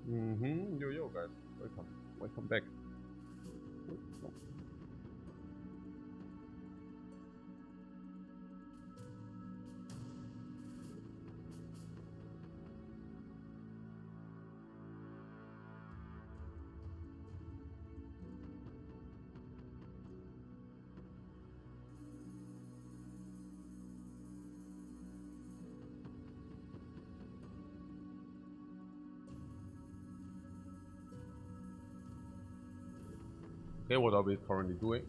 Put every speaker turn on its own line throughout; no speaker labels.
Yo, guys. Welcome. Welcome back. Okay, what are we currently doing?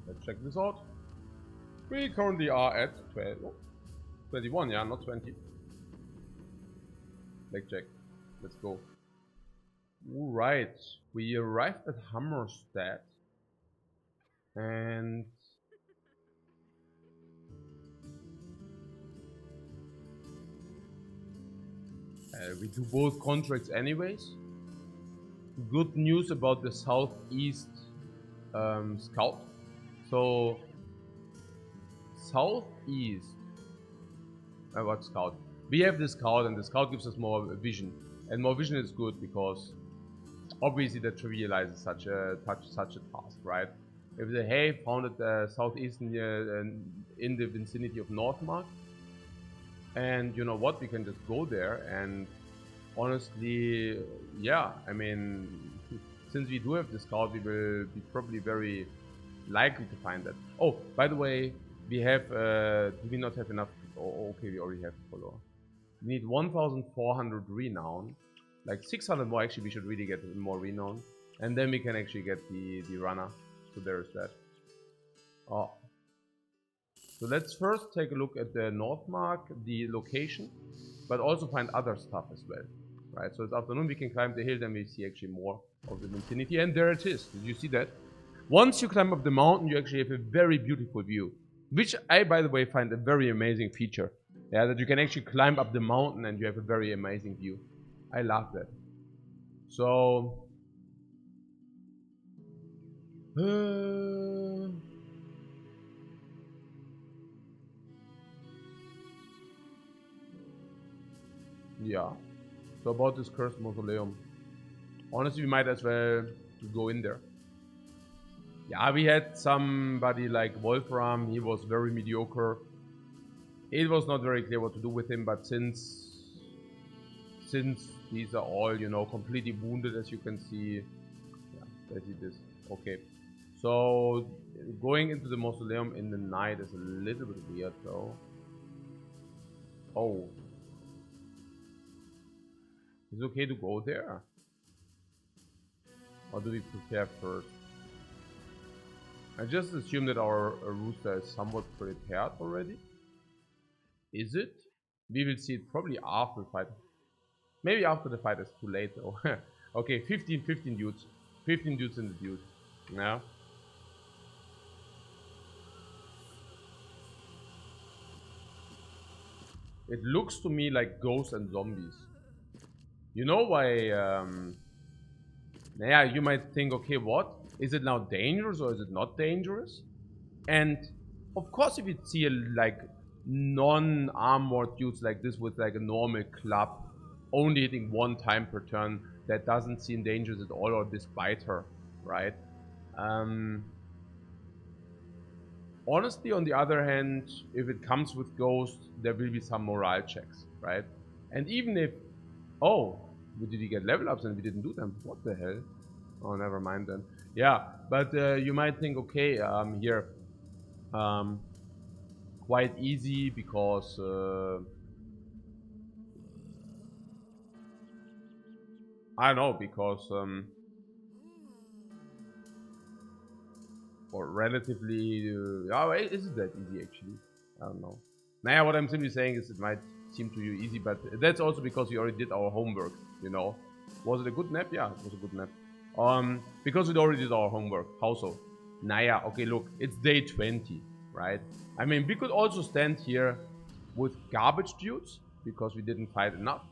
Let's check this out. We currently are at 21, yeah, not 20. Blackjack. Let's go. Alright, we arrived at Hammerstedt. And we do both contracts anyways. Good news about the southeast scout. So southeast, what scout? We have the scout, and the scout gives us more vision, and more vision is good because obviously that trivializes such a task, right? If they hey found it southeast in the vicinity of Northmark, and you know what, we can just go there. And honestly, yeah, I mean, since we do have the scout, we will be probably very likely to find that. Oh, by the way, we have, do we not have enough? Oh, okay, we already have a follower. We need 1,400 renown, like 600 more. Actually, we should really get more renown, and then we can actually get the runner. So there's that. Oh, so let's first take a look at the Northmark, the location, but also find other stuff as well. Right, so it's afternoon, we can climb the hill, then we see actually more of the vicinity, and there it is. Did you see that? Once you climb up the mountain, you actually have a very beautiful view, which I, by the way, find a very amazing feature. Yeah, that you can actually climb up the mountain and you have a very amazing view. I love that. So, yeah. So about this cursed mausoleum. Honestly, we might as well go in there. Yeah, we had somebody like Wolfram. He was very mediocre. It was not very clear what to do with him, but since these are all, you know, completely wounded, as you can see. Yeah, that's it. Okay. So going into the mausoleum in the night is a little bit weird, though. Oh. Is it okay to go there? Or do we prepare first? I just assume that our rooster is somewhat prepared already. Is it? We will see it probably after the fight. Maybe after the fight is too late though. Okay, 15 dudes. 15 dudes in the dude. Yeah. It looks to me like ghosts and zombies. You know why, yeah, you might think, okay, what? Is it now dangerous or is it not dangerous? And of course, if you see a, like, non-armored dudes like this with like a normal club, only hitting one time per turn, that doesn't seem dangerous at all, or despite her, right? Honestly, on the other hand, if it comes with Ghost, there will be some morale checks, right? And even if, oh, did he get level ups and we didn't do them? What the hell? Oh, never mind then. Yeah, but you might think, okay, here, quite easy because I don't know, because or relatively, oh, isn't that easy actually? I don't know. Nah, what I'm simply saying is it might seem to you easy, but that's also because we already did our homework, you know. Was it a good nap? Yeah, it was a good nap. Because we already did our homework. How so? Naya, okay, look, it's day 20, right? I mean, we could also stand here with garbage dudes because we didn't fight enough.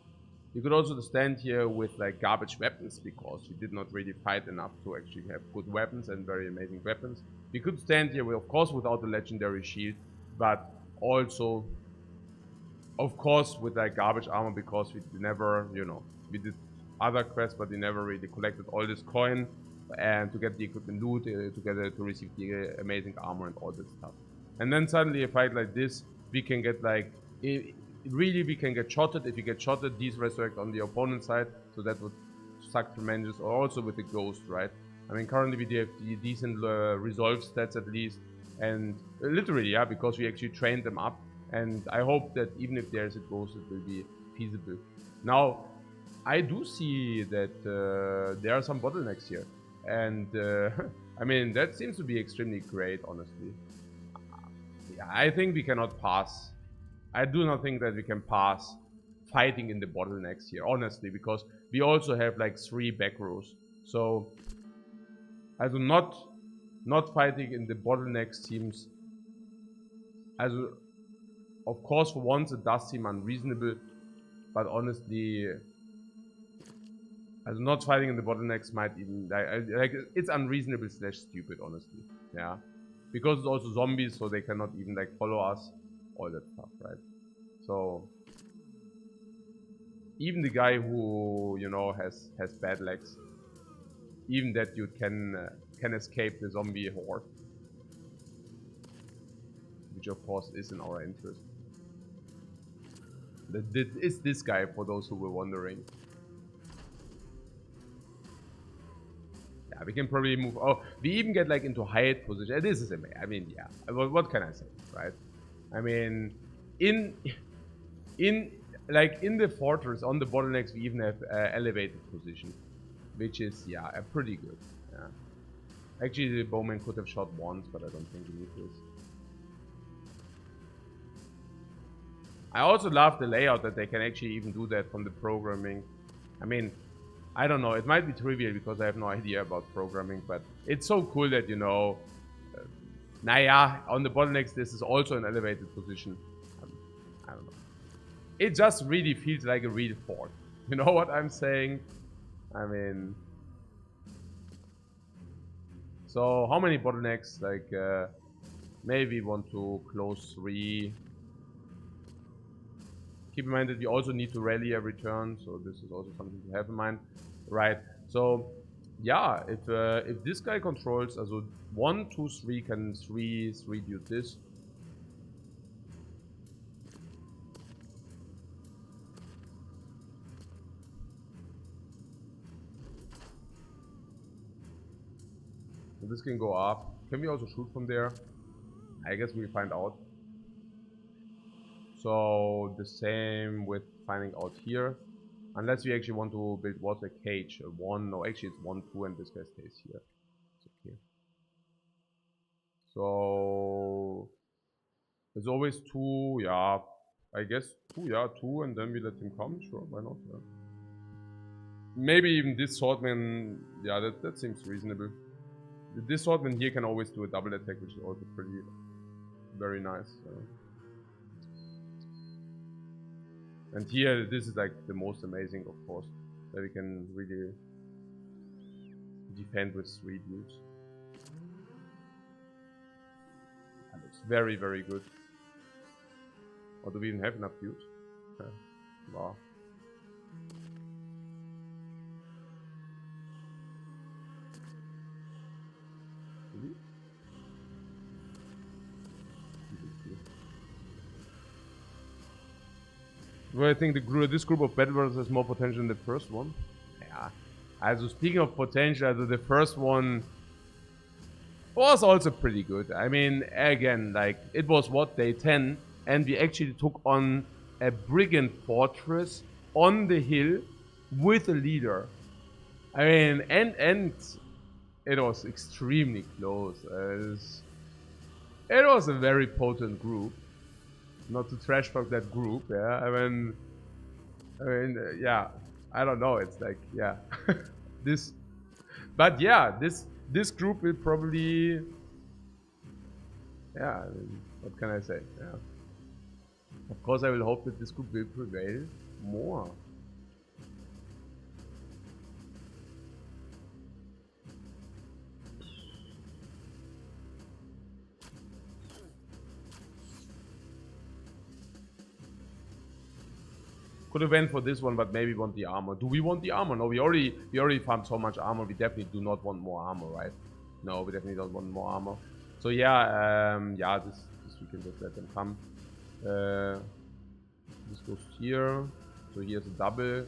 You could also stand here with like garbage weapons because we did not really fight enough to actually have good weapons and very amazing weapons. We could stand here, of course, without the legendary shield, but also, of course, with like garbage armor because we never, you know, we did other quests, but they never really collected all this coin and to get the equipment loot, to receive the amazing armor and all that stuff. And then suddenly a fight like this, we can get like, really we can get shotted. If you get shotted, these resurrect on the opponent's side, so that would suck tremendous, or also with the ghost, right? I mean, currently we have the decent resolve stats at least, and literally, yeah, because we actually trained them up, and I hope that even if there's a ghost, it will be feasible. Now, I do see that there are some bottlenecks here, and I mean, that seems to be extremely great, honestly. Yeah, I think we cannot pass. I do not think that we can pass fighting in the bottlenecks here, honestly, because we also have like 3 back rows. So, also not fighting in the bottlenecks seems, also, of course, for once it does seem unreasonable, but honestly, also not fighting in the bottlenecks might even, like it's unreasonable / stupid, honestly. Yeah, because it's also zombies, so they cannot even like follow us, all that stuff, right? So even the guy who, you know, has bad legs, even that dude can escape the zombie horde, which of course is in our interest. That is this guy, for those who were wondering. Yeah, we can probably move. Oh, we even get like into hide position. This is amazing. I mean, yeah. What can I say, right? I mean, in in the fortress on the bottlenecks, we even have elevated position, which is, yeah, pretty good. Yeah. Actually, the bowman could have shot once, but I don't think he needs this. I also love the layout that they can actually even do that from the programming. I mean, I don't know, it might be trivial because I have no idea about programming, but it's so cool that, you know, naja, on the bottlenecks, this is also an elevated position. I don't know. It just really feels like a real fort. You know what I'm saying? I mean, so how many bottlenecks? Like, maybe want to close 3. Keep in mind that we also need to rally every turn, so this is also something to have in mind, right? So, yeah, if this guy controls, also 1, 2, 3 can 3 do this. So this can go up. Can we also shoot from there? I guess we'll find out. So the same with finding out here. Unless we actually want to build water cage. 1, no, actually it's 1, 2, and this guy stays here. It's okay. So there's always 2, yeah. I guess 2, yeah, 2, and then we let him come. Sure, why not? Yeah. Maybe even this swordman, yeah, that seems reasonable. This swordman here can always do a double attack, which is also pretty, very nice. And here, this is like the most amazing, of course, that we can really defend with 3 dudes. And it's very, very good. Or do we even have enough dudes? Yeah. Wow. Really? Well, I think this group of battle brothers has more potential than the first one. Yeah. Also speaking of potential, the first one was also pretty good. I mean, again, like, it was what, day 10, and we actually took on a brigand fortress on the hill with a leader. I mean, and it was extremely close. It was a very potent group. Not to trash talk that group, yeah. Yeah. I don't know. It's like, yeah, this, but yeah, this group will probably, yeah. I mean, what can I say? Yeah. Of course, I will hope that this group will prevail more. Could have went for this one, but maybe want the armor. Do we want the armor? No, we already farmed so much armor. We definitely do not want more armor, right? No, we definitely don't want more armor. So yeah, yeah, this we can just let them come. This goes here. So here's a double.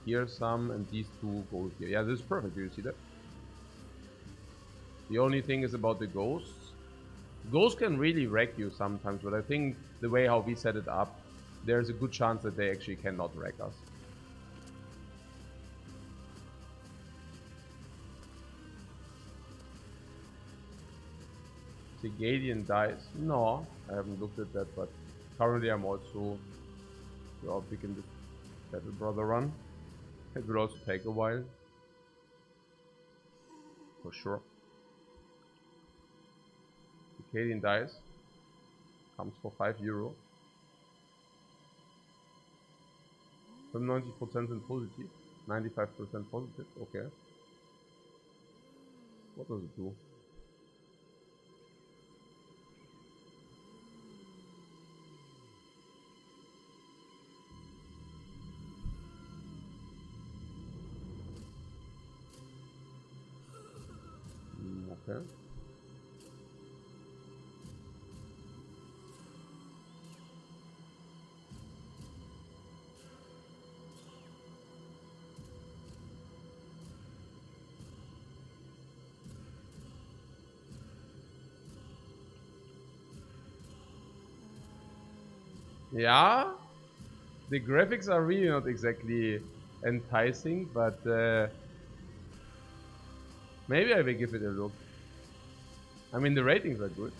Here's some, and these two go here. Yeah, this is perfect. Do you see that? The only thing is about the ghosts. Ghosts can really wreck you sometimes, but I think the way how we set it up, there's a good chance that they actually cannot wreck us. Sigadian dies. No, I haven't looked at that, but currently I'm also picking the Battle Brother run. It will also take a while. For sure. Sigadian dies. Comes for €5. From 90% in positive. 95% positive. Okay. What does it do? Okay. Yeah, the graphics are really not exactly enticing, but maybe I will give it a look. I mean, the ratings are good.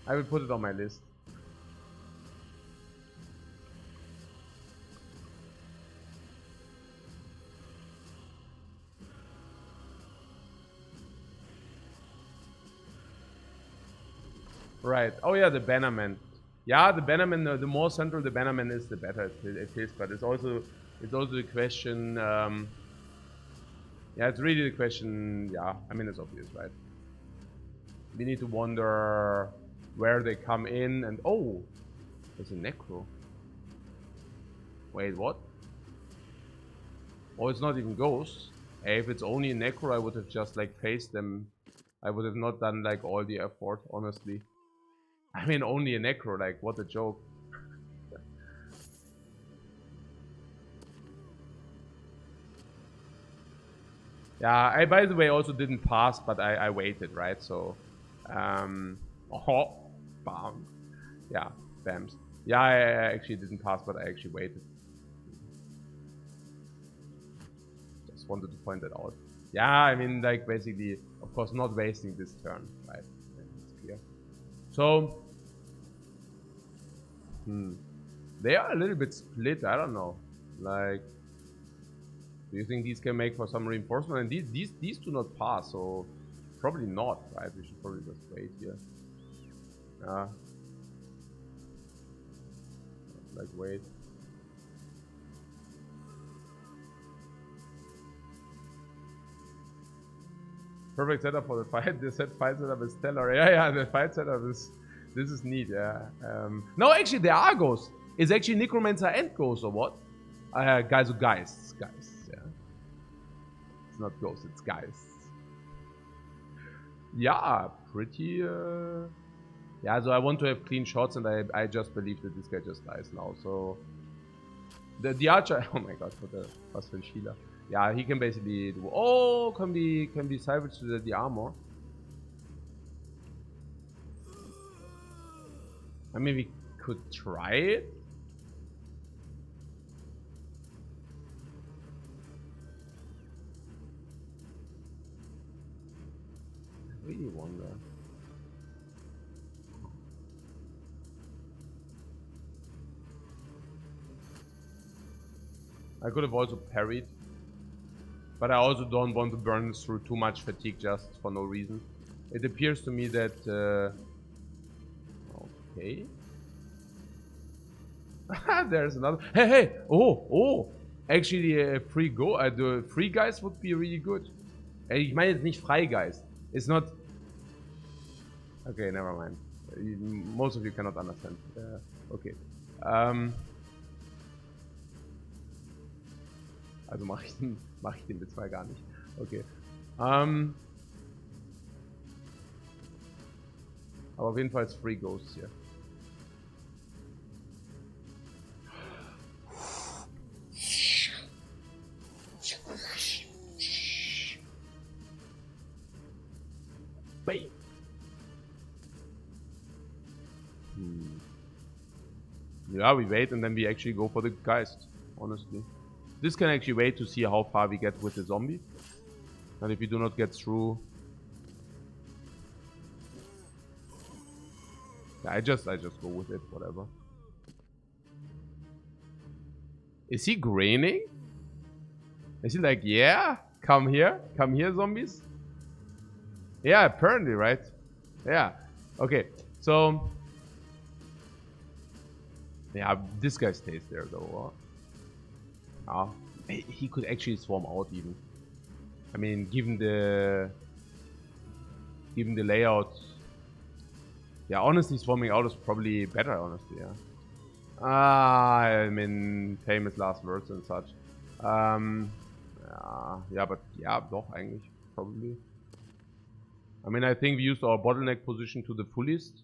I will put it on my list. Right. Oh yeah, the Bannerman. Yeah, the Bannerman. The more central the Bannerman is, the better it is. But it's also the question. Yeah, it's really the question. Yeah, I mean it's obvious, right? We need to wonder where they come in, and oh, there's a Necro. Wait, what? Oh, it's not even Ghosts. Hey, if it's only a Necro, I would have just like faced them. I would have not done like all the effort, honestly. I mean, only a Necro, like what a joke. Yeah, I by the way also didn't pass, but I waited, right? So, oh, bam. Yeah, bams. Yeah, I actually didn't pass, but I actually waited. Just wanted to point that out. Yeah, I mean, like basically, of course, not wasting this turn, right? It's clear. So, they are a little bit split. I don't know. Like, do you think these can make for some reinforcement? And these do not pass, so probably not, right? We should probably just wait here. Like wait. Perfect setup for the fight. The fight setup is stellar. Yeah, the fight setup is. This is neat. Yeah. No, actually, there are ghosts. It's actually Necromancer and ghosts, or what? Guys, guys. Yeah. It's not ghosts. It's guys. Yeah, pretty. Yeah, so I want to have clean shots, and I just believe that this guy just dies now. So the archer. Oh my god, was für ein Schieler. Yeah, he can basically do. Oh, can be salvaged the armor. I mean, we could try it. I really wonder. I could have also parried, but I also don't want to burn through too much fatigue just for no reason. It appears to me that okay. There's another. Hey! Oh! Actually, free go. The free guys would be really good. Ich meine jetzt nicht Freigeist. It's not. Okay, never mind. Most of you cannot understand. Okay. Also mache ich den Witz mal gar nicht. Okay. Aber auf jeden Fall Free Ghosts hier. Bam. Yeah, we wait and then we actually go for the Geist, honestly. This can actually wait to see how far we get with the zombie. And if we do not get through... Yeah, I just go with it, whatever. Is he graining? Is he like, yeah, come here, zombies? Yeah, apparently, right? Yeah. Okay, so... Yeah, this guy stays there though. He could actually swarm out even. I mean, given the layout. Yeah, honestly, swarming out is probably better, honestly, yeah. I mean, famous last words and such. Yeah, but yeah, doch, eigentlich, probably. I mean, I think we used our bottleneck position to the fullest.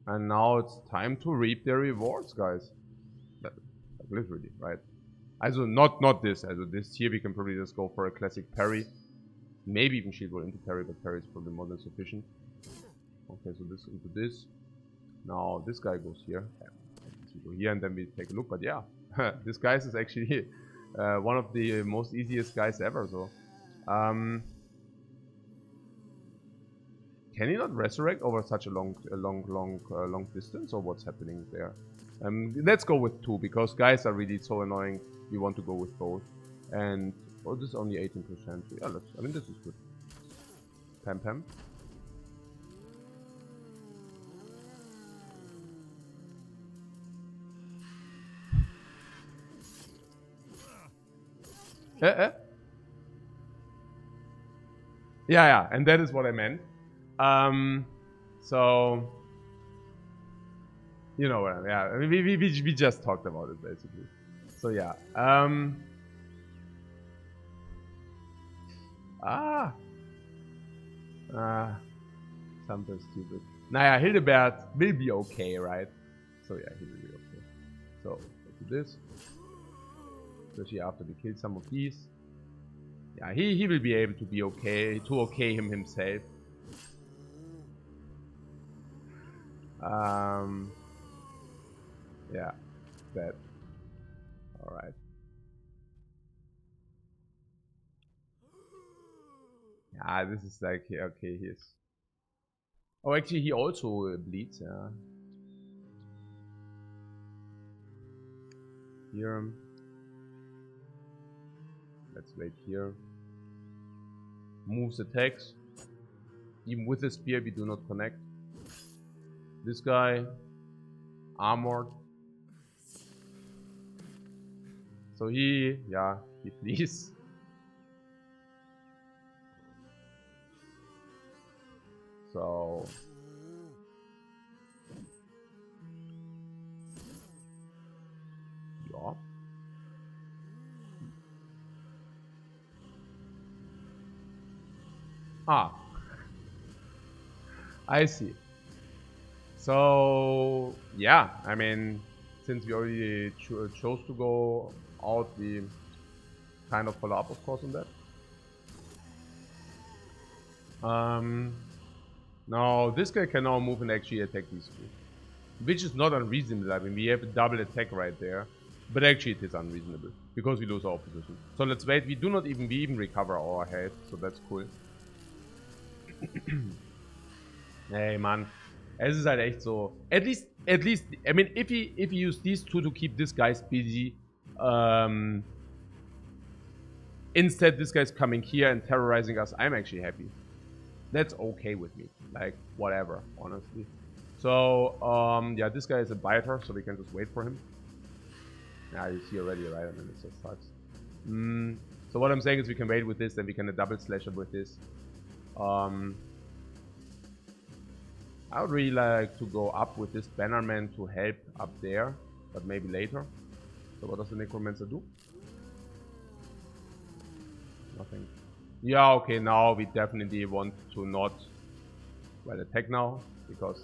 And now it's time to reap the rewards, guys. Like, literally, right? Also, not this. Also, this here we can probably just go for a classic parry. Maybe even shield wall into parry, but parry is probably more than sufficient. Okay, so this into this. Now this guy goes here. Yeah, we go here and then we take a look. But yeah, this guy is actually one of the most easiest guys ever. So, can he not resurrect over such a long distance, or what's happening there? Let's go with 2 because guys are really so annoying. We want to go with both. And oh, this is only 18%. Yeah, I mean, this is good. Pam pam. Yeah, and that is what I meant. So you know what I mean, yeah, I mean, we just talked about it basically. So yeah, something stupid. Naja, Hildebert will be okay, right? So yeah, he will be okay. So let's do this. Especially after we kill some of these. Yeah, he will be able to be okay, to okay himself. Yeah, that. Alright. Yeah, this is like, okay, he's... Oh, actually, he also bleeds, yeah. Here. Let's wait here. Moves attacks. Even with the spear, we do not connect. This guy, armored. So he flees. So yeah. I see. So yeah, I mean, since we already chose to go out, we kind of follow up, of course, on that. Now this guy can now move and actually attack these two, which is not unreasonable. I mean, we have a double attack right there, but actually it is unreasonable because we lose our position. So let's wait. We even recover our health, so that's cool. Hey man, es ist halt echt so. At least, I mean, if he use these two to keep this guys busy, instead this guy's coming here and terrorizing us, I'm actually happy. That's okay with me. Like, whatever, honestly. So, yeah, this guy is a biter, so we can just wait for him. Yeah, you see already, right? I mean, it just sucks. So what I'm saying is we can wait with this, then we can double slash it with this. I would really like to go up with this Bannerman to help up there, but maybe later. So what does the Necromancer do? Nothing. Yeah, okay, now we definitely want to not, well, attack now, because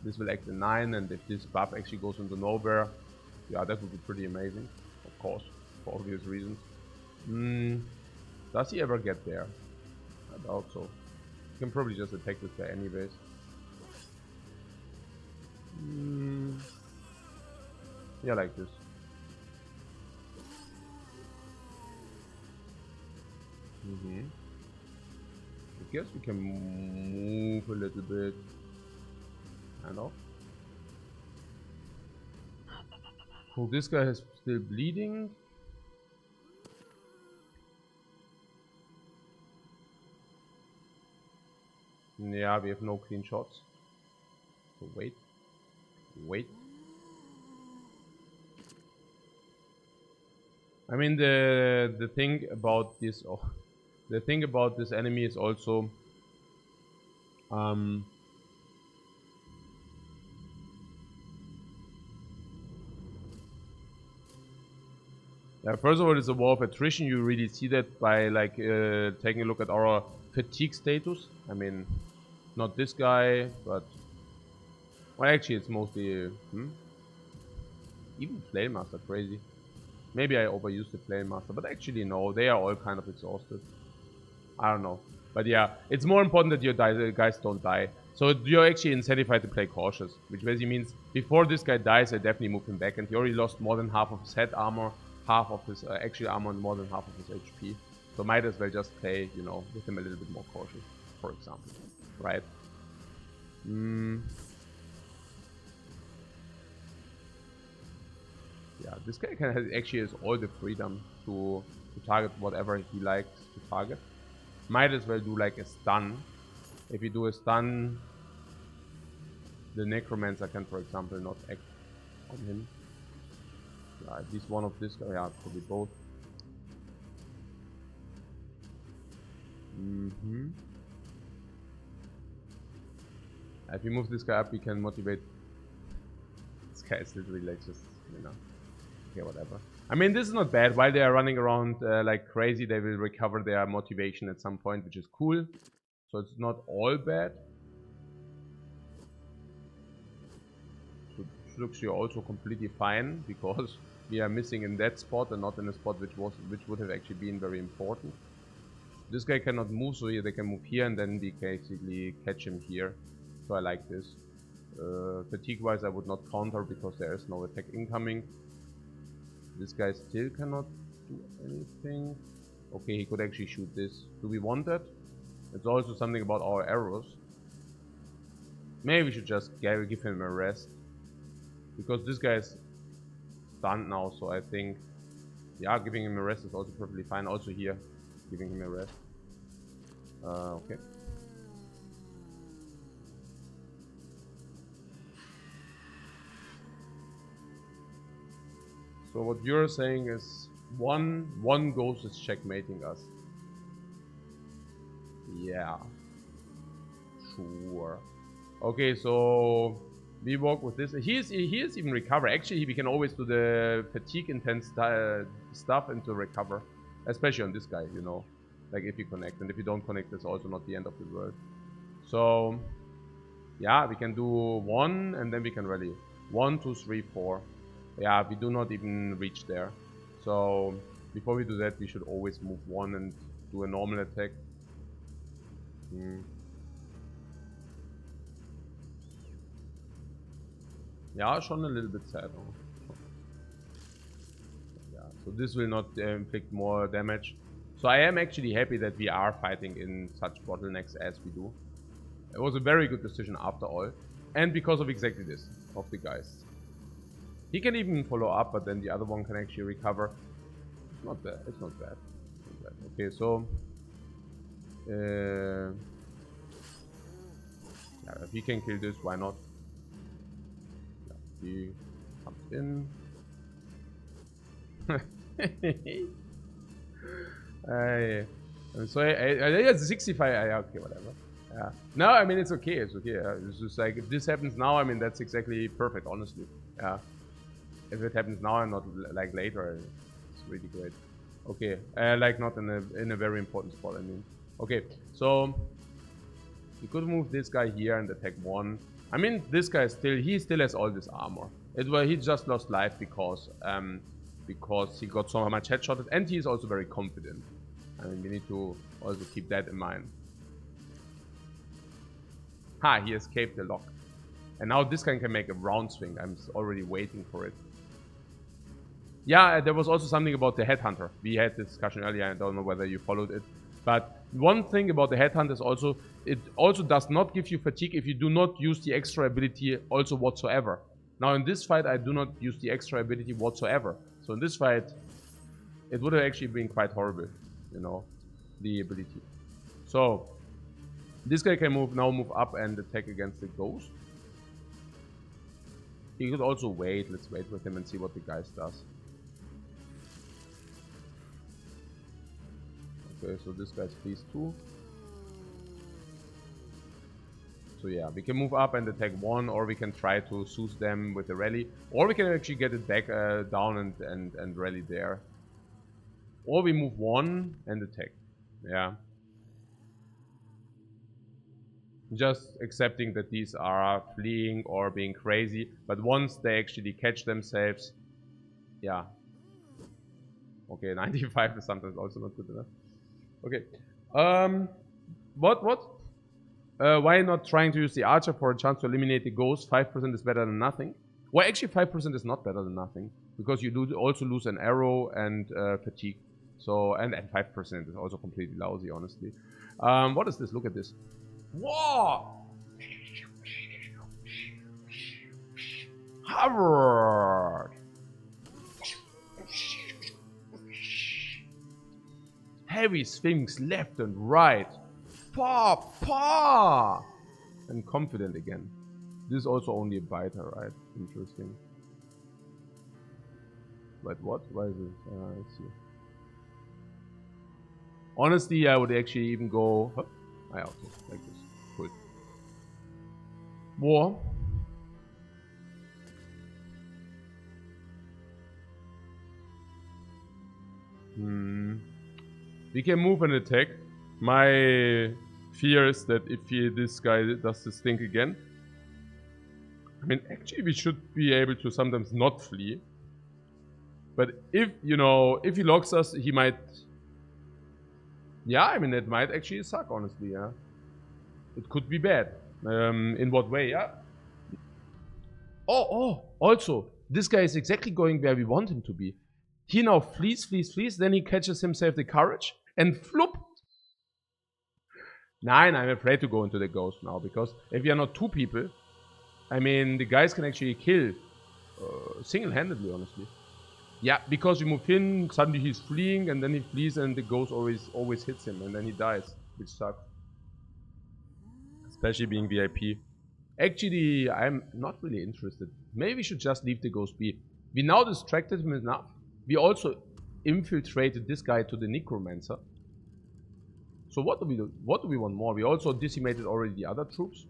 this will act in 9, and if this buff actually goes into nowhere, yeah, that would be pretty amazing, of course, for obvious reasons. Does he ever get there? I doubt so. You can probably just attack this guy anyways. Yeah, like this. I guess we can move a little bit. Kind of. Oh, this guy is still bleeding. Yeah, we have no clean shots. So wait. I mean, the thing about this, the thing about this enemy is also, yeah, first of all, it's a war of attrition. You really see that by like taking a look at our fatigue status. I mean, not this guy, but well, actually, it's mostly even Flame Master, crazy. Maybe I overused the Flame Master, but actually no, they are all kind of exhausted. I don't know, but yeah, it's more important that your guys don't die. So you're actually incentivized to play cautious, which basically means before this guy dies, I definitely move him back, and he already lost more than half of his head armor, half of his actual armor, and more than half of his HP. So might as well just play, you know, with him a little bit more cautious, for example, right? Yeah, this guy actually has all the freedom to target whatever he likes to target. Might as well do like a stun. If you do a stun, the Necromancer can, for example, not act on him. Yeah, at least one of this guy, yeah, probably both. If we move this guy up, we can motivate. This guy is literally like just, you know. Okay, whatever. I mean, this is not bad. While they are running around like crazy, they will recover their motivation at some point, which is cool. So it's not all bad. So looks here also completely fine, because we are missing in that spot and not in a spot which would have actually been very important. This guy cannot move, so here they can move here, and then we basically catch him here. So I like this. Fatigue wise, I would not counter because there is no attack incoming. This guy still cannot do anything. Okay, he could actually shoot this. Do we want that? It's also something about our arrows. Maybe we should just give him a rest, because this guy is stunned now, so I think, yeah, giving him a rest is also perfectly fine. Also here, giving him a rest. Okay. So what you're saying is one ghost is checkmating us. Yeah. Sure. Okay, so we walk with this. He is even recover. Actually, we can always do the fatigue intense stuff and to recover, especially on this guy. You know, like if you connect, and if you don't connect, it's also not the end of the world. So yeah, we can do 1, and then we can rally 1, 2, 3, 4. Yeah, we do not even reach there. So before we do that, we should always move 1 and do a normal attack. Yeah, schon a little bit sad. Yeah, so this will not inflict more damage. So I am actually happy that we are fighting in such bottlenecks as we do. It was a very good decision after all. And because of exactly this, of the guys. He can even follow up, but then the other one can actually recover. It's not bad. It's not bad. It's not bad. Okay, so yeah, if he can kill this, why not? Yeah, he comes in. So I 65. Okay, whatever. Yeah. No, I mean it's okay. It's okay. It's just like if this happens now, I mean that's exactly perfect. Honestly, yeah. If it happens now and not like later, it's really great. Okay, like not in a very important spot, I mean. Okay, so you could move this guy here and attack 1. I mean, this guy he still has all this armor. He just lost life because he got so much headshotted, and he is also very confident. I mean, we need to also keep that in mind. Ha, he escaped the lock. And now this guy can make a round swing. I'm already waiting for it. Yeah, there was also something about the headhunter. We had this discussion earlier. I don't know whether you followed it. But one thing about the headhunter is also, it also does not give you fatigue if you do not use the extra ability also whatsoever. Now in this fight, I do not use the extra ability whatsoever. So in this fight, it would have actually been quite horrible, you know, the ability. So this guy can now move up and attack against the ghost. He could also wait. Let's wait with him and see what the guy does. Okay, so this guy's pleased too. So yeah, we can move up and attack 1, or we can try to soothe them with the rally, or we can actually get it back down and rally there. Or we move 1 and attack. Yeah. Just accepting that these are fleeing or being crazy, but once they actually catch themselves, yeah. Okay, 95 is sometimes also not good enough. Okay. Why not trying to use the archer for a chance to eliminate the ghost? 5% is better than nothing. Well, actually 5% is not better than nothing, because you also lose an arrow and fatigue. So, and 5% is also completely lousy, honestly. What is this? Look at this. Whoa! Harvard! Heavy swings left and right. Pa! Pa! And confident again. This is also only a biter, right? Interesting. But what? Why is it? Let's see. Honestly, I would actually even go... Huh? Okay, like this. Cool. War. We can move and attack. My fear is that if this guy does this thing again... I mean, actually we should be able to sometimes not flee. But if, you know, if he locks us, he might... Yeah, I mean, it might actually suck, honestly, yeah. It could be bad. In what way, yeah? Oh, also, this guy is exactly going where we want him to be. He now flees, then he catches himself the courage, and floop! Nine, I'm afraid to go into the ghost now, because if we are not 2 people, I mean, the guys can actually kill single-handedly, honestly. Yeah, because we move in, suddenly he's fleeing, and then he flees, and the ghost always hits him, and then he dies, which sucks. Especially being VIP. Actually, I'm not really interested. Maybe we should just leave the ghost be. We now distracted him enough. We also infiltrated this guy to the necromancer. So what do we do? What do we want more? We also decimated already the other troops.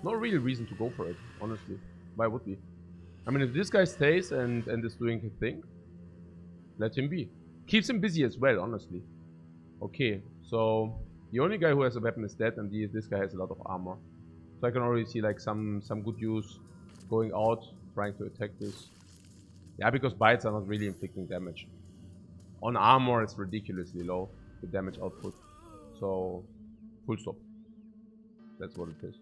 No real reason to go for it, honestly. Why would we? I mean, if this guy stays and is doing his thing, let him be. Keeps him busy as well, honestly. Okay, so the only guy who has a weapon is dead, and this guy has a lot of armor. So I can already see like some good use going out, trying to attack this. Yeah, because bites are not really inflicting damage. On armor, it's ridiculously low, the damage output. So, full stop. That's what it is.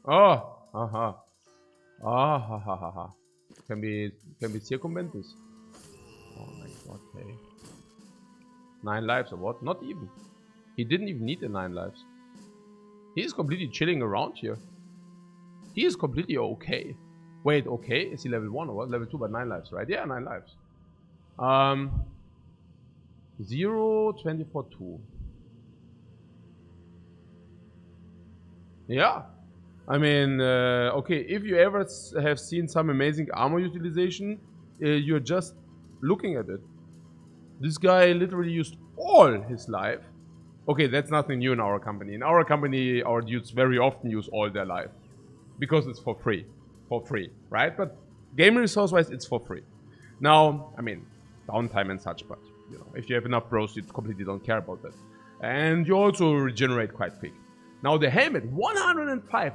Oh, aha. Ah, ha, ha, ha, ha. Can we circumvent this? Oh my god, okay. 9 lives or what? Not even. He didn't even need the 9 lives. He is completely chilling around here. He is completely okay. Wait, okay? Is he level 1 or what? Level 2 but 9 lives, right? Yeah, 9 lives. 0, 24, 2. Yeah. I mean, okay, if you ever have seen some amazing armor utilization, you're just looking at it. This guy literally used all his life. Okay, that's nothing new in our company. In our company, our dudes very often use all their life. Because it's for free. for free, right? But game resource-wise, it's for free. Now, I mean, downtime and such, but you know, if you have enough bros, you completely don't care about that. And you also regenerate quite quick. Now the helmet, 105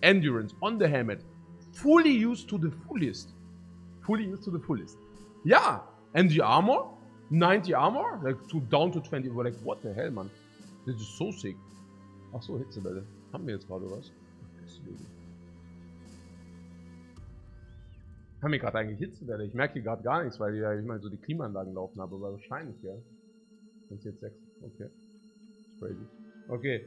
endurance on the helmet, fully used to the fullest. Fully used to the fullest. Yeah, and the armor, 90 armor, like down to 20. We're like, what the hell, man? Das ist so sick. Achso, Hitzewelle. Haben wir jetzt gerade was? Deswegen. Haben wir gerade eigentlich Hitzewelle? Ich merke hier gerade gar nichts, weil ich mal so die Klimaanlagen laufen habe, aber wahrscheinlich, ja. Sind jetzt 6. Okay. Crazy. Okay.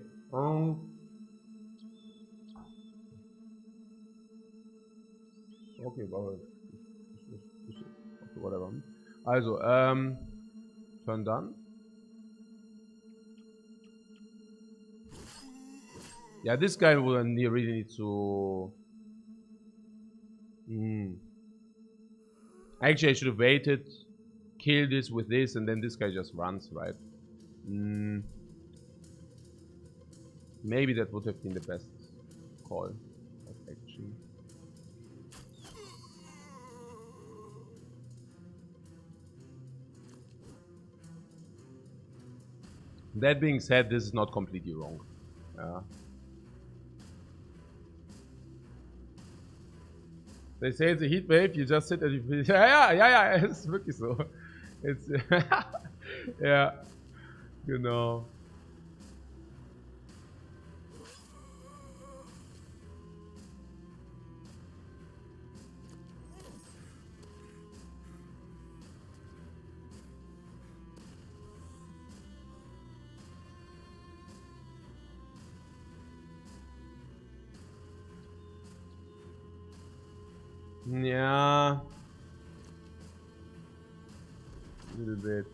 Okay, whatever. Also, turn done. Yeah, this guy will really need to... Actually, I should have waited, kill this with this, and then this guy just runs, right? Maybe that would have been the best call of action. That being said, this is not completely wrong. They say it's a heat wave, you just sit and you feel, ja, es ist wirklich so. It's, ja, genau. Yeah, a little bit.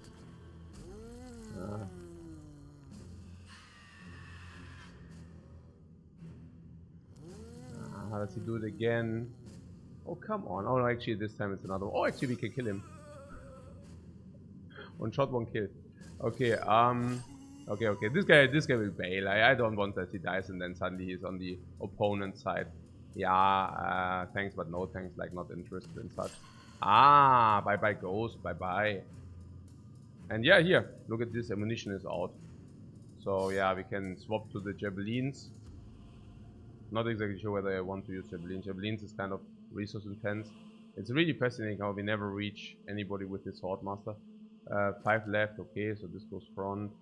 How does he do it again? Oh, come on. Oh, no, actually, this time it's another one. Oh, actually, we can kill him. One shot, one kill. Okay, okay. This guy will bail. I don't want that he dies and then suddenly he's on the opponent's side. Yeah, thanks, but no thanks. Like, not interested in such. Ah, bye-bye ghost, bye-bye. And yeah, here, look at this, ammunition is out. So yeah, we can swap to the javelins. Not exactly sure whether I want to use javelins. Javelins is kind of resource intense. It's really fascinating how we never reach anybody with the swordmaster. 5 left, okay, so this goes front.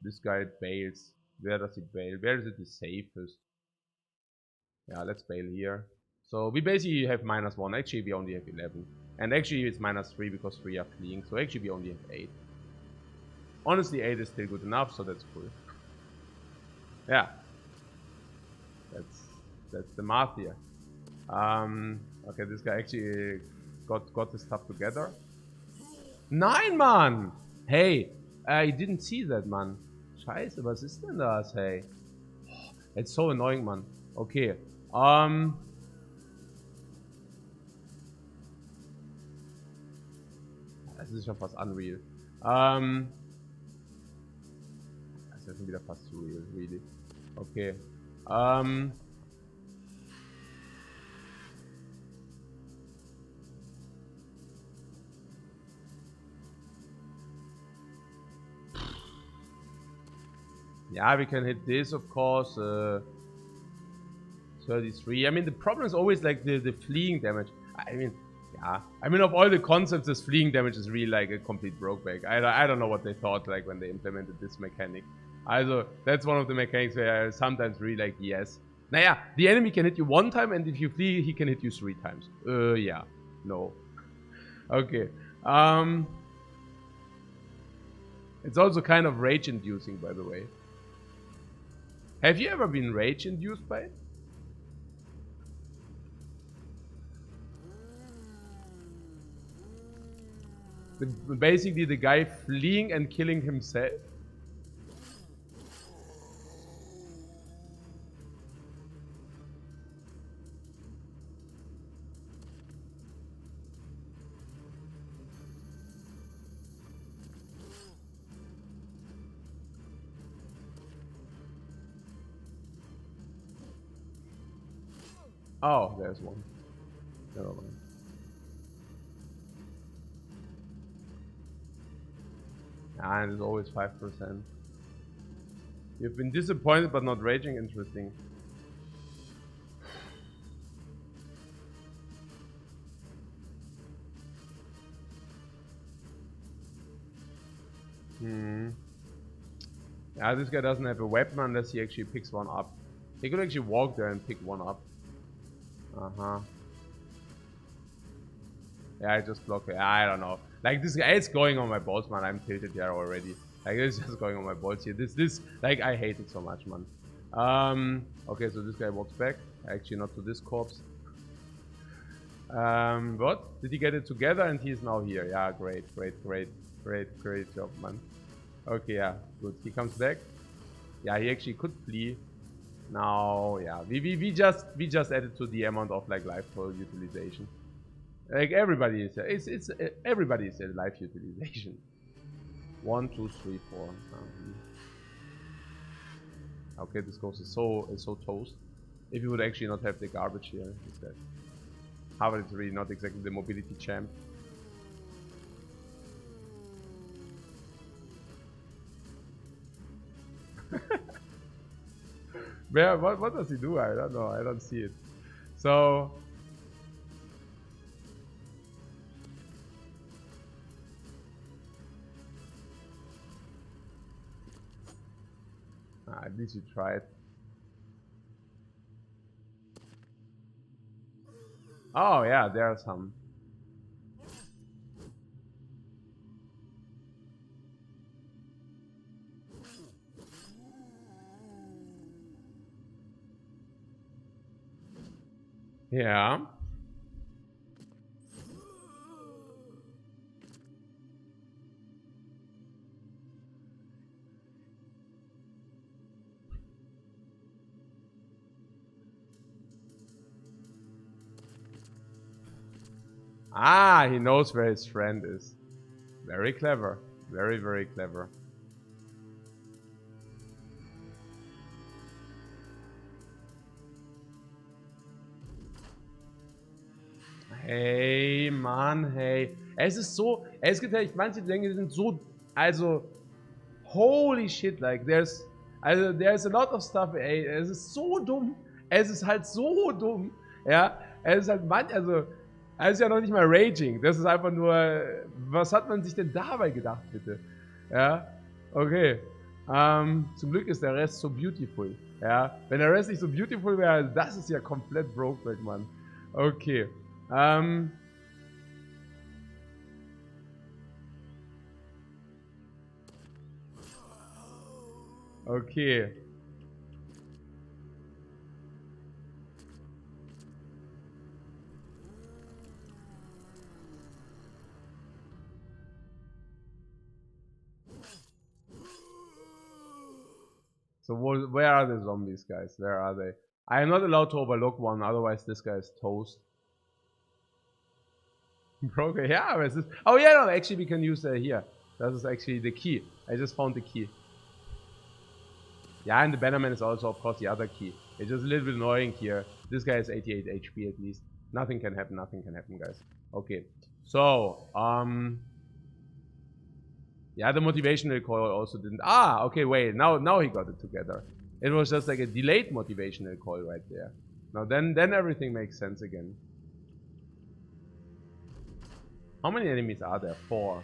This guy bails. Where does he bail? Where is it the safest? Yeah, let's bail here. So we basically have -1. Actually, we only have 11. And actually, it's -3 because 3 are fleeing. So actually, we only have 8. Honestly, 8 is still good enough, so that's cool. Yeah. That's the math here. Okay, this guy actually got his stuff together. 9, man! Hey, I didn't see that, man. Scheiße, was ist denn das, hey? It's so annoying, man. Okay, das ist schon fast unreal. Das ist schon wieder fast surreal, really. Okay, yeah, we can hit this, of course. 33. I mean, the problem is always like the fleeing damage. I mean, yeah. I mean, of all the concepts, this fleeing damage is really like a complete brokeback. I don't know what they thought like when they implemented this mechanic. Also, that's one of the mechanics where I sometimes really like, yes. Naja, the enemy can hit you 1 time, and if you flee, he can hit you 3 times. Yeah. No. Okay. It's also kind of rage-inducing, by the way. Have you ever been rage-induced by it? Basically, the guy fleeing and killing himself. Oh, there's one. Never mind. And it's always 5%. You've been disappointed but not raging. Interesting. Yeah, this guy doesn't have a weapon unless he actually picks one up. He could actually walk there and pick one up. Uh-huh. Yeah, I just block it. I don't know. Like, this guy, it's going on my balls, man. I'm tilted here already. Like, it's just going on my balls here. Like, I hate it so much, man. Okay, so this guy walks back. Actually, not to this corpse. What? Did he get it together? And he's now here. Yeah, great job, man. Okay, yeah, good. He comes back. Yeah, he actually could flee. Now, yeah, we just added to the amount of like life total utilization. Like everybody is, everybody is at life utilization. 1, 2, 3, 4. Okay, this ghost is so toast. If you would actually not have the garbage here, instead. Harvard is really not exactly the mobility champ. Where? What does he do? I don't know. I don't see it. So. At least you tried. Oh yeah, there are some. Yeah. Ah, he knows where his friend is. Very clever. Very clever. Hey, Mann, hey. Es ist so, es gibt echt manche Dinge, die sind so, also, holy shit, like, there's a lot of stuff, ey, es ist so dumm. Es ist halt so dumm, ja. Es ist halt also, es ist ja noch nicht mal Raging. Das ist einfach nur, was hat man sich denn dabei gedacht, bitte? Ja, okay. Zum Glück ist der Rest so beautiful, ja. Wenn der Rest nicht so beautiful wäre, das ist ja komplett brokeback, Mann. Okay. Okay. So where are the zombies, guys? Where are they? I am not allowed to overlook one, otherwise this guy is toast. Broker, yeah, oh yeah, no, actually we can use here. That is actually the key. I just found the key. Yeah, and the Bannerman is also, of course, the other key. It's just a little bit annoying here. This guy has 88 HP at least. Nothing can happen, guys. Okay, so, yeah, the motivational call also didn't. Ah, okay, wait, now he got it together. It was just like a delayed motivational call right there. Now then everything makes sense again. How many enemies are there? 4.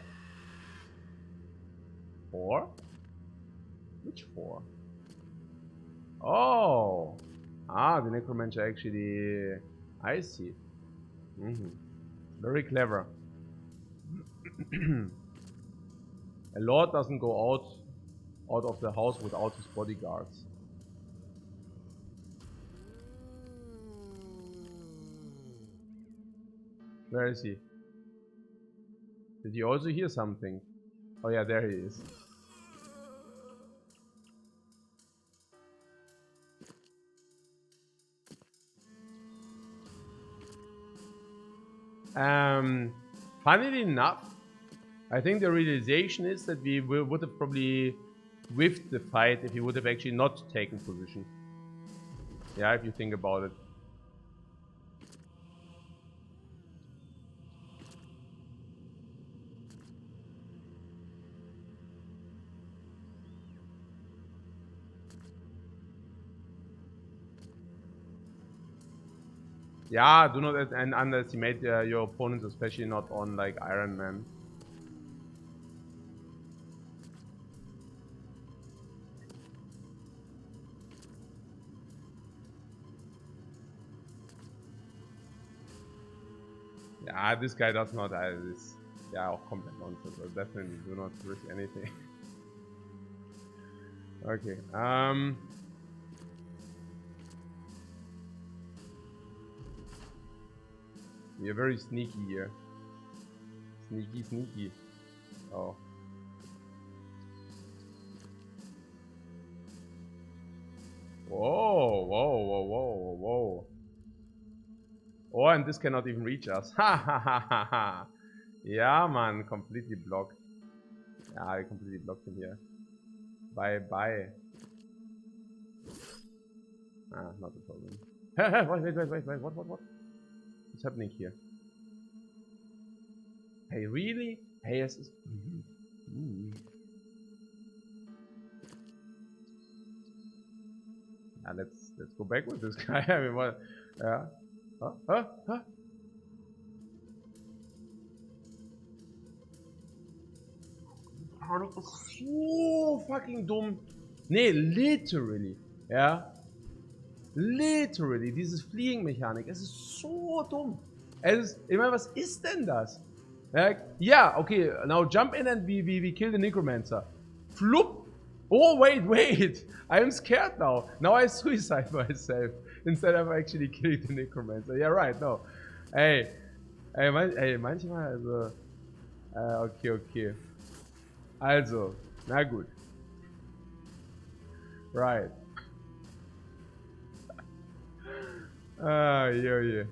4? Which 4? Oh! Ah, the Necromancer actually... I see. Very clever. A lord doesn't go out of the house without his bodyguards. Where is he? Did you also hear something? Oh yeah, there he is. Funnily enough, I think the realization is that we would have probably whiffed the fight if he would have actually not taken position. Yeah, if you think about it. Yeah, do not underestimate your opponents, especially not on like Iron Man. Yeah, this guy does not this. Yeah, auch komplett nonsense. So definitely do not risk anything. Okay. We're very sneaky here. Sneaky, sneaky. Oh. Whoa, whoa, whoa, whoa, whoa. Oh, and this cannot even reach us. Ha ha ha ha ha. Yeah, man, completely blocked. Yeah, I completely blocked him here. Bye bye. Ah, not a problem. Wait. What? What's happening here? Hey, really? Hey, yes. Yeah, let's go back with this guy. I mean, what? Yeah. Huh? Panik ist so fucking dumm. Nee, literally. Ja. Literally, dieses Fliegen-Mechanik. Es ist so dumm. Es ist, ich meine, was ist denn das? Ja, okay, now jump in and we kill the Necromancer. Flup! Oh, wait. I'm scared now. Now I suicide myself instead of actually killing the Necromancer. Yeah, right, no. Ey, manchmal, also. Okay. Also, na gut. Right. Yeah.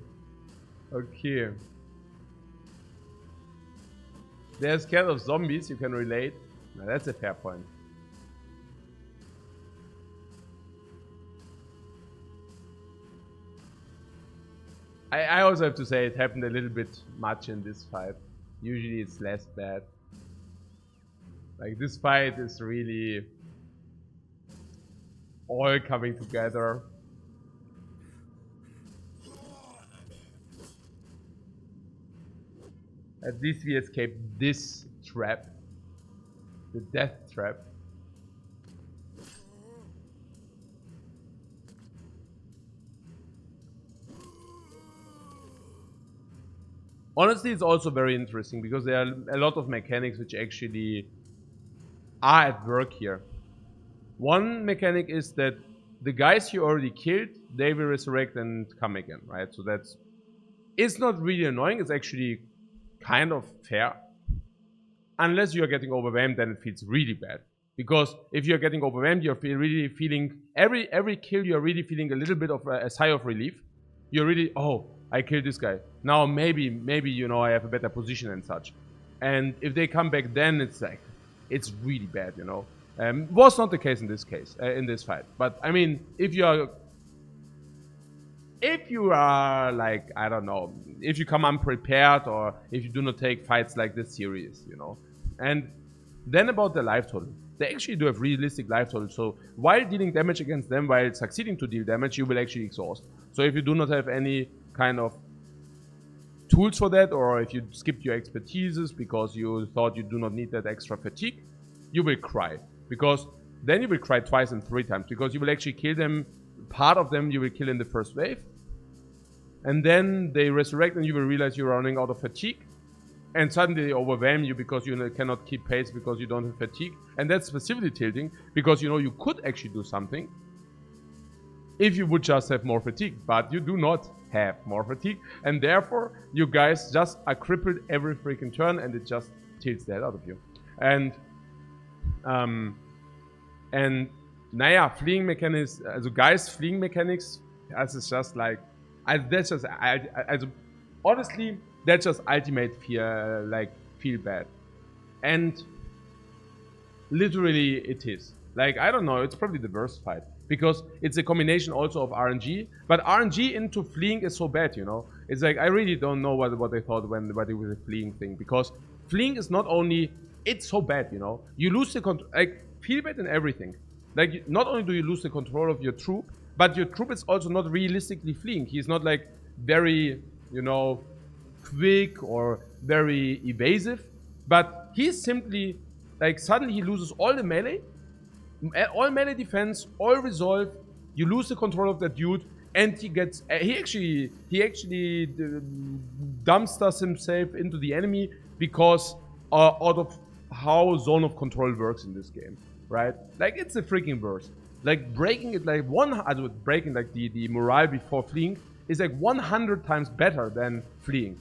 Okay. They're scared of zombies, you can relate. Now that's a fair point. I also have to say it happened a little bit much in this fight. Usually it's less bad. Like this fight is really all coming together. At least we escaped this trap. The death trap. Honestly, it's also very interesting because there are a lot of mechanics which actually are at work here. One mechanic is that the guys you already killed, they will resurrect and come again, right? So it's not really annoying, it's actually kind of fair. Unless you're getting overwhelmed, then it feels really bad. Because if you're getting overwhelmed, you're really feeling, every kill, you're really feeling a little bit of a sigh of relief. You're really, oh, I killed this guy. Now maybe, you know, I have a better position and such. And if they come back then, it's like, it's really bad, you know. Was not the case in this fight. But I mean, if you are like, I don't know, if you come unprepared or if you do not take fights like this serious, you know. And then about the life total. They actually do have realistic life total. So while dealing damage against them, while succeeding to deal damage, you will actually exhaust. So if you do not have any kind of tools for that, or if you skipped your expertises because you thought you do not need that extra fatigue, you will cry. Because then you will cry twice and 3 times, because you will actually kill them. Part of them you will kill in the first wave, and then they resurrect and you will realize you're running out of fatigue, and suddenly they overwhelm you because you cannot keep pace because you don't have fatigue. And that's specifically tilting, because you know you could actually do something if you would just have more fatigue, but you do not have more fatigue, and therefore you guys just are crippled every freaking turn, and it just tilts the hell out of you. And naja, fleeing mechanics, also guys, fleeing mechanics, das ist just like, that's just, honestly, that's just ultimate fear, like, feel bad. And literally it is. Like, I don't know, it's probably the worst fight. Because it's a combination also of RNG, but RNG into fleeing is so bad, you know? It's like, I really don't know what they thought when they did the fleeing thing, because fleeing is not only, it's so bad, you know? You lose the control, like, feel bad in everything. Like, not only do you lose the control of your troop, but your troop is also not realistically fleeing. He's not like very, you know, quick or very evasive, but he's simply like suddenly he loses all the melee, all melee defense, all resolve. You lose the control of that dude, and he gets he actually dumpsters himself into the enemy because out of how zone of control works in this game, right? Like it's a freaking burst. Like breaking it like breaking like the morale before fleeing is like 100 times better than fleeing.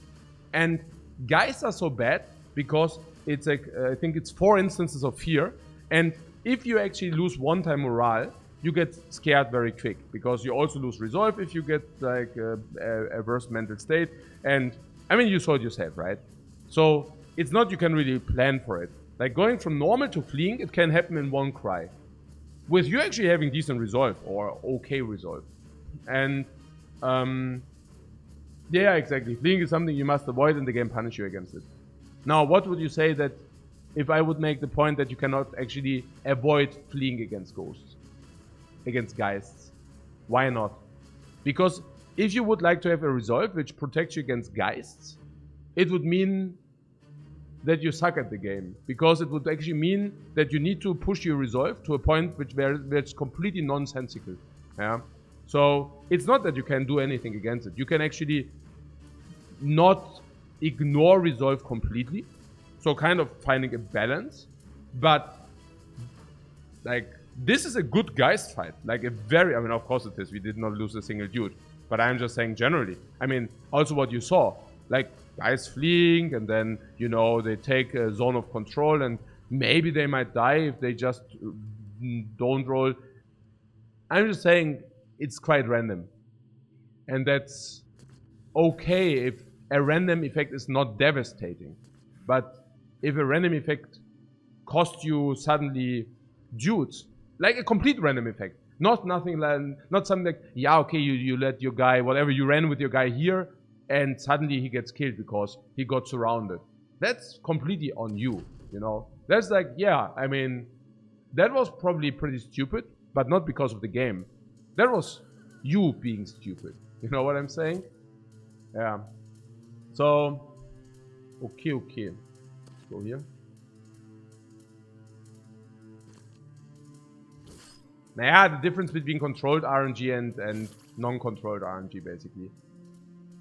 And guys are so bad because it's like I think it's 4 instances of fear, and if you actually lose one time morale, you get scared very quick because you also lose resolve if you get like a worse mental state. And I mean, you saw it yourself, right? So it's not you can really plan for it. Like going from normal to fleeing, it can happen in one cry. With you actually having decent resolve or okay resolve. And yeah, exactly. Fleeing is something you must avoid and the game punish you against it. Now, what would you say that if I would make the point that you cannot actually avoid fleeing against ghosts, against geists? Why not? Because if you would like to have a resolve which protects you against geists, it would mean that you suck at the game. Because it would actually mean that you need to push your resolve to a point where it's completely nonsensical. Yeah. So it's not that you can do anything against it. You can actually not ignore resolve completely. So kind of finding a balance. But like this is a good geist fight. Like a very, I mean, of course it is. We did not lose a single dude. But I'm just saying generally. I mean, also what you saw. Like guys fleeing and then, you know, they take a zone of control and maybe they might die if they just don't roll. I'm just saying it's quite random. And that's okay if a random effect is not devastating. But if a random effect costs you suddenly dudes, like a complete random effect, not something like, yeah, okay, you let your guy, whatever, you ran with your guy here, and suddenly he gets killed because he got surrounded. That's completely on you, you know? That's like, yeah, I mean, that was probably pretty stupid, but not because of the game. That was you being stupid. You know what I'm saying? Yeah. So, okay. Let's go here. Naja, the difference between controlled RNG and non-controlled RNG, basically.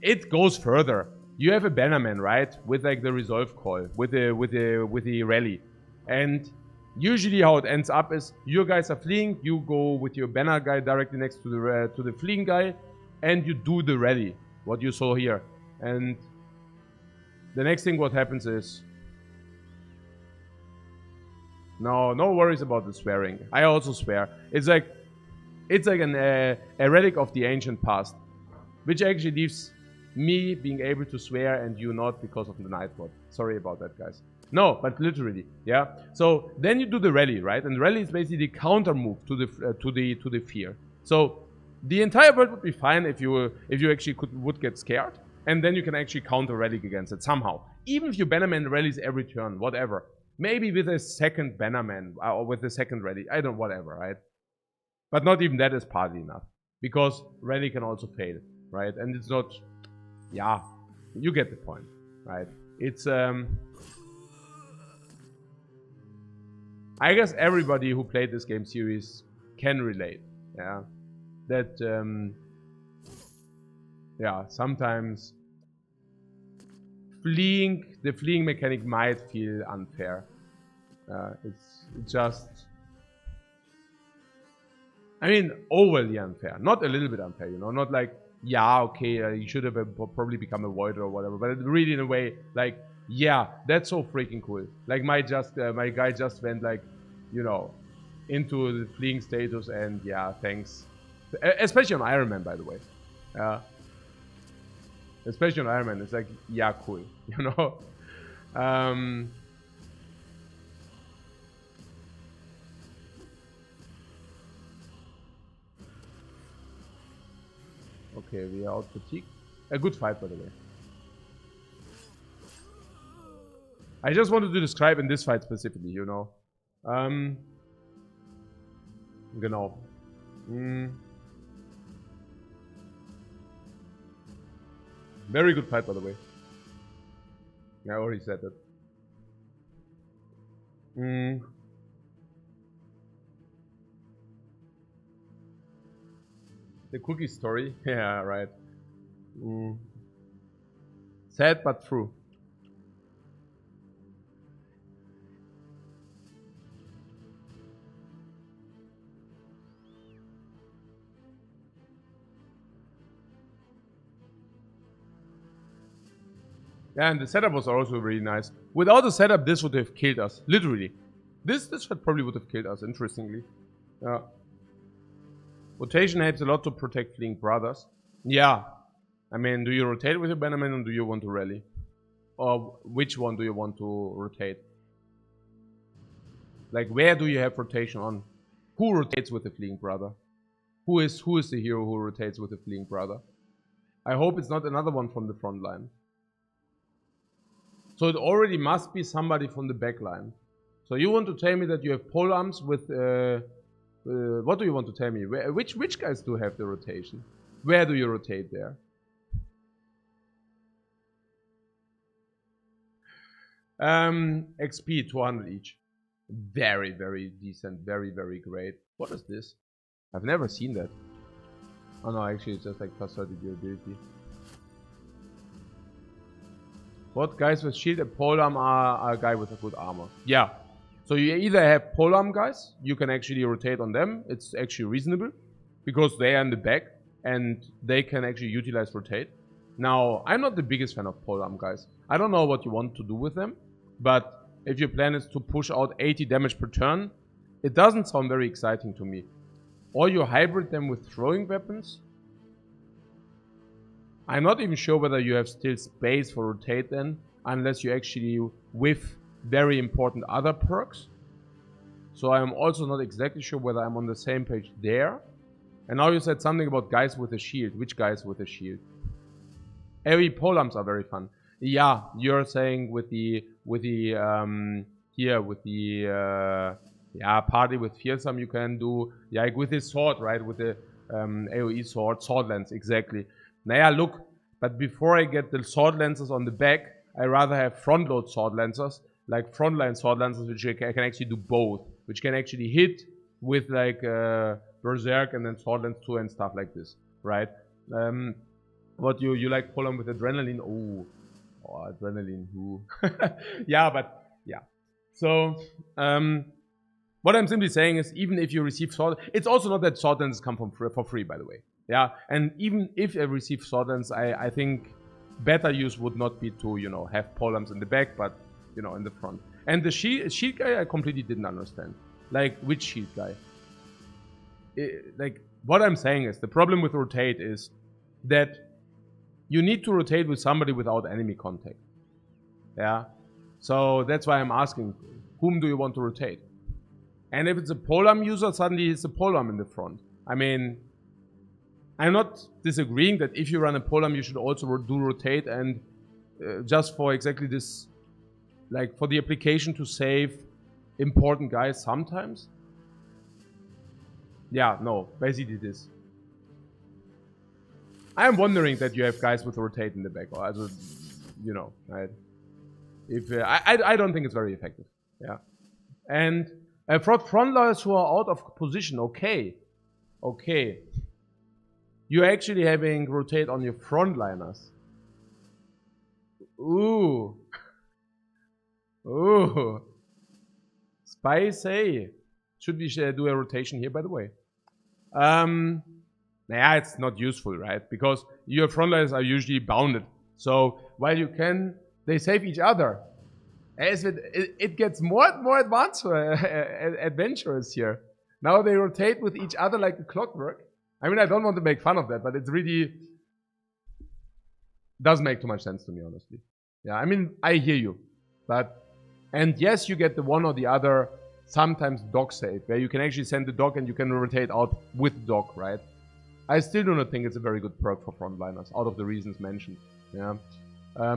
It goes further. You have a bannerman, right? With like the resolve call, with the rally. And usually how it ends up is your guys are fleeing, you go with your banner guy directly next to the fleeing guy, and you do the rally, what you saw here. And the next thing what happens is, no worries about the swearing. I also swear. It's like a relic of the ancient past, which actually leaves me being able to swear and you not because of the Nightbot. Sorry about that, guys. No, but literally, yeah. So then you do the rally, right? And rally is basically the counter move to the fear. So the entire world would be fine if you actually would get scared, and then you can actually counter rally against it somehow. Even if your bannerman rallies every turn, whatever. Maybe with a second bannerman or with a second rally, I don't, whatever, right? But not even that is partly enough because rally can also fail, right? And it's not, yeah, you get the point, right? It's I guess everybody who played this game series can relate, yeah. That yeah, sometimes the fleeing mechanic might feel unfair. It's just, I mean, overly unfair. Not a little bit unfair, you know? Not like, yeah, okay, you should have probably become a voider or whatever. But really in a way, like, yeah, that's so freaking cool. Like, my guy just went, like, you know, into the fleeing status and, yeah, thanks. Especially on Iron Man, by the way. Especially on Iron Man, it's like, yeah, cool, you know? Okay, we are out fatigue. A good fight, by the way. I just wanted to describe in this fight specifically, you know. Genau. Very good fight, by the way. Yeah, I already said that. The cookie story. Yeah, right. Sad but true. Yeah, and the setup was also really nice. Without the setup, this would have killed us. Literally. This probably would have killed us, interestingly. Yeah. Rotation helps a lot to protect fleeing brothers. Yeah. I mean, do you rotate with your Bannerman or do you want to rally? Or which one do you want to rotate? Like, where do you have rotation on? Who rotates with the fleeing brother? Who is the hero who rotates with the fleeing brother? I hope it's not another one from the front line. So it already must be somebody from the back line. So you want to tell me that you have pole arms with... what do you want to tell me? Which guys do have the rotation? Where do you rotate there? XP 200 each. Very, very decent. Very, very great. What is this? I've never seen that. Oh no, actually it's just like plus 30 durability. What guys with shield and polearm are a guy with a good armor? Yeah. So you either have polearm guys, you can actually rotate on them. It's actually reasonable because they are in the back and they can actually utilize rotate. Now, I'm not the biggest fan of polearm guys. I don't know what you want to do with them, but if your plan is to push out 80 damage per turn, it doesn't sound very exciting to me. Or you hybrid them with throwing weapons. I'm not even sure whether you have still space for rotate then, unless you actually whiff very important other perks. So I'm also not exactly sure whether I'm on the same page there. And now you said something about guys with a shield. Which guys with a shield? AoE polearms are very fun. Yeah, you're saying with the party with fearsome you can do like with his sword, right? With the AoE sword lance, exactly. Now yeah, look, but before I get the sword lancers on the back, I rather have front load sword lancers, like frontline sword lancers, which I can actually do both, which can actually hit with like berserk and then sword lance 2 and stuff like this, right? What you like polearm with adrenaline? Oh, adrenaline. Ooh. Yeah, but yeah. So what I'm simply saying is, even if you receive sword, it's also not that sword lances come for free, by the way. Yeah, and even if I receive sword lance, I think better use would not be to, you know, have polearms in the back, but, you know, in the front. And the shield guy, I completely didn't understand. Like, which shield guy? Like, what I'm saying is, the problem with rotate is that you need to rotate with somebody without enemy contact. Yeah? So that's why I'm asking, whom do you want to rotate? And if it's a polearm user, suddenly it's a polearm in the front. I mean, I'm not disagreeing that if you run a polearm, you should also do rotate, and just for exactly this, like for the application to save important guys sometimes. Yeah, no, basically this. I'm wondering that you have guys with rotate in the back, or also, you know, right? If I don't think it's very effective. Yeah, and for frontliners who are out of position, okay. You're actually having rotate on your frontliners. Ooh. Spicy. Should we do a rotation here, by the way? Nah, it's not useful, right? Because your frontliners are usually bounded. So while you can, they save each other. As it gets more and more adventurous here. Now they rotate with each other like a clockwork. I mean, I don't want to make fun of that, but it's really doesn't make too much sense to me, honestly. Yeah, I mean, I hear you. And yes, you get the one or the other, sometimes dog save, where you can actually send the dog and you can rotate out with the dog, right? I still do not think it's a very good perk for frontliners, out of the reasons mentioned. Yeah,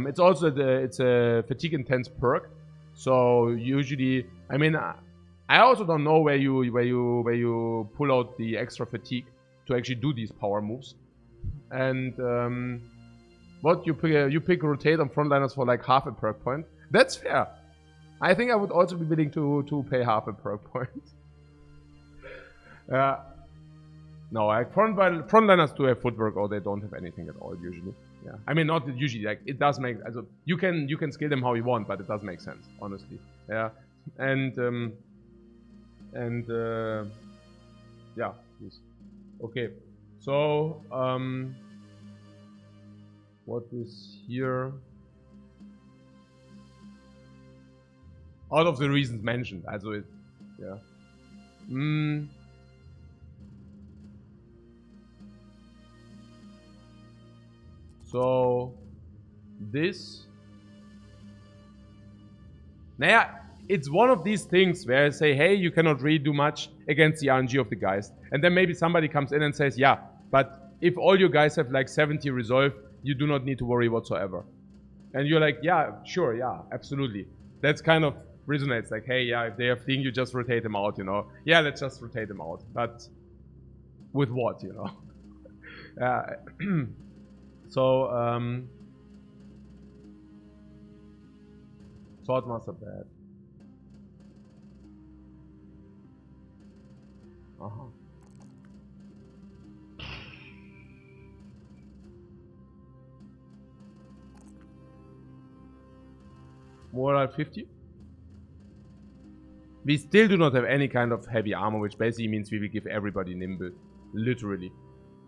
it's also it's a fatigue intense perk, so usually, I mean, I also don't know where you pull out the extra fatigue to actually do these power moves, and What, you pick rotate on frontliners for like half a perk point? That's fair. I think I would also be willing to pay half a perk point. No, like frontliners do have footwork, or they don't have anything at all usually. Yeah, I mean not usually. Like it does make, also you can scale them how you want, but it does make sense, honestly. Yeah, and yeah, please. Okay, so what is here? Out of the reasons mentioned, also it, yeah. So this, naja, it's one of these things where I say, hey, you cannot really do much against the RNG of the guys. And then maybe somebody comes in and says, yeah, but if all your guys have like 70 resolve, you do not need to worry whatsoever. And you're like, yeah, sure, yeah, absolutely. That's kind of resonates, like, hey, yeah, if they have thing, you just rotate them out, you know. Yeah, let's just rotate them out. But with what, you know? So, Swordmaster bad. More like 50? We still do not have any kind of heavy armor, which basically means we will give everybody nimble. Literally.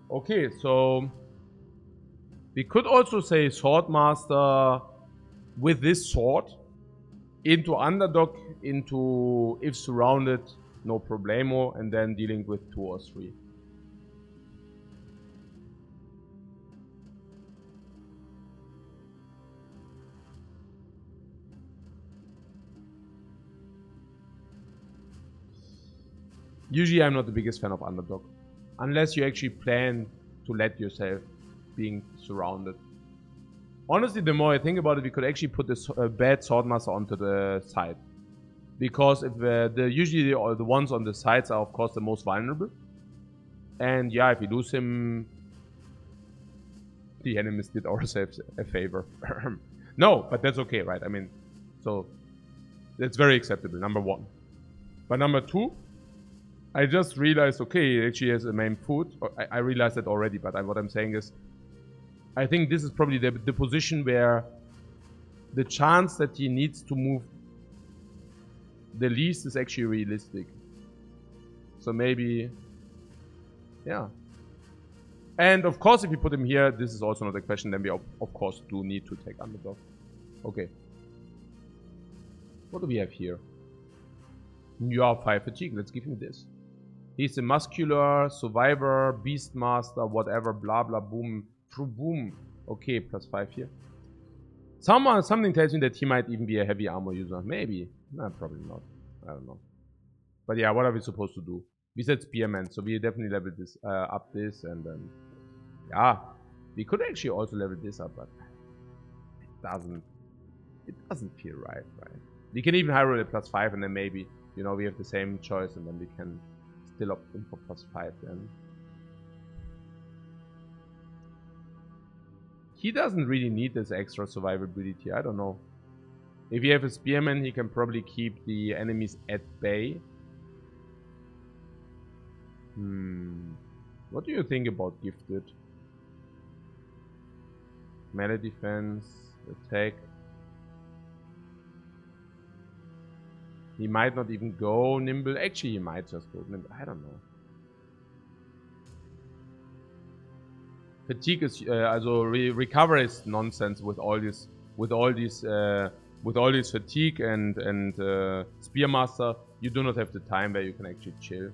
Okay, so we could also say Swordmaster with this sword into underdog, into if surrounded, no problemo, and then dealing with 2 or 3. Usually I'm not the biggest fan of underdog. Unless you actually plan to let yourself being surrounded. Honestly, the more I think about it, we could actually put this bad Swordmaster onto the side. Because if usually the ones on the sides are of course the most vulnerable. And yeah, if we lose him, the enemies did ourselves a favor. No, but that's okay, right? I mean, so that's very acceptable, number 1. But number 2, I just realized, okay, he actually has a main foot. I realized that already, but what I'm saying is, I think this is probably the position where the chance that he needs to move the least is actually realistic. So maybe, yeah. And of course, if you put him here, this is also not a question, then we of course do need to take underdog. Okay. What do we have here? You are 5 fatigue, let's give him this. He's a muscular, survivor, beastmaster, whatever, blah blah boom, true boom. Okay, +5 here. Something tells me that he might even be a heavy armor user. Maybe. Nah, probably not. I don't know. But yeah, what are we supposed to do? We said spearman, so we definitely level this up this, and then yeah, we could actually also level this up, but it doesn't feel right. We can even high roll a +5, and then maybe, you know, we have the same choice, and then we can still opt in for +5 then. He doesn't really need this extra survivability, I don't know. If you have a spearman, he can probably keep the enemies at bay. What do you think about gifted? Melee defense, attack. He might not even go nimble. Actually, he might just go nimble. I don't know. Fatigue is also recover is nonsense with all this fatigue and spearmaster. You do not have the time where you can actually chill,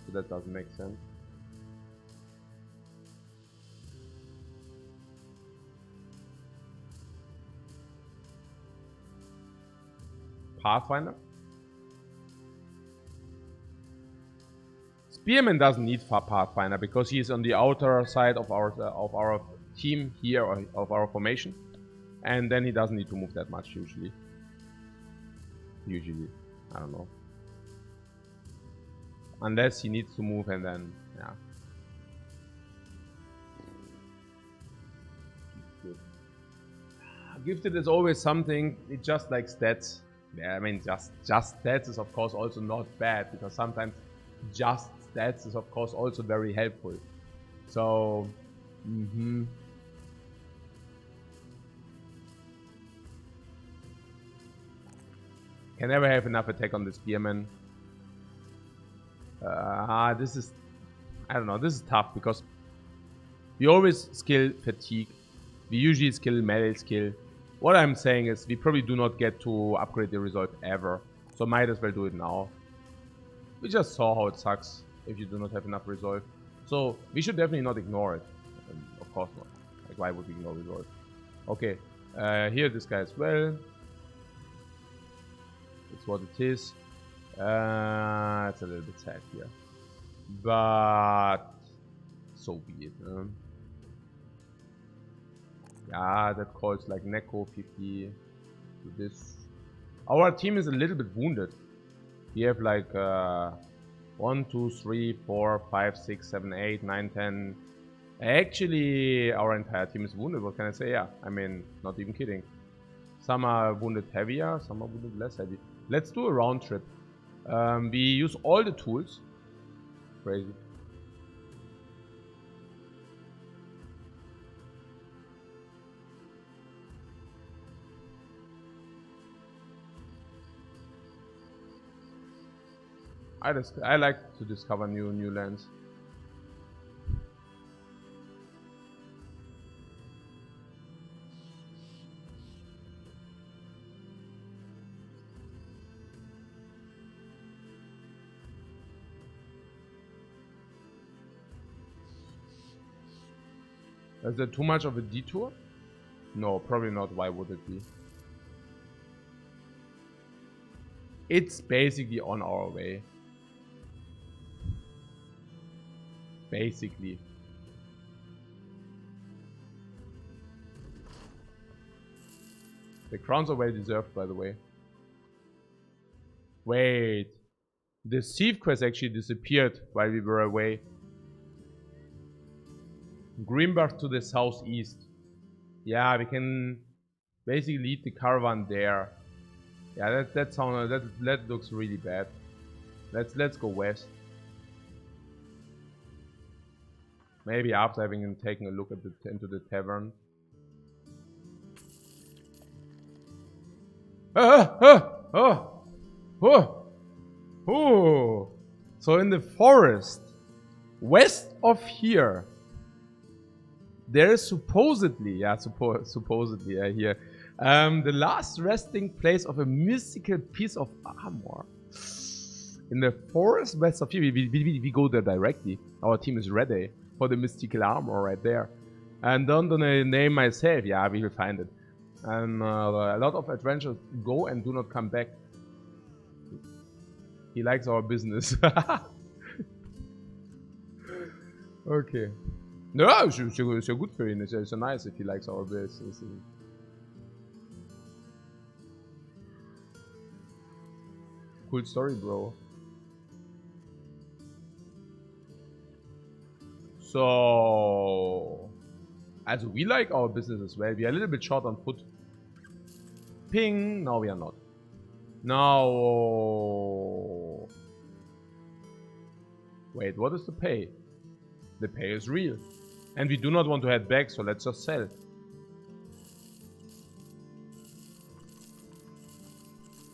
so that doesn't make sense. Pathfinder. Spearman doesn't need Pathfinder because he is on the outer side of our team here, or of our formation, and then he doesn't need to move that much usually. I don't know, unless he needs to move, and then yeah. Good. gifted is always something. It's just like stats. Yeah, I mean, just stats is of course also not bad, because sometimes just stats is of course also very helpful. So, can never have enough attack on the spearman. This is, I don't know, this is tough because we always skill fatigue. We usually skill melee skill. What I'm saying is we probably do not get to upgrade the resolve ever. So might as well do it now. We just saw how it sucks if you do not have enough resolve. So we should definitely not ignore it. Of course not. Like, why would we ignore resolve? Okay. Here this guy as well. That's what it is. It's a little bit sad here. But so be it. Yeah, that calls like Neko 50 to this. Our team is a little bit wounded. We have like 1, 2, 3, 4, 5, 6, 7, 8, 9, 10. Actually, our entire team is wounded. What can I say? Yeah, I mean, not even kidding. Some are wounded heavier, some are wounded less heavy. Let's do a round trip. We use all the tools. Crazy. I like to discover new lands. Is there too much of a detour? No, probably not. Why would it be? It's basically on our way. Basically. The crowns are well deserved, by the way. Wait. The Thief quest actually disappeared while we were away. Greenberg to the southeast. Yeah, we can basically lead the caravan there. Yeah, that looks really bad. Let's go west. Maybe after having taken a look at into the tavern. So in the forest west of here, there is supposedly, yeah, supposedly, I hear, the last resting place of a mystical piece of armor. In the forest west of here, we go there directly. Our team is ready for the mystical armor right there. And don't name myself, yeah, we will find it. And a lot of adventurers go and do not come back. He likes our business. Okay. No, it's good for him. It's so nice if he likes our business. Cool story, bro. So, as we like our business as well. We are a little bit short on foot. Ping. No, we are not. No. Wait, what is the pay? The pay is real. And we do not want to head back, so let's just sell.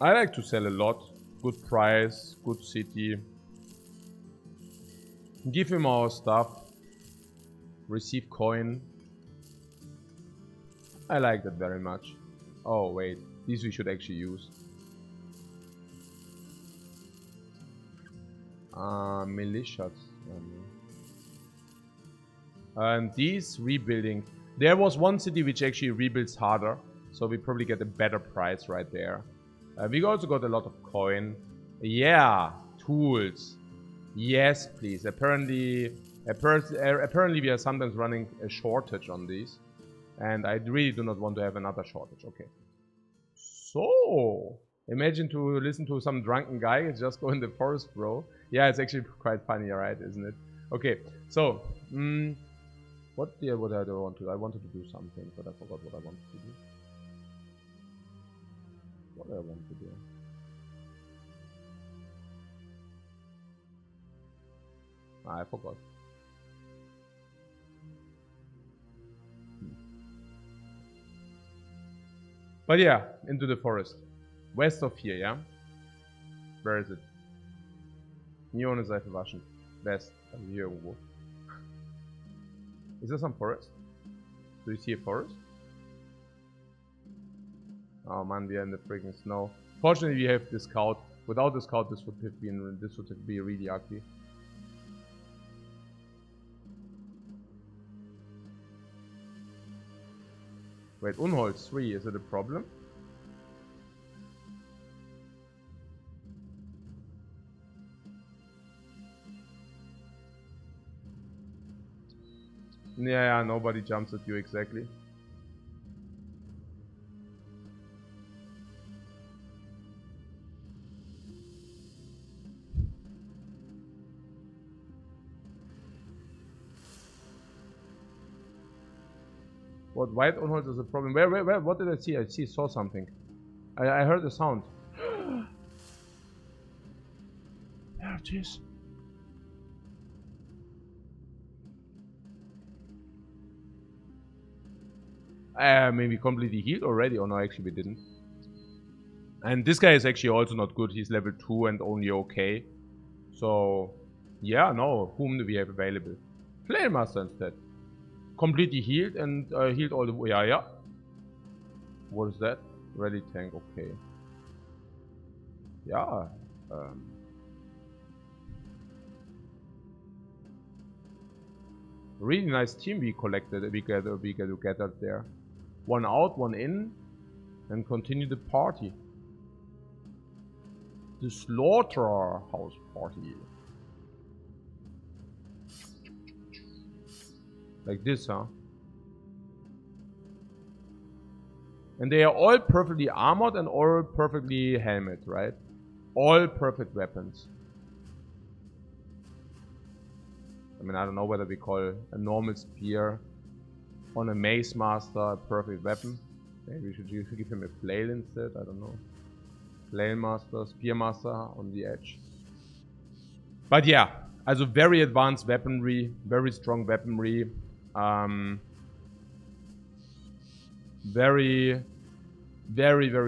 I like to sell a lot. Good price, good city. Give him our stuff. Receive coin. I like that very much. Oh wait, these we should actually use. Militias. And these rebuilding. There was one city which actually rebuilds harder, so we probably get a better price right there. We also got a lot of coin. Yeah, tools. Yes, please. Apparently we are sometimes running a shortage on these, and I really do not want to have another shortage. Okay. So imagine to listen to some drunken guy just go in the forest, bro. Yeah, it's actually quite funny, right? Isn't it? Okay. So, what do I want to do? I wanted to do something, but I forgot what I wanted to do. What I want to do. I forgot. But yeah, into the forest. West of here, yeah? Where is it? Nie ohne Seife waschen. West. Also hier irgendwo. Is there some forest? Do you see a forest? Oh man, we are in the freaking snow. Fortunately, we have the scout. Without the scout, this would be really ugly. Wait, Unholz 3, is it a problem? Yeah, nobody jumps at you exactly. What, white Unholz is a problem? Where, what did I see? I saw something. I heard a sound. There it is. Maybe completely healed already, or no, actually we didn't. And this guy is actually also not good. He's level 2 and only okay. So, yeah, no. Whom do we have available? Flame Master instead. Completely healed and healed all the way. Yeah. What is that? Ready tank, okay. Yeah. Really nice team we collected. We gathered there. One out, one in, and continue the party. The slaughterhouse party. Like this, huh? And they are all perfectly armored and all perfectly helmet, right? All perfect weapons. I mean, I don't know whether we call a normal spear on a mace master a perfect weapon. Maybe we should give him a flail instead, I don't know. Flail master, spear master on the edge. But yeah, also very advanced weaponry, very strong weaponry. Very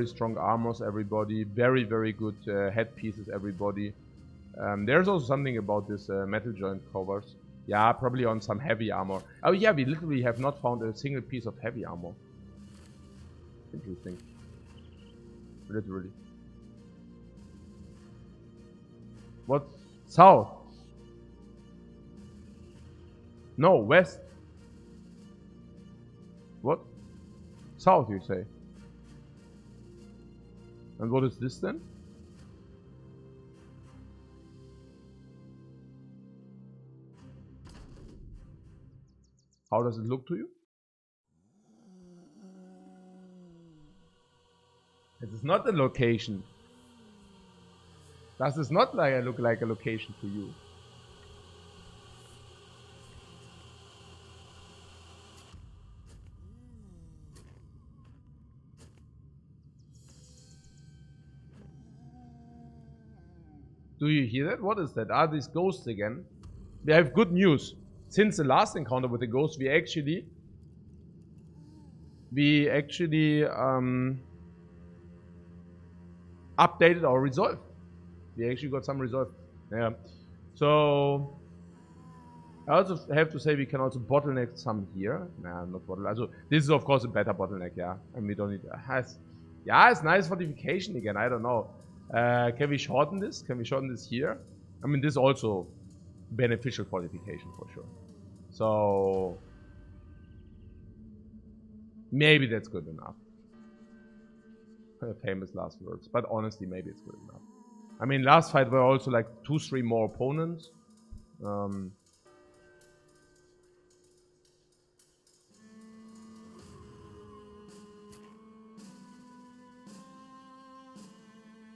strong armors, everybody. Very good headpieces, everybody. There's also something about this metal joint covers. Yeah, probably on some heavy armor. Oh yeah, we literally have not found a single piece of heavy armor. Interesting. Literally. What? South? No, west. What? South, you say? And what is this then? How does it look to you? It is not a location. Does this not look like a location to you? Do you hear that? What is that? Are these ghosts again? We have good news. Since the last encounter with the ghosts, we actually updated our resolve. We actually got some resolve. Yeah. So I also have to say we can also bottleneck some here. Nah, not bottleneck. Also, this is of course a better bottleneck, yeah. And we don't need. Yeah, it's nice fortification again. I don't know. Can we shorten this? Can we shorten this here? I mean, this is also beneficial fortification for sure. So maybe that's good enough. Famous last words, but honestly, maybe it's good enough. I mean, last fight were also like 2-3 more opponents.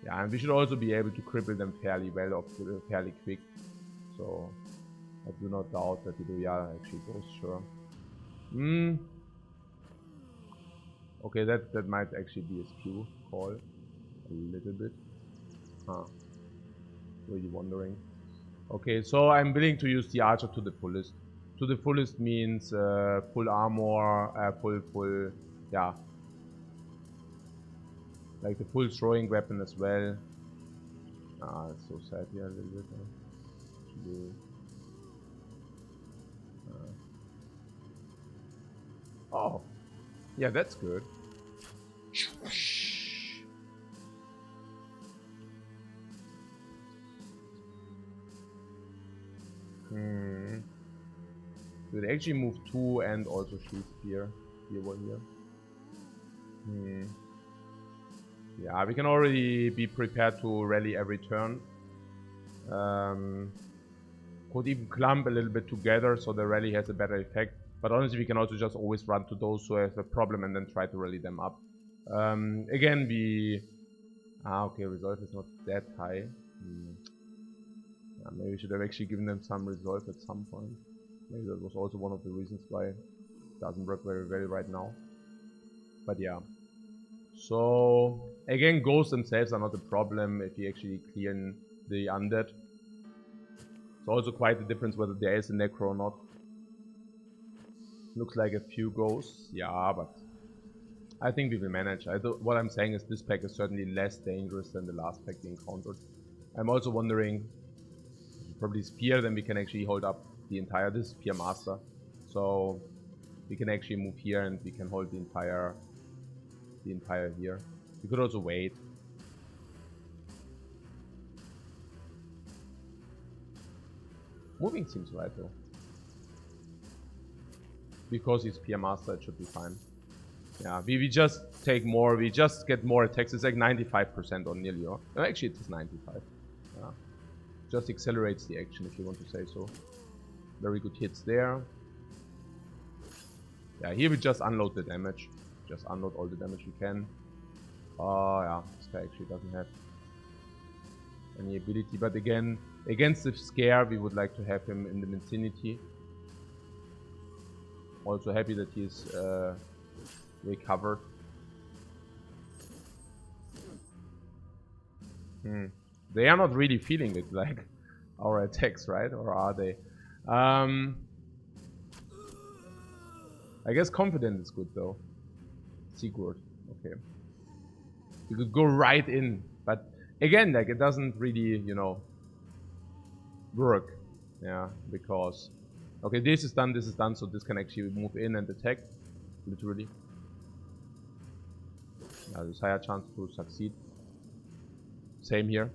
Yeah, and we should also be able to cripple them fairly well, or fairly quick. So I do not doubt that we do. Yeah, actually goes, sure. Okay, that might actually be a skew call. a little bit. Huh. Were you wondering? Okay, so I'm willing to use the archer to the fullest. To the fullest means full armor, full, yeah. Like the full throwing weapon as well. Ah, it's so sad here a little bit. Actually, oh, yeah, that's good. We'll actually move 2 and also shoot here. Here. Yeah, we can already be prepared to rally every turn. Could even clump a little bit together so the rally has a better effect. But honestly, we can also just always run to those who have a problem and then try to rally them up. Again, okay, resolve is not that high. Yeah, maybe we should have actually given them some resolve at some point. Maybe that was also one of the reasons why it doesn't work very well right now. But yeah. So, again, ghosts themselves are not a problem if you actually clear the undead. It's also quite a difference whether there is a necro or not. Looks like a few ghosts, yeah, but I think we will manage. What I'm saying is this pack is certainly less dangerous than the last pack we encountered. I'm also wondering, probably Spear, then we can actually hold up the entire, this is Spear Master. So we can actually move here and we can hold the entire here. We could also wait. Moving seems right though. Because he's Spear Master, it should be fine. Yeah, we just take more, we just get more attacks. It's like 95% or nearly. No, actually it is 95. Yeah. Just accelerates the action if you want to say so. Very good hits there. Yeah, here we just unload the damage. Just unload all the damage we can. Oh yeah, this guy actually doesn't have any ability. But again, against the scare, we would like to have him in the vicinity. Also happy that he's recovered. They are not really feeling it like our attacks, right? Or are they? I guess confident is good though. Sigurd, okay. You could go right in, but again, like it doesn't really, you know, work. Yeah, because okay, this is done, so this can actually move in and attack, literally. Yeah, there's higher chance to succeed. Same here,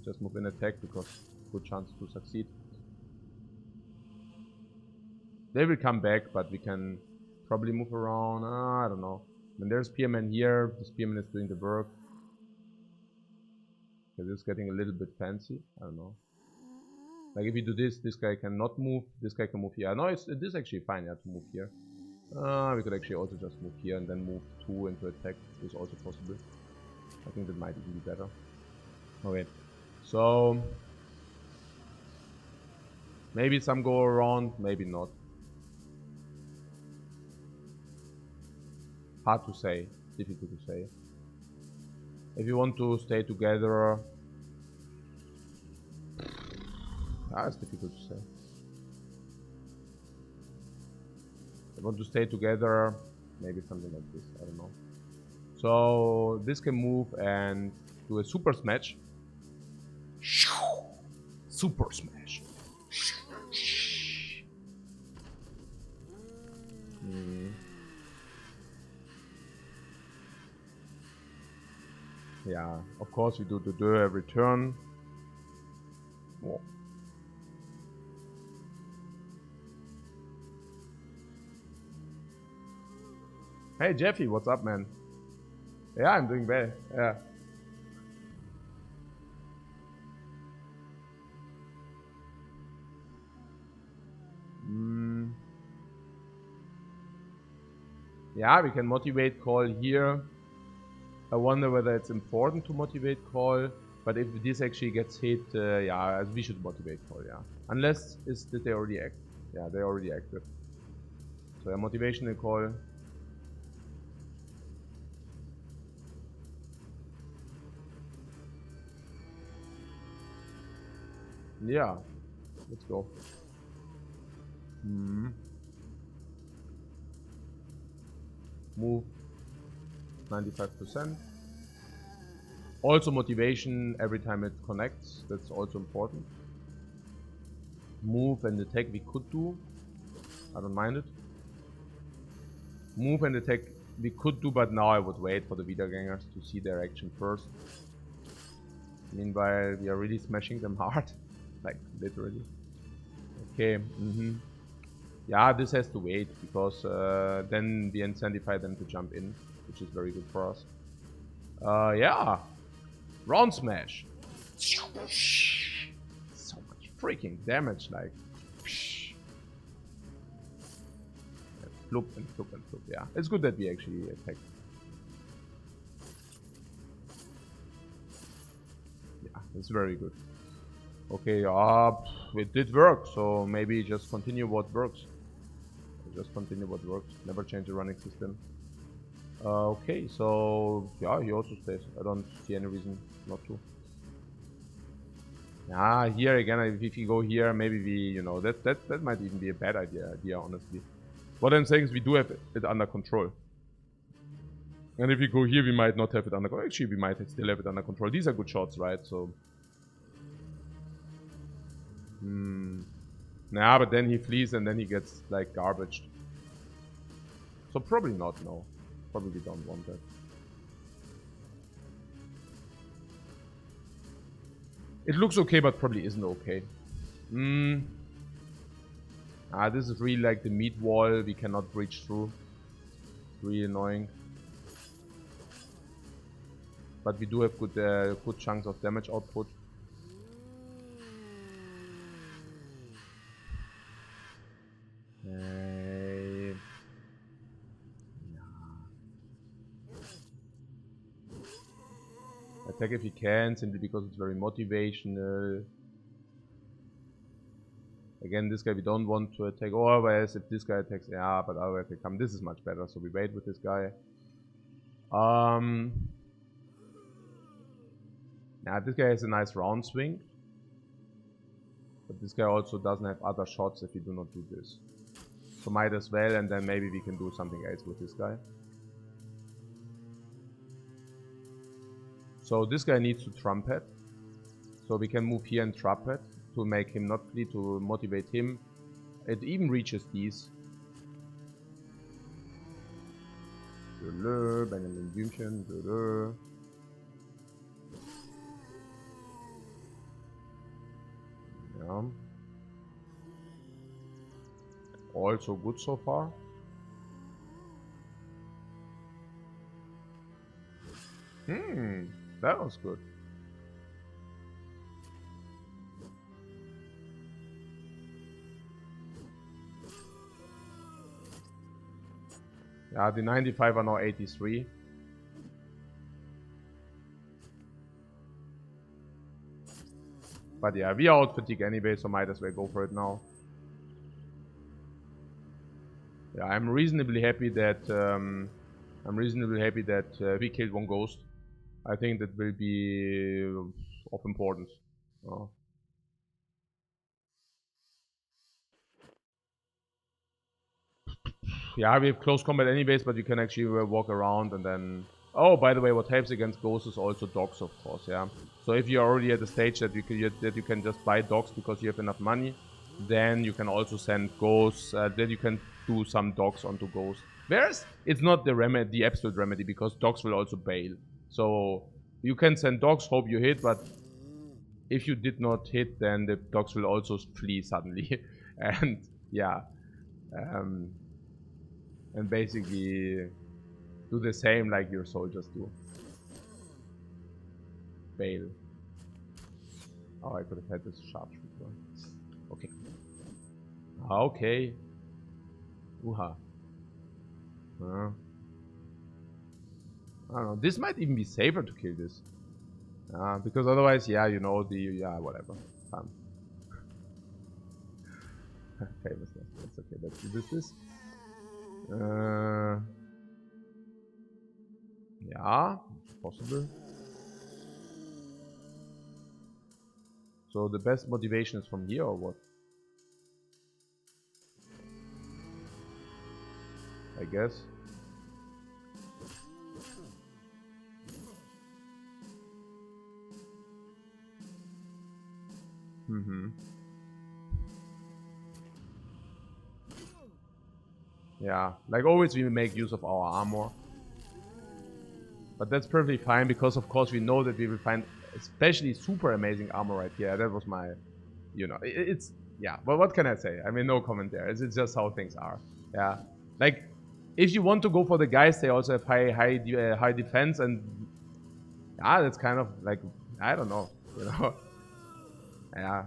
just move in, attack, because good chance to succeed. They will come back, but we can probably move around. I don't know. When there's Spearman here, the Spearman is doing the work. Okay, this is getting a little bit fancy. I don't know. Like if you do this, this guy cannot move. This guy can move here. No, it is actually fine. Yeah, to move here. We could actually also just move here and then move 2 into attack. This is also possible. I think that might even be better. Okay, so maybe some go around, maybe not. Hard to say, difficult to say. If you want to stay together, it's difficult to say. If you want to stay together, maybe something like this, I don't know. So this can move and do a super smash. Super smash. Yeah, of course we do the every turn. Whoa. Hey Jeffy, what's up, man? Yeah, I'm doing well. Yeah. Yeah, we can motivate call here. I wonder whether it's important to motivate call, but if this actually gets hit, yeah, we should motivate call, yeah. Unless did they already act? Yeah, they already acted. So a motivational call. Yeah, let's go. Move 95%. Also motivation every time it connects. That's also important. Move and attack we could do. I don't mind it. Move and attack we could do, but now I would wait for the Wiedergängers to see their action first. Meanwhile, we are really smashing them hard. Like, literally. Okay, yeah, this has to wait, because then we incentivize them to jump in, which is very good for us. Yeah. Round smash. So much freaking damage, like. Flip and flip and flip, yeah. It's good that we actually attack. Yeah, it's very good. Okay, it did work, so maybe just continue what works. Just continue what works. Never change the running system. Okay, so yeah, he also stays. I don't see any reason not to. Yeah, here again, if you go here, maybe we, you know, that might even be a bad idea, honestly. What I'm saying is we do have it under control. And if we go here, we might not have it under control. Actually, we might still have it under control. These are good shots, right? So. Nah, but then he flees and then he gets, like, garbaged. So probably not, no. Probably don't want that. It looks okay, but probably isn't okay. This is really like the meat wall we cannot breach through. Really annoying. But we do have good chunks of damage output. Attack if he can, simply because it's very motivational. Again, this guy we don't want to attack. Otherwise, if this guy attacks, yeah, but otherwise they come. This is much better, so we wait with this guy. Yeah, this guy has a nice round swing. But this guy also doesn't have other shots if we do not do this. So might as well, and then maybe we can do something else with this guy. So this guy needs to trumpet. So we can move here and trumpet to make him not flee, to motivate him. It even reaches these. Yeah. Also good so far. That was good. Yeah, the 95 are now 83. But yeah, we are out fatigue anyway, so might as well go for it now. Yeah, I'm reasonably happy that we killed one ghost. I think that will be of importance. Yeah, we have close combat anyways, but you can actually walk around and then... Oh, by the way, what helps against ghosts is also dogs, of course, yeah. So if you're already at the stage that you can just buy dogs because you have enough money, then you can also send ghosts, then you can do some dogs onto ghosts. Whereas, it's not the absolute remedy, because dogs will also bail. So, you can send dogs, hope you hit, but if you did not hit, then the dogs will also flee suddenly. And, yeah. And basically do the same like your soldiers do. Bail. Oh, I could have had this sharpshooter. Okay. Okay. Uha. I don't know. This might even be safer to kill this. Because otherwise, yeah, you know, whatever. Famousness. That's okay. Let's do this. Yeah, it's possible. So the best motivation is from here or what? I guess. Yeah, like always we make use of our armor. But that's perfectly fine because of course we know that we will find especially super amazing armor right here. That was my, you know, it's, yeah, but what can I say? I mean, no comment there. It's just how things are. Yeah, like if you want to go for the guys, they also have high defense, and yeah, that's kind of like, I don't know, you know. Yeah.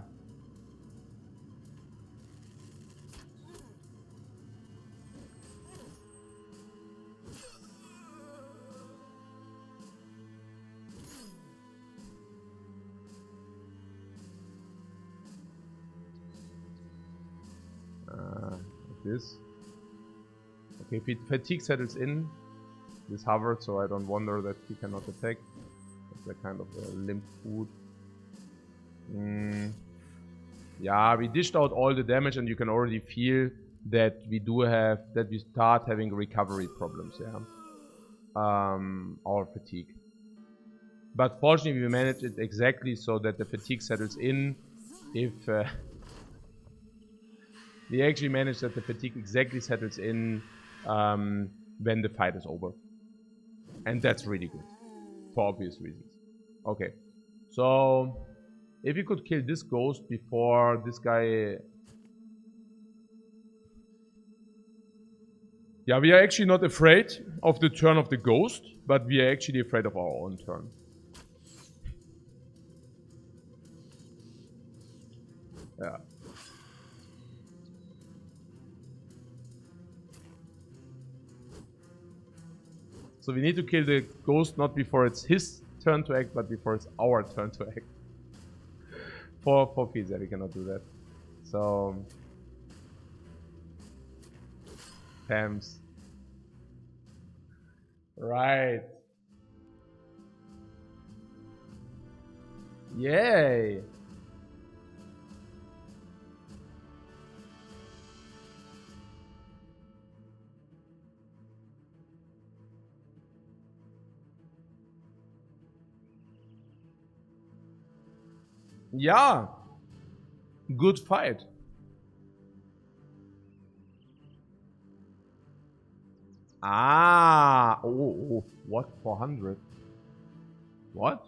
Like this. Okay, fatigue settles in. This hovered, so I don't wonder that he cannot attack. It's a kind of a limp food. Yeah, we dished out all the damage, and you can already feel that we start having recovery problems. Yeah, our fatigue. But fortunately, we managed it exactly so that the fatigue settles in. If we actually managed that the fatigue exactly settles in when the fight is over, and that's really good for obvious reasons. Okay, so if you could kill this ghost before this guy. Yeah, we are actually not afraid of the turn of the ghost, but we are actually afraid of our own turn. Yeah. So we need to kill the ghost not before it's his turn to act, but before it's our turn to act. For Pizza, we cannot do that. So... Pams. Right. Yay! Yeah! Good fight. Ah! Oh, what? 400? What?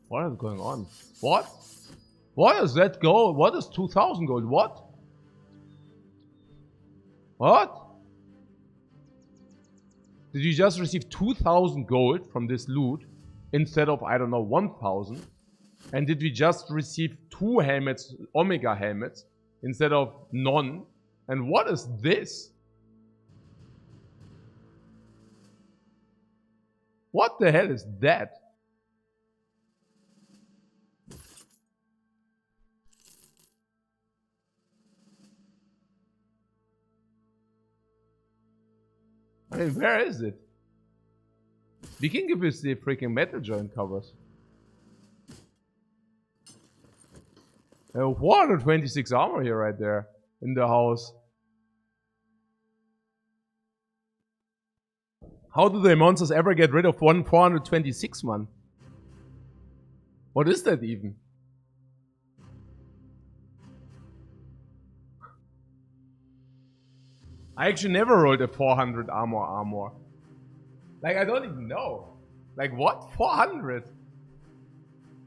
What is going on? What? What is that gold? What is 2000 gold? What? What? Did you just receive 2000 gold from this loot instead of, I don't know, 1000? And did we just receive 2 helmets, Omega helmets, instead of none? And what is this? What the hell is that? I mean, where is it? We can give us the freaking metal joint covers. 426 armor here right there in the house. How do the monsters ever get rid of 426 man? What is that even? I actually never rolled a 400 armor. Like, I don't even know. Like, what? 400?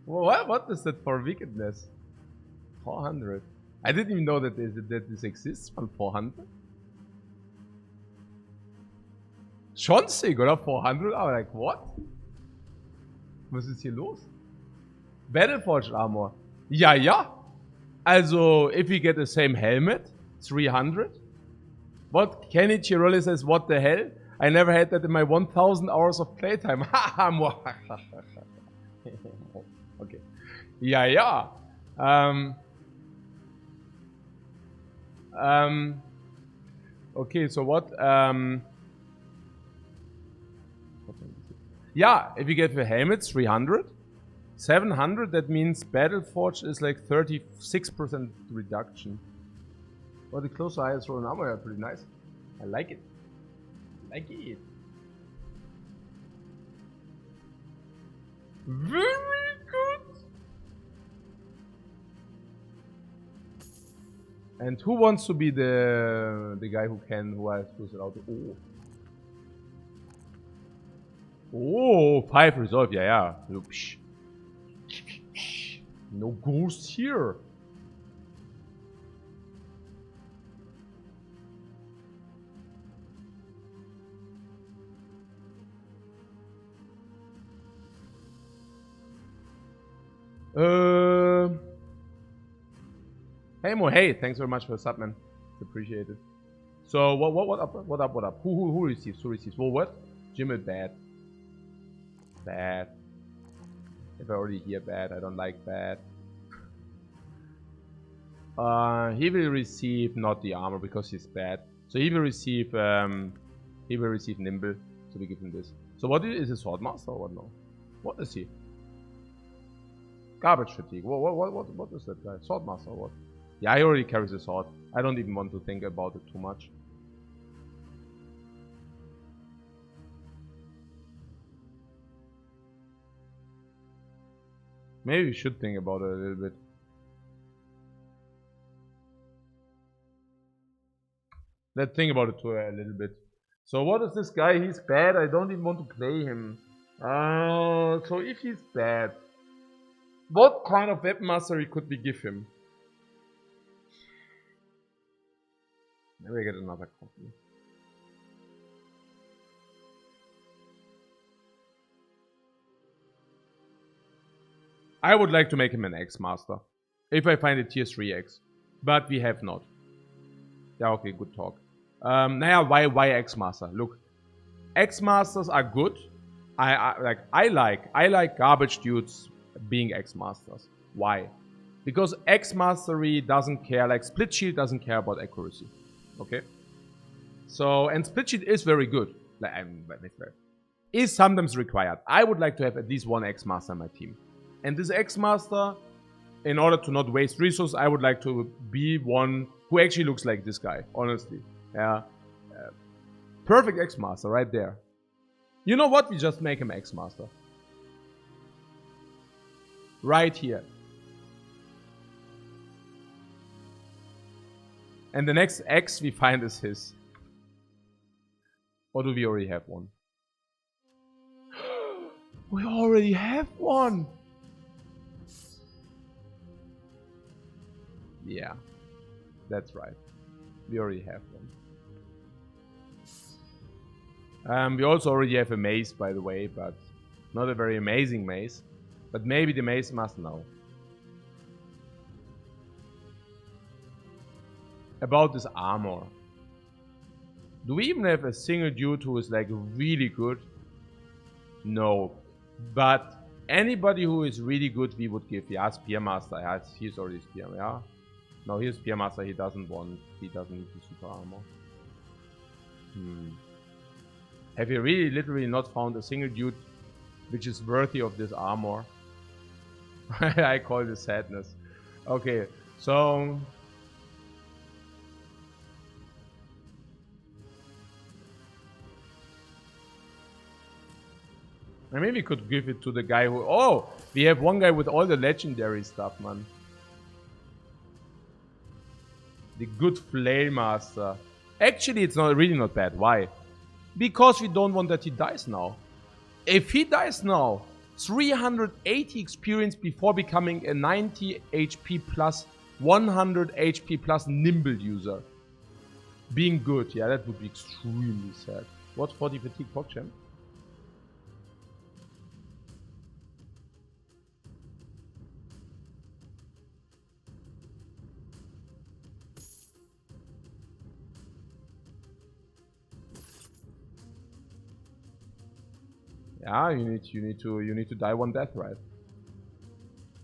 What is that for wickedness? 400. I didn't even know that this exists on 400. Schon sick, oder? 400, aber like, what? Was ist hier los? Battleforged armor. Ja, ja. Also, if we get the same helmet, 300. What? Kenny Chiroli says, what the hell? I never had that in my 1000 hours of playtime. Okay. Ja, ja. Okay, so what? Yeah, if you get the helmet, 300. 700, that means Battle Forge is like 36% reduction. Well, the closer I throw an armor are pretty nice. I like it. I like it. Very good. And who wants to be the guy who has boosted out? Oh, 5 resolve. Yeah. Oops. No ghosts here. Hey Mo, hey, thanks very much for the sub, man. It's appreciated. So what up? Who receives? Who receives? Well, what? Jimmy, bad. Bad. If I already hear bad, I don't like bad. He will receive not the armor because he's bad. So he will receive nimble. So we give him this. So what is he, swordmaster or what? No. What is he? Garbage fatigue. What is that guy? Swordmaster or what? Yeah, he already carries a sword. I don't even want to think about it too much. Maybe we should think about it a little bit. Let's think about it too a little bit. So what is this guy? He's bad. I don't even want to play him. So if he's bad, what kind of weapon mastery could we give him? Maybe I get another copy. I would like to make him an X-Master. If I find a tier 3 X. But we have not. Yeah, okay, good talk. Naja, why X-Master? Look, X-Masters are good. I like garbage dudes being X-Masters. Why? Because X-Mastery doesn't care, like Split Shield doesn't care about accuracy. Okay? So, and Split Shield is very good. Like, is sometimes required. I would like to have at least one X-Master on my team. And this X-Master, in order to not waste resources, I would like to be one who actually looks like this guy, honestly. Yeah. Perfect X-Master right there. You know what? We just make him X-Master. Right here. And the next X we find is his. Or do we already have one? We already have one! Yeah. That's right. We already have one. We also already have a mace, by the way, but not a very amazing mace. But maybe the mace must know. About this armor. Do we even have a single dude who is like really good? No. But anybody who is really good, we would give. Yeah, Spearmaster. He's already Spear. Yeah. No, he's Spearmaster. He doesn't need the super armor. Have you really literally not found a single dude which is worthy of this armor? I call this sadness. Okay, so I maybe could give it to the guy who... Oh! We have one guy with all the legendary stuff, man. The good Flame Master. Actually, it's really not bad. Why? Because we don't want that he dies now. If he dies now, 380 experience before becoming a 90 HP plus 100 HP plus nimble user. Being good, yeah, that would be extremely sad. What 40 fatigue PogChamp? Yeah, you need to die one death, right?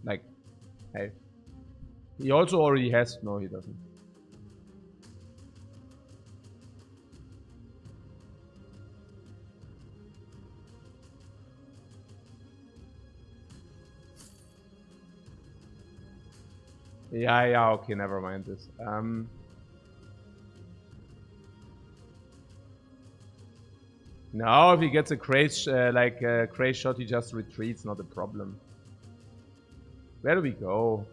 Like, hey. He also already has... No, he doesn't. Yeah, okay, never mind this. No, if he gets a craze, craze shot, he just retreats, not a problem. Where do we go?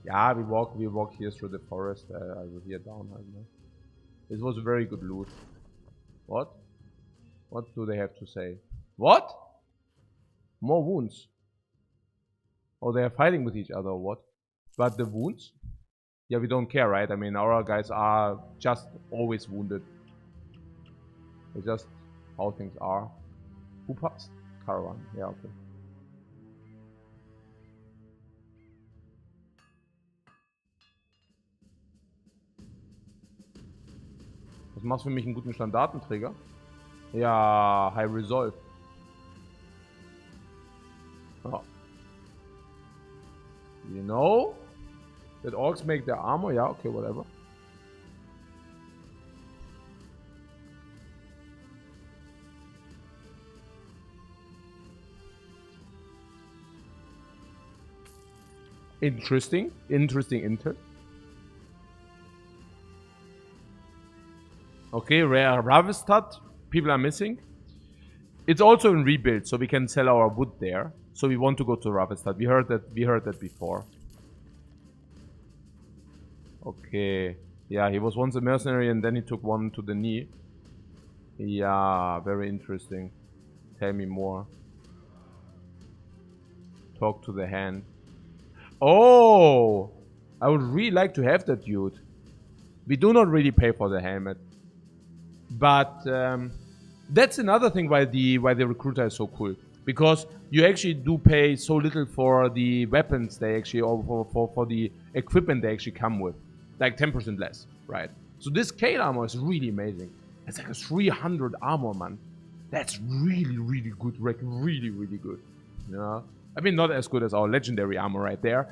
Yeah, we walk here through the forest, here down, I don't know. This was a very good loot. What? What do they have to say? What? More wounds. Oh, they are fighting with each other or what? But the wounds? Yeah, we don't care, right? I mean, our guys are just always wounded. It's just how things are. Who passed? Caravan. Yeah, okay. Was machst du für mich einen guten Standardenträger? Ja, High Resolve. Oh. You know that orcs make their armor? Yeah, okay, whatever. Interesting. Inter. Okay, rare Ravistad. People are missing. It's also in rebuild, so we can sell our wood there. So we want to go to Ravistad. We heard that before. Okay. Yeah, he was once a mercenary and then he took one to the knee. Yeah, very interesting. Tell me more. Talk to the hand. Oh! I would really like to have that dude. We do not really pay for the helmet. But that's another thing why the recruiter is so cool. Because you actually do pay so little for the weapons they actually, or for the equipment they actually come with. Like 10% less, right? So this scale armor is really amazing. It's like a 300 armor, man. That's really, really good, Rick. Really, really good. Yeah. I mean, not as good as our legendary armor right there,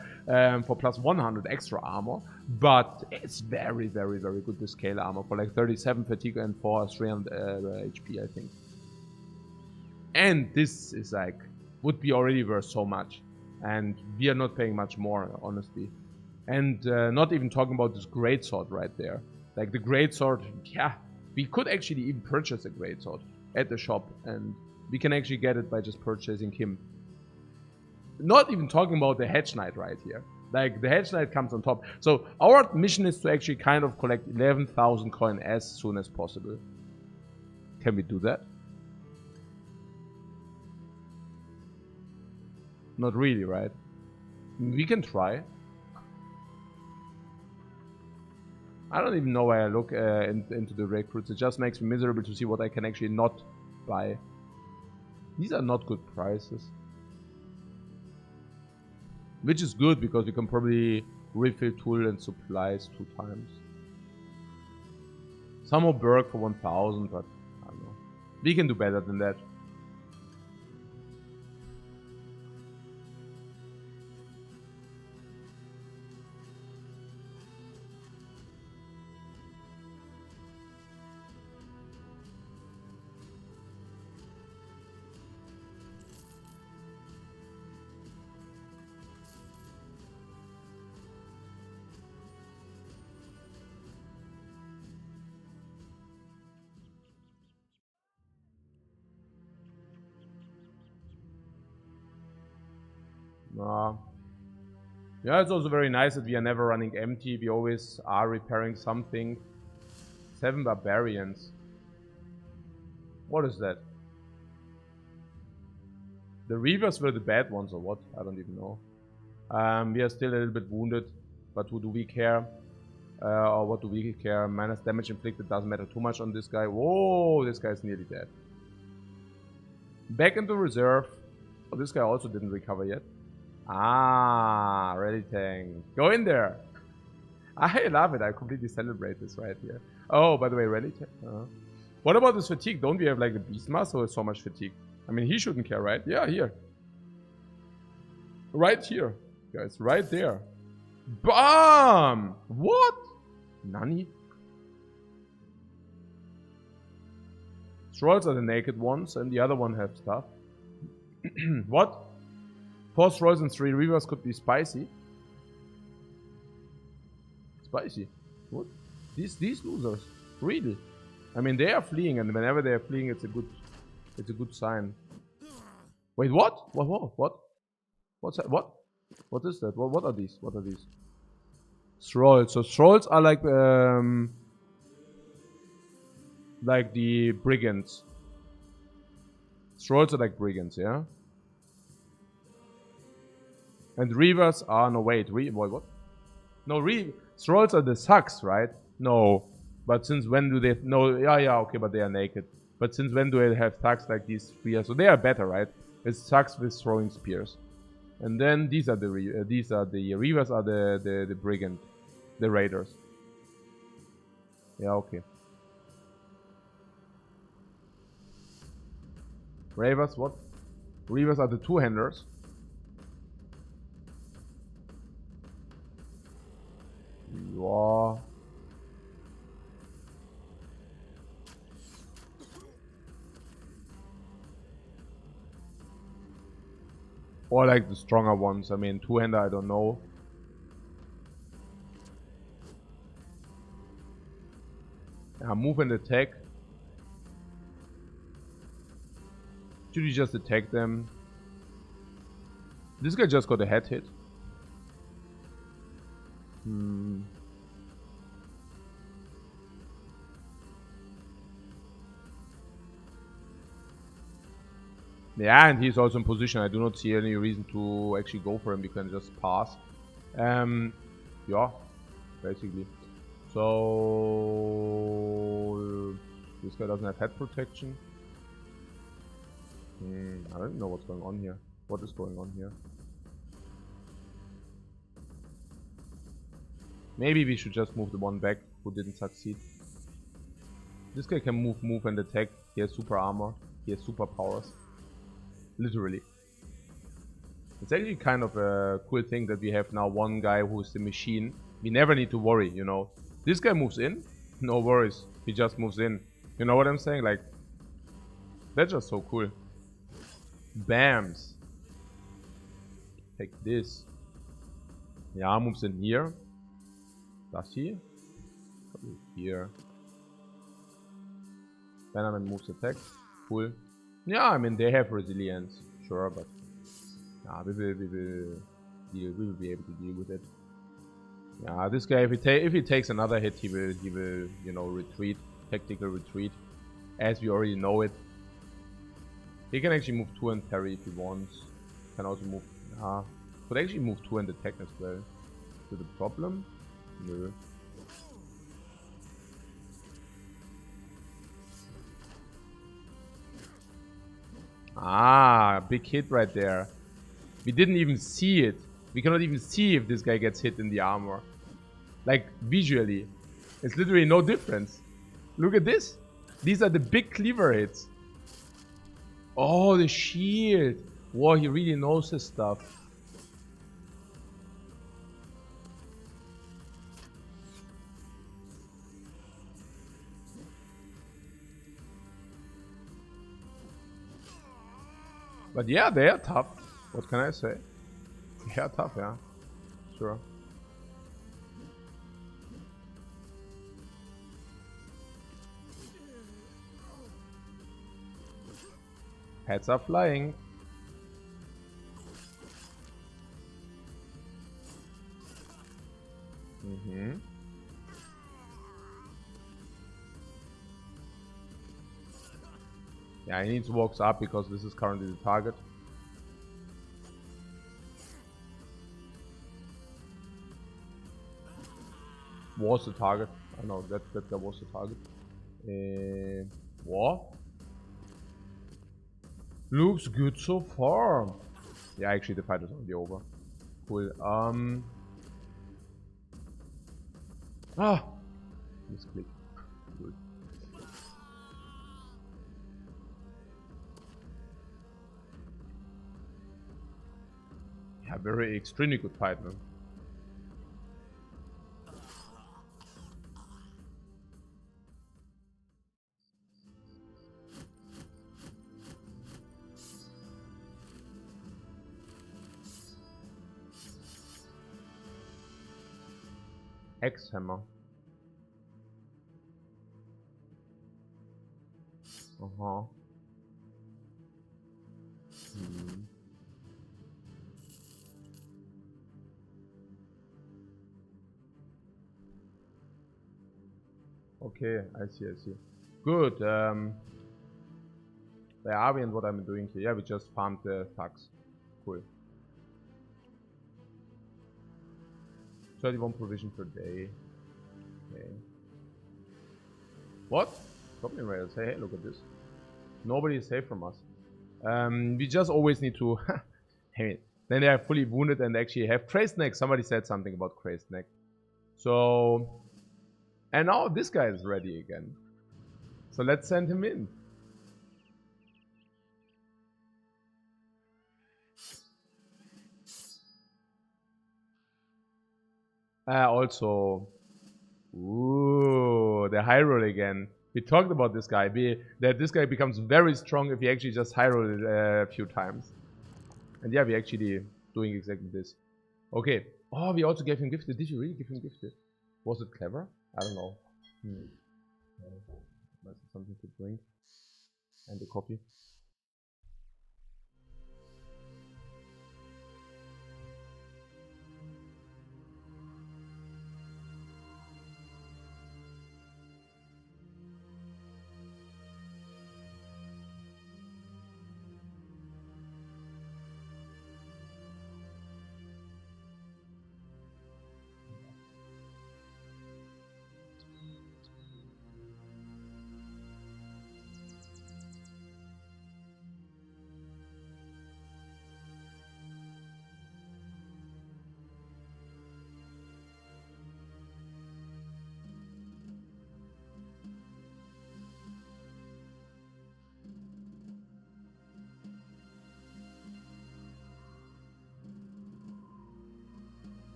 for plus 100 extra armor, but it's very, very, very good, this scale armor, for like 37 fatigue and for 300 HP, I think. And this is like, would be already worth so much. And we are not paying much more, honestly. And not even talking about this greatsword right there. Like the greatsword, yeah, we could actually even purchase a greatsword at the shop, and we can actually get it by just purchasing him. Not even talking about the Hedge Knight right here. Like, the Hedge Knight comes on top. So, our mission is to actually kind of collect 11,000 coin as soon as possible. Can we do that? Not really, right? We can try. I don't even know why I look into the recruits. It just makes me miserable to see what I can actually not buy. These are not good prices. Which is good, because we can probably refill tool and supplies 2 times. Some more Berg for 1,000, but I don't know. We can do better than that. Yeah, it's also very nice that we are never running empty. We always are repairing something. 7 barbarians. What is that? The Reavers were the bad ones or what? I don't even know. We are still a little bit wounded, but who do we care? Or what do we care? Minus damage inflicted doesn't matter too much on this guy. Whoa, this guy's nearly dead. Back into reserve. Oh, this guy also didn't recover yet. Ah, ready tank. Go in there. I love it. I completely celebrate this right here. Oh, by the way, rally tank. What about this fatigue? Don't we have like the Beastmaster with so much fatigue? I mean, he shouldn't care, right? Yeah, here. Right here, guys. Right there. BAM! What? Nani? Trolls are the naked ones, and the other one have stuff. What? 4 Trolls and 3 Reavers could be spicy. Spicy. What? These losers. Really? I mean, they are fleeing, and whenever they are fleeing, it's a good sign. Wait, what? What? What's that? What? What is that? What are these? What are these? Thralls. So thralls are like the brigands. Thralls are like brigands, yeah? And reavers are, no wait, what? No, thralls are the thugs, right? No. But since when do they, no, yeah, okay, but they are naked. But since when do they have thugs like these spears? So they are better, right? It's thugs with throwing spears. And then these are the reavers are the brigand, the raiders. Yeah, okay. Reavers, what? Reavers are the two-handers. Yeah. Or like the stronger ones. I mean, two-hander, I don't know. Yeah, move and attack. Should you just attack them? This guy just got a head hit. Yeah, and he's also in position. I do not see any reason to actually go for him. You can just pass. Yeah, basically. So this guy doesn't have head protection. I don't know what's going on here. What is going on here? Maybe we should just move the one back who didn't succeed. This guy can move and attack. He has super armor. He has superpowers. Literally. It's actually kind of a cool thing that we have now one guy who's the machine. We never need to worry, you know. This guy moves in, no worries. He just moves in. You know what I'm saying? Like, that's just so cool. Bams. Take this. Yeah, moves in here. Does he? Here. Venom moves attack. Cool. Yeah, I mean they have resilience, sure, but yeah, we will be able to deal with it. Yeah, this guy, if he takes another hit, he will you know, retreat, tactical retreat, as we already know it. He can actually move 2 and parry if he wants. Can also move. Could actually move 2 and attack as well. Is it a problem? No. Big hit right there. We didn't even see it. We cannot even see if this guy gets hit in the armor. Like, visually. It's literally no difference. Look at this. These are the big cleaver hits. Oh, the shield. Whoa, he really knows his stuff. But yeah, they are tough. What can I say? They are tough, yeah. Sure. Heads are flying. Yeah, he needs to walk up because this is currently the target. Was the target. I know that guy was the target. What? Looks good so far. Yeah, actually the fight is already over. Cool. Misclick. Good. Yeah, very extremely good fight, man. Axe hammer. Uh-huh. Okay, I see. Good. Where are we and what I'm doing here? Yeah, we just farmed the thugs. Cool. 31 provision per day. Okay. What? Goblin raiders. Hey, look at this. Nobody is safe from us. We just always need to... Hey, then they are fully wounded and actually have crazed neck. Somebody said something about crazed neck. So... And now this guy is ready again. So let's send him in. Also... Ooh, the high roll again. We talked about this guy. That this guy becomes very strong if he actually just high roll it a few times. And yeah, we actually doing exactly this. Okay. Oh, we also gave him gifted. Did you really give him gifted? Was it clever? I don't know. Something to drink. And a coffee.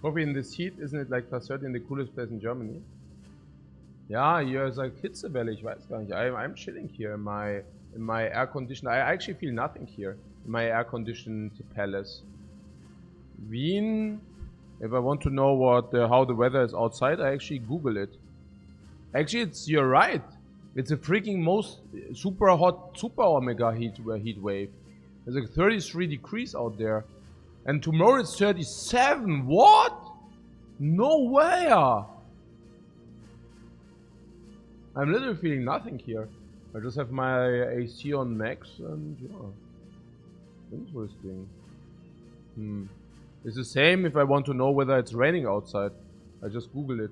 Coffee in this heat, isn't it like +30 the coolest place in Germany? Ja, hier ist like Hitzewelle, ich weiß gar nicht. I'm chilling here in my air conditioned. I actually feel nothing here in my air conditioned palace. Wien. If I want to know what how the weather is outside, I actually Google it. Actually, you're right. It's a freaking most super hot, super omega heat wave. There's like 33 degrees out there. And tomorrow it's 37. What? No way. I'm literally feeling nothing here. I just have my AC on max and yeah. Interesting. It's the same if I want to know whether it's raining outside. I just Google it.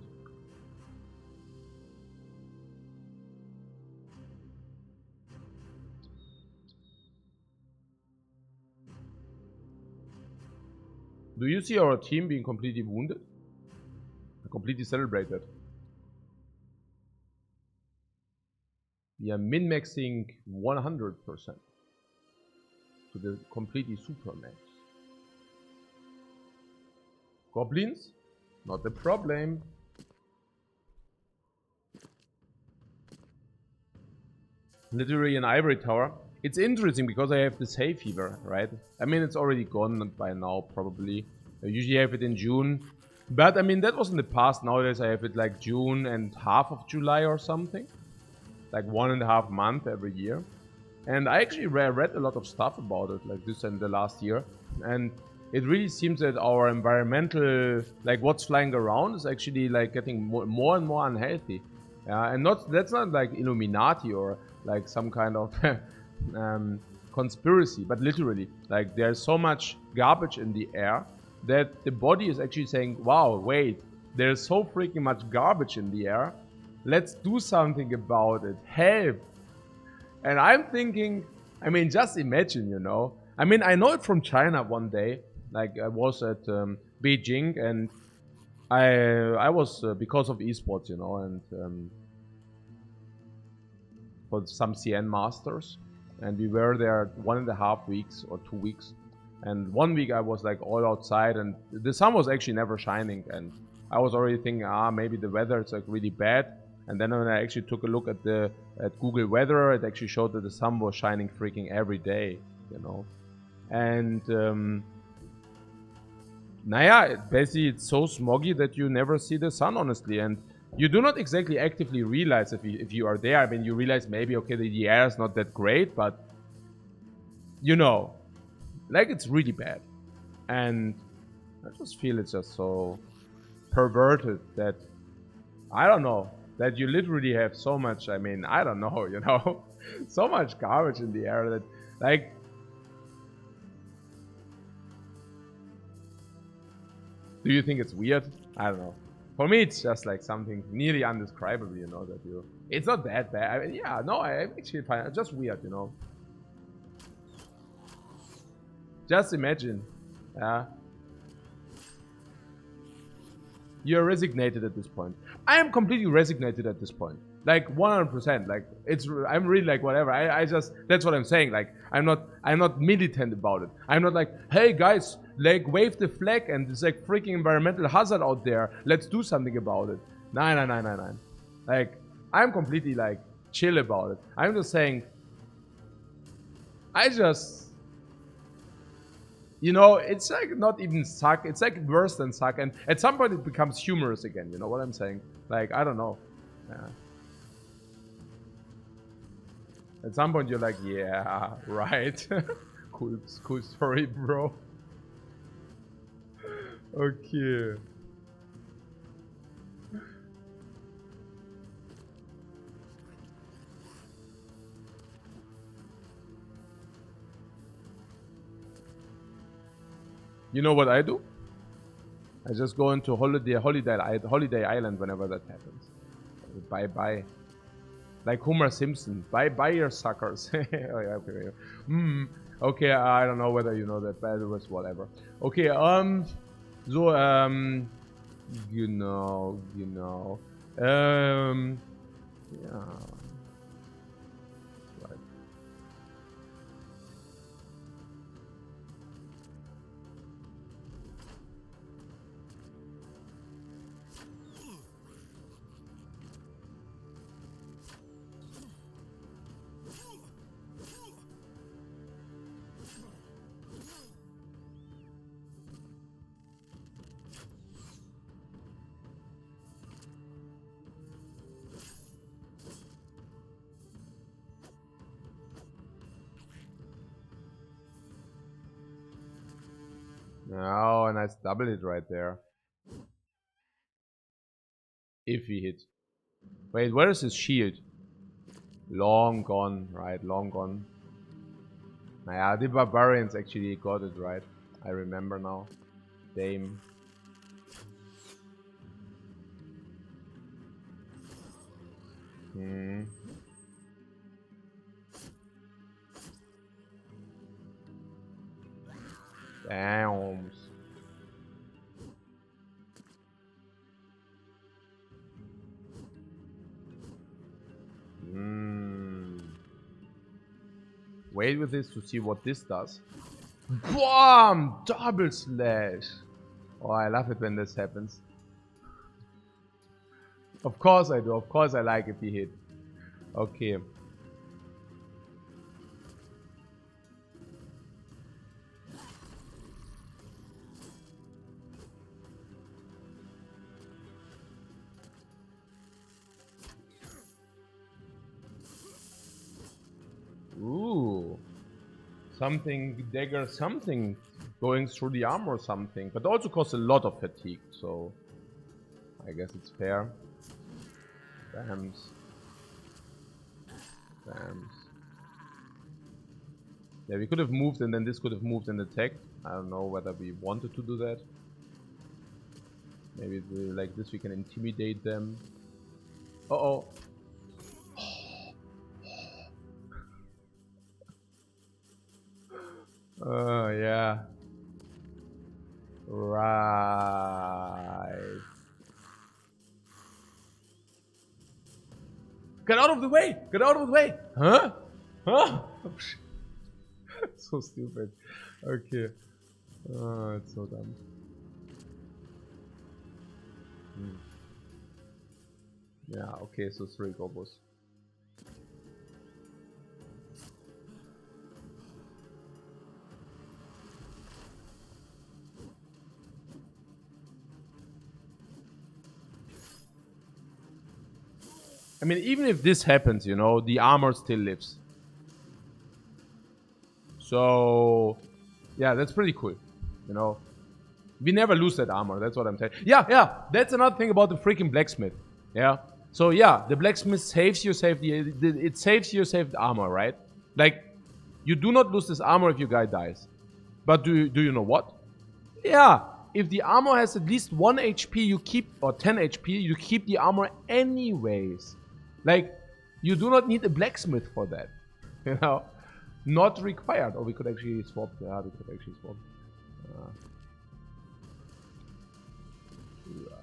Do you see our team being completely wounded? Completely celebrated. We are min-maxing 100% to the completely super max. Goblins? Not the problem. Literally an ivory tower. It's interesting because I have this hay fever, right? I mean, it's already gone by now, probably. I usually have it in June. But I mean, that was in the past. Nowadays, I have it like June and half of July or something. Like 1.5 months every year. And I actually read a lot of stuff about it, like this in the last year. And it really seems that our environmental, like what's flying around, is actually like getting more and more unhealthy. And that's not like Illuminati or like some kind of conspiracy, but literally, like there's so much garbage in the air that the body is actually saying, wow, wait, there's so freaking much garbage in the air. Let's do something about it. Help. And I'm thinking, I mean, just imagine, you know. I mean, I know it from China one day. Like I was at Beijing, and I was because of esports, you know, and for some CN masters, and we were there 1.5 weeks or 2 weeks. And 1 week I was like all outside, and the sun was actually never shining, and I was already thinking, maybe the weather is like really bad. And then when I actually took a look at Google Weather, it actually showed that the sun was shining freaking every day, you know. And basically it's so smoggy that you never see the sun, honestly. And you do not exactly actively realize if you are there. I mean, you realize maybe, okay, the air is not that great, but you know, like it's really bad. And I just feel it's just so perverted that, I don't know, that you literally have so much, I mean, I don't know, you know, so much garbage in the air that, like, do you think it's weird? I don't know. For me, it's just like something nearly undescribable, you know, that you, it's not that bad. I mean, yeah, no, I actually find it just weird, you know. Just imagine, yeah. You're resignated at this point. I am completely resignated at this point. Like 100%. Like I'm really like whatever. I just, that's what I'm saying. Like I'm not militant about it. I'm not like, hey guys, like wave the flag and it's like freaking environmental hazard out there. Let's do something about it. No. Like I'm completely like chill about it. I'm just saying, you know, it's like not even suck. It's like worse than suck. And at some point it becomes humorous again. You know what I'm saying? Like, I don't know. Yeah. At some point you're like, yeah, right. cool story, bro. Okay. You know what I do? I just go into holiday island whenever that happens. Bye. Like Homer Simpson. Bye your suckers. Okay, I don't know whether you know that, but it was whatever. Okay, so, you know, yeah. Right. Oh, nice double hit right there. If he hit. Wait, where is his shield? Long gone, right? Long gone. Yeah, the barbarians actually got it right. I remember now. Dame. Damn. wait with this to see what this does. BAM! Double slash! Oh, I love it when this happens. Of course I do. Of course I like if he hit. Okay. Ooh. Something, dagger, something going through the armor or something. But also costs a lot of fatigue, so I guess it's fair. Bams. Bams. Yeah, we could have moved and then this could have moved and attacked. I don't know whether we wanted to do that. Maybe like this we can intimidate them. Uh-oh. Yeah. Right. Get out of the way! Get out of the way! Huh? Huh? So stupid. Okay. Oh, it's so dumb. Yeah, okay, so 3 gobos. I mean, even if this happens, you know, the armor still lives. So, yeah, that's pretty cool, you know. We never lose that armor, that's what I'm saying. Yeah, that's another thing about the freaking blacksmith. Yeah. So, yeah, the blacksmith saves you, it saves you saved armor, right? Like, you do not lose this armor if your guy dies. But do you know what? Yeah, if the armor has at least 1 HP, you keep, or 10 HP, you keep the armor anyways. Like, you do not need a blacksmith for that. You know? Not required. Oh, we could actually swap. Yeah, we could actually swap. Yeah,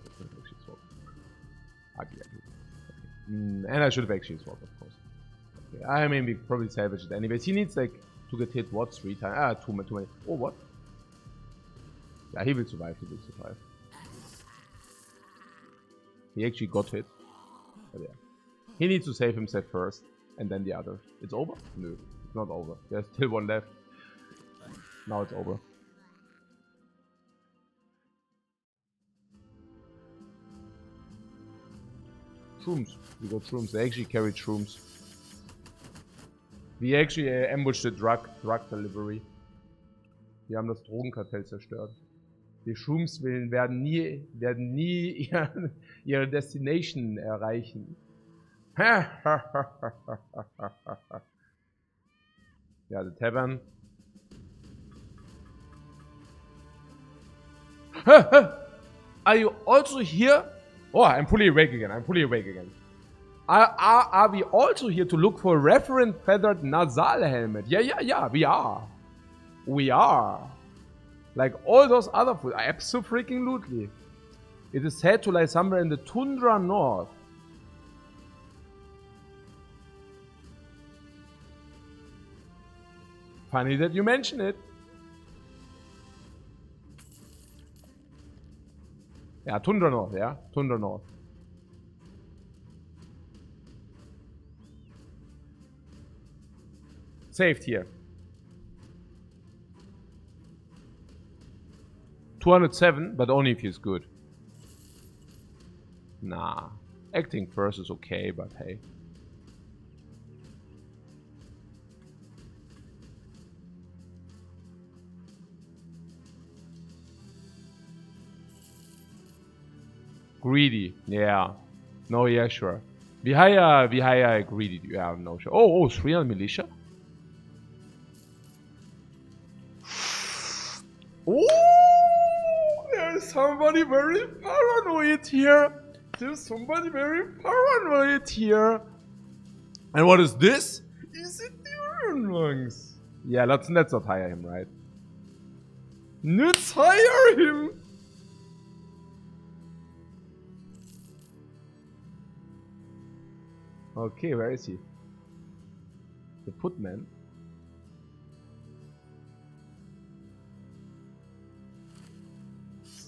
we could actually swap. Okay. And I should have actually swapped, of course. Okay. I mean, we probably salvaged it anyways. He needs, like, to get hit, what, 3 times? Ah, too many. Oh, what? Yeah, he will survive. He will survive. He actually got hit. But yeah. He needs to save himself first, and then the other. It's over? No, it's not over. There's still 1 left. Now it's over. Shrooms. We got shrooms. They actually carried shrooms. We actually ambushed the drug delivery. Wir haben das Drogenkartell zerstört. Die Shrooms werden nie ihre Destination erreichen. Yeah, the tavern. Are you also here? Oh, I'm fully awake again. Are we also here to look for a referent feathered nasal helmet? Yeah, we are. Like all those other food. Absolutely. It is said to lie somewhere in the tundra north. Funny that you mention it. Yeah, Tundra North, yeah? Tundra North. Saved here. 207, but only if he's good. Nah. Acting first is okay, but hey. Greedy, yeah. No, yeah, sure. We hire a greedy, yeah, no, sure. Oh, 300 militia? Oh, there is somebody very paranoid here. And what is this? Is it the Iron Lungs? Yeah, let's not hire him, right? Let's hire him! Okay, where is he? The footman.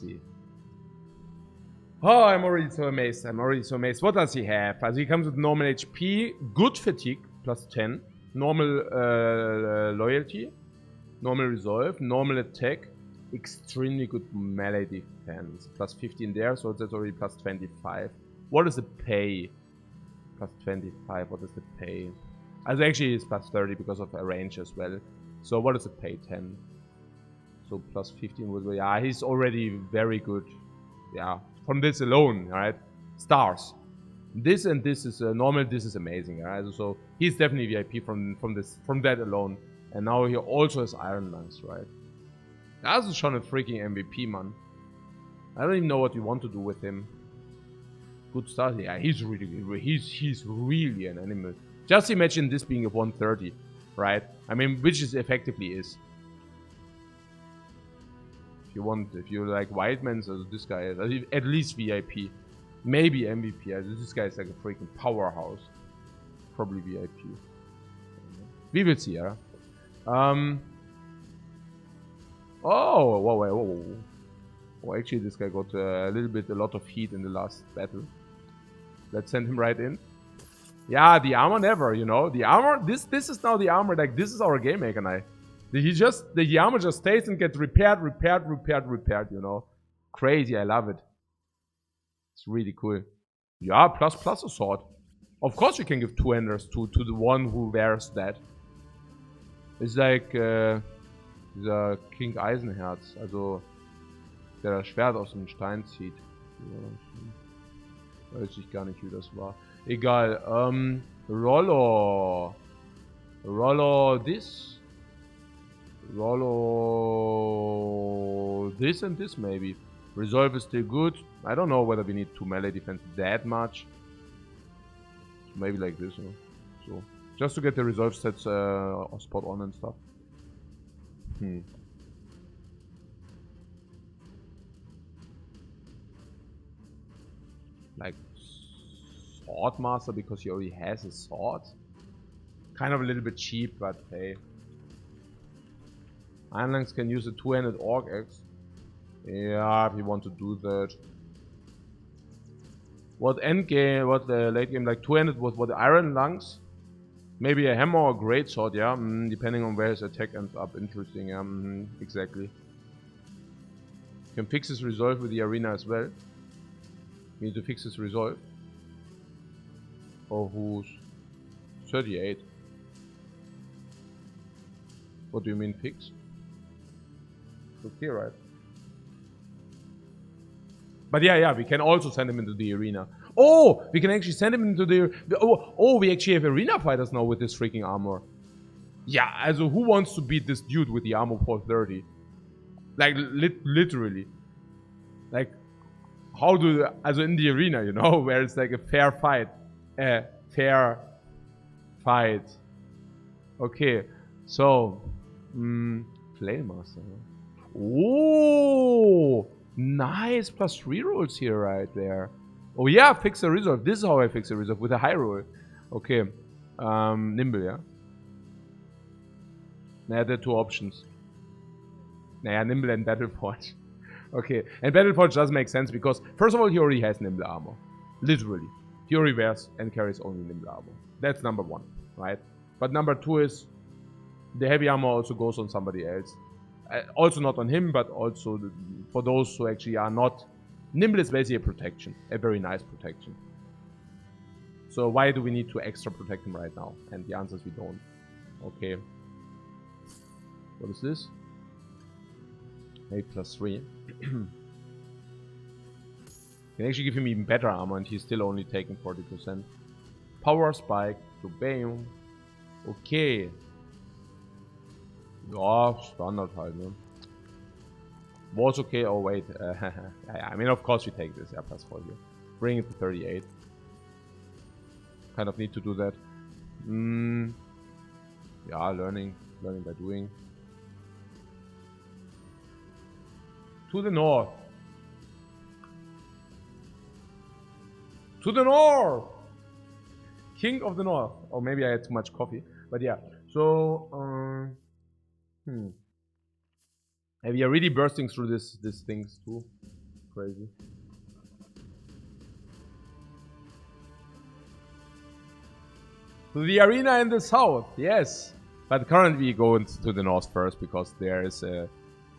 see. Oh, I'm already so amazed. What does he have? He comes with normal HP, good fatigue, +10, normal loyalty, normal resolve, normal attack, extremely good melee defense. +15 there, so that's already +25. What is the pay? +25, what is the pay? Actually it's +30 because of a range as well. So what is the pay? 10. So +15 would be, yeah, he's already very good. Yeah, from this alone, right? Stars. This and this is normal, this is amazing, right? So he's definitely VIP from that alone. And now he also has Iron Lungs, right? That's schon a freaking MVP, man. I don't even know what you want to do with him. Good start. Yeah, he's really good. He's really an animal. Just imagine this being a 130, right? I mean, which is effectively is. If you like Wildman, so this guy is at least VIP. Maybe MVP. This guy is like a freaking powerhouse. Probably VIP. We will see, yeah. Oh, whoa. Oh, actually, this guy got a lot of heat in the last battle. Let's send him right in. Yeah, the armor never, you know. The armor, this is now the armor, like, this is our game maker now. The armor just stays and gets repaired, you know. Crazy, I love it. It's really cool. Yeah, plus a sword. Of course you can give 2 enders to the one who wears that. It's like, dieser King Eisenherz, also der das Schwert aus dem Stein zieht. Ja, weiß ich gar nicht, wie das war. Egal, Rollo this and this maybe. Resolve is still good. I don't know whether we need 2 melee defense that much. Maybe like this, you know? So just to get the resolve sets spot on and stuff. Like Sword Master because he already has a sword. Kind of a little bit cheap, but hey. Ironlungs can use a 2-handed Orc Axe. Yeah, if you want to do that. What end game, what late game, like 2-handed was what, Iron Lungs? Maybe a hammer or a great sword, yeah, depending on where his attack ends up. Interesting, yeah, exactly. Can fix his resolve with the arena as well. We need to fix his resolve. Oh, who's 38? What do you mean fix? Okay, right. But yeah, we can also send him into the arena. Oh, we can actually send him into the... Oh, we actually have arena fighters now with this freaking armor. Yeah, also who wants to beat this dude with the armor 430? Like, literally. Like, how do... Also in the arena, you know, where it's like a fair fight. Fair fight. Okay, so... Flamemaster. Oh! Nice, plus rerolls here right there. Oh yeah, fix a resolve. This is how I fix a resolve, with a high roll. Okay. Nimble, yeah? Naja, there are 2 options. Naja, Nimble and Battleforge. Okay, and Battleforge does make sense because, first of all, he already has Nimble armor. Literally. He already wears and carries only Nimble armor. That's number 1, right? But number 2 is, the heavy armor also goes on somebody else. Also not on him, but also for those who actually are not... Nimble is basically a protection. A very nice protection. So why do we need to extra protect him right now? And the answer is we don't. Okay. What is this? 8 plus 3. Can actually give him even better armor and he's still only taking 40%. Power spike to bam. Okay. Ja, Standard halt, ne? Was okay, oh wait. I mean, of course we take this, yeah, plus 4 here. Bring it to 38. Kind of need to do that. Yeah, learning by doing. To the north. To the north! King of the North. Or maybe I had too much coffee. But yeah. So, And we are really bursting through these things too. Crazy. To the arena in the south, yes. But currently we go to the north first because there is a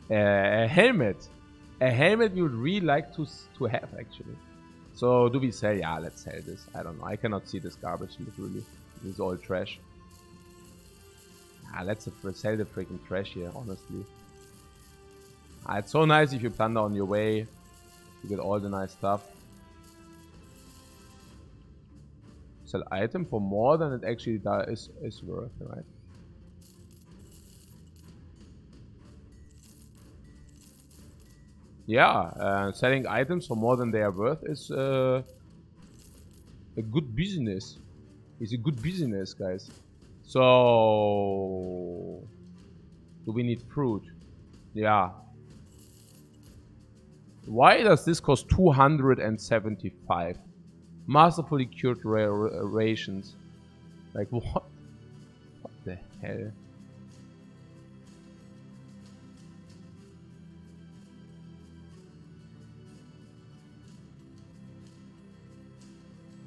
helmet. A helmet we would really like to have actually. So do we sell? Yeah, let's sell this. I don't know. I cannot see this garbage literally. This is all trash. Ah, let's sell the freaking trash here, honestly. Ah, it's so nice if you plunder on your way. You get all the nice stuff. Sell item for more than it actually is worth, right? Yeah, selling items for more than they are worth is a good business. It's a good business, guys. So, do we need fruit? Yeah. Why does this cost 275? Masterfully cured rations. Like what? What the hell?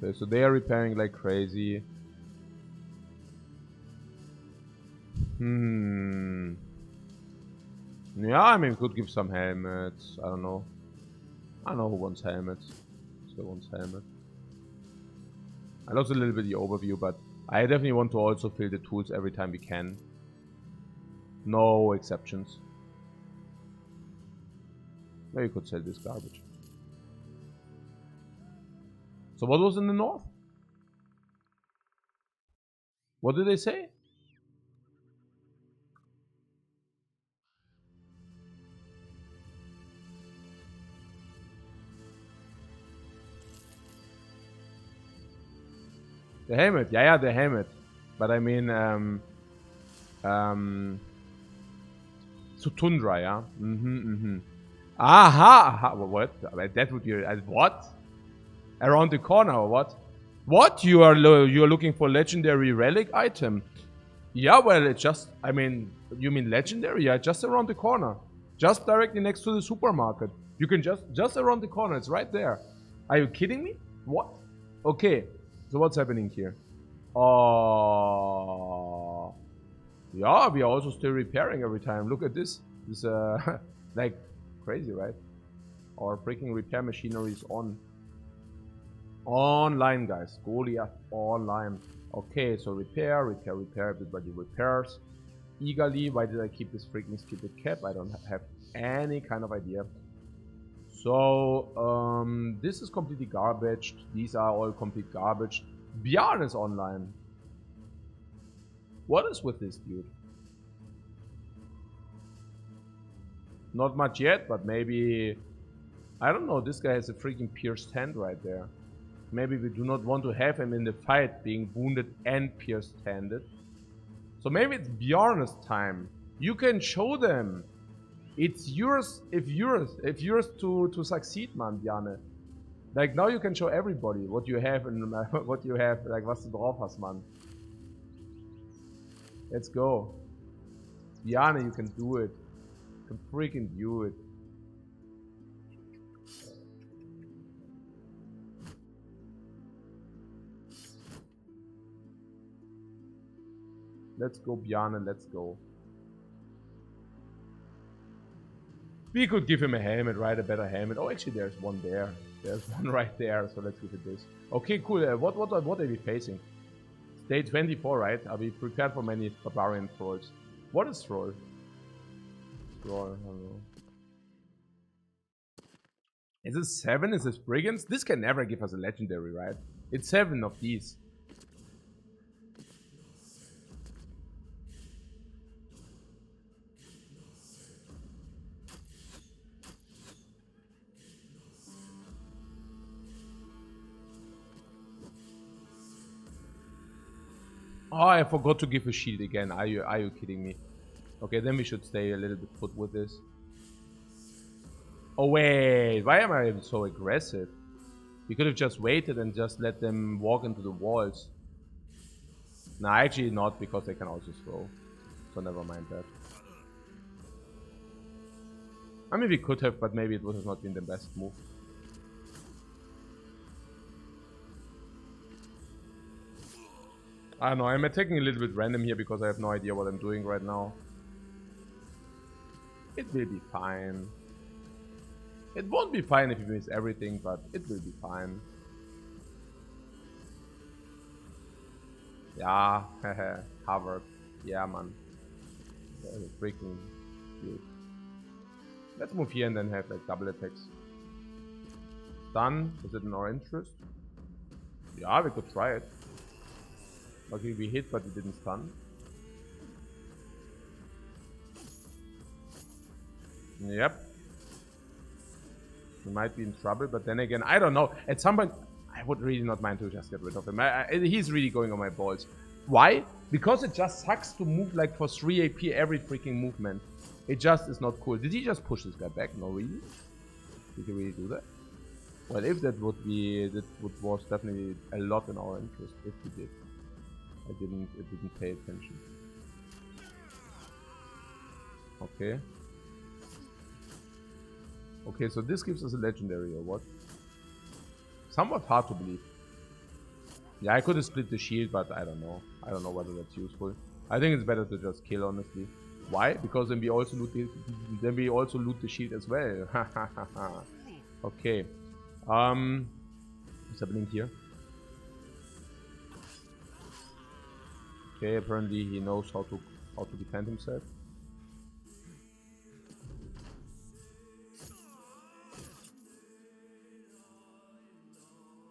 Okay, so they are repairing like crazy. Yeah, I mean, we could give some helmets. I don't know. I don't know who wants helmets. Still wants helmet. I lost a little bit the overview, but I definitely want to also fill the tools every time we can. No exceptions. Maybe you could sell this garbage. So what was in the north? What did they say? The helmet. Yeah, the helmet. But I mean, to tundra, yeah? Aha! What? That would be... what? Around the corner, or what? What? You are looking for legendary relic item? Yeah, well, it's just... I mean, you mean legendary? Yeah, just around the corner. Just directly next to the supermarket. You can just around the corner. It's right there. Are you kidding me? What? Okay. So what's happening here? Oh... yeah, we are also still repairing every time. Look at this. This, like, crazy, right? Our freaking repair machinery is on. Online, guys. Goliath online. Okay, so repair. Everybody repairs. Eagerly. Why did I keep this freaking stupid cap? I don't have any kind of idea. So, this is completely garbage. These are all complete garbage. Bjarn is online. What is with this dude? Not much yet, but maybe... I don't know, this guy has a freaking pierced hand right there. Maybe we do not want to have him in the fight being wounded and pierced handed. So maybe it's Bjarn's time. You can show them. It's yours if yours to succeed, man, Bjarne. Like now you can show everybody what you have and what you have, like was du drauf hast, man. Let's go. Bjarne, you can do it. You can freaking do it. Let's go, Bjarne, let's go. We could give him a helmet, right? A better helmet. Oh, actually, there's one there. There's one right there, so let's give it this. Okay, cool. What are we facing? Day 24, right? Are we prepared for many barbarian trolls? What is troll? Troll, I don't know. Is it 7? Is this brigands? This can never give us a legendary, right? It's 7 of these. Oh, I forgot to give a shield again. Are you kidding me? Okay, then we should stay a little bit put with this. Oh wait, why am I so aggressive? We could have just waited and just let them walk into the walls. Nah, actually not, because they can also throw. So never mind that. I mean, we could have, but maybe it would have not been the best move. I don't know, I'm attacking a little bit random here because I have no idea what I'm doing right now. It will be fine. It won't be fine if you miss everything, but it will be fine. Yeah, Harvard. Yeah, man. Freaking good. Let's move here and then have like double attacks. Stun. Is it in our interest? Yeah, we could try it. Okay, we hit, but we didn't stun. Yep. We might be in trouble, but then again, I don't know. At some point, I would really not mind to just get rid of him. He's really going on my balls. Why? Because it just sucks to move like for 3 AP every freaking movement. It just is not cool. Did he just push this guy back? No, really? Did he really do that? Well, if that would be, was definitely a lot in our interest if he did. I didn't pay attention. Okay. Okay, so this gives us a legendary or what? Somewhat hard to believe. Yeah, I could have split the shield, but I don't know. I don't know whether that's useful. I think it's better to just kill, honestly. Why? Because then we also loot the shield as well. Okay. What's happening here? Okay, apparently he knows how to defend himself.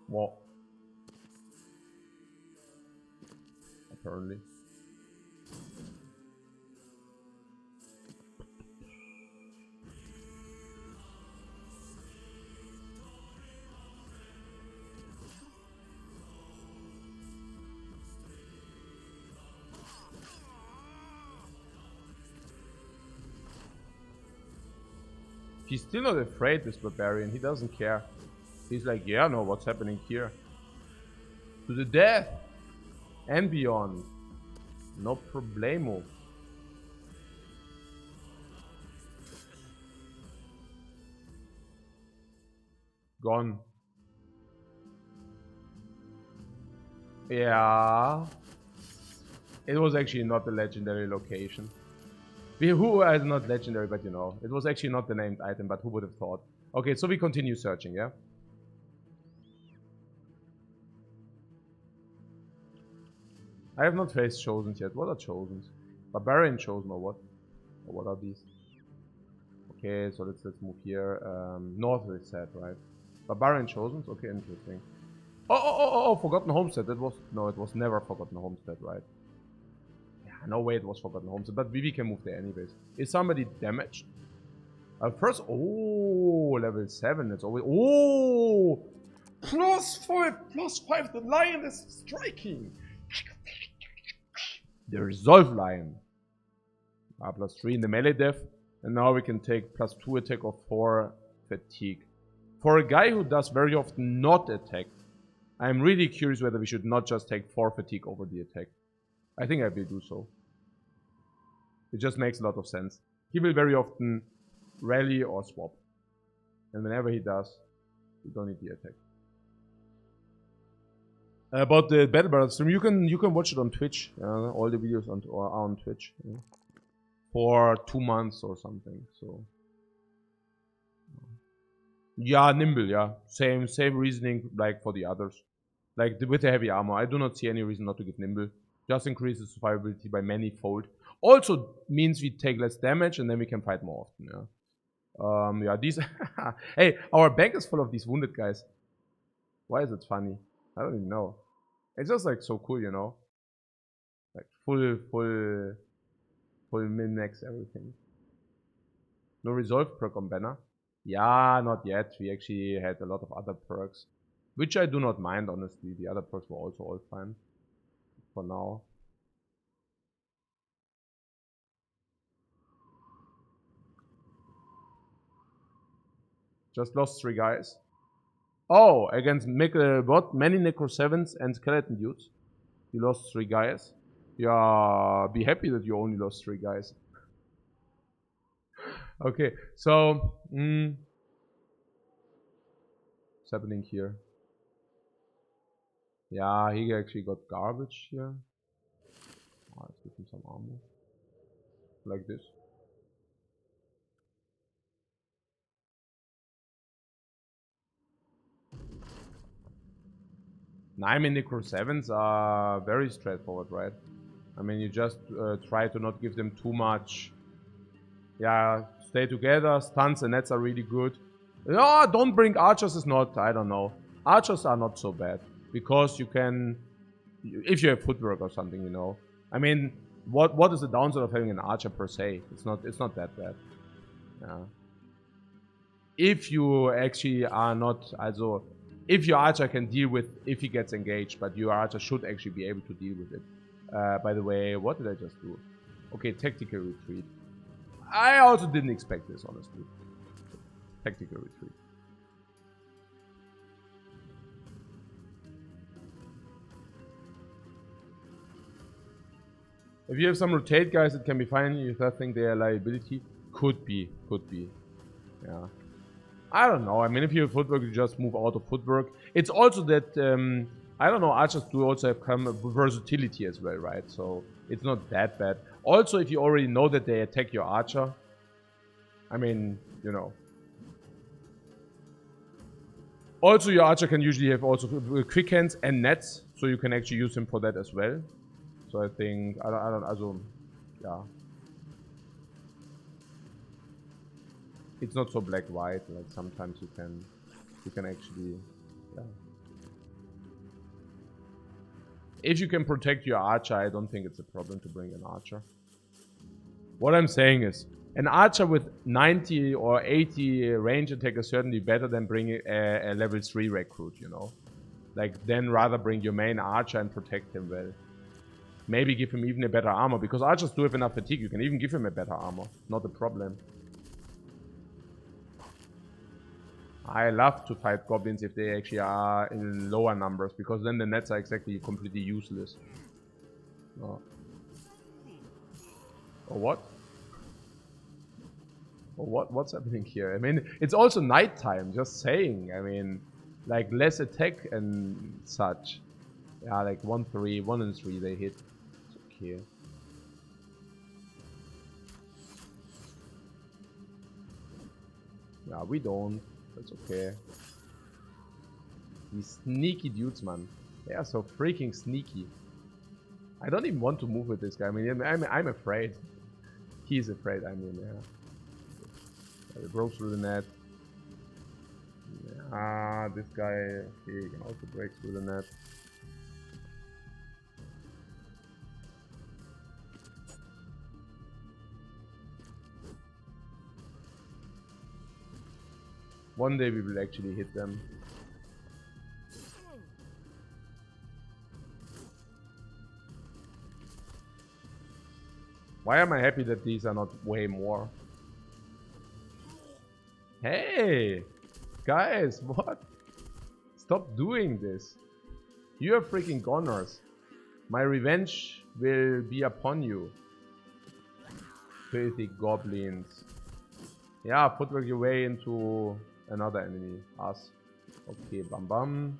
Well, apparently. He's still not afraid, this barbarian. He doesn't care. He's like, yeah, no, what's happening here? To the death and beyond. No problemo. Gone. Yeah. It was actually not the legendary location. Who is not legendary, but you know. It was actually not the named item, but who would have thought? Okay, so we continue searching, yeah? I have not faced Chosens yet. What are Chosens? Barbarian Chosen or what? Or what are these? Okay, so let's move here. North is set, right? Barbarian Chosens? Okay, interesting. Oh, Forgotten Homestead. It was never Forgotten Homestead, right? Yeah, no way it was Forgotten Homestead, but we can move there anyways. Is somebody damaged? First, oh, level 7. It's always, oh, +5. The lion is striking. The Resolve Lion. +3 in the melee def. And now we can take +2 attack or 4 fatigue. For a guy who does very often not attack, I'm really curious whether we should not just take 4 fatigue over the attack. I think I will do so. It just makes a lot of sense. He will very often rally or swap. And whenever he does, we don't need the attack. About the Battle Barrel stream, you can watch it on Twitch. All the videos are on Twitch. Yeah. For 2 months or something. So yeah, nimble, yeah. Same reasoning like for the others. Like with the heavy armor, I do not see any reason not to give nimble. Just increases survivability by many-fold. Also means we take less damage and then we can fight more often, yeah. Yeah, these hey, our bank is full of these wounded guys. Why is it funny? I don't even know. It's just like so cool, you know? Like full min-max everything. No resolve perk on banner? Yeah, not yet. We actually had a lot of other perks. Which I do not mind, honestly. The other perks were also all fine. For now. Just lost 3 guys. Oh, against what? Many Necro 7s and Skeleton Dudes. You lost 3 guys. Yeah, be happy that you only lost 3 guys. Okay, so what's happening here? Yeah, he actually got garbage here. Oh, let's give him some armor. Like this. I mean, the Necro 7s are very straightforward, right? I mean, you just try to not give them too much. Yeah, stay together. Stuns and nets are really good. No, don't bring archers is not, I don't know. Archers are not so bad. Because you can, if you have footwork or something, you know. I mean, what is the downside of having an archer per se? It's not that bad. Yeah. If you actually are not, also, if your archer can deal with, if he gets engaged, but your archer should actually be able to deal with it. By the way, what did I just do? Okay, tactical retreat. I also didn't expect this, honestly. Tactical retreat. If you have some rotate guys, it can be fine. If I think they are liability, could be. Yeah. I don't know. I mean, if you have footwork, you just move out of footwork. It's also that, I don't know, archers do also have versatility as well, right? So it's not that bad. Also, if you already know that they attack your archer, I mean, you know. Also, your archer can usually have also quick hands and nets, so you can actually use him for that as well. So I think, I don't, also, yeah. It's not so black-white, like sometimes you can actually, yeah. If you can protect your archer, I don't think it's a problem to bring an archer. What I'm saying is, an archer with 90 or 80 range attack is certainly better than bringing a level 3 recruit, you know? Like, then rather bring your main archer and protect him well. Maybe give him even a better armor, because archers do have enough fatigue. You can even give him a better armor. Not a problem. I love to fight goblins if they actually are in lower numbers, because then the nets are exactly completely useless. Oh. Or what? Or what's happening here? I mean, it's also nighttime, just saying. I mean, like less attack and such. Yeah, like 1-3, 1 and 3 they hit. It's okay. Yeah, we don't. That's okay. These sneaky dudes, man. They are so freaking sneaky. I don't even want to move with this guy. I mean, I'm afraid. He's afraid, I mean, yeah. He broke through the net. Ah, this guy, he can also break through the net. One day we will actually hit them. Why am I happy that these are not way more? Hey! Guys, what? Stop doing this. You are freaking goners. My revenge will be upon you. Filthy goblins. Yeah, footwork your way into another enemy. Us. Okay, bam bam.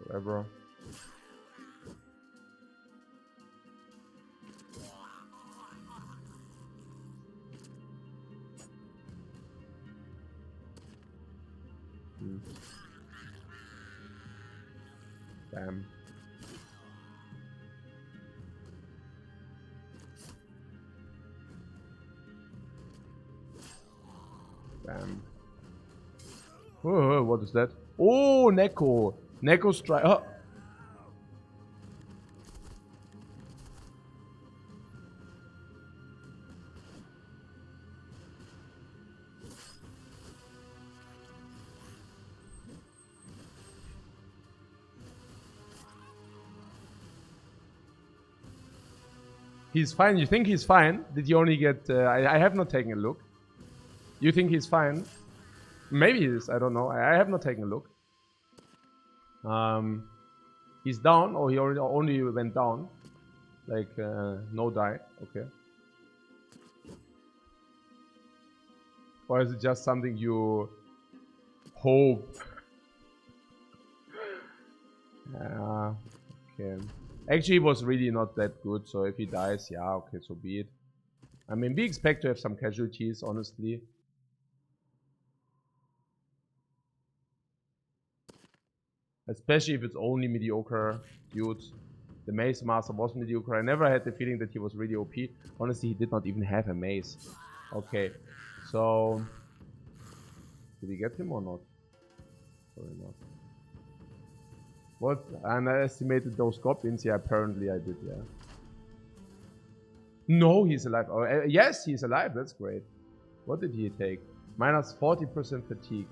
Whatever. Bam. Bam. Oh, what is that? Oh, Neko. Neko strike. Oh. He's fine. You think he's fine? Did you only get... I have not taken a look. You think he's fine? Maybe he is. I don't know. I have not taken a look. He's down, or he already only went down. Like, no die, okay. Or is it just something you hope? Okay. Actually, he was really not that good, so if he dies, yeah, okay, so be it. I mean, we expect to have some casualties, honestly. Especially if it's only mediocre dudes. The Mace Master was mediocre. I never had the feeling that he was really OP. Honestly, he did not even have a mace. Okay, so... Did we get him or not? Probably not. What? I underestimated those goblins? Yeah, apparently I did, yeah. No, he's alive. Oh, yes, he's alive. That's great. What did he take? Minus 40% fatigue.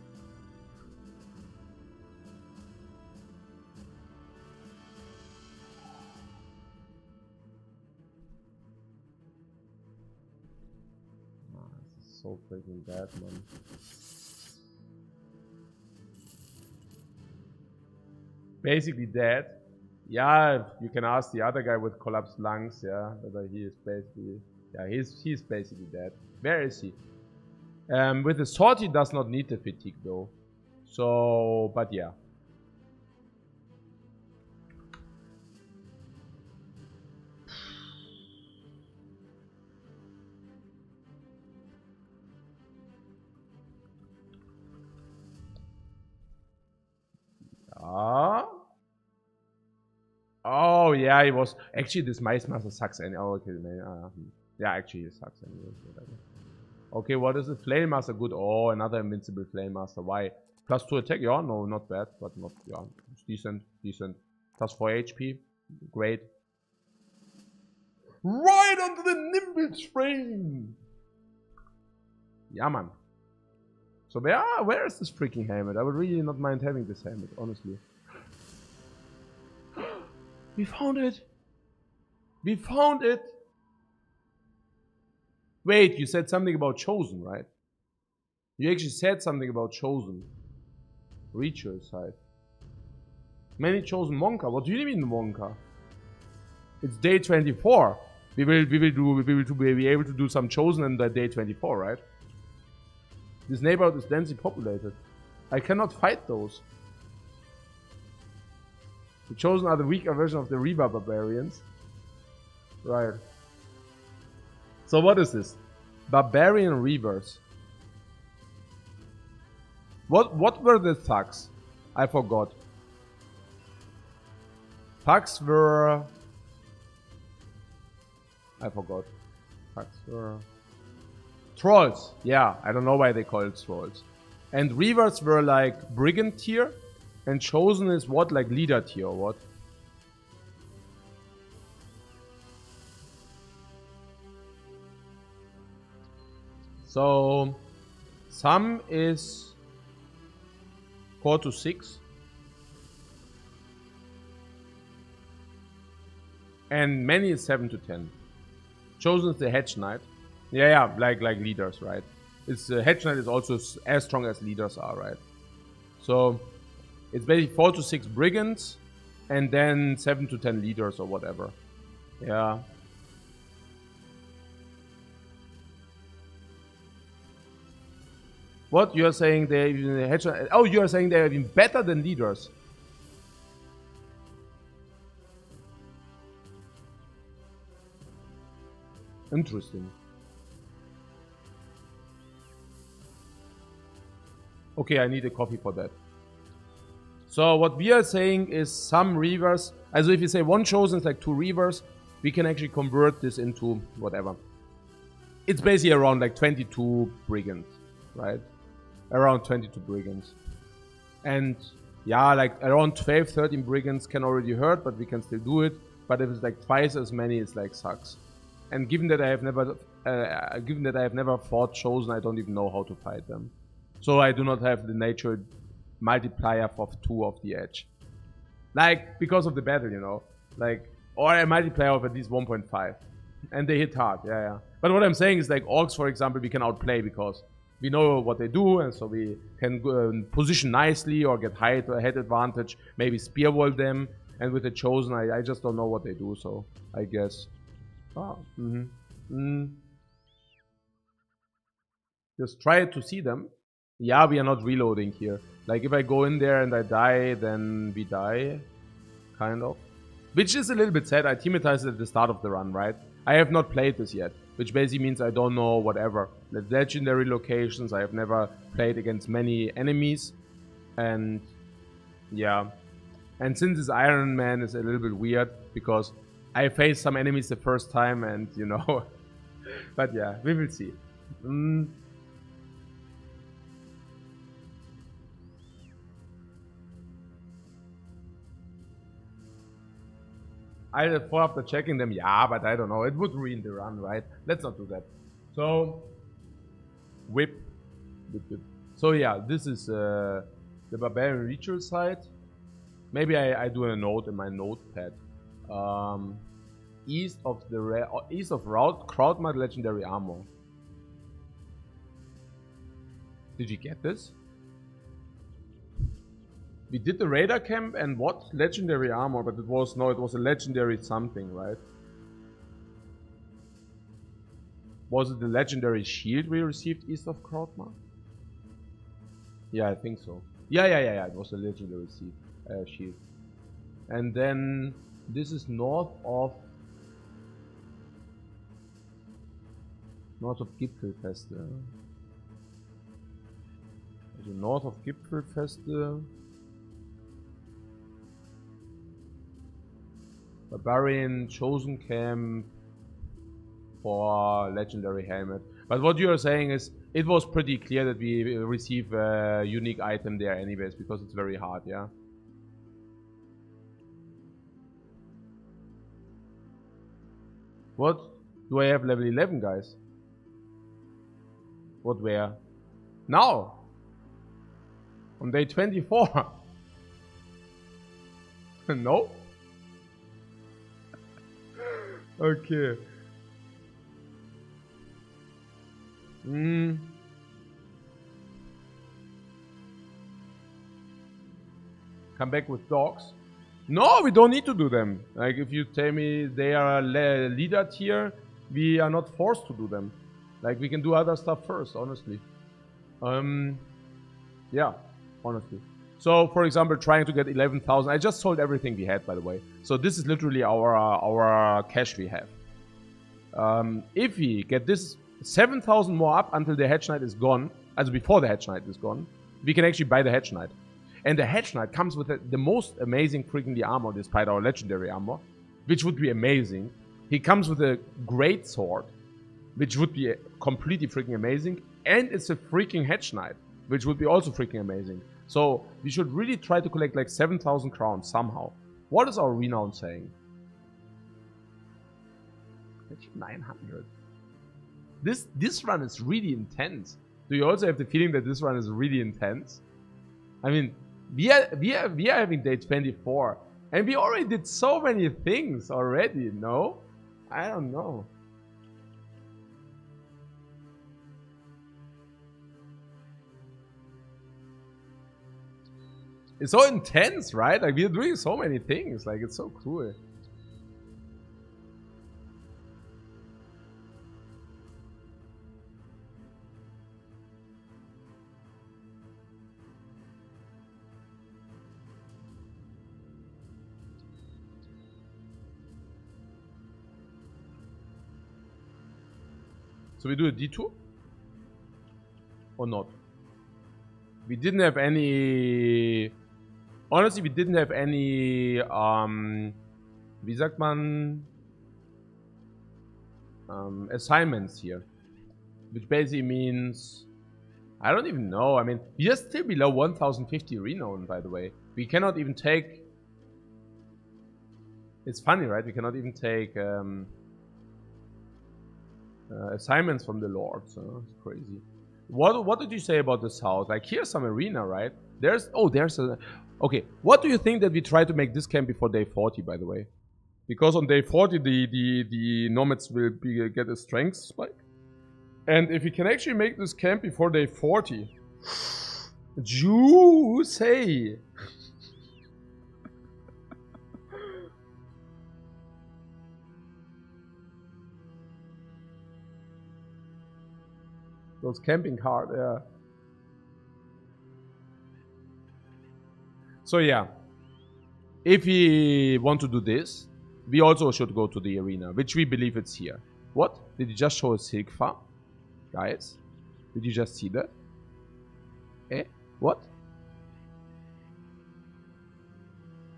This is so freaking bad, man. Basically dead. Yeah, you can ask the other guy with collapsed lungs, yeah, whether he is basically... Yeah, he's basically dead. Where is he? With the sword, he does not need the fatigue, though. So, but yeah. Oh, yeah, he was... Actually, this Mice Master sucks anyway. Oh, okay, yeah, actually, he sucks anyway. Whatever. Okay, what is it? Flame Master, good. Oh, another invincible Flame Master. Why? +2 attack? Yeah, no, not bad, but not... Yeah, it's decent, decent. +4 HP. Great. Right onto the Nimble train! Yeah, man. So where is this freaking helmet? I would really not mind having this helmet, honestly. We found it! We found it! Wait, you said something about Chosen, right? You actually said something about Chosen. Ritual side. Many Chosen Wonka. What do you mean Wonka? It's day 24. We will be able to do some Chosen on day 24, right? This neighborhood is densely populated. I cannot fight those. The Chosen are the weaker version of the Reaver Barbarians. Right. So what is this? Barbarian Reavers. What were the thugs? I forgot. Thugs were... I forgot. Thugs were... Trolls. Yeah, I don't know why they call it trolls. And Reavers were like Brigand tier. And Chosen is what? Like Leader tier or what? So... Some is 4 to 6. And many is 7 to 10. Chosen is the Hedge Knight. Yeah, like leaders, right? It's Hedge Knight is also as strong as leaders are, right? So it's basically 4 to 6 brigands and then 7 to 10 leaders or whatever. Yeah. What? You are saying they're even Hedge Knight? Oh, you are saying they're even better than leaders. Interesting. Okay, I need a copy for that. So what we are saying is some Reavers, also if you say one Chosen is like 2 Reavers, we can actually convert this into whatever. It's basically around like 22 Brigands, right? Around 22 Brigands. And yeah, like around 12, 13 Brigands can already hurt, but we can still do it. But if it's like twice as many, it's like sucks. And given that I have never fought Chosen, I don't even know how to fight them. So I do not have the natural multiplier of 2 of the edge. Like, because of the battle, you know. Like, or a multiplier of at least 1.5. And they hit hard, yeah. But what I'm saying is like Orcs, for example, we can outplay because we know what they do, and so we can position nicely or get head advantage, maybe spear wall them. And with the Chosen, I just don't know what they do, so I guess. Just try to see them. Yeah, we are not reloading here. Like, if I go in there and I die, then we die. Kind of. Which is a little bit sad. I teamatized at the start of the run, right? I have not played this yet. Which basically means I don't know whatever. The legendary locations. I have never played against many enemies. And yeah. And since this Iron Man is a little bit weird. Because I faced some enemies the first time and, you know. But yeah, we will see. I thought after checking them, yeah, but I don't know. It would ruin the run, right? Let's not do that. So, whip. So yeah, this is the Barbarian Ritual site. Maybe I do a note in my notepad. East of Route Crowdmart Legendary Armor. Did you get this? We did the radar camp and what? Legendary armor, but it was a legendary something, right? Was it the legendary shield we received east of Krautmar? Yeah, I think so. Yeah, it was a legendary shield. And then this is north of Gipfelfeste. Also north of Gipfelfeste. Barbarian Chosen Camp for Legendary Helmet. But what you are saying is, it was pretty clear that we receive a unique item there anyways, because it's very hard, yeah? What? Do I have level 11, guys? What, where? Now! On day 24! No? Okay. Come back with dogs? No, we don't need to do them. Like, if you tell me they are leader tier, we are not forced to do them. Like, we can do other stuff first, honestly. Yeah, honestly. So, for example, trying to get 11,000. I just sold everything we had, by the way. So this is literally our cash we have. If we get this 7,000 more up until the Hedge Knight is gone, as before the Hedge Knight is gone, we can actually buy the Hedge Knight. And the Hedge Knight comes with the most amazing freaking armor, despite our legendary armor, which would be amazing. He comes with a great sword, which would be completely freaking amazing. And it's a freaking Hedge Knight, which would be also freaking amazing. So we should really try to collect like 7,000 crowns somehow. What is our renown saying? 900. This run is really intense. Do you also have the feeling that this run is really intense? I mean, we are having day 24, and we already did so many things already. No, I don't know. It's so intense, right? Like, we're doing so many things. Like, it's so cool. So we do a detour? Or not? We didn't have any... Honestly, we didn't have any, wie sagt man, assignments here. Which basically means, I don't even know. I mean, we are still below 1050 renown, by the way. We cannot even take... It's funny, right? We cannot even take assignments from the Lord. So it's crazy. What did you say about the south? Like, here's some arena, right? There's a... Okay, what do you think that we try to make this camp before day 40, by the way? Because on day 40, the nomads will get a strength spike. And if we can actually make this camp before day 40... Juicy! Those camping cars, yeah. So yeah, if we want to do this, we also should go to the arena, which we believe it's here. What? Did you just show a silk farm? Guys, did you just see that? Eh? What?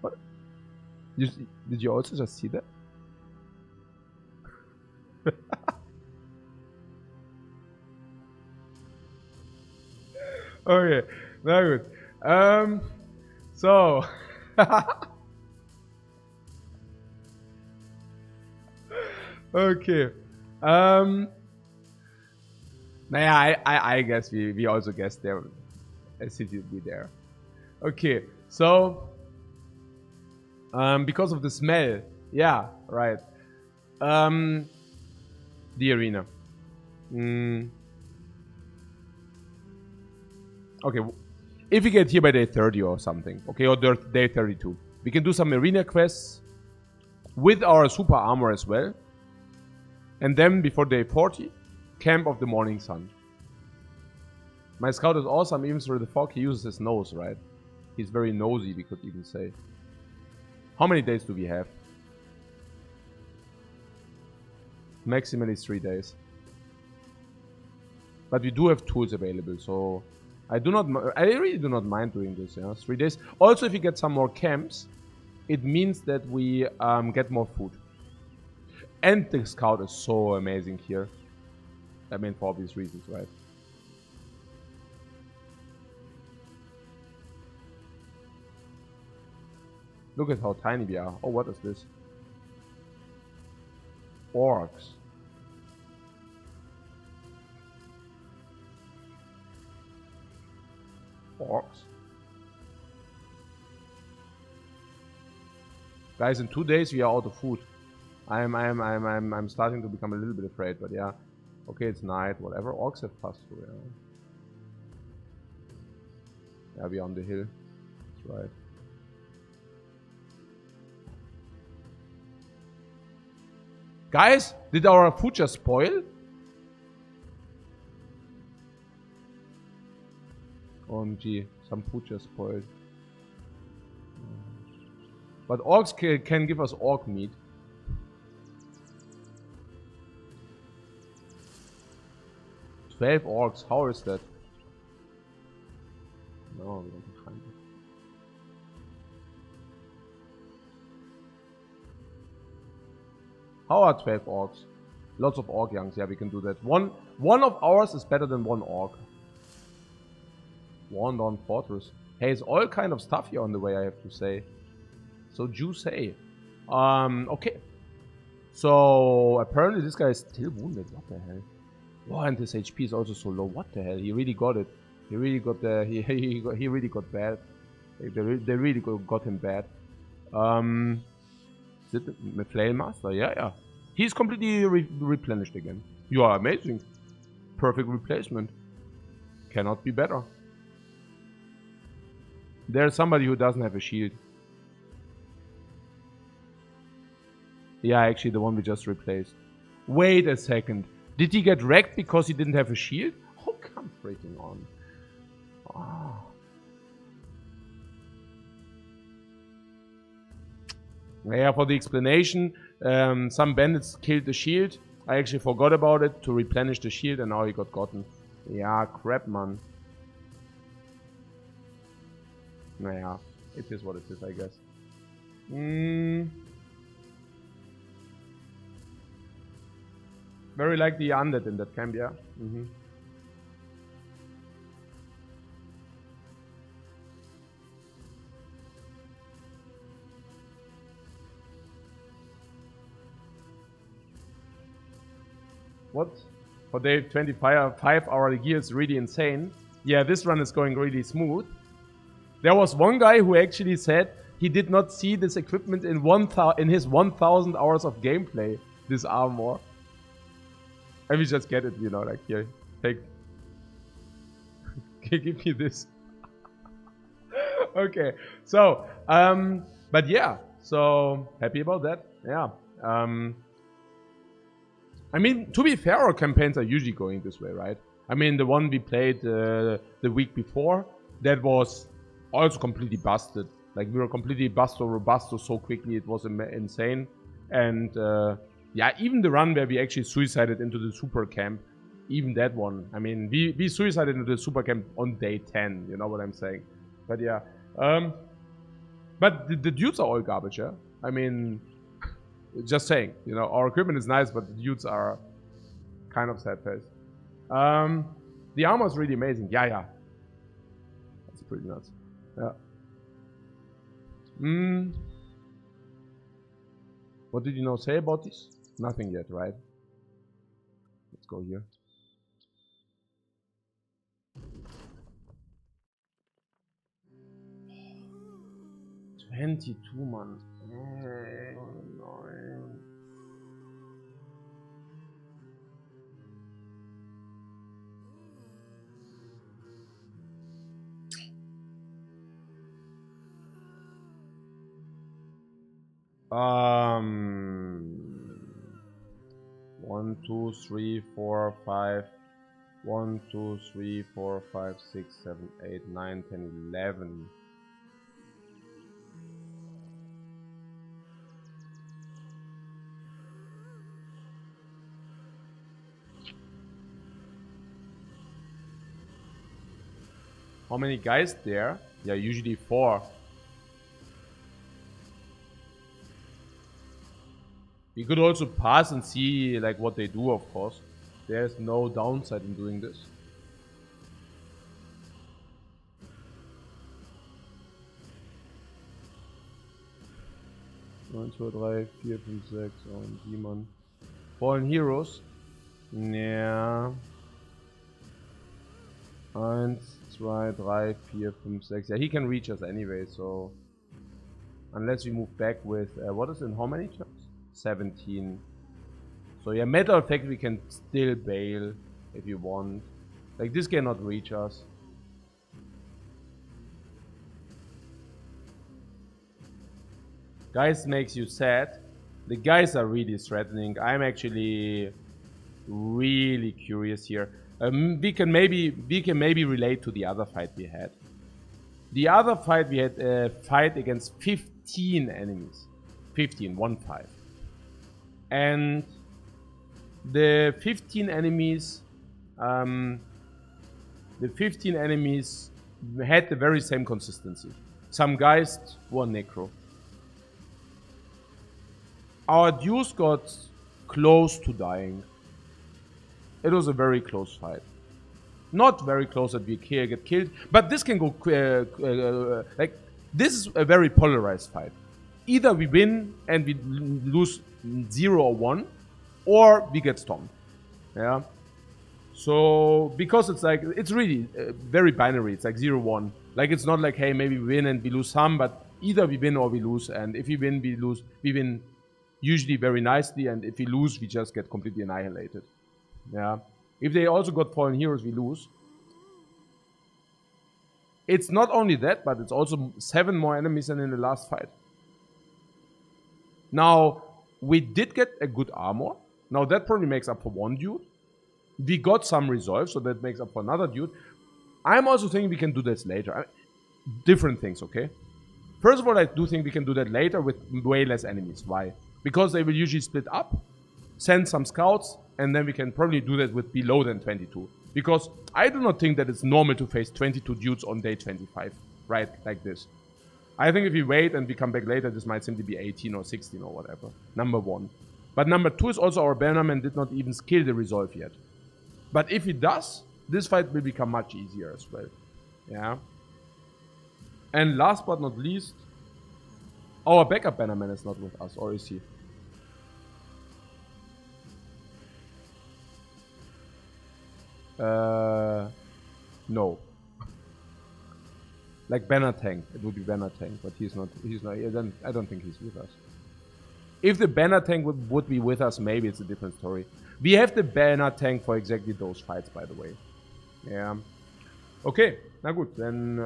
What? Did you also just see that? Okay, very good. So okay. Naja, I guess we also guessed there a city would be there. Okay, so because of the smell, yeah, right. The arena. Okay, if we get here by day 30 or something, okay, or day 32, we can do some arena quests with our super armor as well. And then before day 40, Camp of the Morning Sun. My scout is awesome, even through the fog. He uses his nose, right? He's very nosy, we could even say. How many days do we have? Maximally 3 days. But we do have tools available, so I really do not mind doing this, yeah? 3 days. Also, if we get some more camps, it means that we get more food. And the scout is so amazing here. I mean, for obvious reasons, right? Look at how tiny we are. Oh, what is this? Orcs. Orcs. Guys, in 2 days we are out of food. I'm starting to become a little bit afraid, but yeah. Okay, it's night, whatever. Orcs have passed through, yeah. Yeah, we're on the hill. That's right. Guys, did our food just spoil? OMG, some food just spoiled. But orcs can give us orc meat. "12 orcs, how is that?" No, we don't find it. How are 12 orcs? Lots of orc youngs, yeah, we can do that. One of ours is better than one orc. Worn down fortress. Hey, it's all kind of stuff here on the way, I have to say. So juicy. Okay. So apparently this guy is still wounded. What the hell? Oh, and his HP is also so low. What the hell? He really got it. He really got the. He really got bad. They really got him bad. Is it the Flail Master? Yeah. He's completely replenished again. You are amazing. Perfect replacement. Cannot be better. There's somebody who doesn't have a shield. Yeah, actually the one we just replaced. Wait a second. Did he get wrecked because he didn't have a shield? Oh, come freaking on. Oh. Yeah, for the explanation, some bandits killed the shield. I actually forgot about it to replenish the shield and now he got gotten. Yeah, crap, man. Naja, it is what it is, I guess. Very like the undead in that camp, yeah. What? For day 25, our gear is really insane. Yeah, this run is going really smooth. There was one guy who actually said he did not see this equipment in his 1000 hours of gameplay, this armor. And we just get it, you know, like here, take, give me this. Okay, so, but yeah, so happy about that, yeah. I mean, to be fair, our campaigns are usually going this way, right? I mean, the one we played the week before, that was also completely busted. Like, we were completely robusto so quickly, it was insane. And yeah, even the run where we actually suicided into the super camp, even that one, I mean, we suicided into the super camp on day 10, you know what I'm saying? But yeah, but the dudes are all garbage, yeah? I mean, just saying, you know, our equipment is nice, but the dudes are kind of sad face. The armor is really amazing. Yeah. That's pretty nuts. Yeah. What did you know say about this? Nothing yet, right? Let's go here. $22 months. Annoying. One, two, three, four, five. 1, 2, 3, 4, 5, 6, 7, 8, 9, 10, 11. How many guys there? Yeah, usually 4. We could also pass and see like what they do, of course. There's no downside in doing this. Eins, zwei, drei, vier, fünf, sechs und 7. Fallen Heroes. Ja. 1, 2, 3, 4, 5, 6. Yeah, he can reach us anyway, so. Unless we move back with. What is in how many turns? 17. So yeah, matter of fact, we can still bail if you want. Like, this cannot reach us. Guys makes you sad. The guys are really threatening. I'm actually really curious here. We can maybe relate to the other fight we had. The other fight we had a fight against 15 enemies. 15, 1-5. And the 15 enemies had the very same consistency. Some guys were necro. Our dudes got close to dying. It was a very close fight. Not very close that we get killed, but this can go like, this is a very polarized fight. Either we win and we lose 0 or 1, or we get stomped. Yeah. So because it's like, it's really very binary. It's like 0-1. Like, it's not like, hey, maybe we win and we lose some, but either we win or we lose. And if we win, we lose. We win usually very nicely, and if we lose, we just get completely annihilated. Yeah. If they also got fallen heroes, we lose. It's not only that, but it's also 7 more enemies than in the last fight. Now, we did get a good armor. Now, that probably makes up for 1 dude. We got some resolve, so that makes up for another dude. I'm also thinking we can do this later. Different things, okay? First of all, I do think we can do that later with way less enemies. Why? Because they will usually split up, send some scouts, and then we can probably do that with below than 22. Because I do not think that it's normal to face 22 dudes on day 25, right? Like this. I think if we wait and we come back later, this might simply be 18 or 16 or whatever. Number 1. But number 2 is also our bannerman did not even skill the resolve yet. But if he does, this fight will become much easier as well. Yeah. And last but not least, our backup bannerman is not with us, or is he? No. Like banner tank, it would be banner tank, but he's not. I don't think he's with us. If the banner tank would be with us, maybe it's a different story. We have the banner tank for exactly those fights, by the way. Yeah. Okay, na gut, then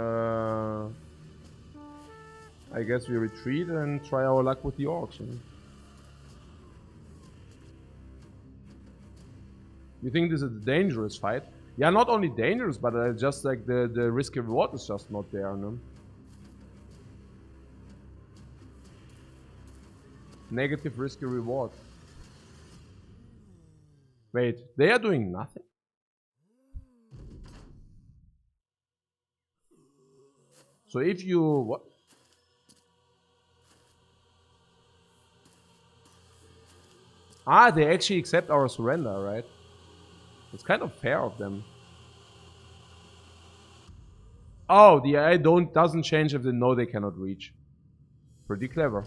I guess we retreat and try our luck with the orcs. You think this is a dangerous fight? Yeah, not only dangerous, but just like the risk reward is just not there, no? Negative risk reward. Wait, they are doing nothing? So if you... What? Ah, they actually accept our surrender, right? It's kind of fair of them. Oh, the AI doesn't change if they know they cannot reach. Pretty clever.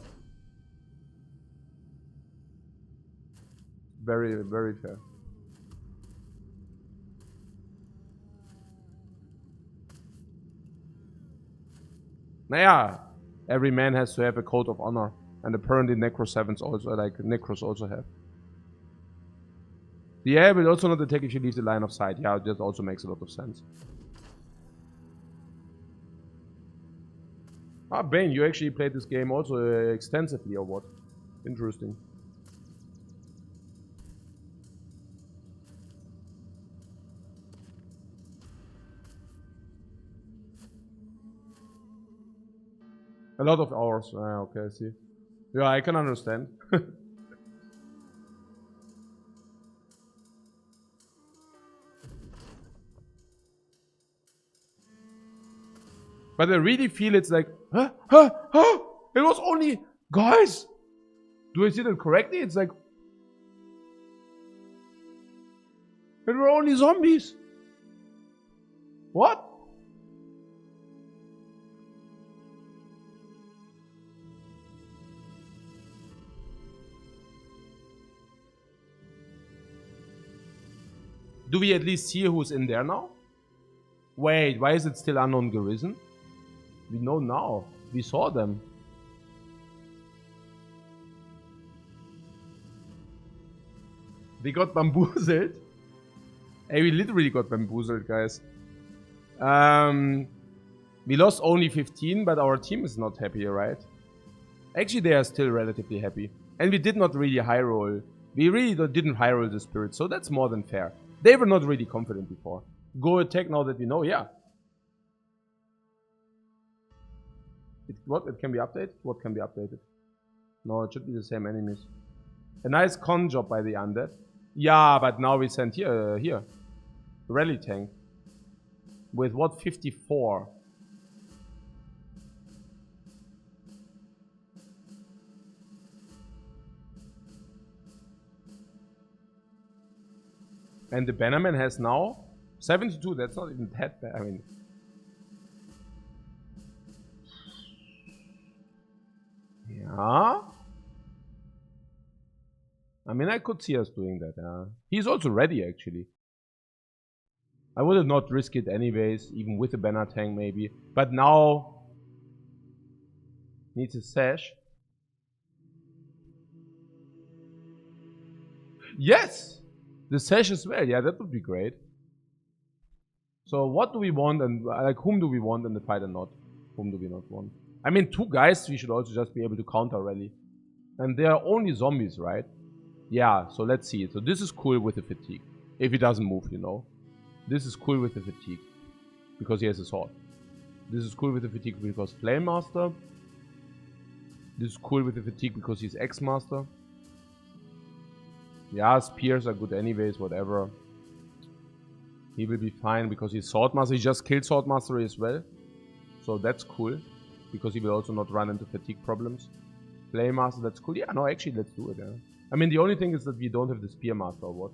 Very, very fair. Naja, every man has to have a code of honor. And apparently Necro 7s also, like Necros also have. The AI will also not attack if you leave the line of sight. Yeah, that also makes a lot of sense. Ah, Bane, you actually played this game also extensively, or what? Interesting. A lot of hours. Okay, I see. Yeah, I can understand. But I really feel it's like, huh? It was only, guys, do I see that correctly? It's like, it were only zombies. What? Do we at least see who's in there now? Wait, why is it still unknown garrison? We know now. We saw them. They got bamboozled. Hey, we literally got bamboozled, guys. We lost only 15, but our team is not happy, right? Actually, they are still relatively happy. And we did not really high roll. We really didn't high roll the spirit, so that's more than fair. They were not really confident before. Go attack now that we know, yeah. It can be updated? What can be updated? No, it should be the same enemies. A nice con job by the undead. Yeah, but now we send here. Rally tank. With what, 54? And the Bannerman has now 72. That's not even that bad. I mean, yeah. I mean, I could see us doing that. Yeah. He's also ready, actually. I would have not risked it anyways, even with the banner tank maybe. But now needs a sash. Yes, the sash as well. Yeah, that would be great. So what do we want, and like whom do we want in the fight and not? Whom do we not want? I mean, 2 guys we should also just be able to counter rally. And they are only zombies, right? Yeah, so let's see. So this is cool with the fatigue. If he doesn't move, you know. This is cool with the fatigue. Because he has a sword. This is cool with the fatigue because Flame Master. This is cool with the fatigue because he's X-Master. Yeah, spears are good anyways, whatever. He will be fine because he's Swordmaster. He just killed Swordmaster as well. So that's cool. Because he will also not run into fatigue problems. Flame Master, that's cool. Yeah, no, actually, let's do it, yeah. I mean, the only thing is that we don't have the Spear Master or what.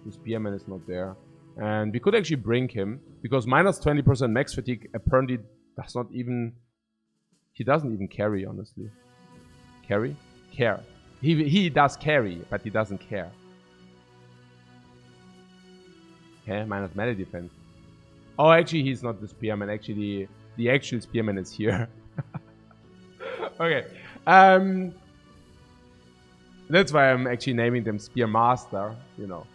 The Spearman is not there. And we could actually bring him. Because minus 20% max fatigue apparently does not even... He doesn't even carry, honestly. Carry? Care. He does carry, but he doesn't care. Okay, minus melee defense. Oh, actually, he's not the Spearman. Actually, the actual Spearman is here. Okay. That's why I'm actually naming them Spear Master, you know.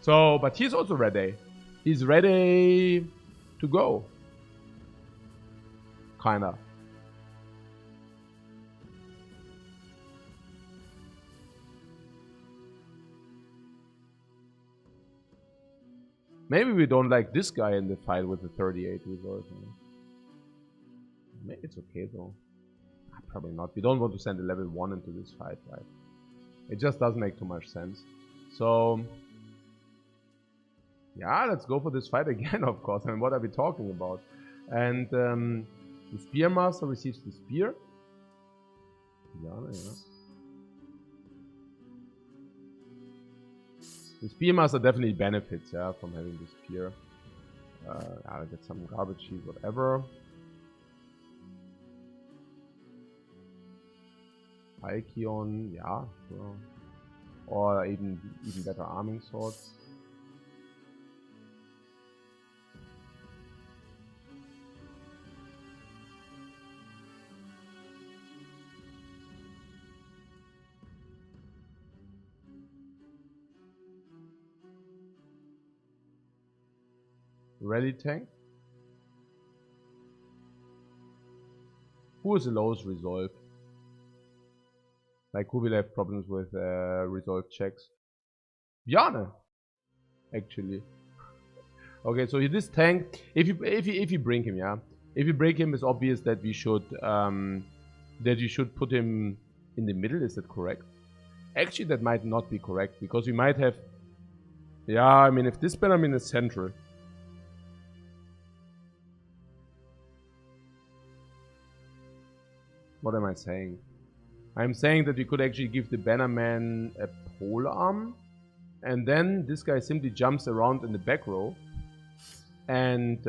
So, but he's also ready. He's ready to go. Kinda. Maybe we don't like this guy in the fight with the 38 resolve. Maybe it's okay though. Probably not. We don't want to send a level 1 into this fight, right? It just doesn't make too much sense. So, yeah, let's go for this fight again, of course. I mean, what are we talking about? And the Spearmaster receives the spear. Yeah. The Spearmaster definitely benefits, yeah, from having the spear. I'll get some garbage sheet, whatever. Alkion, yeah, sure. Or even better arming swords. Rally tank. Who is the lowest resolve? Like, who will have problems with resolve checks? Bjarne, actually. Okay, so this tank, if you bring him, yeah, if you bring him, it's obvious that we should you should put him in the middle. Is that correct? Actually, that might not be correct because we might have. Yeah, I mean, if this Benjamin is central. What am I saying? I'm saying that we could actually give the Bannerman a pole arm, and then this guy simply jumps around in the back row and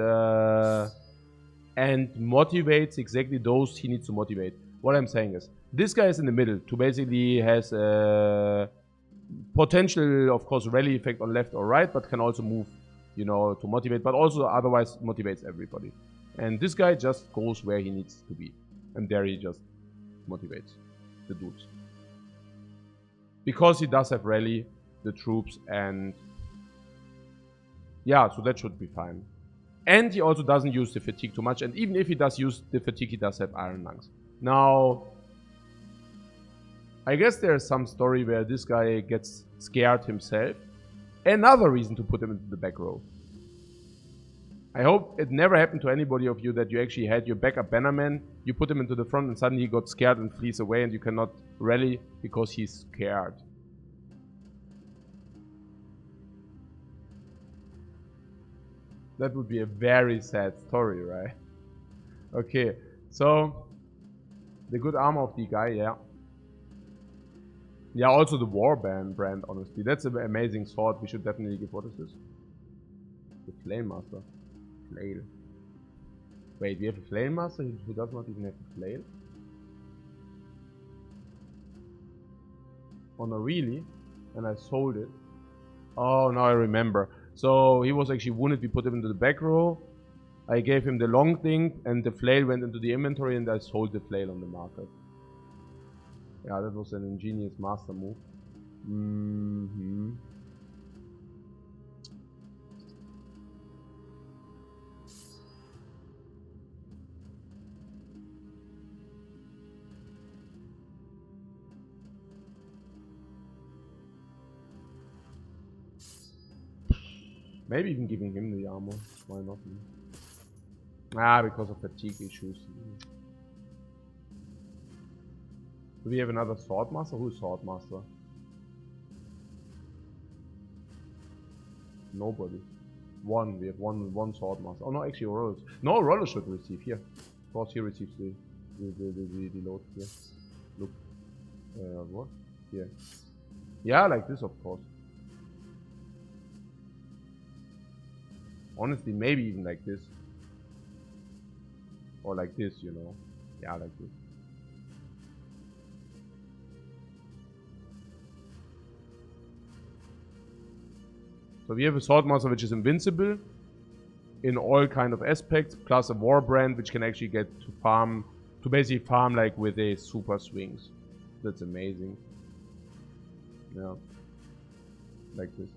motivates exactly those he needs to motivate. What I'm saying is, this guy is in the middle to basically has a potential, of course, rally effect on left or right, but can also move, you know, to motivate, but also otherwise motivates everybody. And this guy just goes where he needs to be, and there he just motivates the dudes. Because he does have rally, the troops, and yeah, so that should be fine. And he also doesn't use the fatigue too much, and even if he does use the fatigue, he does have iron lungs. Now, I guess there's some story where this guy gets scared himself. Another reason to put him into the back row. I hope it never happened to anybody of you that you actually had your backup bannerman, you put him into the front and suddenly he got scared and flees away and you cannot rally because he's scared. That would be a very sad story, right? Okay, so the good armor of the guy, yeah. Yeah, also the Warband brand, honestly. That's an amazing sword. We should definitely give. What is this? The Flame Master. Flail. Wait, we have a Flame Master who does not even have a flail? Oh no, really? And I sold it. Oh, now I remember. So he was actually wounded. We put him into the back row. I gave him the long thing, and the flail went into the inventory, and I sold the flail on the market. Yeah, that was an ingenious master move. Maybe even giving him the armor. Why not? Ah, because of fatigue issues. Do we have another Swordmaster? Who is Swordmaster? Nobody. One. We have one Swordmaster. Oh no, actually Rollo. No, Rollo should receive here. Of course he receives the load here. Look. What? Here. Yeah, like this of course. Honestly, maybe even like this. Or like this, you know. Yeah, like this. So we have a Swordmaster which is invincible in all kind of aspects, plus a Warbrand which can actually get to farm, to basically farm like with a super swings. That's amazing. Yeah. Like this.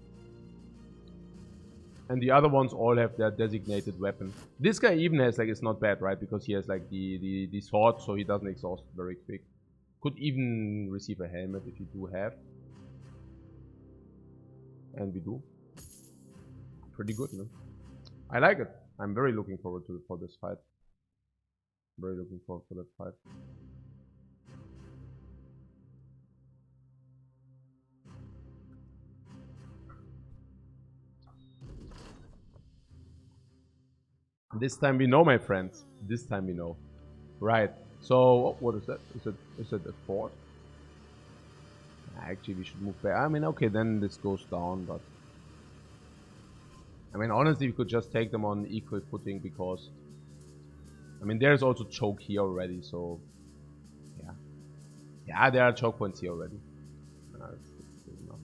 And the other ones all have their designated weapon. This guy even has like, it's not bad, right? Because he has like the sword, so he doesn't exhaust very quick. Could even receive a helmet if you do have. And we do. pretty good, man. I like it. I'm very looking forward for this fight. Very looking forward for that fight. This time we know, my friends. This time we know. Right. So what is that? Is it a fort? Actually, we should move back. I mean, okay, then this goes down, but I mean, honestly, we could just take them on equal footing because I mean, there's also choke here already. So yeah, yeah, there are choke points here already. It's good enough.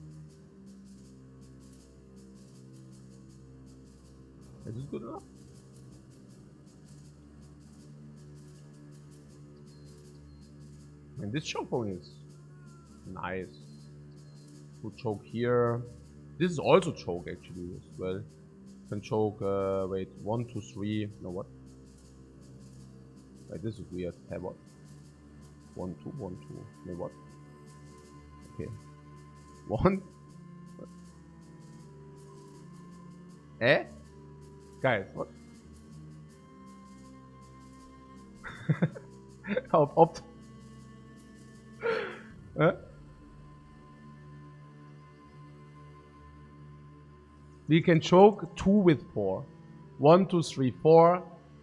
Is this good enough? And this choke point is nice. Good choke here. This is also choke actually as well. Can choke, wait, 1, 2, 3. No, what? Wait, this is weird. Hey, what? 1, 2, 1, 2. No, what? Okay. 1. What? Eh? Guys, what? Opt. We can choke 2 with 4. 1, 2, 3, 4,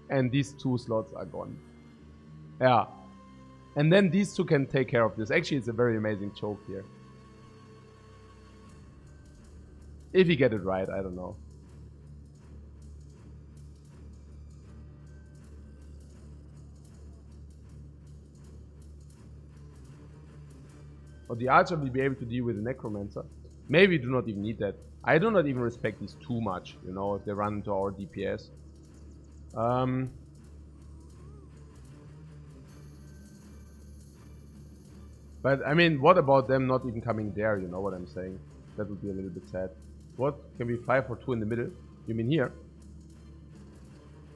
and these 2 slots are gone. Yeah. And then these 2 can take care of this. Actually, it's a very amazing choke here. If you get it right, I don't know. But the archer will be able to deal with the necromancer. Maybe we do not even need that. I do not even respect these too much, you know, if they run into our DPS. But I mean, what about them not even coming there, you know what I'm saying? That would be a little bit sad. What? Can we fly for 2 in the middle? You mean here?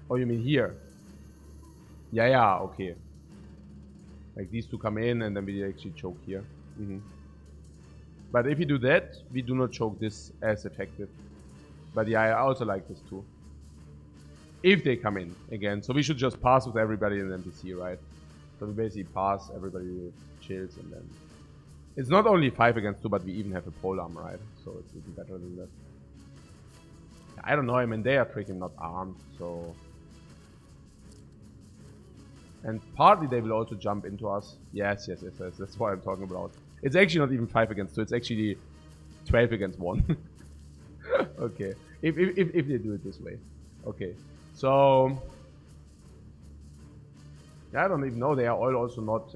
Oh, you mean here? Yeah, yeah, okay. Like these 2 come in and then we actually choke here. But if you do that, we do not choke this as effective. But yeah, I also like this too. If they come in again. So we should just pass with everybody in the NPC, right? So we basically pass, everybody chills, and then... It's not only 5 against 2, but we even have a polearm, right? So it's even better than that. I don't know, I mean, they are freaking not armed, so... And partly they will also jump into us. Yes, that's what I'm talking about. It's actually not even 5 against 2, it's actually 12 against 1. Okay, if they do it this way. Okay, so... Yeah, I don't even know, they are all also not...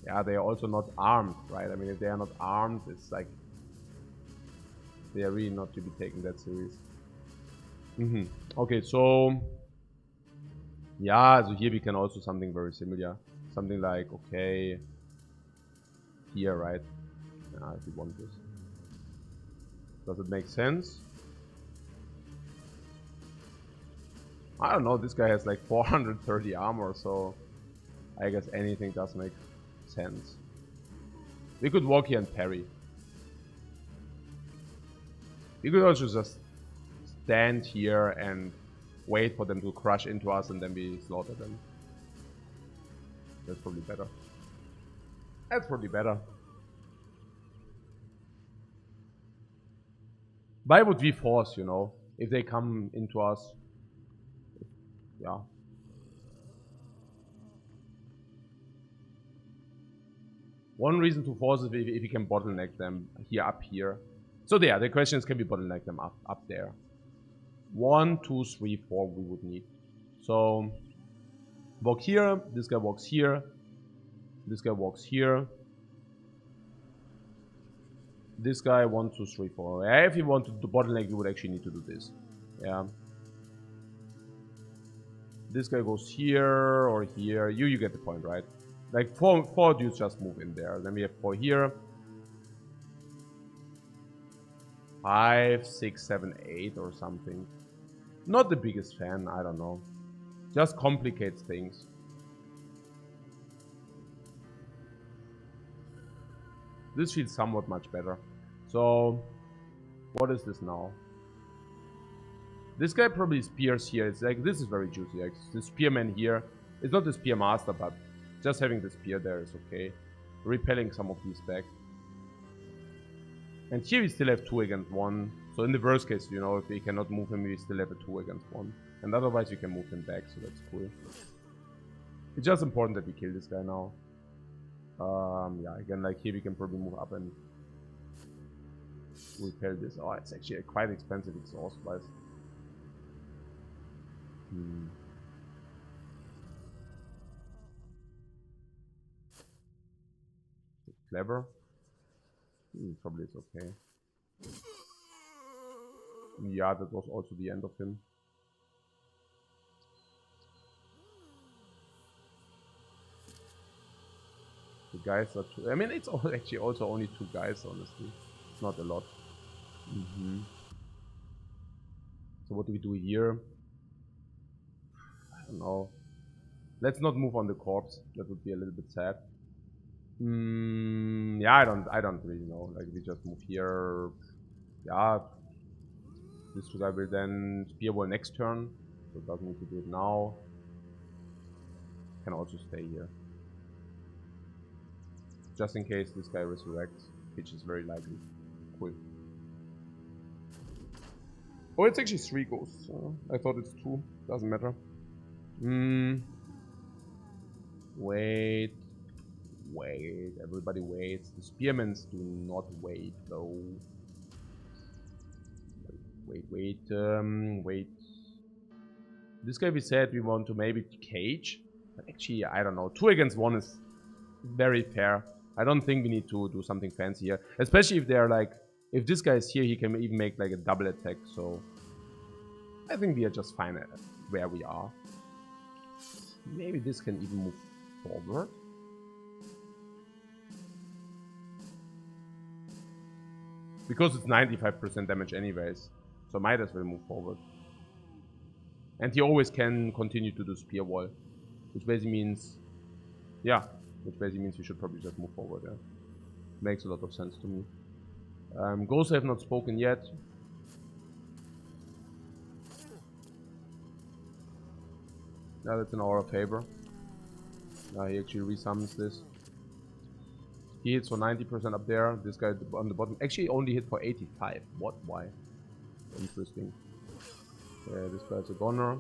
yeah, they are also not armed, right? I mean, if they are not armed, it's like... They are really not to be taken that serious. Okay, so... Yeah, so here we can also something very similar. Something like, okay... Here, right? Yeah, if you want this. Does it make sense? I don't know, this guy has like 430 armor, so... I guess anything does make sense. We could walk here and parry. We could also just stand here and wait for them to crush into us and then we slaughter them. That's probably better. That's probably better. Why would we force, you know? If they come into us. Yeah. One reason to force is if you can bottleneck them here up here. So yeah, the question is, can we bottleneck them up there? 1, 2, 3, 4 we would need. So walk here, this guy walks here, this guy walks here. This guy 1, 2, 3, 4. Yeah, if you want to do bottleneck, you would actually need to do this. Yeah. This guy goes here or here. You get the point, right? Like four dudes just move in there. Then we have 4 here. 5, 6, 7, 8 or something. Not the biggest fan, I don't know. Just complicates things. This feels somewhat much better. So What is this now? This guy probably spears here. It's like, this is very juicy. Like, the spearman here. It's not the spear master, but just having the spear there is okay. Repelling some of these back. And here we still have 2 against 1. So in the worst case, you know, if we cannot move him, we still have a 2 against 1. And otherwise we can move him back, so that's cool. It's just important that we kill this guy now. Yeah, again, like here we can probably move up and repel this. Oh, it's actually a quite expensive exhaust wise. Clever. Probably it's okay. Yeah, that was also the end of him. The guys are two. I mean, it's actually also only 2 guys, honestly. It's not a lot. So what do we do here? I don't know. Let's not move on the corpse. That would be a little bit sad. Yeah, I don't really know. Like, we just move here. Yeah. This guy will then spear wall next turn. So it doesn't need to do it now. Can also stay here. Just in case this guy resurrects, which is very likely. Cool. Oh, it's actually 3 ghosts. I thought it's 2. Doesn't matter. Wait. Everybody waits. The spearmans do not wait, though. Wait. This guy we said we want to maybe cage. But actually, I don't know. 2 against 1 is very fair. I don't think we need to do something fancy here. Especially if they're like... If this guy is here, he can even make like a double attack, so... I think we are just fine at where we are. Maybe this can even move forward. Because it's 95% damage anyways. So might as well move forward. And he always can continue to do spear wall. Which basically means... Yeah. Which basically means we should probably just move forward, yeah. Makes a lot of sense to me. Ghosts have not spoken yet. Yeah, that's in our favor. He actually resummons this. He hits for 90% up there. This guy on the bottom actually only hit for 85. What? Why? Interesting. Yeah, this guy's a goner.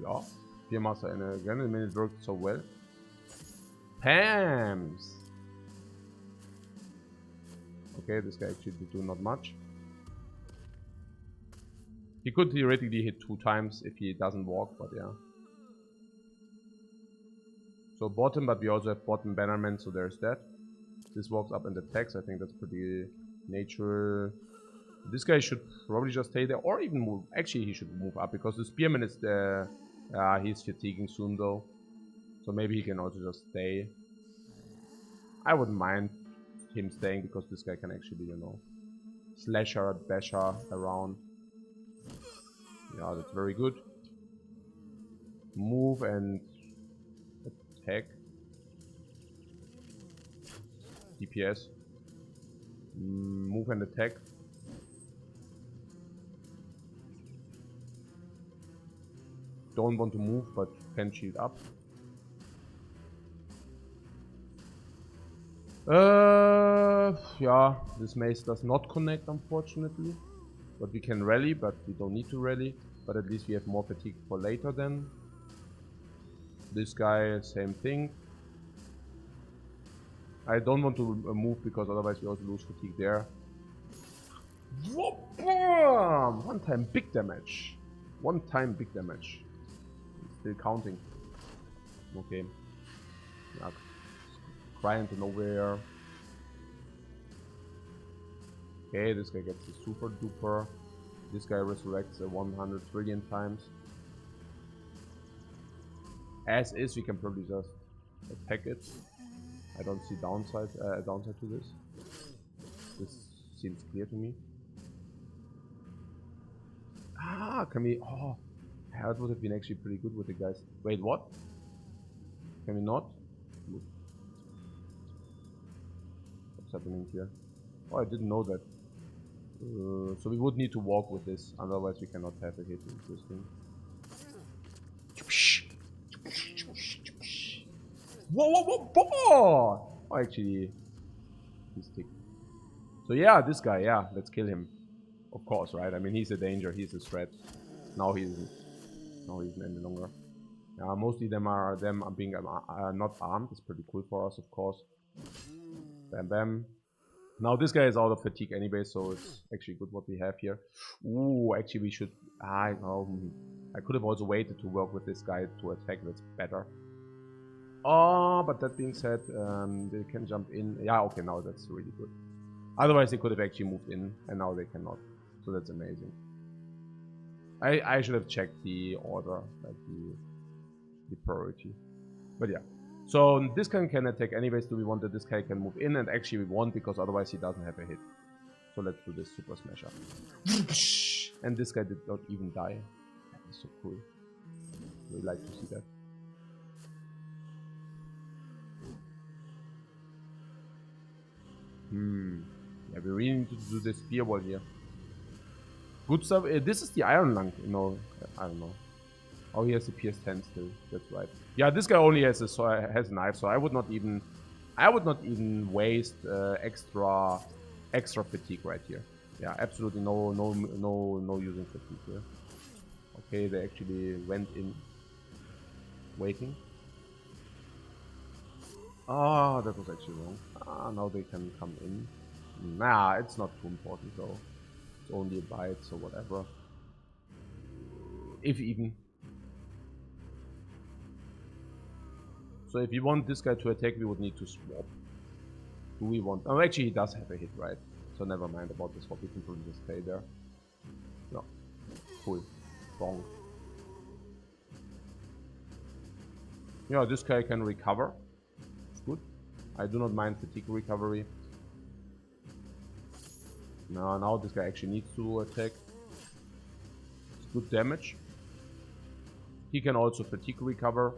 Yeah. Spearmaster and again, I mean, it worked so well. Pams! Okay, this guy actually did do not much. He could theoretically hit 2 times if he doesn't walk, but yeah. So bottom, but we also have bottom bannerman, so there's that. This walks up and attacks. I think that's pretty natural. This guy should probably just stay there or even move. Actually, he should move up because the spearman is there. He's fatiguing soon though. So maybe he can also just stay. I wouldn't mind him staying because this guy can actually, you know, slasher, basher around. Yeah, that's very good. Move and attack. DPS. Move and attack. Don't want to move, but can shield up. Yeah, this mace does not connect, unfortunately. But we can rally, but we don't need to rally. But at least we have more fatigue for later then. This guy, same thing. I don't want to move because otherwise we also lose fatigue there. One time big damage. One time big damage. Still counting. Okay. Yeah. Cry into nowhere. Okay, this guy gets the super duper. This guy resurrects 100 trillion times. As is, we can probably just attack it. I don't see downside to this. This seems clear to me. can we... Oh, that would have been actually pretty good with the guys. Wait, what? Can we not? What's happening here? Oh, I didn't know that. So we would need to walk with this, otherwise we cannot have a hit with this thing. Whoa, whoa, whoa, whoa! Oh, actually, he's ticked. So yeah, this guy, yeah, let's kill him. Of course, right? I mean, he's a danger, he's a threat. Now he isn't. Now he isn't any longer. Mostly them are being not armed. It's pretty cool for us, of course. Bam, bam. Now this guy is out of fatigue anyway, so it's actually good what we have here. Ooh, actually we should... I could have also waited to work with this guy to attack. That's better. Oh, but that being said, they can jump in. Yeah, okay, now that's really good. Otherwise they could have actually moved in, and now they cannot. So that's amazing. I should have checked the order, like the priority. But yeah. So this guy can attack anyways. Do we want that this guy can move in? And actually we want, because otherwise he doesn't have a hit. So let's do this super smasher. And this guy did not even die. That is so cool. We like to see that. Yeah, we really need to do this spear wall here. Good stuff. This is the Iron Lung, you know. I don't know. Oh, he has the PS10 still. That's right. Yeah, this guy only has a knife, so I would not even waste extra fatigue right here. Yeah, absolutely no using fatigue here. Okay, they actually went in. Waiting. Ah, that was actually wrong. Ah, now they can come in. Nah, it's not too important though. It's only a bite, so whatever. If even. So if you want this guy to attack, we would need to swap. Do we want... Oh, actually he does have a hit, right? So never mind about the swap, we can probably just stay there. No. Cool. Wrong. Yeah, this guy can recover. It's good. I do not mind fatigue recovery. No, now this guy actually needs to attack. It's good damage. He can also fatigue recover.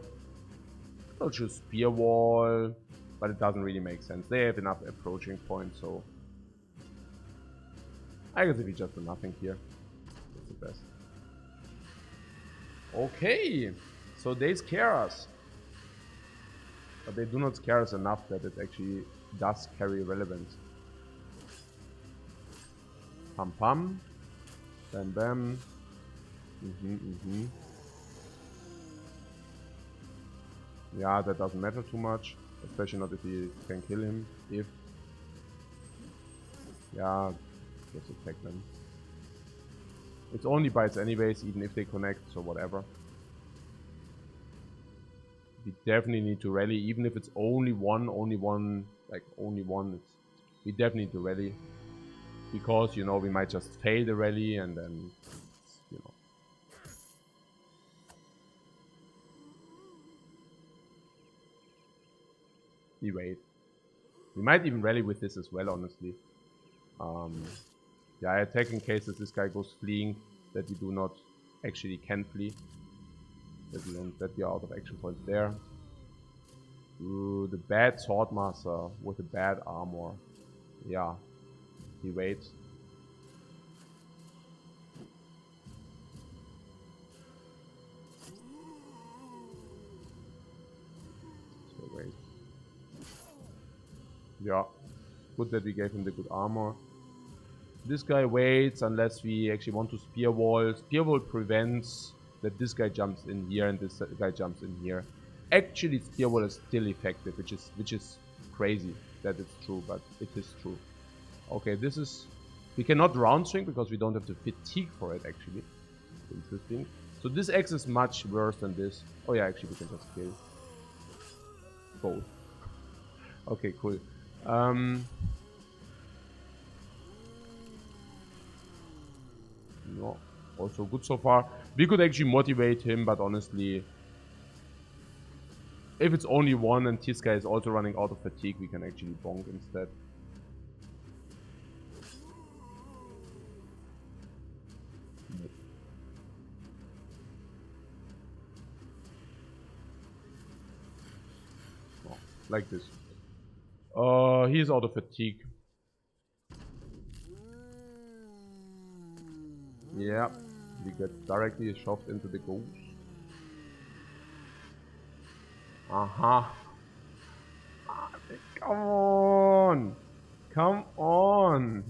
I'll choose spear wall, but it doesn't really make sense. They have enough approaching points, so I guess if we just do nothing here, that's the best. Okay, so they scare us, but they do not scare us enough that it actually does carry relevance. Pam pam, bam bam. Yeah, that doesn't matter too much, especially not if he can kill him. If... Yeah, just attack them. It's only bites anyways, even if they connect, so whatever. We definitely need to rally, even if it's only one, we definitely need to rally. Because, you know, we might just fail the rally and then, you know. We wait. We might even rally with this as well, honestly. Yeah, I attack in case that this guy goes fleeing, that we do not actually can flee. That we are out of action points there. Ooh, the bad swordmaster with the bad armor. Yeah, he waits. So wait. Yeah, good that we gave him the good armor. This guy waits unless we actually want to spear wall. Spear wall prevents that this guy jumps in here and this guy jumps in here. Actually, spear wall is still effective, which is crazy that it's true, but it is true. Okay, this is... We cannot round swing because we don't have the fatigue for it, actually. Interesting. So this X is much worse than this. Oh yeah, actually we can just kill both. Okay, cool. No, also good so far. We could actually motivate him, but honestly, if it's only one and this guy is also running out of fatigue, we can actually bonk instead. like this. He's out of fatigue. Yeah, we get directly shoved into the ghost. Come on! Come on!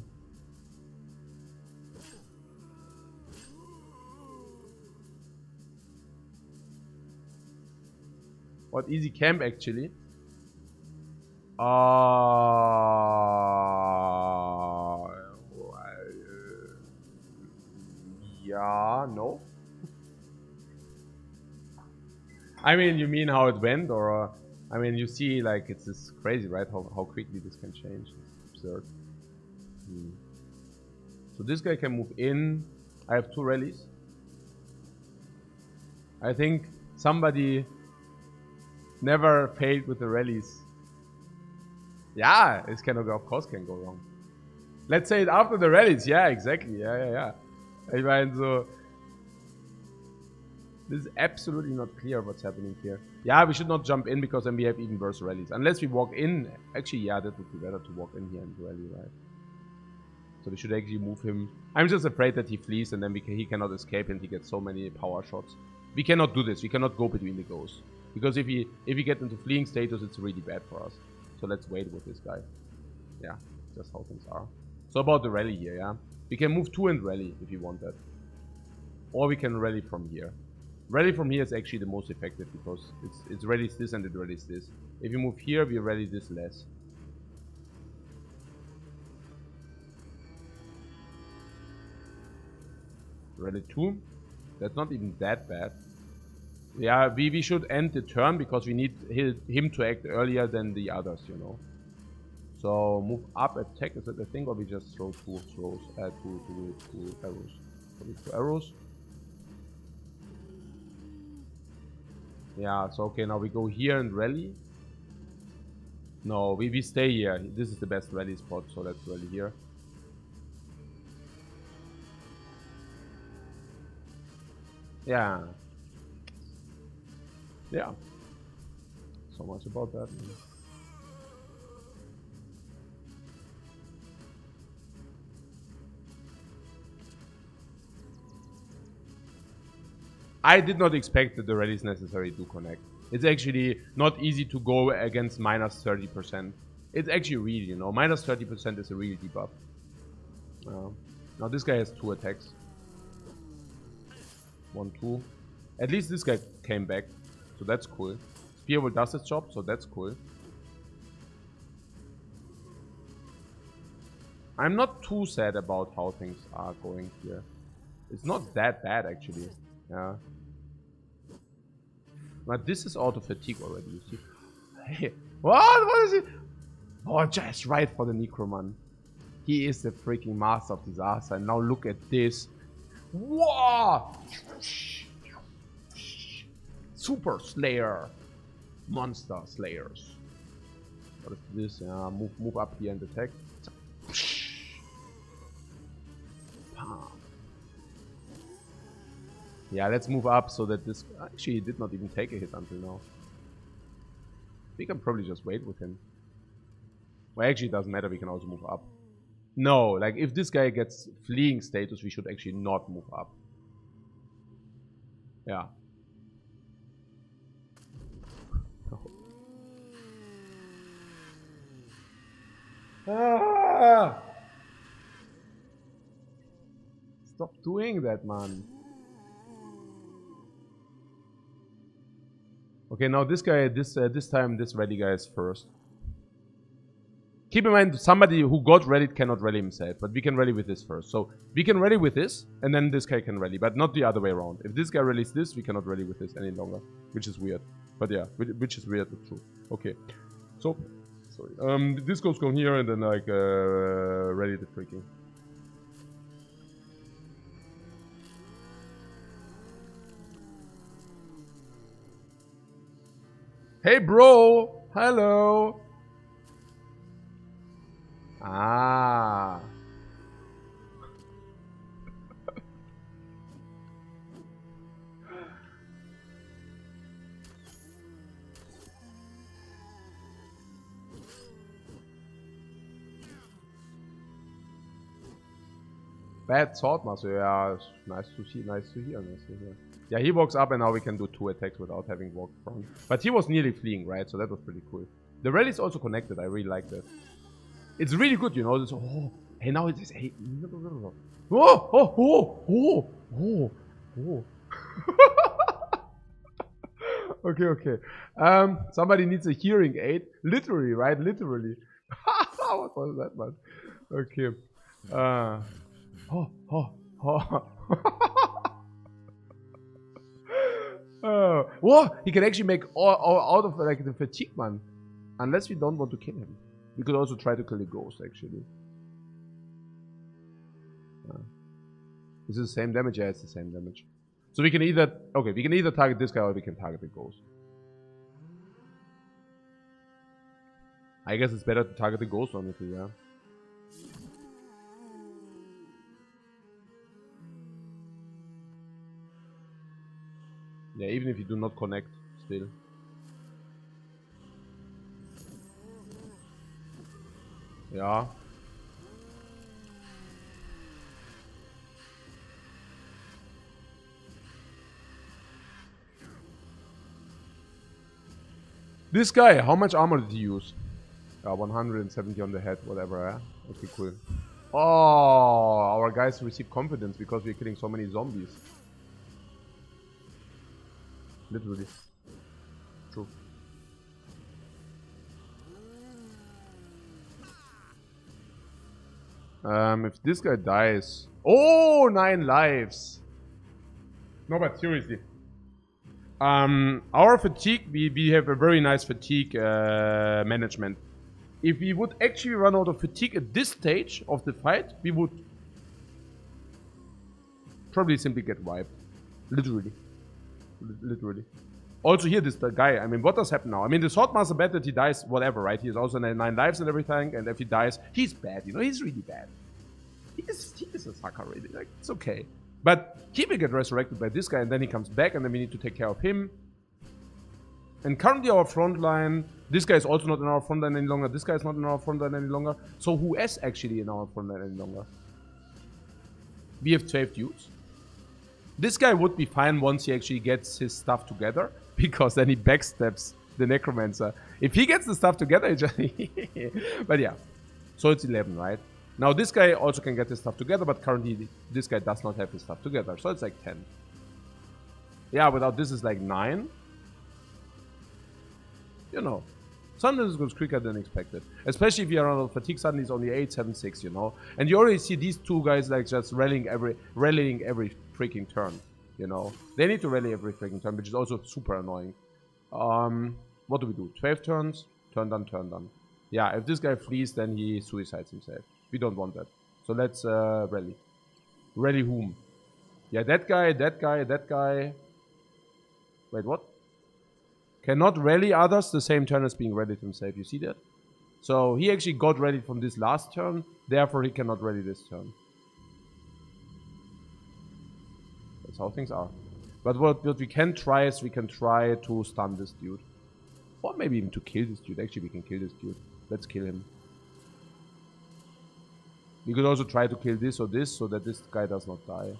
What easy camp actually? Yeah, no. I mean, you mean how it went, or I mean, you see, like it's just crazy, right? How quickly this can change. It's absurd. So this guy can move in. I have 2 rallies. I think somebody never failed with the rallies. Yeah, it can of course can go wrong. Let's say it after the rallies. Yeah, exactly. Yeah. I mean, so this is absolutely not clear what's happening here. Yeah, we should not jump in because then we have even worse rallies. Unless we walk in. Actually, yeah, that would be better to walk in here and rally, right? So we should actually move him. I'm just afraid that he flees and then he cannot escape and he gets so many power shots. We cannot do this. We cannot go between the goals. Because if we get into fleeing status, it's really bad for us. So let's wait with this guy. Yeah, just how things are. So about the rally here, yeah? We can move 2 and rally if you want that. Or we can rally from here. Rally from here is actually the most effective because it's rallies this and it rallies this. If you move here, we rally this less. Rally 2. That's not even that bad. Yeah, we should end the turn because we need him to act earlier than the others, you know. So move up, attack is it a thing, or we just throw 2 throws, 2 arrows. Probably 2 arrows. Yeah, so okay, now we go here and rally. No, we stay here. This is the best rally spot, so let's rally here. Yeah. Yeah. So much about that. I did not expect that the rallies necessary to connect. It's actually not easy to go against minus 30%. It's actually real, you know. Minus 30% is a real debuff. Now this guy has 2 attacks. 1, 2. At least this guy came back. So that's cool. Spear will does its job, so that's cool. I'm not too sad about how things are going here. It's not that bad actually. Yeah. But this is out of fatigue already, you see. Hey, what is it? Oh, just right for the Necroman. He is the freaking master of disaster. And now look at this. Whoa! Super Slayer. Monster Slayers. What is this? Move up here and attack. Yeah, let's move up so that this actually did not even take a hit until now. We can probably just wait with him. Well, actually, it doesn't matter. We can also move up. No, like if this guy gets fleeing status, we should actually not move up. Yeah. Ah! Stop doing that, man. Okay, now this guy, this time, this ready guy is first. Keep in mind, somebody who got readied cannot rally himself, but we can rally with this first. So we can rally with this, and then this guy can rally, but not the other way around. If this guy rallies this, we cannot rally with this any longer, which is weird. But yeah, which is weird, but true. Okay, so sorry. This goes going here, and then like rally the freaking. Hey, bro! Hello! Ah. Bad Swordmaster, yeah, nice to see, nice to hear. Yeah, he walks up and now we can do 2 attacks without having walked front. But he was nearly fleeing, right? So that was pretty cool. The rally is also connected, I really like that. It's really good, you know, this, oh, hey, now it is, hey, oh, oh, oh, oh, oh, oh. Okay, okay. Somebody needs a hearing aid. Literally, right? Literally. What was that, man? Okay. Oh, oh, oh. Whoa! He can actually make all out of like the fatigue, man. Unless we don't want to kill him. We could also try to kill the ghost, actually. Is it the same damage? Yeah, it's the same damage. So we can either... Okay, we can either target this guy or we can target the ghost. I guess it's better to target the ghost, honestly, yeah. Yeah, even if you do not connect, still. Yeah. This guy, how much armor did he use? 170 on the head, whatever, eh? Okay, cool. Oh, our guys receive confidence because we're killing so many zombies. Literally. True. If this guy dies... Oh, 9 lives! No, but seriously. Our fatigue, we have a very nice fatigue management. If we would actually run out of fatigue at this stage of the fight, we would probably simply get wiped. Literally. Literally. Also here, this the guy, I mean, what does happen now? I mean, the Swordmaster bad that he dies, whatever, right? He has also 9 lives and everything, and if he dies, he's bad, you know, he's really bad. He is a sucker, really. Like, it's okay. But he will get resurrected by this guy, and then he comes back, and then we need to take care of him. And currently our front line, this guy is also not in our front line any longer, this guy is not in our front line any longer. So who is actually in our front line any longer? We have 12 dudes. This guy would be fine once he actually gets his stuff together, because then he backstabs the Necromancer. If he gets the stuff together, he just... But yeah, so it's 11, right? Now this guy also can get his stuff together, but currently this guy does not have his stuff together, so it's like 10. Yeah, without this is like 9. You know, sometimes it goes quicker than expected. Especially if you're on fatigue, suddenly it's only 8, 7, 6, you know. And you already see these two guys like just rallying every freaking turn, you know. They need to rally every freaking turn, which is also super annoying. What do we do? 12 turns, turn done, turn done. Yeah, if this guy flees, then he suicides himself. We don't want that. So let's rally. Rally whom? Yeah, that guy, that guy, that guy. Wait, what? Cannot rally others the same turn as being rallied himself. You see that? So he actually got rallied from this last turn. Therefore, he cannot rally this turn. That's how things are. But what we can try is we can try to stun this dude. Or maybe even to kill this dude. Actually, we can kill this dude. Let's kill him. We could also try to kill this or this so that this guy does not die.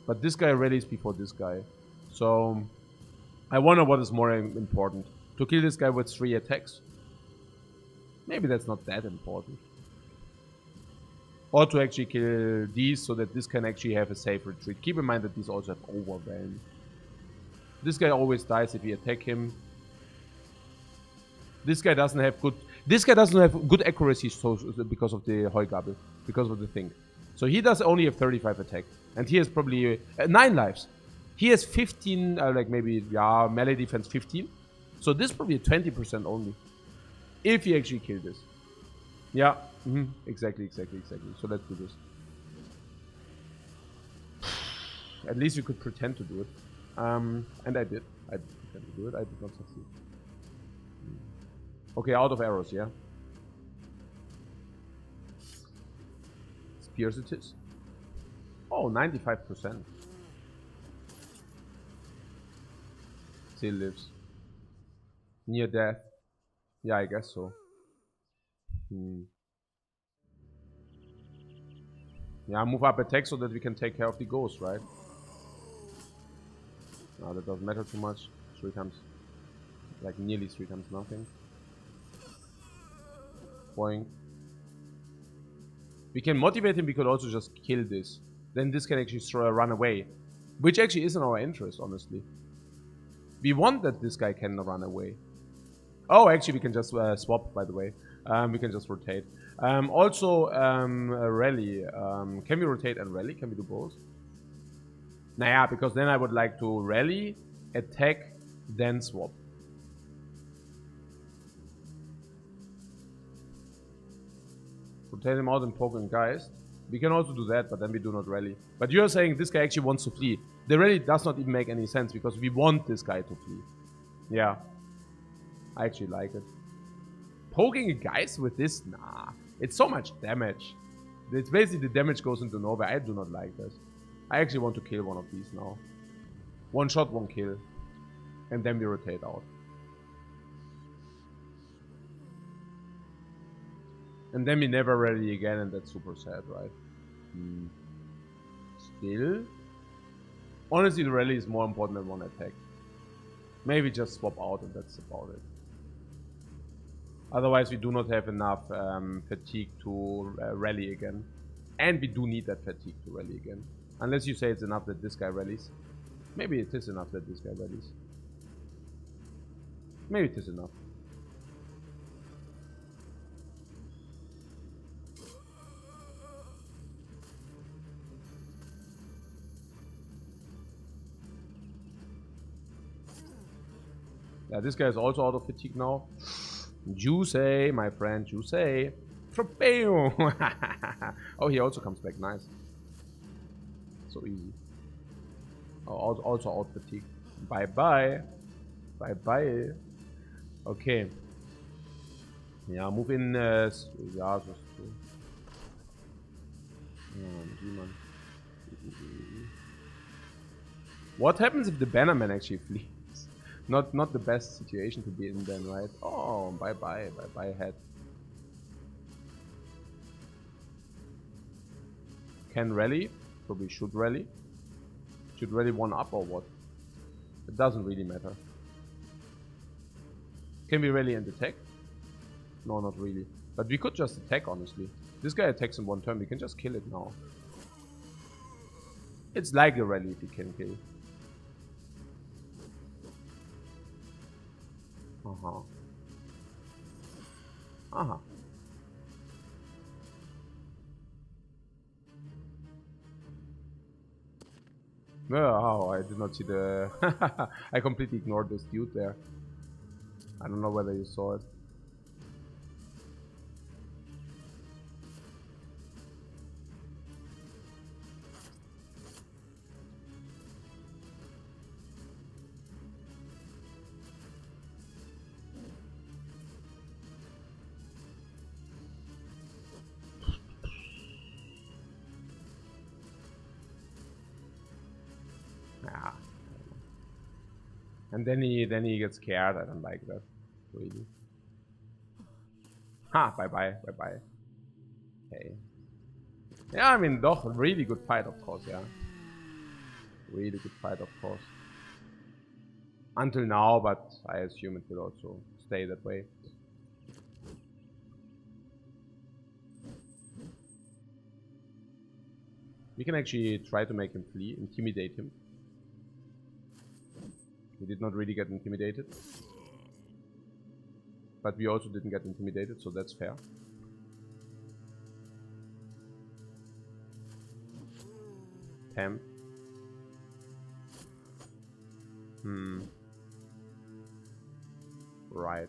But this guy rallies before this guy. So... I wonder what is more important. To kill this guy with 3 attacks? Maybe that's not that important. Or to actually kill these so that this can actually have a safe retreat. Keep in mind that these also have overwhelm. This guy always dies if we attack him. This guy doesn't have good... This guy doesn't have good accuracy so, because of the Heugabel. Because of the thing. So he does only have 35 attack. And he has probably 9 lives. He has 15, like maybe, yeah, melee defense 15. So this is probably a 20% only. If you actually kill this. Yeah, exactly. So let's do this. At least you could pretend to do it. And I did. I did pretend to do it. I did not succeed. Okay, out of arrows, yeah. Spears it is. Oh, 95%. Still lives. Near death. Yeah, I guess so. Yeah, move up attack so that we can take care of the ghost, right? No, that doesn't matter too much. 3 times, like nearly 3 times nothing. Boing. We can motivate him, we could also just kill this. Then this can actually run away. Which actually is in our interest, honestly. We want that this guy can run away. Oh, actually we can just swap, by the way. We can just rotate. Also, rally. Can we rotate and rally? Can we do both? Nah, because then I would like to rally, attack, then swap. Rotate him out and poke and Geist. We can also do that, but then we do not rally. But you're saying this guy actually wants to flee. The rally does not even make any sense because we want this guy to flee. Yeah. I actually like it. Poking a Geist with this? Nah. It's so much damage. It's basically the damage goes into nowhere. I do not like this. I actually want to kill one of these now. One shot, one kill. And then we rotate out. And then we never rally again, and that's super sad, right? Still? Honestly, the rally is more important than one attack. Maybe just swap out and that's about it. Otherwise, we do not have enough fatigue to rally again. And we do need that fatigue to rally again. Unless you say it's enough that this guy rallies. Maybe it is enough that this guy rallies. Maybe it is enough. Yeah, this guy is also out of fatigue now. Juicy, my friend, Juicy. Tropeo! Oh, he also comes back. Nice. So easy. Oh, also out fatigue. Bye bye. Bye bye. Okay. Ja, move in. Ja, so ist cool. What happens if the Bannerman actually flees? Not the best situation to be in then, right? Oh, bye bye, bye bye head. Can rally, probably should rally. Should rally one up or what? It doesn't really matter. Can we rally and attack? No, not really. But we could just attack, honestly. This guy attacks in one turn, we can just kill it now. It's like a rally if you can kill. Uh-huh. Uh-huh. Oh, I did not see the... I completely ignored this dude there. I don't know whether you saw it. Ah. And then he gets scared. I don't like that, really. Ha! Bye bye, bye bye. Okay. Yeah, I mean, doch, really good fight, of course. Yeah. Really good fight, of course. Until now, but I assume it will also stay that way. We can actually try to make him flee, intimidate him. He did not really get intimidated. But we also didn't get intimidated, so that's fair. Temp. Right.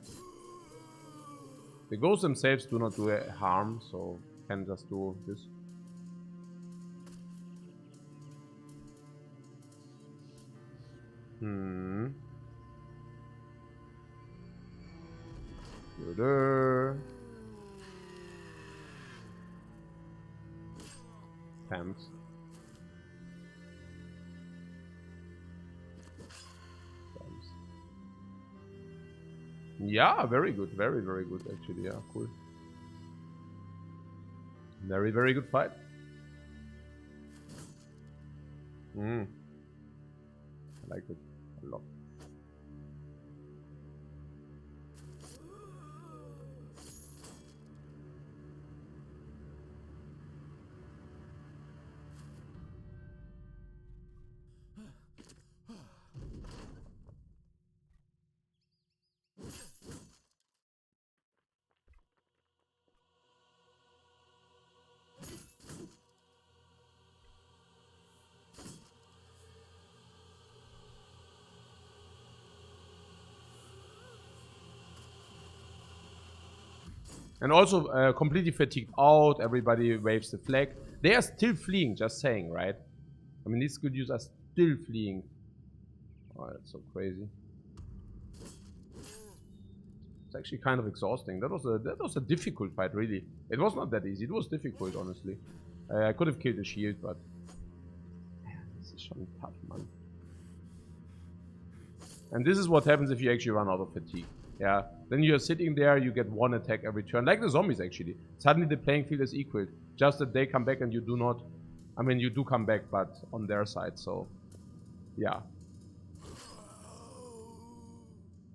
The ghosts themselves do not do harm, so can just do this. Temps. Yeah, very good. Very, very good, actually. Yeah, cool. Very, very good fight. I like it a lot. And also completely fatigued out. Everybody waves the flag. They are still fleeing, just saying, right? I mean, these good users are still fleeing. Oh, that's so crazy. It's actually kind of exhausting. That was a difficult fight, really. It was not that easy. It was difficult, honestly. I could have killed the shield, but this is schon tough, man. And this is what happens if you actually run out of fatigue. Yeah, then you're sitting there, you get one attack every turn, like the zombies actually. Suddenly the playing field is equal. Just that they come back and you do not. I mean, you do come back, but on their side, so yeah.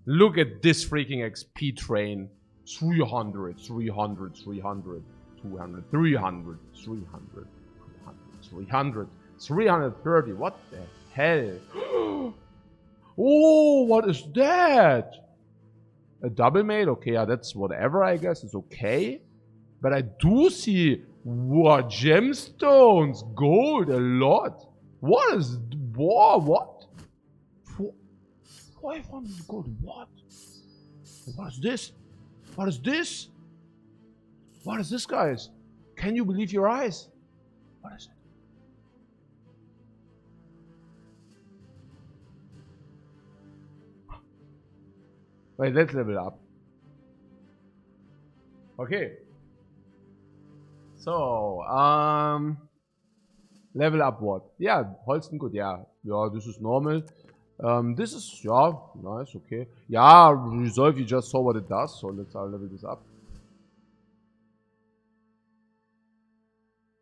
Look at this freaking XP train. 300, 300, 300, 200, 300, 300, 300, 330. What the hell? Oh, what is that? A double mate? Okay, yeah, that's whatever, I guess. It's okay. But I do see, what, gemstones, gold, a lot. What is, what? 500 gold, what? What is this? What is this? What is this, guys? Can you believe your eyes? What is it? Wait, let's level up. Okay. So, level up what? Yeah, Holsten good, yeah. Yeah, this is normal. This is, yeah, nice, okay. Yeah, resolve, you just saw what it does, so let's level this up.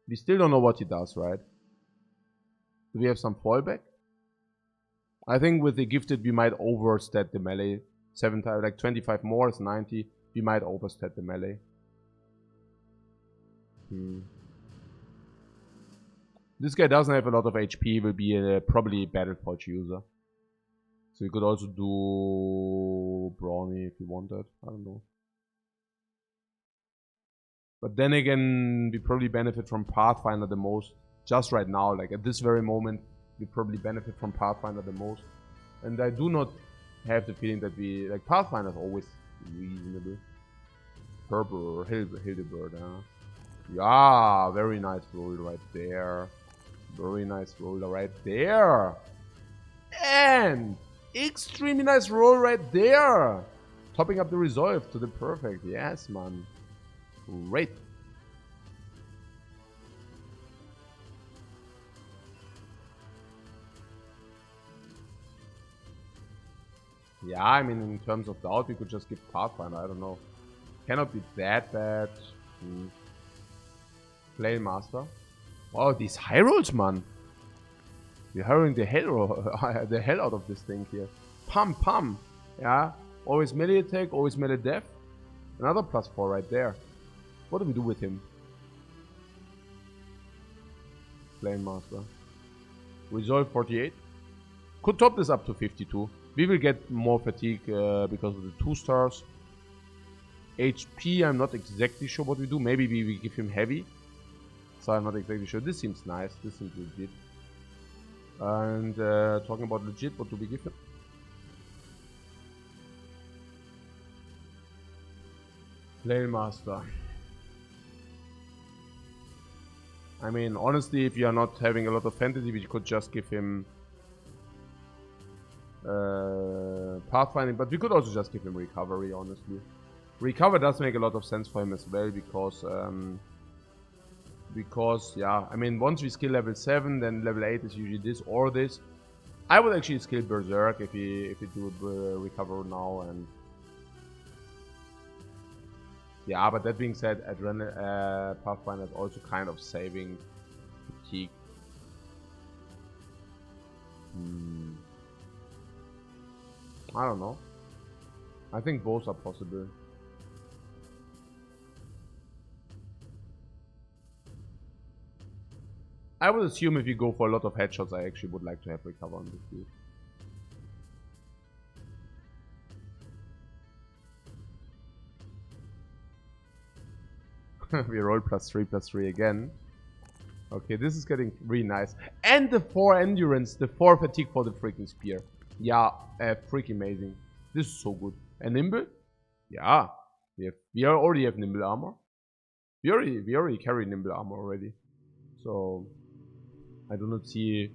We still don't know what he does, right? Do we have some fallback? I think with the gifted, we might overstat the melee. 7 times, like 25 more is 90. We might overstat the melee. This guy doesn't have a lot of HP, will be probably a battle forge user. So you could also do Brawny if you wanted. I don't know. But then again, we probably benefit from Pathfinder the most. Just right now, like at this very moment, we probably benefit from Pathfinder the most. And I do not have the feeling that we, like, Pathfinder is always reasonable. Purple or Hildebert, yeah, very nice roll right there. Very nice roll right there. And extremely nice roll right there. Topping up the resolve to the perfect. Yes, man. Great. Yeah, I mean, in terms of doubt, we could just give Pathfinder. I don't know. Cannot be that bad. Play Master. Oh, these high rolls, man. We're hurrying the hell out of this thing here. Pum, pum. Yeah. Always melee attack, always melee death. Another +4 right there. What do we do with him? Flame Master. Resolve 48. Could top this up to 52. We will get more fatigue because of the 2 stars. HP, I'm not exactly sure what we do. Maybe we give him heavy. So I'm not exactly sure. This seems nice. This seems legit. And talking about legit, what do we give him? Flame Master. I mean, honestly, if you are not having a lot of fantasy, we could just give him pathfinding, but we could also just give him recovery, honestly. Recover does make a lot of sense for him as well, because yeah, I mean, once we skill level 7, then level 8 is usually this or this. I would actually skill Berserk if he do recover now, and yeah, but that being said, Pathfinder is also kind of saving fatigue. I don't know. I think both are possible. I would assume if you go for a lot of headshots, I actually would like to have recover on this field. We roll +3/+3 again. Okay, this is getting really nice. And the 4 endurance, the 4 fatigue for the freaking spear. Yeah, freaking amazing. This is so good. And nimble? Yeah, we already have nimble armor. We already carry nimble armor already. So I do not see.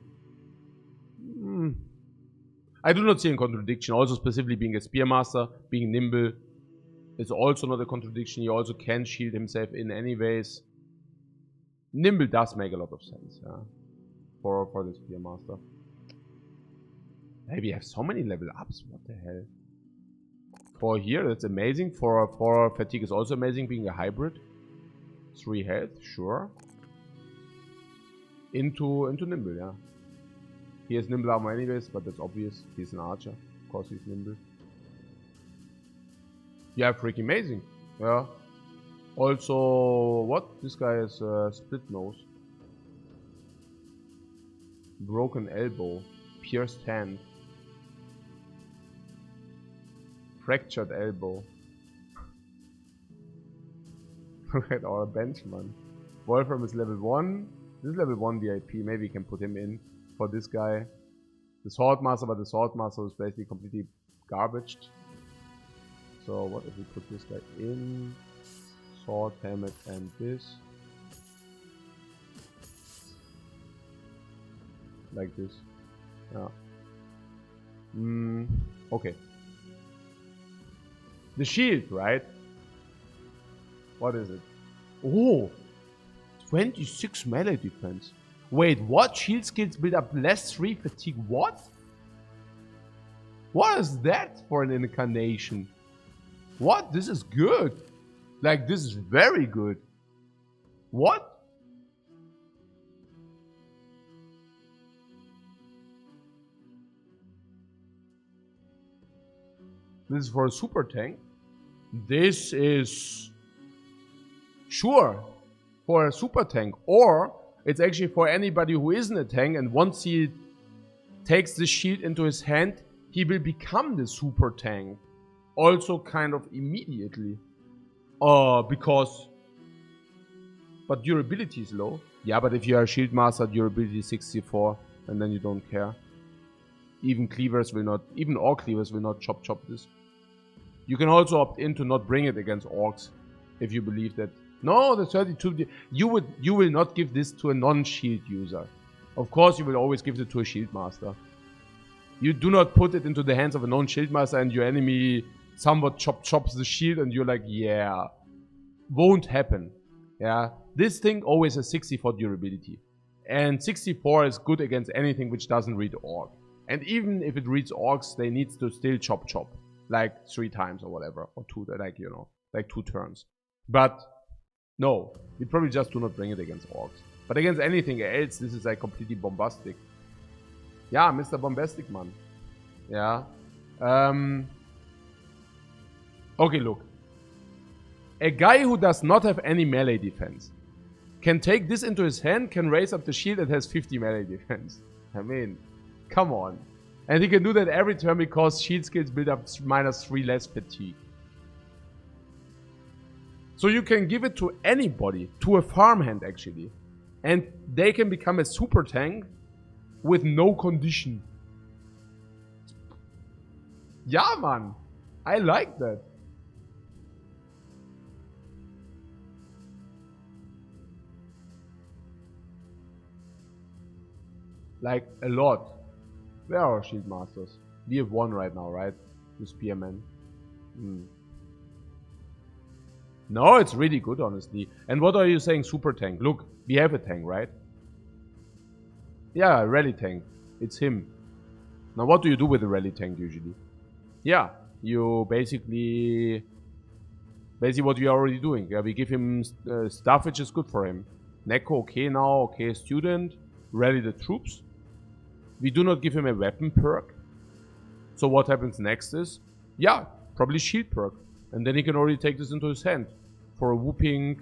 I do not see a contradiction. Also, specifically being a spearmaster, being nimble, is also not a contradiction. He also can shield himself in any ways. Nimble does make a lot of sense, yeah, for the spearmaster. Hey, we have so many level ups. What the hell? For here, that's amazing. For fatigue is also amazing, being a hybrid. 3 health, sure. Into nimble, yeah. He has nimble armor anyways, but that's obvious. He's an archer. Of course he's nimble. Yeah, freaking amazing. Yeah. Also, what? This guy has split nose. Broken elbow. Pierced hand. Fractured elbow. Look at our benchman. Wolfram is level 1. This is level 1 VIP. Maybe we can put him in for this guy. The Swordmaster, but the Swordmaster is basically completely garbaged. So what if we put this guy in? Sword, helmet, and this. Like this. Yeah. Okay. The shield, right? What is it? Oh! 26 melee defense. Wait, what? Shield skills build up less 3 fatigue. What? What is that for an incarnation? What? This is good. Like, this is very good. What? This is for a super tank. This is sure for a super tank, or it's actually for anybody who isn't a tank, and once he takes the shield into his hand, he will become the super tank. Also kind of immediately. Because... But durability is low. Yeah, but if you are a shield master, durability is 64, and then you don't care. Even cleavers will not... Even orc cleavers will not chop this. You can also opt in to not bring it against orcs, if you believe that... No, the 32... You will not give this to a non-shield user. Of course, you will always give it to a shield master. You do not put it into the hands of a non-shield master and your enemy somewhat chops the shield and you're like, yeah, won't happen. Yeah, this thing always has 64 durability. And 64 is good against anything which doesn't read orc. And even if it reads orcs, they need to still chop. Like 3 times or whatever. Or 2, like, you know, like 2 turns. But, no, we probably just do not bring it against orcs. But against anything else, this is like completely bombastic. Yeah, Mr. Bombastic, man. Yeah. Okay, look. A guy who does not have any melee defense can take this into his hand, can raise up the shield that has 50 melee defense. I mean, come on. And he can do that every turn because shield skills build up -3 less fatigue. So you can give it to anybody, to a farmhand actually. And they can become a super tank with no condition. Yeah, man. I like that. Like, a lot. Where are our shield masters? We have 1 right now, right? The spearman. No, it's really good, honestly. And what are you saying, super tank? Look, we have a tank, right? Yeah, a rally tank. It's him. Now, what do you do with a rally tank usually? Yeah, you basically what we are already doing. Yeah, we give him stuff which is good for him. Neko, okay now, okay, student. Rally the troops. We do not give him a weapon perk. So what happens next is, yeah, probably shield perk. And then he can already take this into his hand. For a whooping,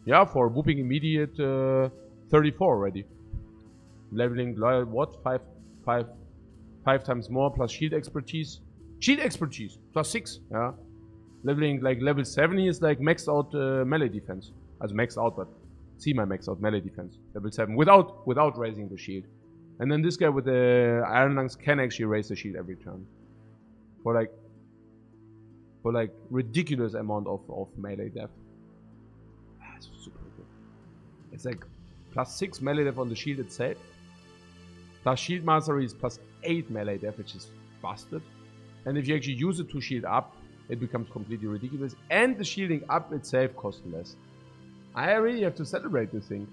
yeah, for a whooping immediate 34 already. Leveling, what? 5 times more plus shield expertise. Shield expertise, plus 6, yeah. Leveling, like level 70 is like maxed out melee defense. As maxed out, but see my maxed out melee defense. Level 7, without raising the shield. And then this guy with the Iron Lungs can actually raise the shield every turn. For like ridiculous amount of melee def. That's super good. It's like plus 6 melee def on the shield itself. Plus shield mastery is plus 8 melee def, which is busted. And if you actually use it to shield up, it becomes completely ridiculous. And the shielding up itself costs less. I really have to celebrate this thing.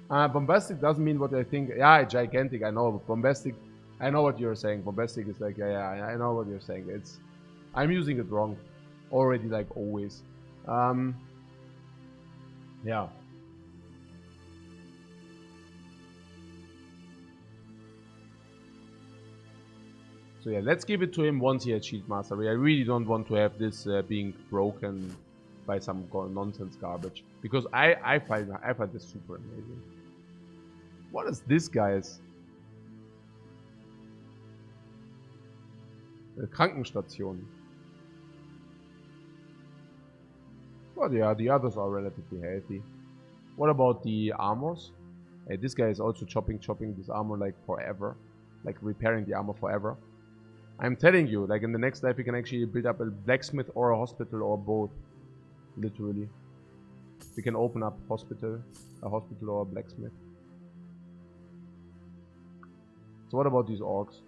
Bombastic doesn't mean what I think. Yeah, gigantic, I know. Bombastic, I know what you're saying. Bombastic is like, yeah, I know what you're saying. I'm using it wrong. Already, like always. Yeah. So yeah, let's give it to him once he has Shield Mastery. I really don't want to have this being broken by some nonsense garbage. Because I find this super amazing. What is this, guys? Krankenstation. Well, yeah, the others are relatively healthy. What about the armors? Hey, this guy is also chopping this armor like forever. Like repairing the armor forever. I'm telling you, like in the next life, you can actually build up a blacksmith or a hospital or both. Literally. We can open up a hospital or a blacksmith. So what about these orcs?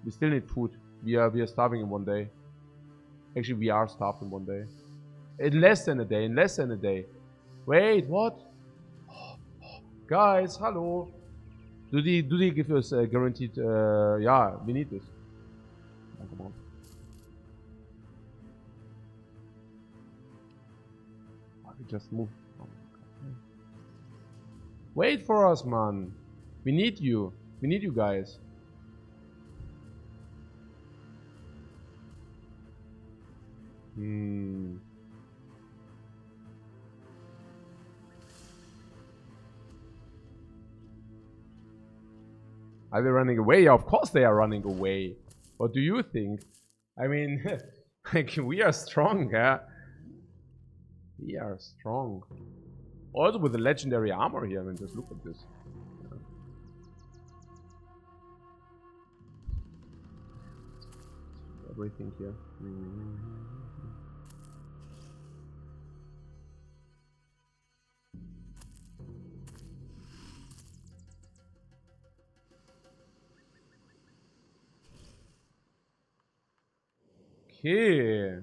We still need food. We are starving in one day. Actually, we are starved in one day. In less than a day. Wait, what? Guys, hello. Do they give us a guaranteed? Yeah, we need this. Oh, come on. Oh, we just moved. Oh, wait for us, man. We need you. We need you guys. Are they running away? Yeah, of course they are running away. What do you think? I mean, like, we are strong, yeah? We are strong. Also with the legendary armor here, I mean, just look at this. Yeah. Everything here. Okay.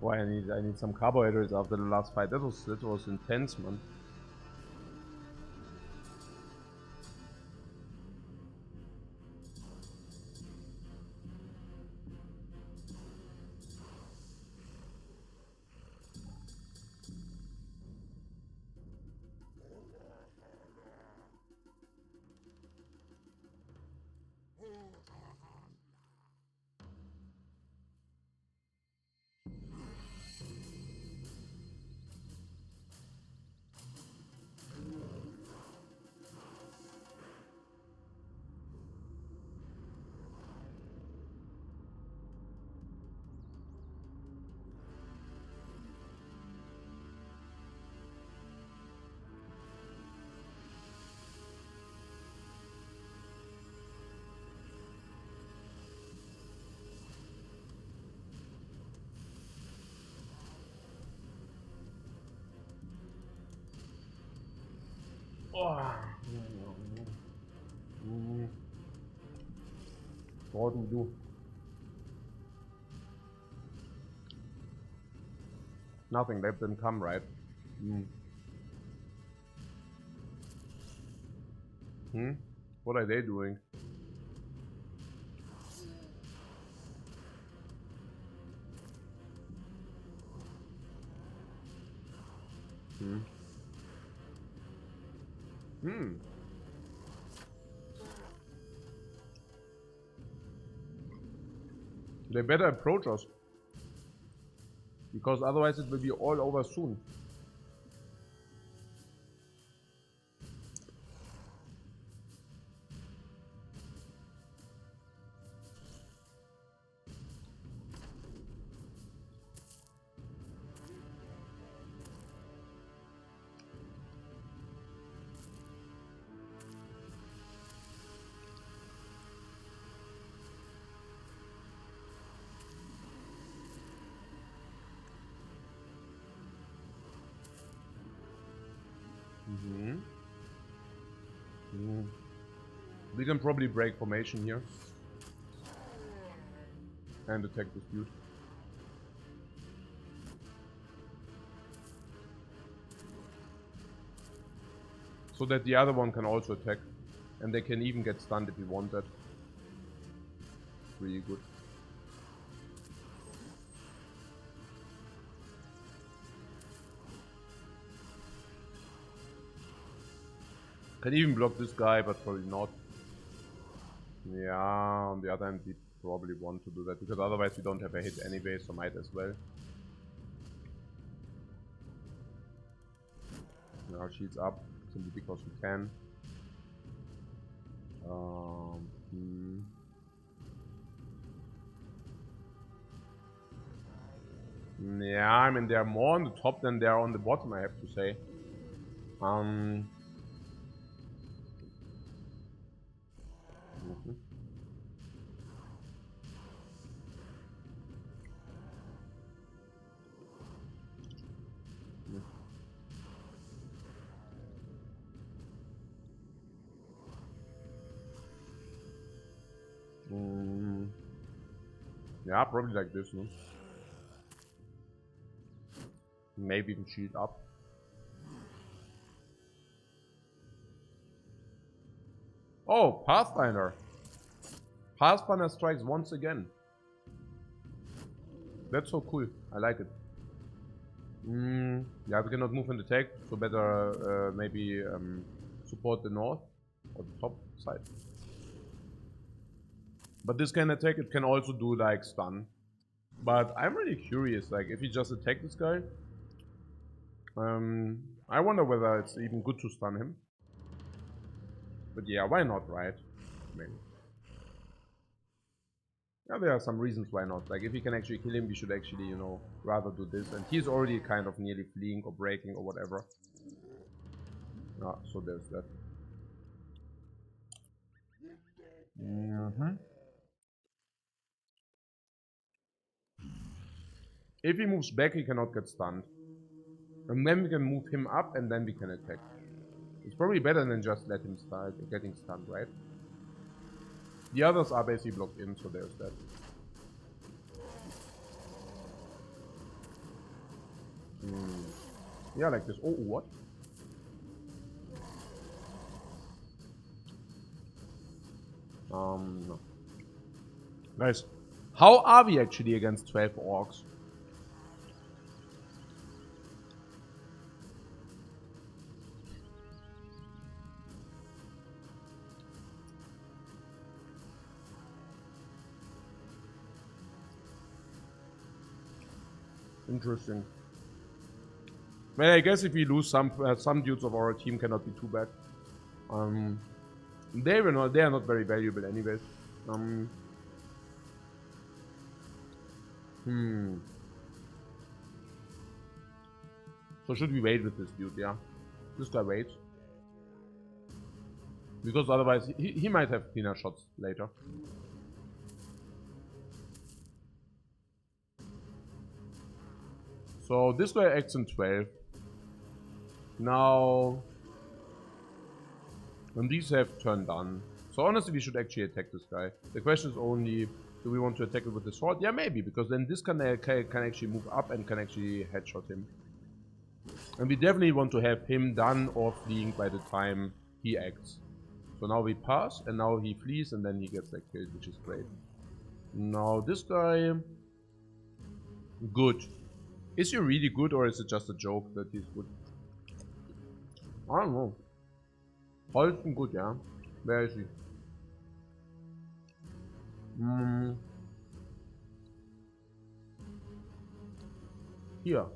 Why I need some carbohydrates after the last fight. That was intense, man. What do we do? Nothing, let them come, right? What are they doing? Hmm. Hmm. They better approach us. Because otherwise it will be all over soon. Mm-hmm. Mm. We can probably break formation here. And attack this dude. So that the other one can also attack. And they can even get stunned if we want that. Really good. Can even block this guy, but probably not. Yeah, on the other hand, we probably want to do that, because otherwise we don't have a hit anyway, so might as well. Now shields up, simply because we can. Hmm. Yeah, I mean, they're more on the top than they're on the bottom, I have to say. Mhm. Mm. Yeah, probably like this, no? Maybe even shield up. Oh, Pathfinder! Pathfinder strikes once again. That's so cool. I like it. Yeah, we cannot move in the tech, so better maybe support the north or the top side. But this can attack, it can also do like stun. But I'm really curious, like if you just attack this guy, I wonder whether it's even good to stun him. But yeah, why not, right? I mean, yeah, there are some reasons why not. Like if we can actually kill him, we should actually, you know, rather do this. And he's already kind of nearly fleeing or breaking or whatever. Yeah, so there's that. If he moves back, he cannot get stunned. And then we can move him up and then we can attack. It's probably better than just let him start getting stunned, right? The others are basically blocked in, so there's that. Yeah, like this. Oh, what? No. Nice. How are we actually against 12 orcs? Interesting. Well, I guess if we lose some dudes of our team cannot be too bad. They are not very valuable anyways. So should we wait with this dude? Yeah, this guy waits because otherwise he might have cleaner shots later. So this guy acts in 12. Now, and these have turned done. So honestly, we should actually attack this guy. The question is only, do we want to attack it with the sword? Yeah, maybe, because then this can actually move up and can actually headshot him. And we definitely want to have him done or fleeing by the time he acts. So now we pass, and now he flees, and then he gets like killed, which is great. Now this guy, good. Is he really good, or is it just a joke that he's good? I don't know. Holsten, gut, ja. Where is he? Hier.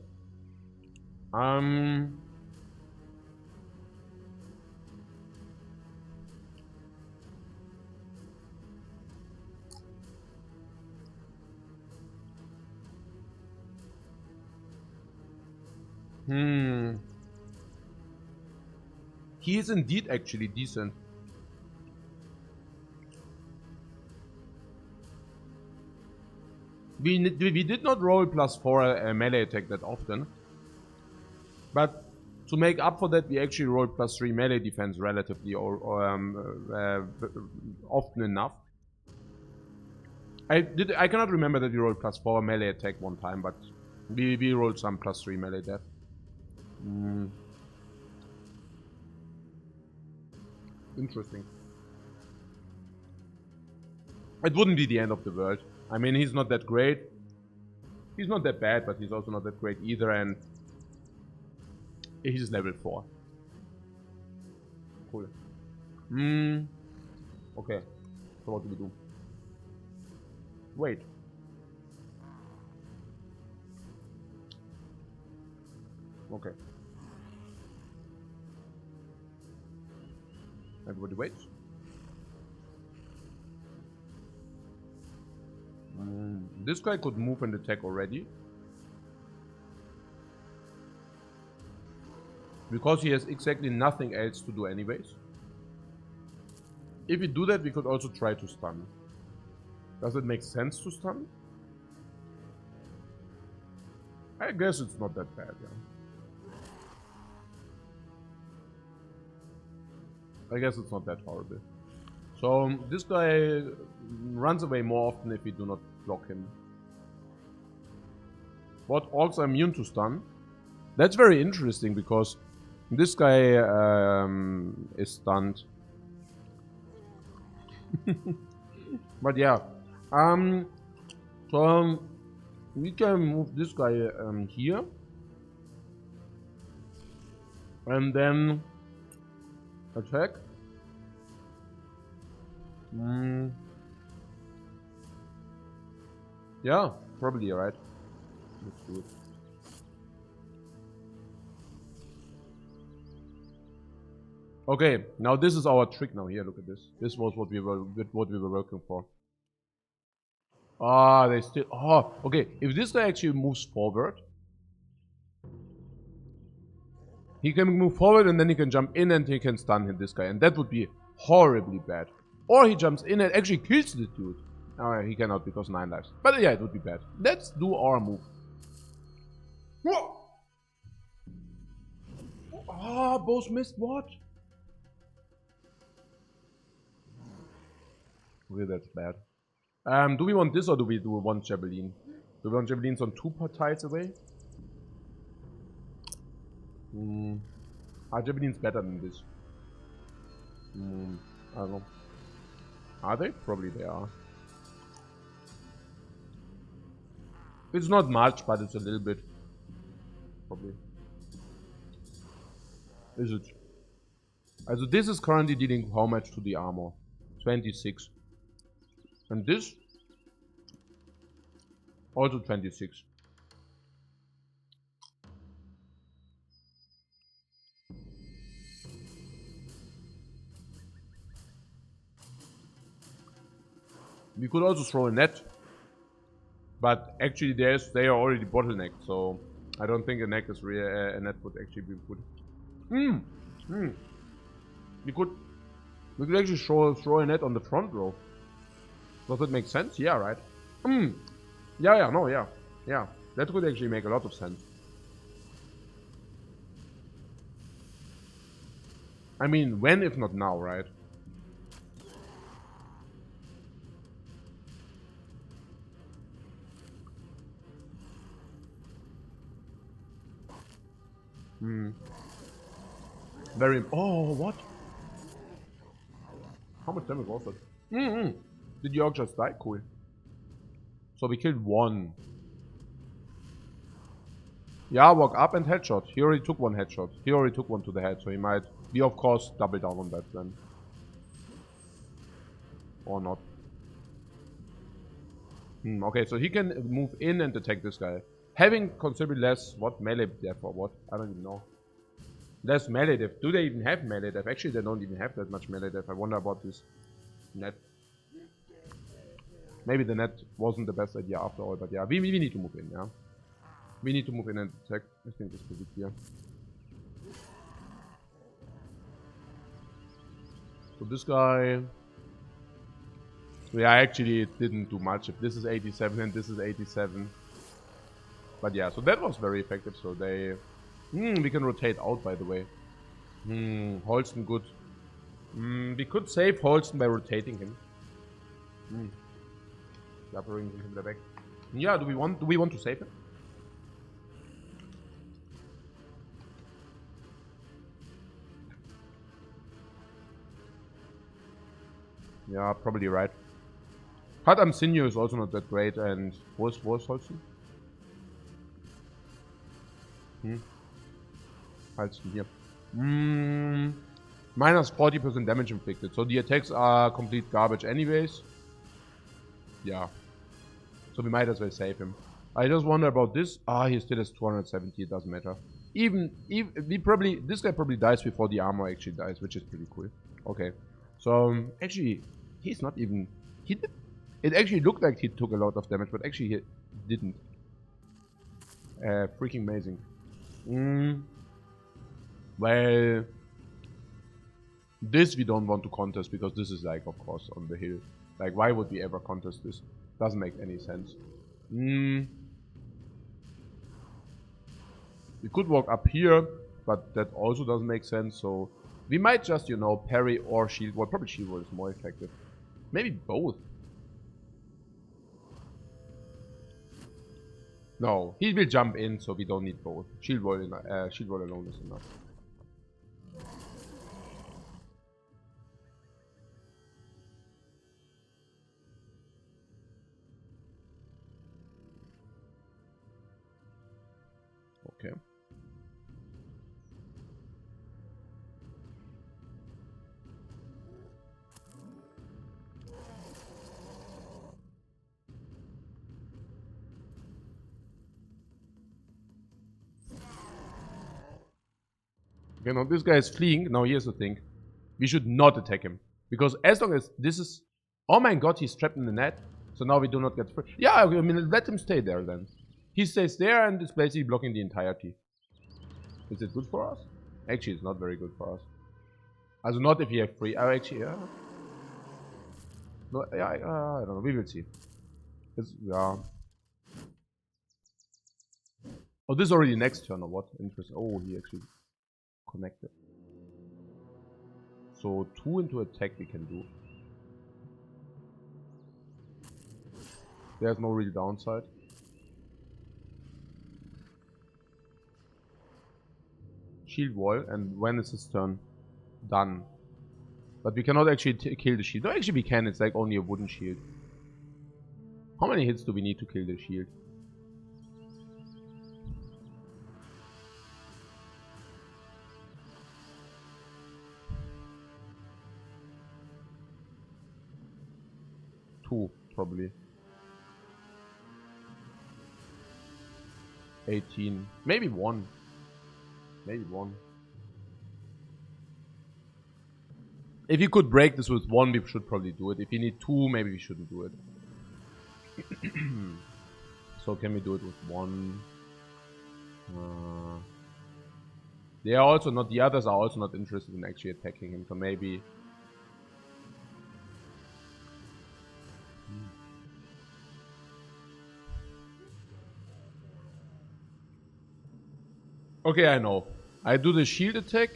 He is indeed actually decent. We did not roll +4 melee attack that often. But to make up for that, we actually rolled +3 melee defense relatively often enough. I cannot remember that we rolled +4 melee attack one time, but we rolled some +3 melee death. Interesting. It wouldn't be the end of the world. I mean, he's not that great. He's not that bad, but he's also not that great either, and he's level 4. Cool. Okay. So what do we do? Wait. Okay. Everybody waits. This guy could move and attack already. Because he has exactly nothing else to do anyways. If we do that, we could also try to stun. Does it make sense to stun? I guess it's not that bad, yeah. I guess it's not that horrible. So this guy runs away more often if we do not block him. What? Orcs are immune to stun? That's very interesting because this guy is stunned. But yeah. So we can move this guy here. And then attack. Yeah, probably right. Let's do it. Okay, now this is our trick now here, look at this. This was what we were working for. Ah, they still okay. If this guy actually moves forward, he can move forward and then he can jump in and he can stun hit this guy, and that would be horribly bad. Or he jumps in and actually kills the dude. Oh, he cannot because 9 lives. But yeah, it would be bad. Let's do our move. Whoa! Ah, both missed what? Okay, that's bad. Do we want this or do we do one javelin? Do we want javelins on 2 tiles away? Are javelins better than this? I don't know. Are they? Probably they are. It's not much, but it's a little bit. Probably. Is it? Also this is currently dealing how much to the armor? 26. And this? Also 26. We could also throw a net. But actually they are already bottlenecked, so I don't think a net would actually be good. We could actually throw a net on the front row. Does that make sense? Yeah, right? Yeah. That could actually make a lot of sense. I mean, when if not now, right? Very. Oh, what? How much damage was that? Did the orc just die? Cool. So we killed 1. Yeah, walk up and headshot. He already took one headshot. He already took one to the head, so he might... We, of course, double down on that then. Or not. Okay, so he can move in and attack this guy. Having considerably less... What? Melee def or what? I don't even know. Less melee def. Do they even have melee def? Actually, they don't even have that much melee def. I wonder about this net. Maybe the net wasn't the best idea after all, but yeah. We need to move in, yeah. We need to move in and attack. I think it's pretty clear. So this guy... Yeah, actually it didn't do much. If this is 87 and this is 87. But yeah, so that was very effective. So they... we can rotate out, by the way. Holston good. We could save Holston by rotating him. Bring him back. Yeah, do we want to save him? Yeah, probably right. Hadam Sinyo is also not that great, and where's Holston? Holston here. Minus 40% damage inflicted. So the attacks are complete garbage anyways. Yeah. So we might as well save him. I just wonder about this. He still has 270, it doesn't matter. This guy probably dies before the armor actually dies, which is pretty cool. Okay. So, actually, he's not even... It actually looked like he took a lot of damage, but actually he didn't. Freaking amazing. Well... This we don't want to contest, because this is like, of course, on the hill. Like, why would we ever contest this? Doesn't make any sense. We could walk up here, but that also doesn't make sense, so... We might just, you know, parry or shield wall. Probably shield wall is more effective. Maybe both. No, he will jump in, so we don't need both. Shield wall alone is enough. Okay. Okay, now this guy is fleeing. Now here's the thing. We should not attack him. Because as long as this is... Oh my god, he's trapped in the net. So now we do not get free. Yeah, I mean, let him stay there then. He stays there and is basically blocking the entirety. Is it good for us? Actually, it's not very good for us. Also not if you have free. Actually, yeah. No, yeah, I don't know. We will see. Yeah. Oh, this is already next turn or what? Interesting. Oh, he actually connected. So 2 into attack we can do. There's no real downside. Shield wall, and when is his turn? Done. But we cannot actually kill the shield. No, actually we can, it's like only a wooden shield. How many hits do we need to kill the shield? Two, probably. 18. Maybe 1. Maybe 1. If you could break this with 1, we should probably do it. If you need 2, maybe we shouldn't do it. So can we do it with 1? They are also not... The others are also not interested in actually attacking him, so maybe... Okay, I know. I do the shield attack,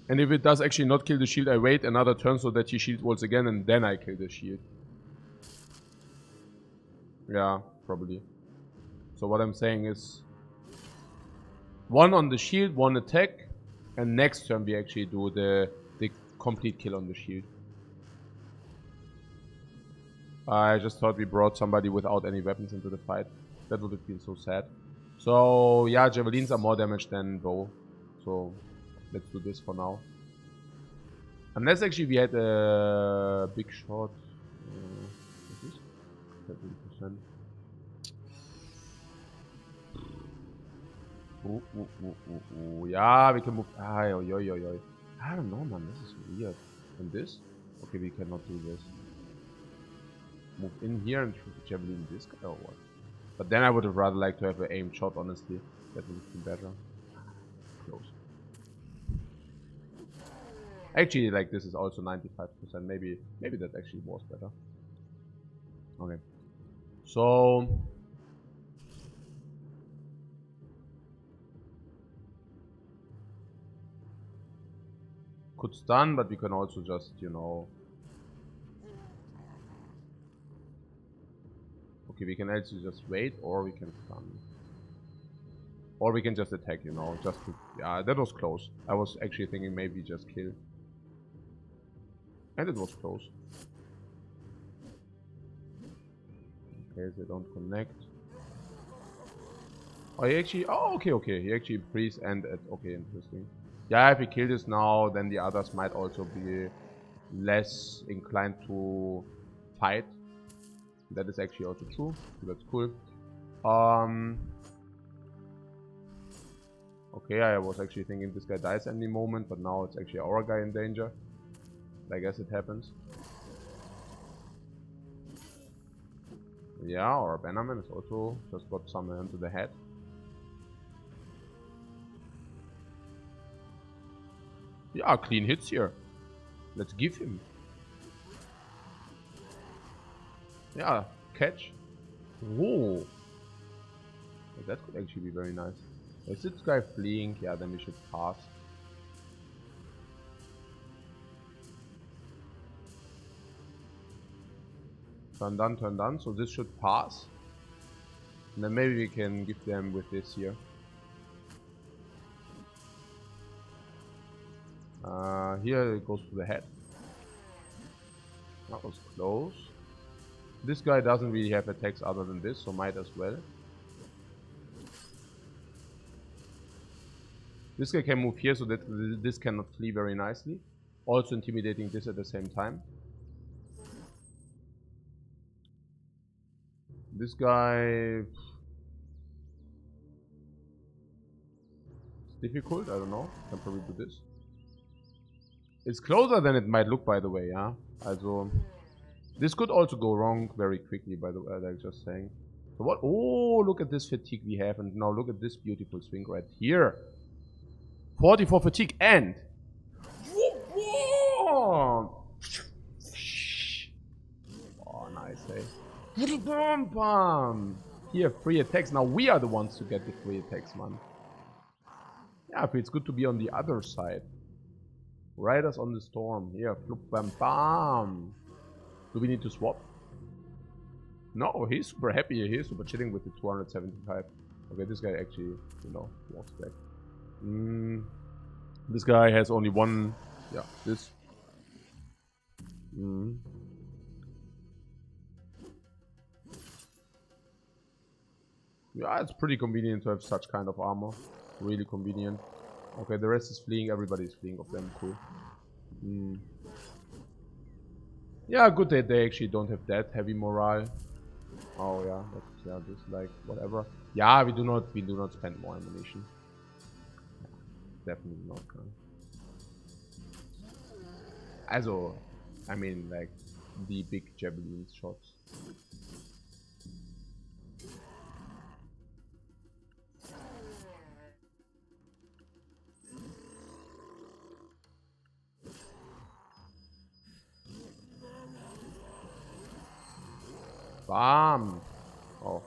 and if it does actually not kill the shield, I wait another turn so that he shield walls again, and then I kill the shield. Yeah, probably. So what I'm saying is... 1 on the shield, 1 attack, and next turn we actually do the complete kill on the shield. I just thought we brought somebody without any weapons into the fight. That would have been so sad. So, yeah, javelins are more damage than bow. So, let's do this for now. Unless actually we had a big shot. What is this? 17%. Yeah, we can move. I don't know, man. This is weird. And this? Okay, we cannot do this. Move in here and shoot the javelin this guy or what? But then I would have rather liked to have an aimed shot, honestly. That would have been better. Close. Actually, like, this is also 95%. Maybe that actually was better. Okay. So... could stun, but we can also just, you know... Okay, we can actually just wait, or we can stun. Or we can just attack, you know, just to... Yeah, that was close. I was actually thinking maybe just kill. And it was close. Okay, they don't connect. Oh, he actually... Oh, okay. He actually freeze and... Okay, interesting. Yeah, if we kill this now, then the others might also be less inclined to fight. That is actually also true. So that's cool. Okay, I was actually thinking this guy dies any moment, but now it's actually our guy in danger. I guess it happens. Yeah, our bannerman is also just got summoned into the head. Yeah, clean hits here. Let's give him. Yeah, catch. Whoa. That could actually be very nice. Is this guy fleeing? Yeah, then we should pass. Turn done. So this should pass. And then maybe we can give them with this here. Here it goes to the head. That was close. This guy doesn't really have attacks other than this, so might as well. This guy can move here so that this cannot flee very nicely. Also intimidating this at the same time. This guy... It's difficult, I don't know. Can probably do this. It's closer than it might look, by the way, yeah? Also... This could also go wrong very quickly, by the way, like just saying. So what? Oh, look at this fatigue we have, and now look at this beautiful swing right here. 44 fatigue and... Oh, nice, hey. Bam! Here, free attacks. Now we are the ones to get the free attacks, man. Yeah, it feels good to be on the other side. Riders on the storm. Here, flip, bam, bam. Do we need to swap? No, he's super happy. He's super chilling with the 275. Okay, this guy actually, you know, walks back. This guy has only one. Yeah, this. Yeah, it's pretty convenient to have such kind of armor. Really convenient. Okay, the rest is fleeing. Everybody is fleeing of them. Cool. Yeah, good that they actually don't have that heavy morale. Oh yeah, that's yeah, just like whatever. Yeah, we do not spend more ammunition. Definitely not. Also, I mean like the big javelin shots. Bam! Oh.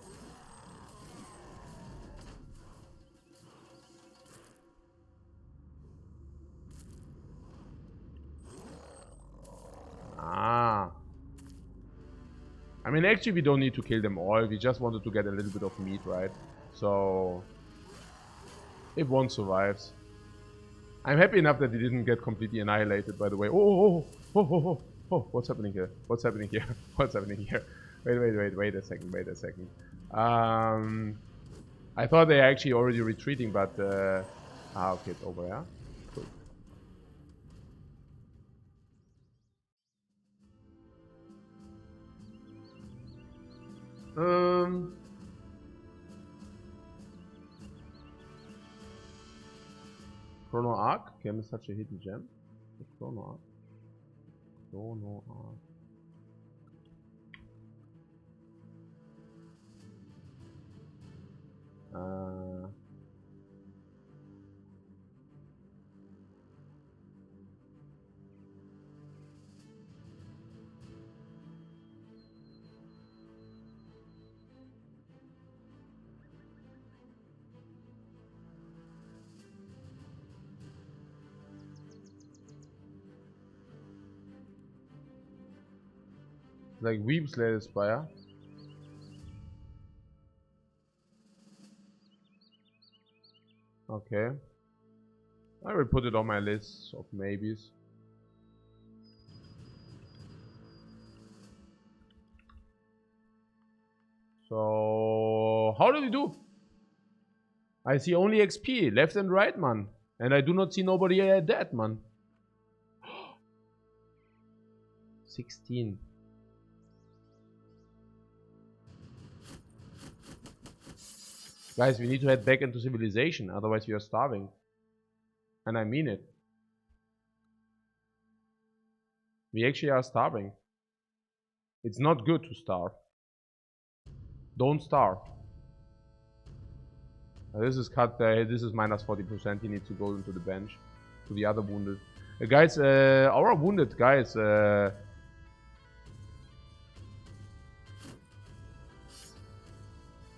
Ah. I mean, actually, we don't need to kill them all. We just wanted to get a little bit of meat, right? So, if one survives. I'm happy enough that he didn't get completely annihilated, by the way. Oh, what's happening here? What's happening here? What's happening here? Wait a second. I thought they actually already retreating, but okay, it's over, yeah? Cool. Chrono Arc? Game is such a hidden gem. The Chrono Arc. Chrono Arc. Like Weep Slay Spire. Okay. I will put it on my list of maybes. So, how do we do? I see only XP, left and right, man. And I do not see nobody dead, man. 16. Guys, we need to head back into civilization, otherwise we are starving. And I mean it. We actually are starving. It's not good to starve. Don't starve. This is cut, this is minus 40%, he needs to go into the bench. To the other wounded. Guys, our wounded guys,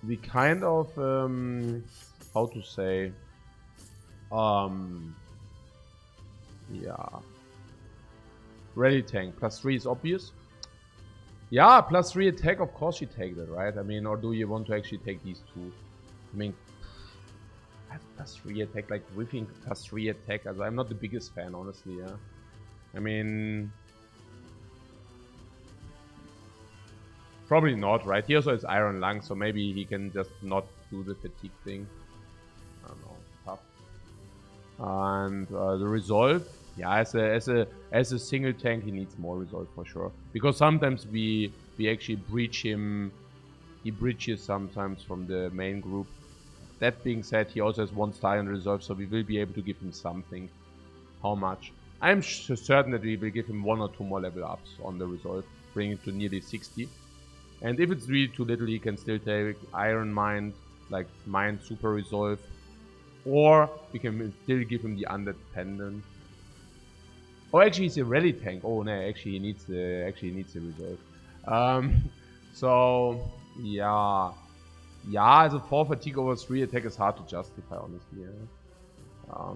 we kind of, how to say, yeah. Ready tank, +3 is obvious. Yeah, +3 attack, of course you take that, right? I mean, or do you want to actually take these two? I mean, I have +3 attack, like whiffing +3 attack. Also, I'm not the biggest fan, honestly, yeah. I mean, probably not, right? He also has Iron Lung, so maybe he can just not do the fatigue thing. I don't know, tough. And the resolve, yeah, as a single tank, he needs more resolve for sure. Because sometimes we actually breach him. He breaches sometimes from the main group. That being said, he also has 1 star in resolve, so we will be able to give him something. How much? I'm certain that we will give him 1 or 2 more level ups on the resolve, bring it to nearly 60. And if it's really too little, he can still take Iron Mind, like Mind Super Resolve. Or we can still give him the Undead Pendant. Oh, actually, he's a rally tank. Oh no, actually he needs the resolve. So yeah, as a 4 fatigue over 3 attack is hard to justify, honestly. Yeah.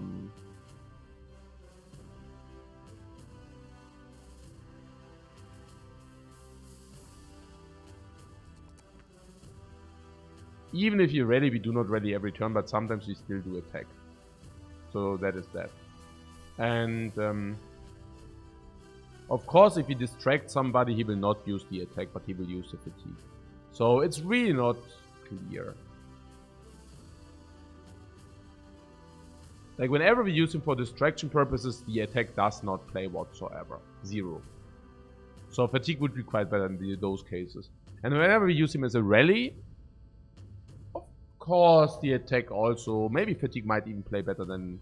Even if you're ready, we do not ready every turn, but sometimes we still do attack. So that is that. And of course, if he distracts somebody, he will not use the attack, but he will use the fatigue. So it's really not clear. Like whenever we use him for distraction purposes, the attack does not play whatsoever. 0. So fatigue would be quite better in those cases. And whenever we use him as a rally, of course the attack also, maybe fatigue might even play better than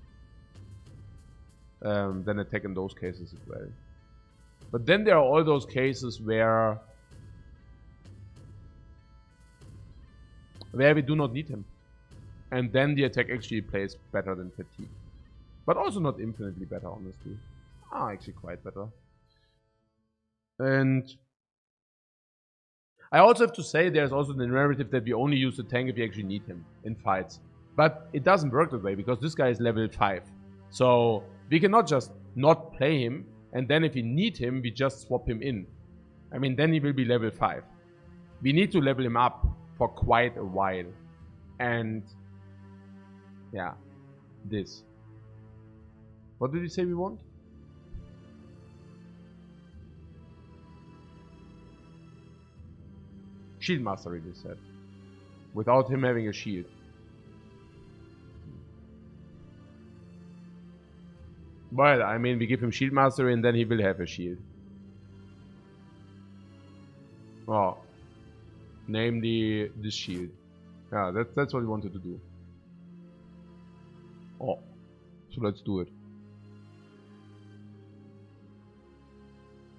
attack in those cases as well. But then there are all those cases where we do not need him. And then the attack actually plays better than fatigue. But also not infinitely better, honestly. Actually quite better. And I also have to say there's also the narrative that we only use the tank if we actually need him in fights. But it doesn't work that way because this guy is level 5. So we cannot just not play him and then if we need him, we just swap him in. I mean, then he will be level 5. We need to level him up for quite a while. And yeah, this. What did we say we want? Shield Mastery, they said. Without him having a shield. Well, I mean, we give him shield mastery and then he will have a shield. Oh. Namely, this shield. Yeah, that's what we wanted to do. Oh. So let's do it.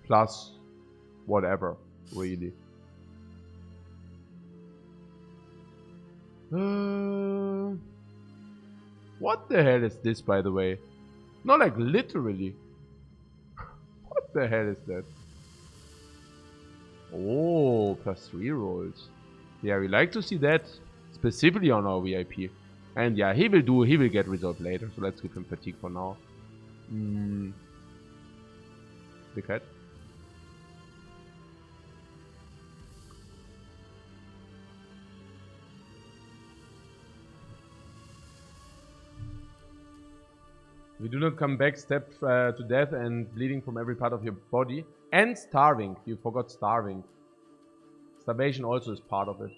Plus, whatever, really. What the hell is this, by the way? Not like literally. What the hell is that? Oh, +3 rolls. Yeah, we like to see that specifically on our VIP. And yeah, he will get resolved later, so let's give him fatigue for now. Big head. We do not come back, step to death and bleeding from every part of your body. And starving. You forgot starving. Starvation also is part of it.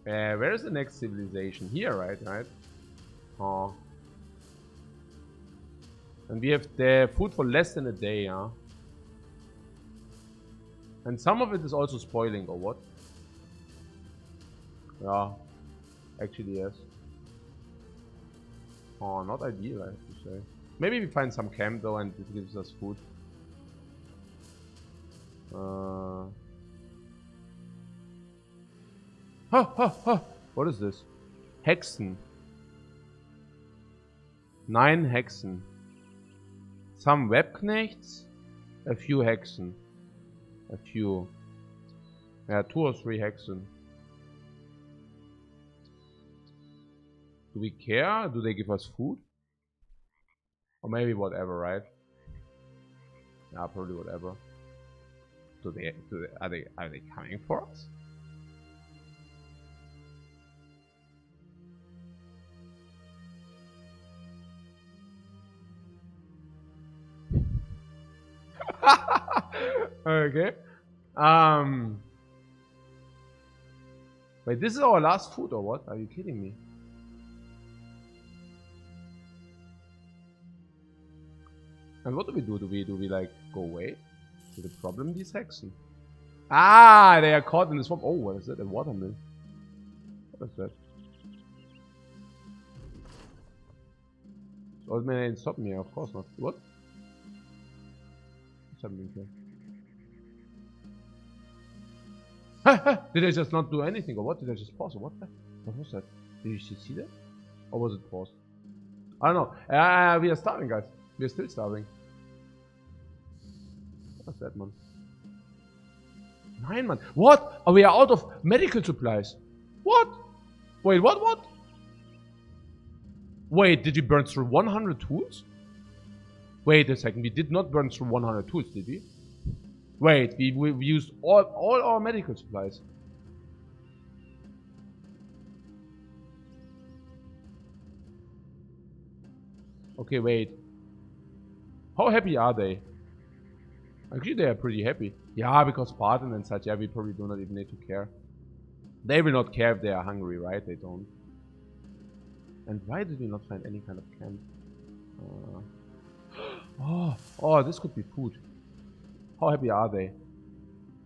Where is the next civilization? Here, right? Oh. And we have the food for less than a day, huh? And some of it is also spoiling, or what? Yeah. Actually, yes. Oh, not ideal, I have to say. Maybe we find some camp, though, and it gives us food. What is this? Hexen. 9 Hexen. Some Webknechts. A few Hexen. A few. Yeah, 2 or 3 Hexen. Do we care? Do they give us food? Or maybe whatever, right? Yeah, probably whatever. Are they coming for us? Okay. Wait, this is our last food or what? Are you kidding me? And what do? Do we like go away? Is it a problem, these Hexen? Ah, they are caught in the swamp. Oh, what is that? A watermill. What is that? Old man ain't stopping me, of course not. What? What's happening here? Did I just not do anything or what? Did I just pause or what? What was that? Did you see that? Or was it paused? I don't know. We are starving, guys. We are still starving. What's that, man? 9 man. What? Oh, we are out of medical supplies. What? Wait, what? Wait, did we burn through 100 tools? Wait a second, we did not burn through 100 tools, did we? Wait, we used all our medical supplies. Okay, wait. How happy are they? Actually, they are pretty happy. Yeah, because Spartan and such, yeah, we probably do not even need to care. They will not care if they are hungry, right? They don't. And why did we not find any kind of camp? Oh, this could be food. How happy are they?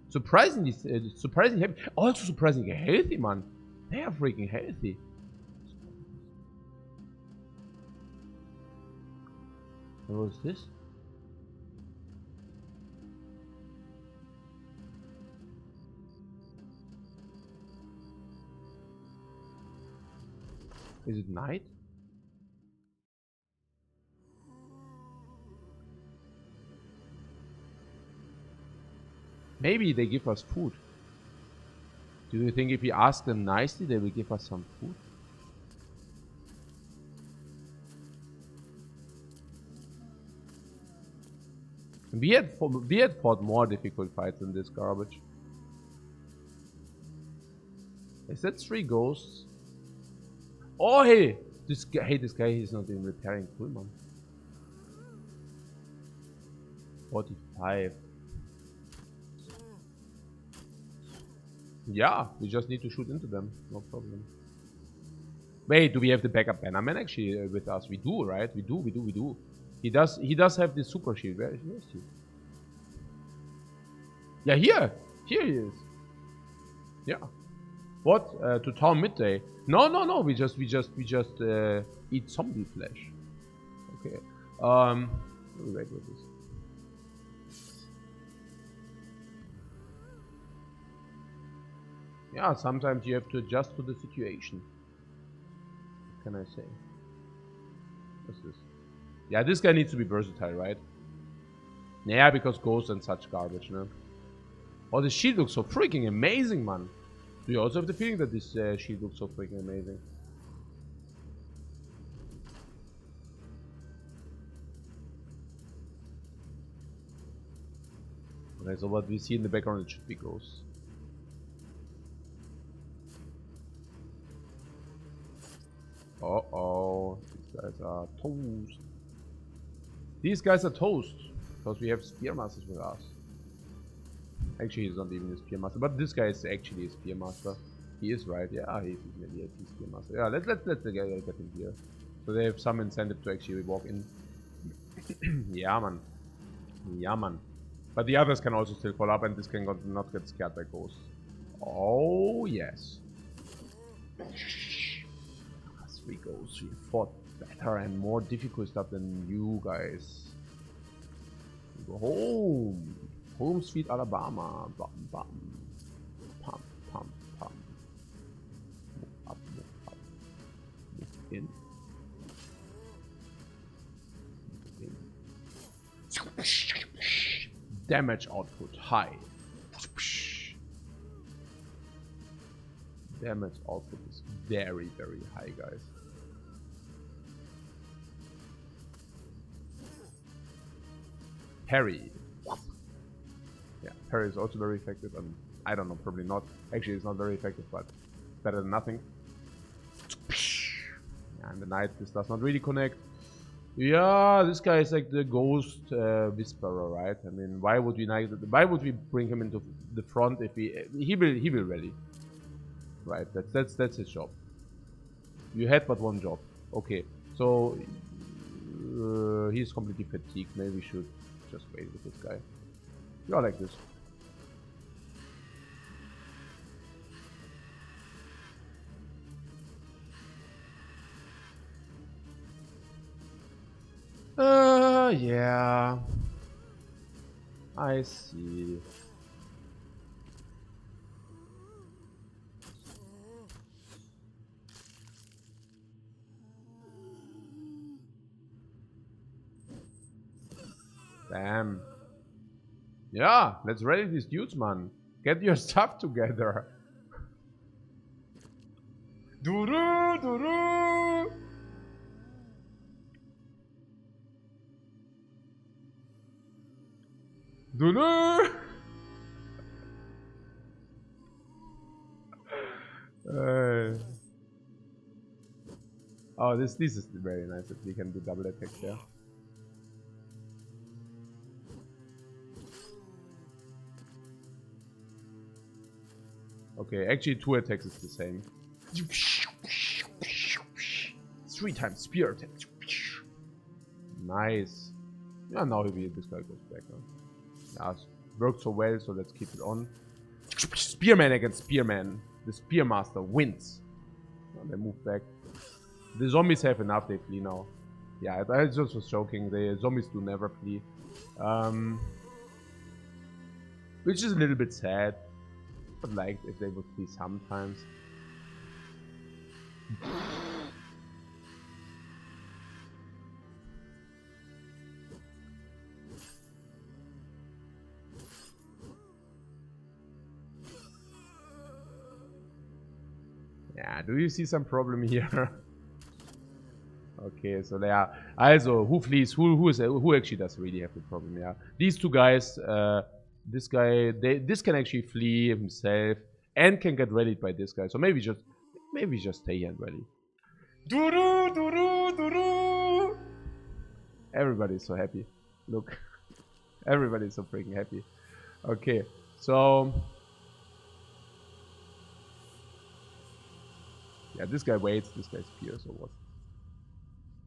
Surprisingly happy. Also surprisingly healthy, man. They are freaking healthy. What was this? Is it night? Maybe they give us food. Do you think if we ask them nicely, they will give us some food? We had fought more difficult fights than this garbage. Is that 3 ghosts? Oh hey! This guy is not even repairing full, man. 45. Yeah, we just need to shoot into them. No problem. Wait, do we have the backup bannerman actually with us? We do, right? We do. He does have this super shield. Where is he? Yeah, here. Here he is. Yeah. What? To town midday? No. We just eat zombie flesh. Okay. Wait with this. Yeah, sometimes you have to adjust to the situation. What can I say? What's this? Yeah, this guy needs to be versatile, right? Yeah, because ghosts and such garbage, no? Oh, the shield looks so freaking amazing, man. Do you also have the feeling that this shield looks so freaking amazing? Okay, so what we see in the background, it should be ghosts. Uh-oh, these guys are toast. These guys are toast, because we have Spearmasters with us. Actually, he's not even a Spearmaster, but this guy is actually a Spearmaster. He is right, yeah, he's maybe a Spearmaster. Yeah, let's get him here. So they have some incentive to actually walk in. Yeah, man. Yeah, man. But the others can also still follow up, and this can not get scared by ghosts. Oh, yes. 3 ghosts. We fought better and more difficult stuff than you guys. We go home. Home sweet Alabama. Bum, bum. Pump, pump, pump. Move up, move up. Move in. Move in. Damage output high. Damage output is very, very high, guys. Parry. Yeah, parry is also very effective, and I don't know, probably not. Actually, it's not very effective, but better than nothing. Yeah, and the knight, this does not really connect. Yeah, this guy is like the ghost whisperer, right? I mean, why would we bring him into the front if he will rally, right? That's his job. You had but one job. Okay, so he's completely fatigued. Maybe we should just wait with this guy. Yeah, like this. Yeah. I see. Damn. Yeah, let's rally these dudes, man. Get your stuff together. Duru, duru. Duru. Oh, this is very nice that we can do double attacks there. Okay, actually 2 attacks is the same. 3 times spear attack. Nice. Yeah, now this guy goes back. Huh? Yeah, it worked so well, so let's keep it on. Spearman against Spearman. The Spearmaster wins. And they move back. The zombies have enough, they flee now. Yeah, I just was joking. The zombies do never flee. Which is a little bit sad. But like if they would flee sometimes. Yeah, do you see some problem here? Okay, so they are also who flees, who actually does really have the problem, yeah. These 2 guys, this guy, this can actually flee himself and can get rallied by this guy. So maybe just stay here and rally. Duru, duru, duru. Everybody's so happy. Look. Everybody's so freaking happy. Okay, so Yeah, this guy waits, this guy's spears or what?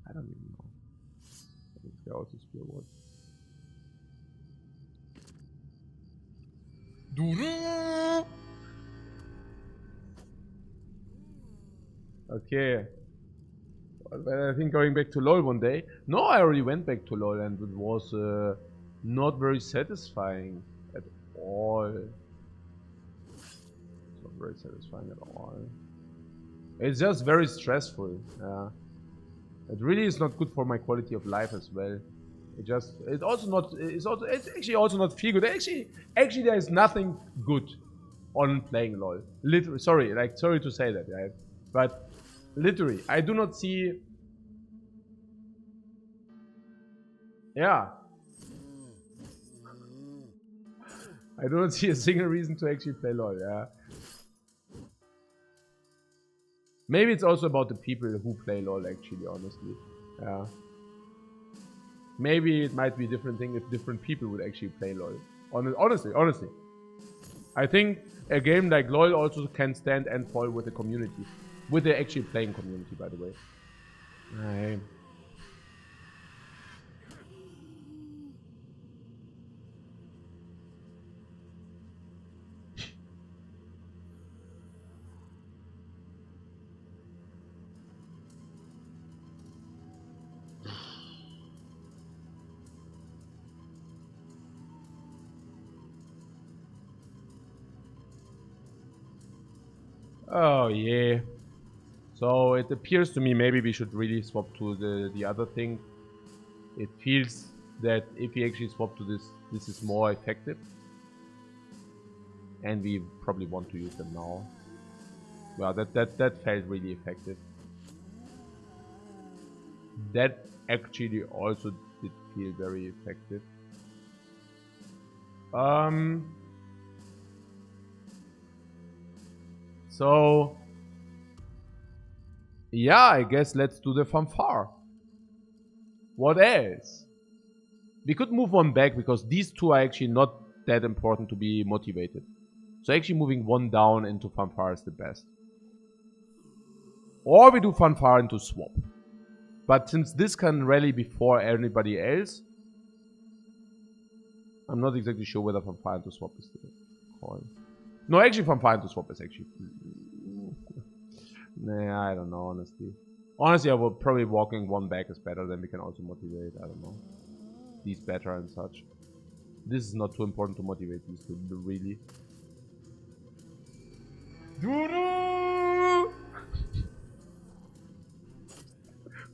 I don't even know. I think they also spear what? Okay. Well, I think going back to LoL one day. No, I already went back to LoL and it was not very satisfying at all. It's not very satisfying at all. It's just very stressful. Yeah. It really is not good for my quality of life as well. It's actually also not feel good. Actually there is nothing good on playing LoL. Literally, sorry to say that, right? But literally, I do not see. Yeah, I do not see a single reason to actually play LoL. Yeah, maybe it's also about the people who play LoL. Actually, honestly, yeah. Maybe it might be a different thing if different people would actually play LoL. Honestly, I think a game like LoL also can stand and fall with the community, with the actually playing community. By the way. Right. Oh yeah. So it appears to me maybe we should really swap to the other thing. It feels that if we actually swap to this, this is more effective. And we probably want to use them now. Well, that felt really effective. That actually also did feel very effective. So yeah, I guess let's do the fanfare. What else? We could move one back because these two are actually not that important to be motivated. So actually moving one down into fanfare is the best. Or we do fanfare into swap. But since this can rally before anybody else, I'm not exactly sure whether fanfare into swap is the call. No, actually fanfare into swap is actually... Nah, I don't know, honestly. Honestly, I would probably walking one back is better, then we can also motivate, I don't know. These better and such. This is not too important to motivate these two, really.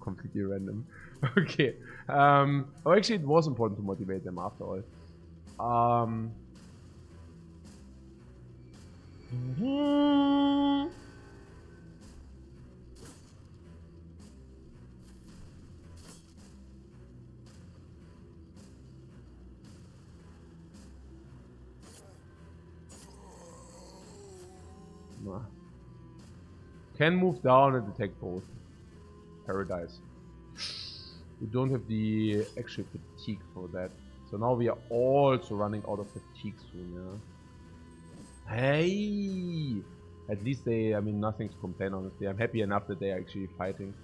Completely random. Okay. Oh, actually, it was important to motivate them after all. Can move down and attack both. Paradise. We don't have the actual fatigue for that. So now we are also running out of fatigue soon, yeah. Hey! At least they, I mean, nothing to complain, honestly. I'm happy enough that they're actually fighting.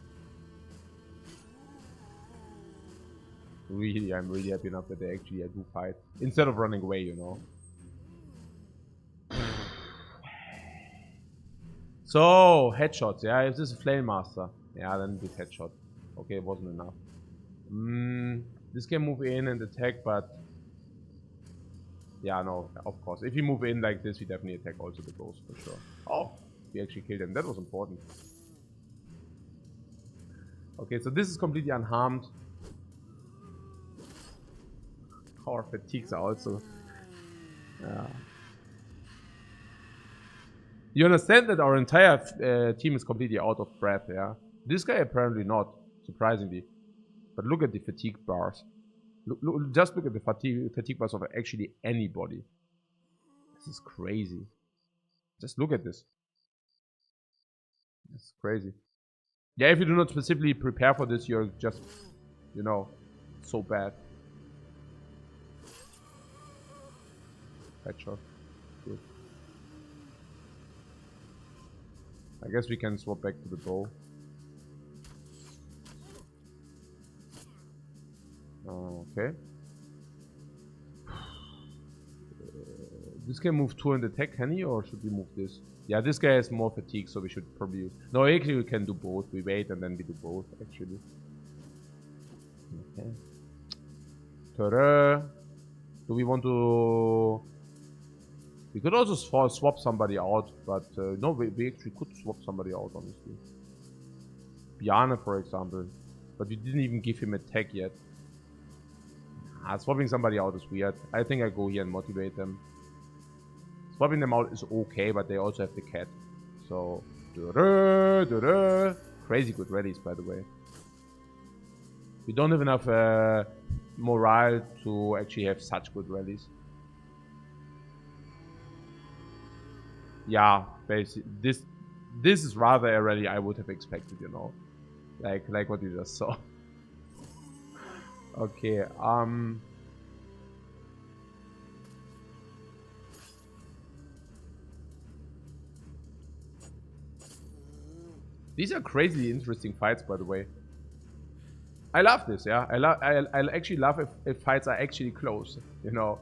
Really, I'm really happy enough that they actually do fight. Instead of running away, you know. So, headshots, yeah. If this is Flame Master, yeah, then this headshot. Okay, it wasn't enough. This can move in and attack, but yeah, no, of course. If you move in like this, we definitely attack also the ghost for sure. Oh, we actually killed him. That was important. Okay, so this is completely unharmed. Our fatigues are also. You understand that our entire team is completely out of breath, yeah? This guy apparently not, surprisingly. But look at the fatigue bars. Just look at the fatigue bars of actually anybody. This is crazy. Just look at this. It's crazy. Yeah, if you do not specifically prepare for this, you're just, you know, so bad. Headshot. Good. I guess we can swap back to the bow. Okay. This can move 2 and attack, can he? Or should we move this? Yeah, this guy has more fatigue, so we should probably use... No, actually we can do both. We wait and then we do both, actually. Okay. Ta-da! Do we want to... We could also swap somebody out, but no, we actually could swap somebody out, honestly. Bjarne, for example. But we didn't even give him attack yet. Swapping somebody out is weird. I think I go here and motivate them. Swapping them out is okay, but they also have the cat. So, crazy good rallies, by the way. We don't have enough morale to actually have such good rallies. Yeah, basically, this is rather a rally I would have expected, you know, like what you just saw. Okay, these are crazily interesting fights, by the way. I love this, yeah. I actually love if fights are actually close, you know.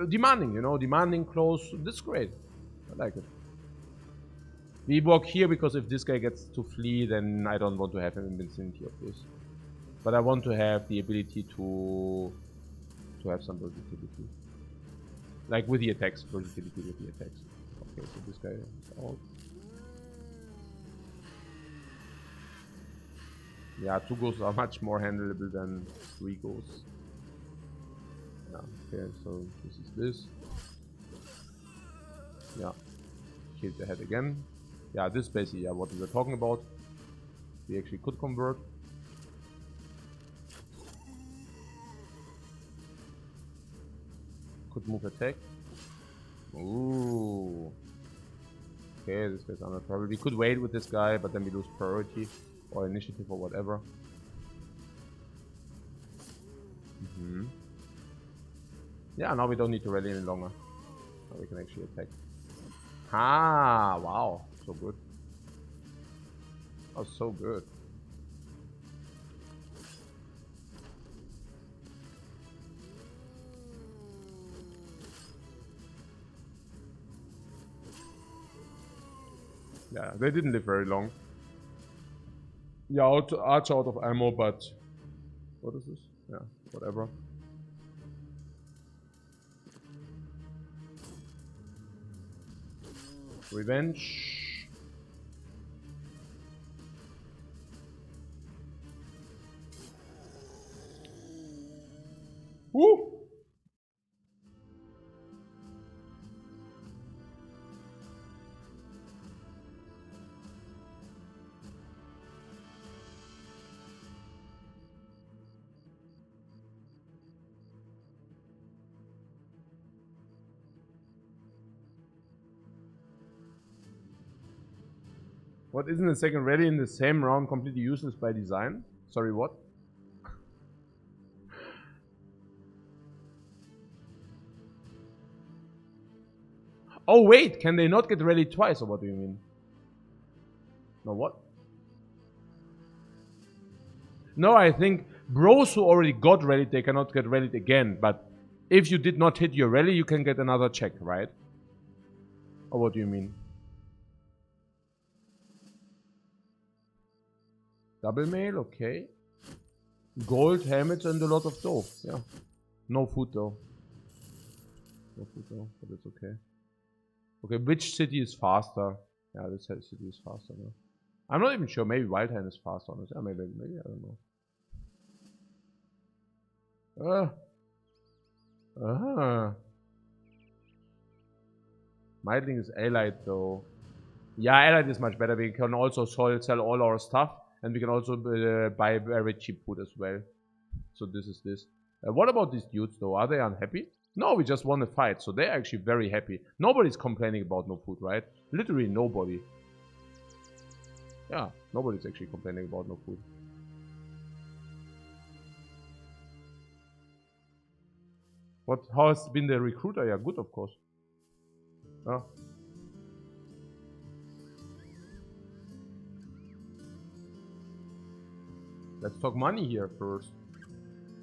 Demanding, you know, demanding, close. This is great. I like it. We walk here because if this guy gets to flee, then I don't want to have an invincibility of this. But I want to have the ability to have some versatility. Like with the attacks, versatility with the attacks. Okay, so this guy is out. Yeah, 2 ghosts are much more handleable than 3 ghosts. Yeah, okay, so this is this. Yeah. Hit the head again. Yeah, this is basically what we were talking about. We actually could convert. Could move attack. Ooh. Okay, this guy's under trouble. We could wait with this guy, but then we lose priority or initiative or whatever. Yeah, now we don't need to rally any longer. Now we can actually attack. Ah, wow. So good. That was so good. Yeah, they didn't live very long. Yeah, arch out of ammo, but... What is this? Yeah, whatever. Revenge. Woo! What, isn't the second rally in the same round completely useless by design? Sorry, what? Oh wait, can they not get ready twice, or what do you mean? No, what? No, I think bros who already got rallied, they cannot get rallied again, but if you did not hit your rally, you can get another check, right? Or what do you mean? Double mail, okay. Gold helmets and a lot of dough, yeah. No food though. No food though, but it's okay. Okay, which city is faster? Yeah, this city is faster, no? I'm not even sure, maybe Wildheim is faster on this. Yeah, maybe, I don't know. Meidling is allied though. Yeah, allied is much better. We can also sell all our stuff, and we can also buy very cheap food as well. So this is this. What about these dudes though? Are they unhappy? No, we just won a fight, so they're actually very happy. Nobody's complaining about no food, right? Literally nobody. Yeah, nobody's actually complaining about no food. What? How has been the recruiter? Yeah, good, of course. Oh. Let's talk money here first.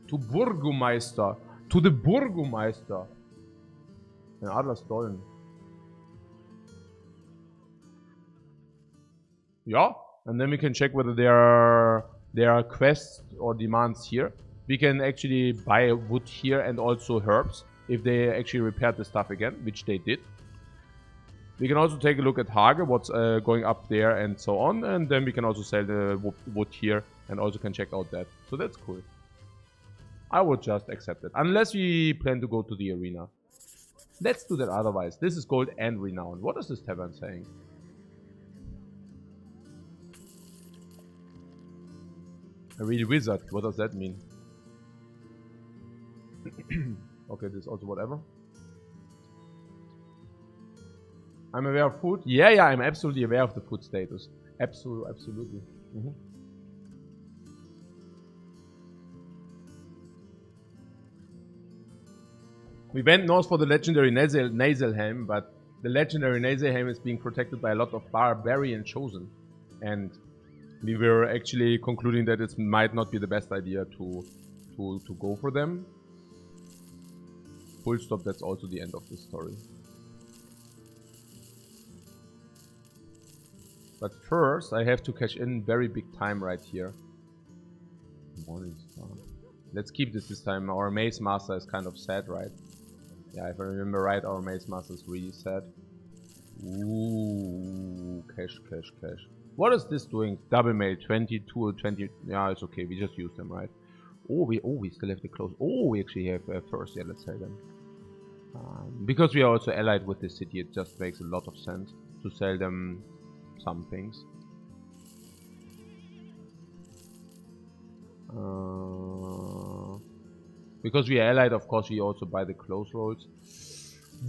To Burgomeister. To the Burgomeister. In Adlerstollen. Yeah. And then we can check whether there are quests or demands here. We can actually buy wood here and also herbs. If they actually repaired the stuff again, which they did. We can also take a look at Hage, what's going up there and so on. And then we can also sell the wood here and also can check out that. So that's cool. I would just accept it. Unless we plan to go to the arena. Let's do that otherwise. This is gold and renown. What is this tavern saying? A real wizard. What does that mean? Okay, this is also whatever. I'm aware of food. Yeah, I'm absolutely aware of the food status. Absolutely. We went north for the legendary Naselhelm, but the legendary Naselhelm is being protected by a lot of barbarian chosen. And we were actually concluding that it might not be the best idea to go for them. Full stop, that's also the end of the story. But first, I have to cash in very big time right here. Morning star. Let's keep this time. Our Maze Master is kind of sad, right? Yeah, if I remember right, our Maze Master is really sad. Ooh, cash. What is this doing? Double mail, 22 or 20. Yeah, it's okay. We just use them, right? Oh, we still have the clothes. Oh, we actually have first. Yeah, let's sell them. Because we are also allied with this city, it just makes a lot of sense to sell them some things. Because we are allied, of course, we also buy the close rolls.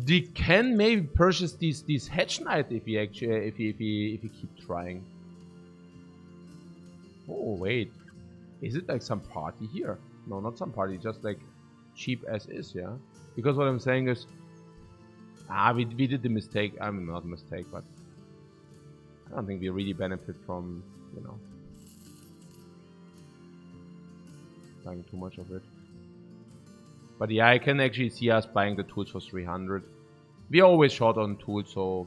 We can maybe purchase these hedge knight if we actually if we keep trying. Oh wait, is it like some party here? No, not some party, just like cheap as is, yeah. Because what I'm saying is, we did the mistake. I mean, not mistake, but I don't think we really benefit from, you know, buying too much of it. But yeah, I can actually see us buying the tools for 300. We are always short on tools, so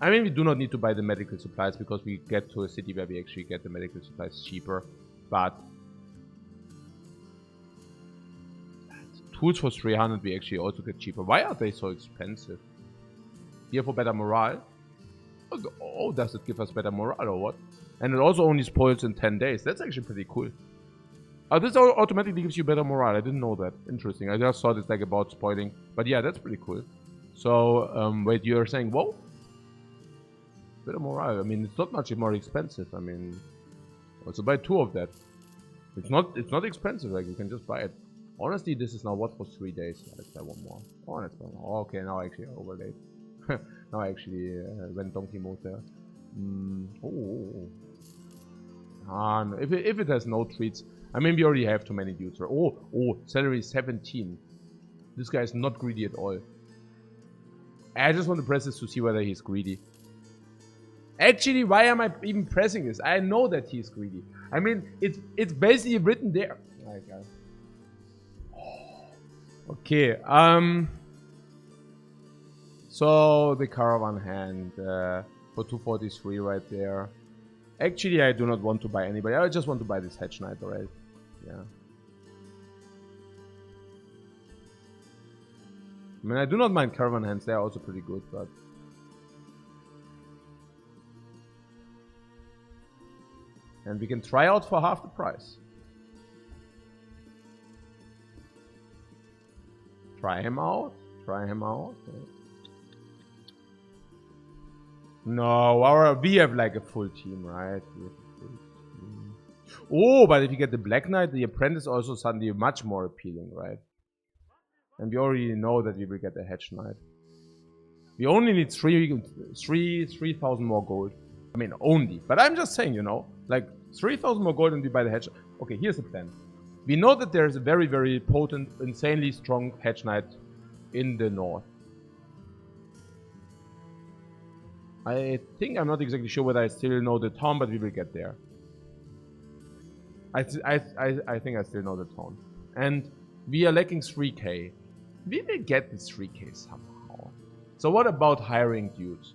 I mean, we do not need to buy the medical supplies because we get to a city where we actually get the medical supplies cheaper. But tools for 300 we actually also get cheaper. Why are they so expensive? Here for better morale? Oh, does it give us better morale or what? And it also only spoils in 10 days. That's actually pretty cool. Oh, this automatically gives you better morale. I didn't know that. Interesting. I just thought it's like about spoiling. But yeah, that's pretty cool. So, wait, you're saying, whoa? Better morale. I mean, it's not much more expensive. I mean, also buy 2 of that. It's not expensive. Like, you can just buy it. Honestly, this is now what for 3 days. Yeah, let's buy 1 more. Oh, let's buy 1 more. Okay, now I actually overlaid. Now I actually went donkey mode there. No. If it has no treats. I mean, we already have too many dudes. Oh, salary 17. This guy is not greedy at all. I just want to press this to see whether he's greedy. Actually, why am I even pressing this? I know that he's greedy. I mean, it's basically written there. Okay, so the caravan hand for 243 right there. Actually, I do not want to buy anybody. I just want to buy this hedge knight, alright? Yeah. I mean, I do not mind caravan hands. They are also pretty good, but and we can try out for half the price. Try him out. No, we have like a full team, right? Oh, but if you get the Black Knight, the Apprentice also suddenly much more appealing, right? And we already know that we will get a Hedge Knight. We only need 3,000 more gold. I mean, only. But I'm just saying, you know, like 3,000 more gold and we buy the Hedge. Okay, here's the plan. We know that there's a very, very potent, insanely strong Hedge Knight in the north. I think I'm not exactly sure whether I still know the town, but we will get there. I think I still know the tone. And we are lacking 3k. We will get this 3k somehow. So what about hiring dudes?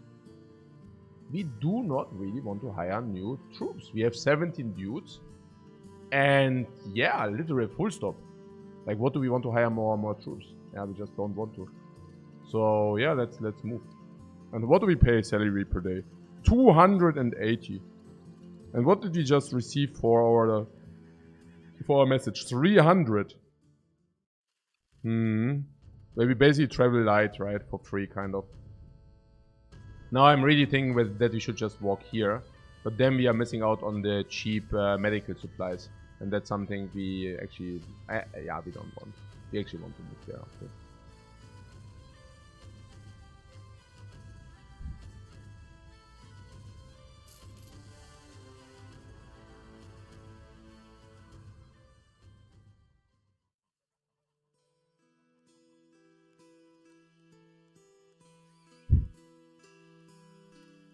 We do not really want to hire new troops. We have 17 dudes. And yeah, literally full stop. Like, what do we want to hire more and more troops? Yeah, we just don't want to. So yeah, let's move. And what do we pay salary per day? 280. And what did we just receive for our message? 300. Where we basically travel light, right? For free, kind of. Now I'm really thinking that we should just walk here. But then we are missing out on the cheap medical supplies. And that's something we actually... yeah, we don't want. We actually want to move there. Okay.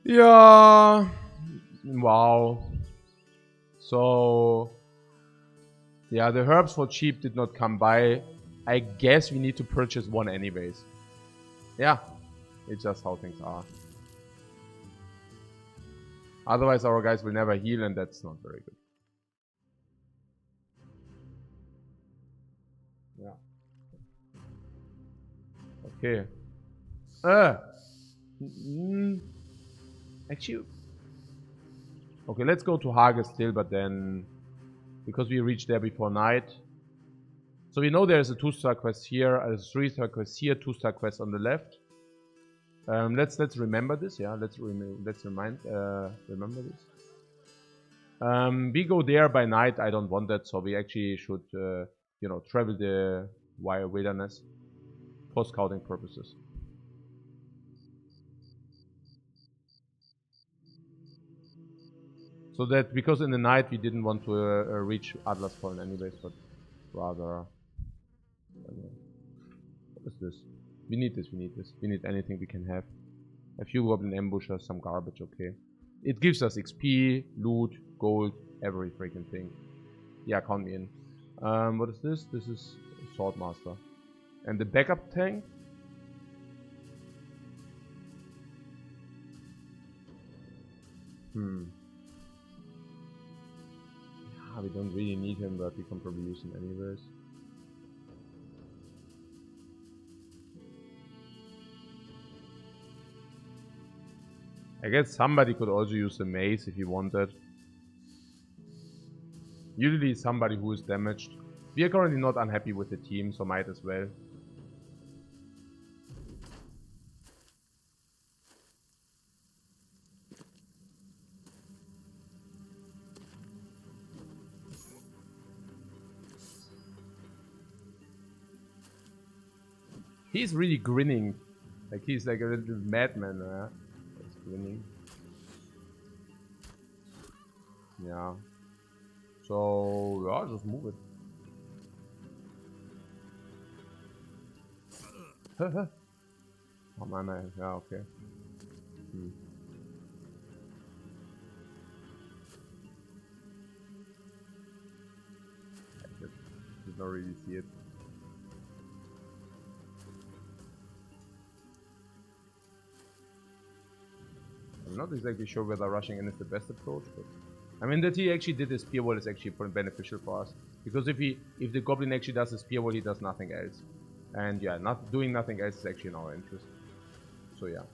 Yeah. Wow. So... yeah, the herbs for cheap did not come by. I guess we need to purchase one anyways. Yeah. It's just how things are. Otherwise our guys will never heal and that's not very good. Yeah. Okay. Actually... okay, let's go to Hage still, but then... because we reached there before night. So we know there's a 2-star quest here, a 3-star quest here, 2-star quest on the left. Let's remember this, yeah. Let's remember this. We go there by night. I don't want that, so we actually should, you know, travel the wilderness for scouting purposes. So that because in the night we didn't want to reach Adler's Fallen anyways, but rather. What is this? We need this. We need anything we can have. A few goblin ambushers, some garbage, okay. It gives us XP, loot, gold, every freaking thing. Yeah, count me in. What is this? This is Swordmaster. And the backup tank? Yeah, we don't really need him, but we can probably use him anyways. I guess somebody could also use the mace if he wanted. Usually somebody who is damaged. We are currently not unhappy with the team, so might as well. He's really grinning. Like he's like a little madman, he's grinning. Yeah. So, yeah, just move it. Oh man, yeah, okay. I did not really see it. I'm not exactly sure whether rushing in is the best approach, but I mean that he actually did his spear wall is actually beneficial for us. Because if the goblin actually does his spear wall, he does nothing else. And yeah, doing nothing else is actually in our interest. So yeah.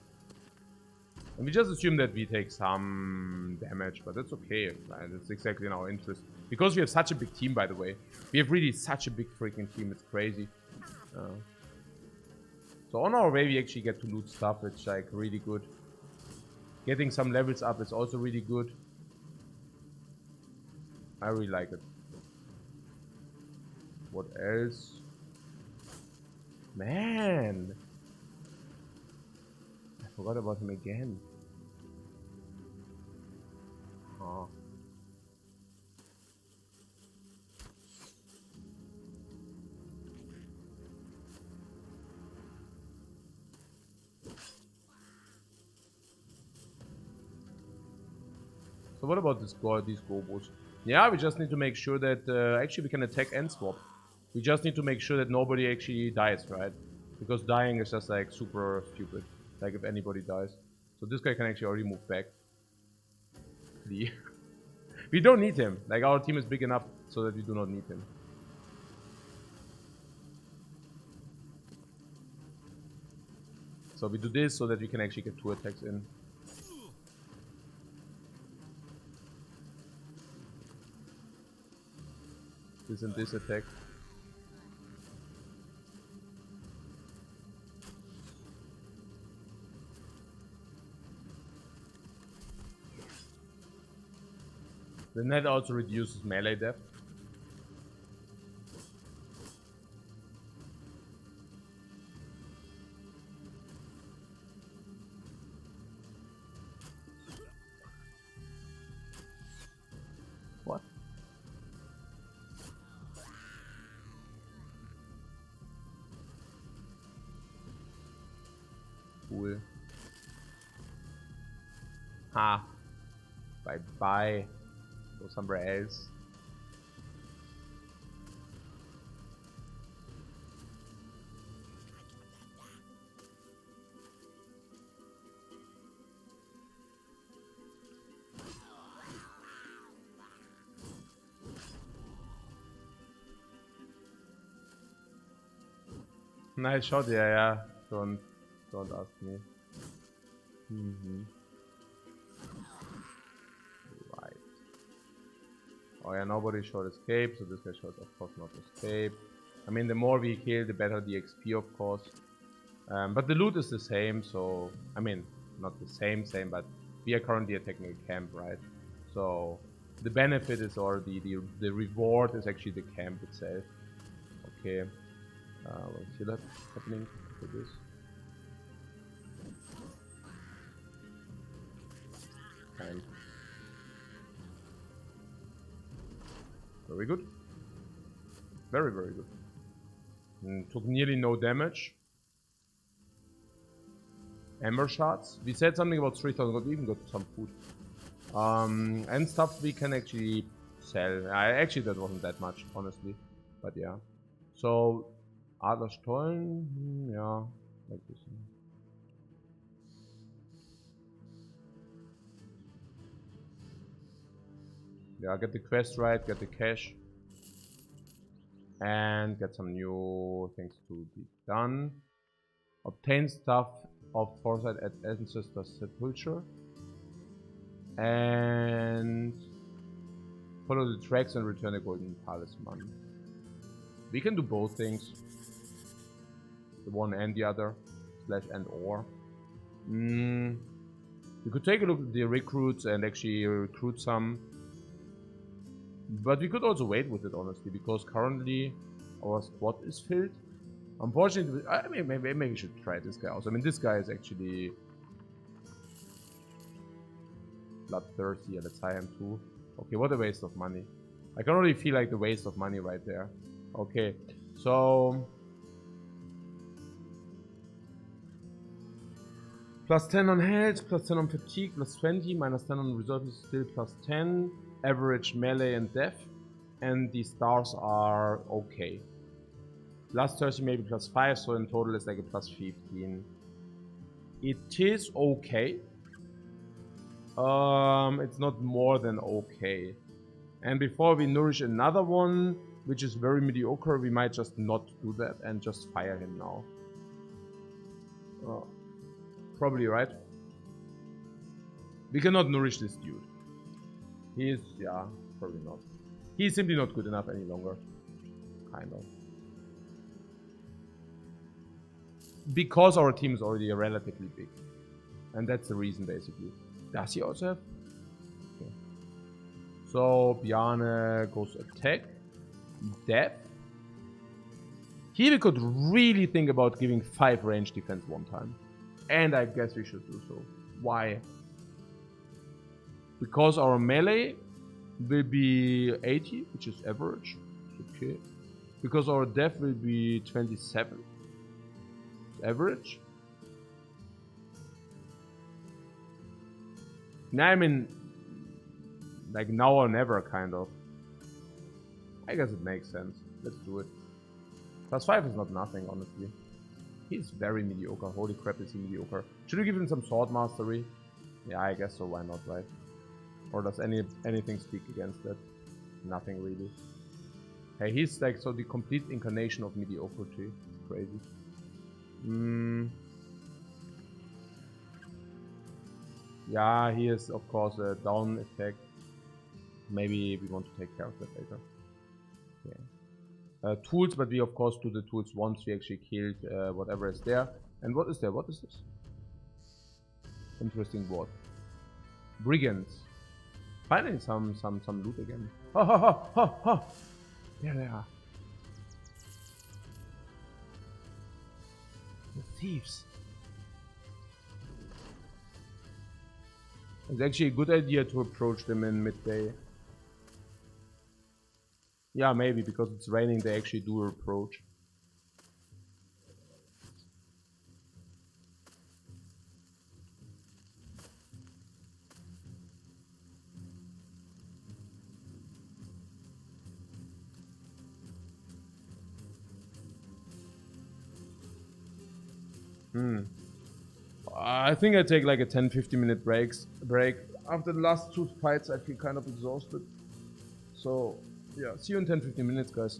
And we just assume that we take some damage, but that's okay. Right? It's exactly in our interest. Because we have such a big team, by the way. We have really such a big freaking team, it's crazy. So on our way, we actually get to loot stuff, which is like really good. Getting some levels up is also really good. I really like it. What else? Man! I forgot about him again. Oh. So what about these gobos? Yeah, we just need to make sure that actually we can attack and swap. We just need to make sure that nobody actually dies, right? Because dying is just like super stupid. Like if anybody dies. So this guy can actually already move back. We don't need him. Like our team is big enough so that we do not need him. So we do this so that we can actually get 2 attacks in. This and this attack. The net also reduces melee depth. What? Cool. Ha. Bye bye. Go somewhere else. Nice shot, yeah. Don't ask me. Right. Oh yeah, nobody shot escape, so this guy shot of course not escape. I mean, the more we kill, the better the XP, of course. But the loot is the same, so I mean, not the same, but we are currently attacking a camp, right? So the benefit is, or the reward is actually the camp itself. Okay. We'll see that happening for this. And very good. Very good. Took nearly no damage. Ember shards. We said something about 3000, we even got some food. And stuff we can actually sell. Actually, that wasn't that much, honestly. But yeah. So, Adler Stollen, yeah, like this. Yeah, get the quest right, get the cash. And get some new things to be done. Obtain stuff of foresight at Ancestor's Sepulture. And follow the tracks and return a golden talisman. We can do both things. The one and the other. / and or. We could take a look at the recruits and actually recruit some. But we could also wait with it, honestly, because currently our squad is filled. Unfortunately, I mean, maybe we should try this guy out. I mean, this guy is actually bloodthirsty. Yeah, let's hire him too. Okay, what a waste of money. I can already feel like the waste of money right there. Okay, so +10 on health, +10 on fatigue, +20, -10 on resolve is still +10. Average melee and death, and the stars are okay. +30 maybe +5, so in total it's like a +15. It is okay. It's not more than okay. And before we nourish another one, which is very mediocre, we might just not do that and just fire him now. Probably right. We cannot nourish this dude. He is, yeah, probably not. He's simply not good enough any longer. Kind of. Because our team is already relatively big. And that's the reason, basically. Does he also have? Okay. So, Bjarne goes attack. Death. Here we could really think about giving 5 range defense one time. And I guess we should do so. Why? Because our melee will be 80, which is average. Okay. Because our death will be 27. Average. Nah, I mean, Like now or never, kind of. I guess it makes sense. Let's do it. +5 is not nothing, honestly. He's very mediocre. Holy crap, is he mediocre. Should we give him some sword mastery? Yeah, I guess so. Why not, right? Or does anything speak against that? Nothing really. Hey, he's like so the complete incarnation of mediocrity. It's crazy. Yeah, he is of course a down effect. Maybe we want to take care of that later. Yeah. Tools, but we of course do the tools once we actually killed whatever is there. And what is there? What is this? Interesting word. Brigands. Finally some loot again. Ha ha ha ha ha! There they are. The thieves. It's actually a good idea to approach them in midday. Yeah, maybe because it's raining they actually do approach. I think I take like a 10-15 minute break. After the last 2 fights I feel kind of exhausted. So yeah, see you in 10-15 minutes, guys.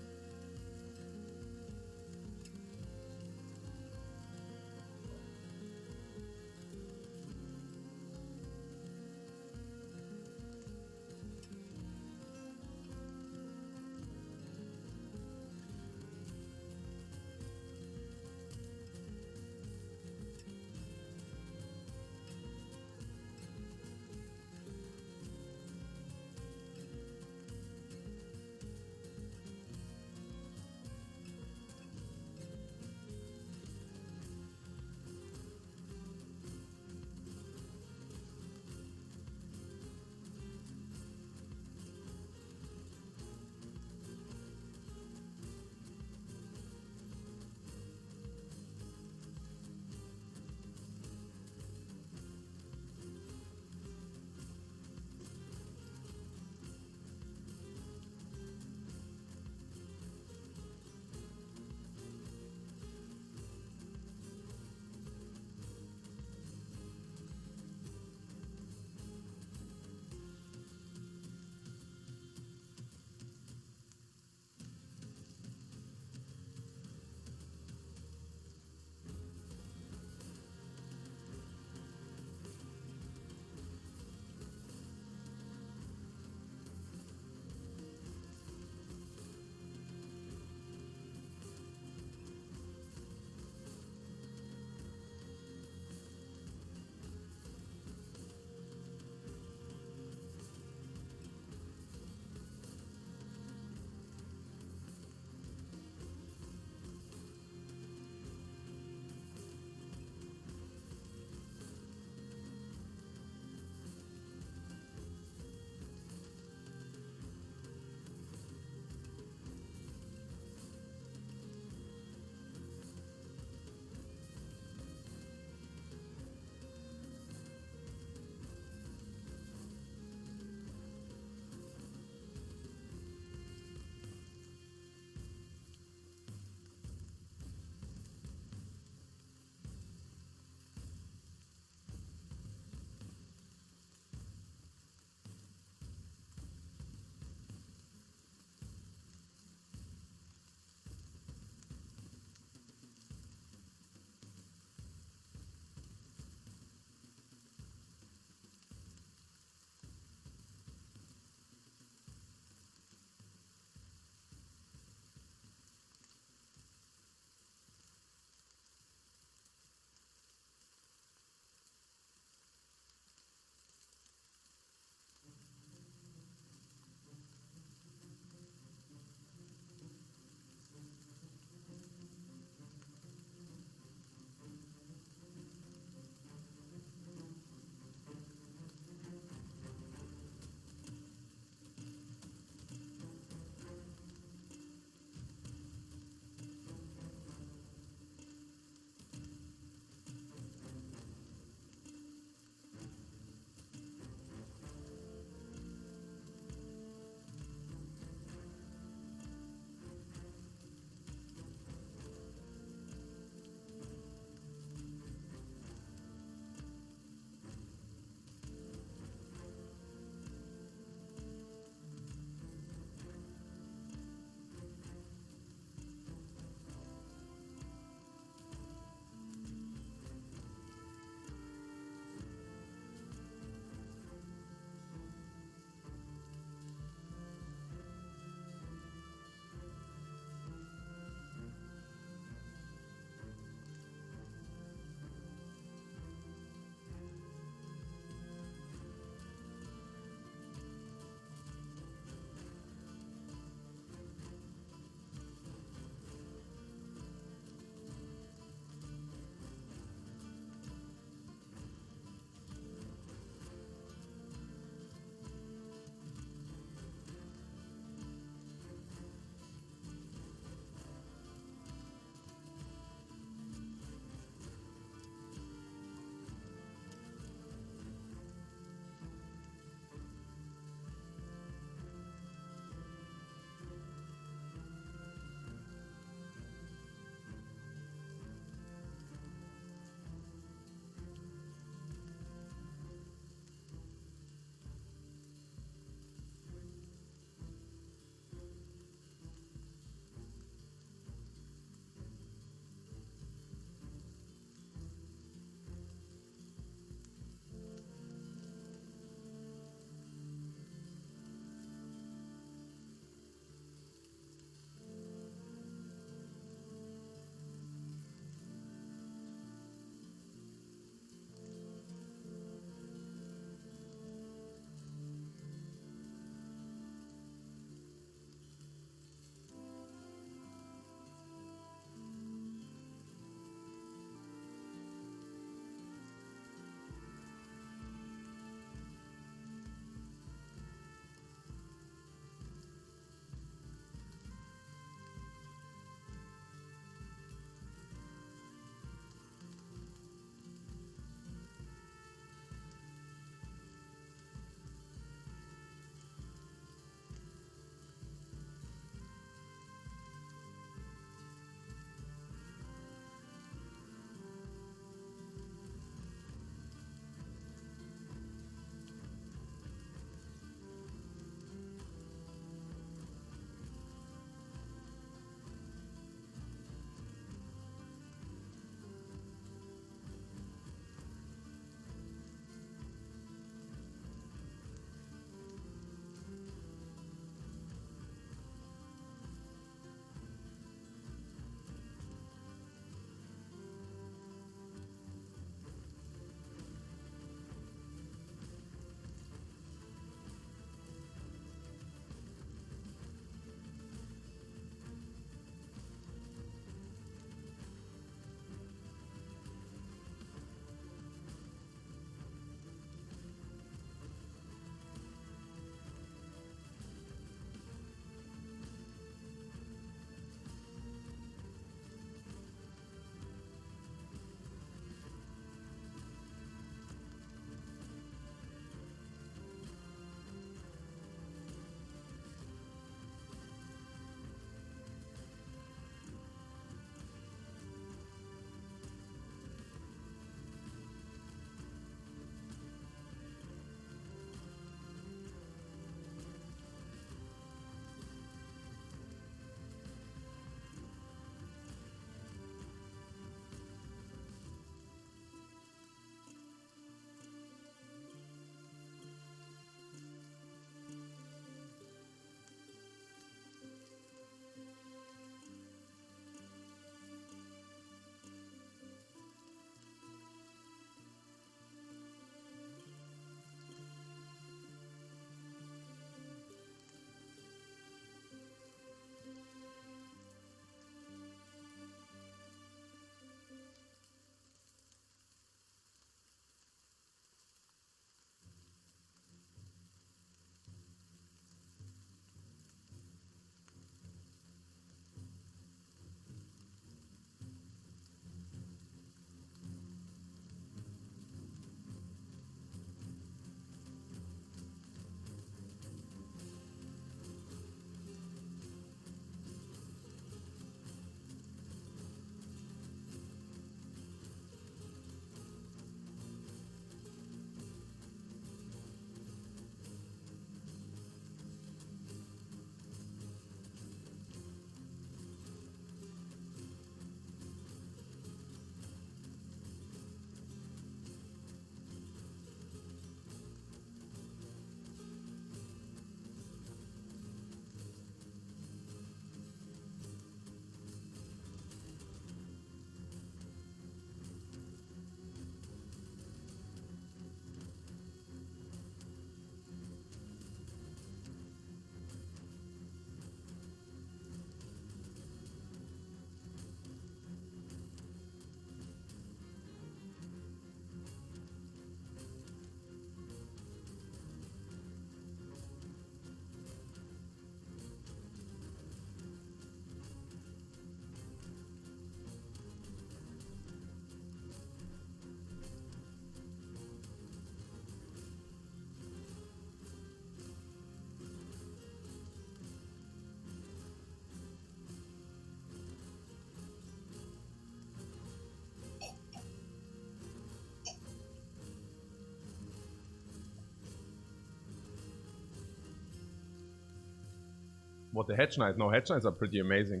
What, the Hedge Knights? No, Hedge Knights are pretty amazing.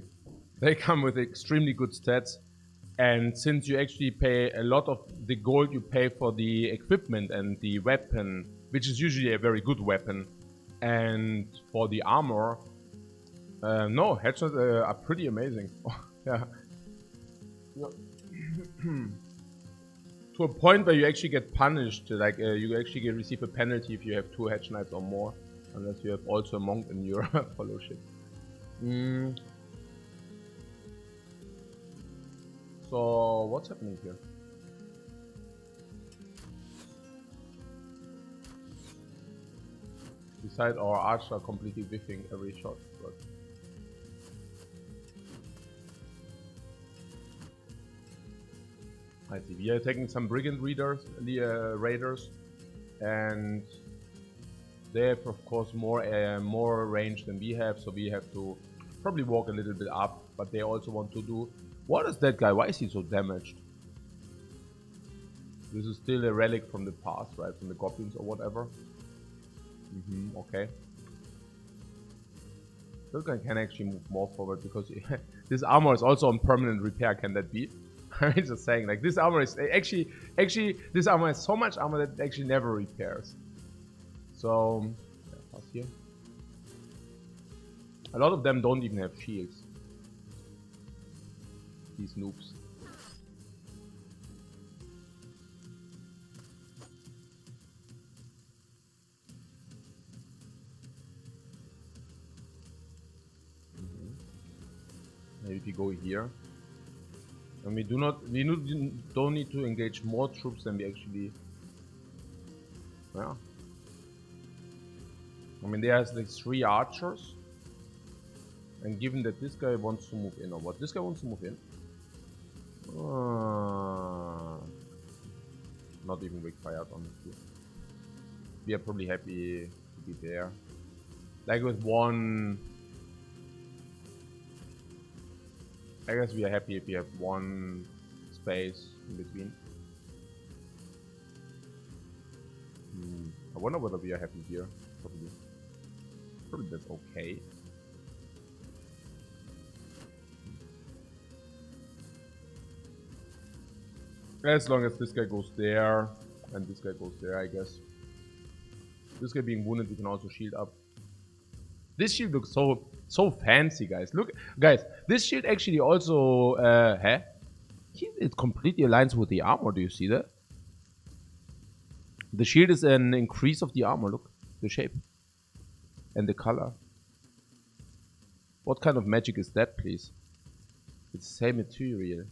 They come with extremely good stats. And since you actually pay a lot of the gold you pay for the equipment and the weapon, which is usually a very good weapon, and for the armor, no, Hedge Knights are pretty amazing. Yeah. To a point where you actually get punished, like you actually receive a penalty if you have 2 Hedge Knights or more, unless you have also a monk in your fellowship. So what's happening here? Besides our archer completely whiffing every shot, but I see. We are taking some brigand raiders, and they have of course more range than we have, so we have to probably walk a little bit up. But they also want to do. What is that guy? Why is he so damaged? This is still a relic from the past, right? From the goblins or whatever. Okay. This guy can actually move more forward because this armor is also on permanent repair. Can that be? I'm just saying, like, this armor is actually this armor has so much armor that it actually never repairs. So, pass here. A lot of them don't even have shields. These noobs. Maybe if you go here, and we don't need to engage more troops than we actually. Yeah. I mean, there's like 3 archers, and given that this guy wants to move in, or what? This guy wants to move in. Not even required, honestly. We are probably happy to be there. Like with 1. I guess we are happy if we have 1 space in between. I wonder whether we are happy here. Probably that's okay. As long as this guy goes there and this guy goes there, I guess. This guy being wounded, we can also shield up. This shield looks so fancy, guys. Look, guys, this shield actually also it completely aligns with the armor. Do you see that? The shield is an increase of the armor. Look, the shape and the color. What kind of magic is that, please? It's the same material.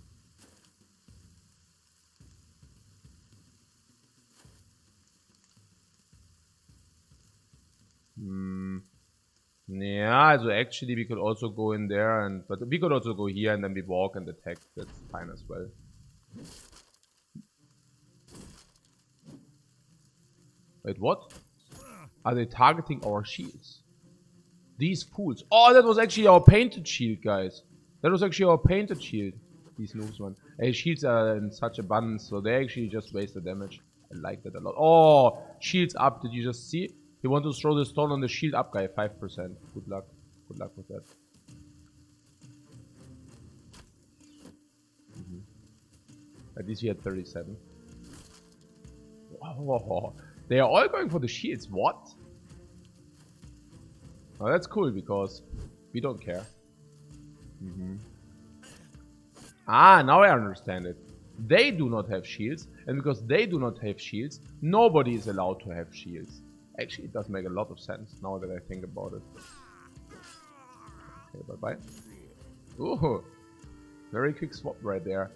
Yeah, so actually we could also go in there, but we could also go here and then we walk and attack. That's fine as well. Wait, what? Are they targeting our shields? These fools. Oh, that was actually our painted shield, guys. That was actually our painted shield. These noobs, man. Hey, shields are in such abundance, so they actually just waste the damage. I like that a lot. Oh, shields up. Did you just see? He wants to throw the stone on the shield up guy. 5%. Good luck. Good luck with that. At least he had 37. Oh, they are all going for the shields. What? Oh, that's cool because we don't care. Ah, now I understand it. They do not have shields, and because they do not have shields, nobody is allowed to have shields. Actually, it does make a lot of sense now that I think about it. Okay, bye-bye. Ooh, very quick swap right there.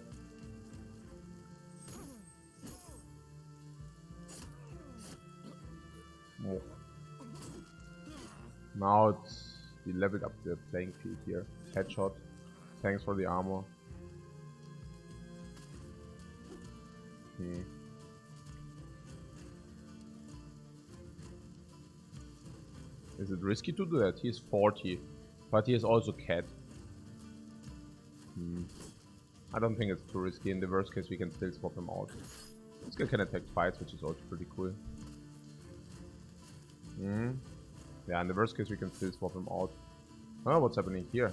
Oh. Now we leveled up the playing field here. Headshot. Thanks for the armor. Is it risky to do that? He is 40, but he is also cat. I don't think it's too risky. In the worst case, we can still swap him out. This guy can attack twice, which is also pretty cool. Yeah, in the worst case, we can still swap him out. Oh, what's happening here?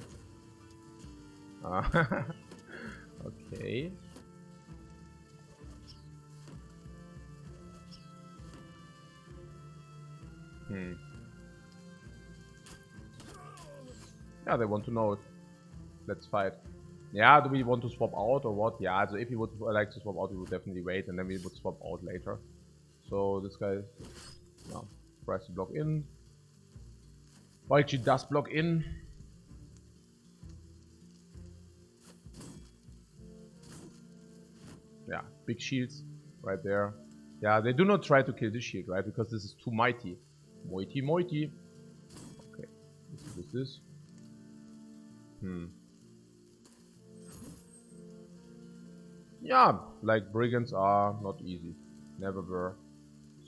Okay. Yeah, they want to know it. Let's fight. Yeah, do we want to swap out or what? Yeah, so if he would like to swap out, we would definitely wait and then we would swap out later. So this guy, no, tries to block in. Or actually does block in. Yeah, big shields right there. Yeah, they do not try to kill this shield, right? Because this is too mighty. Moity, moity. Okay, this. Yeah, like brigands are not easy. Never were.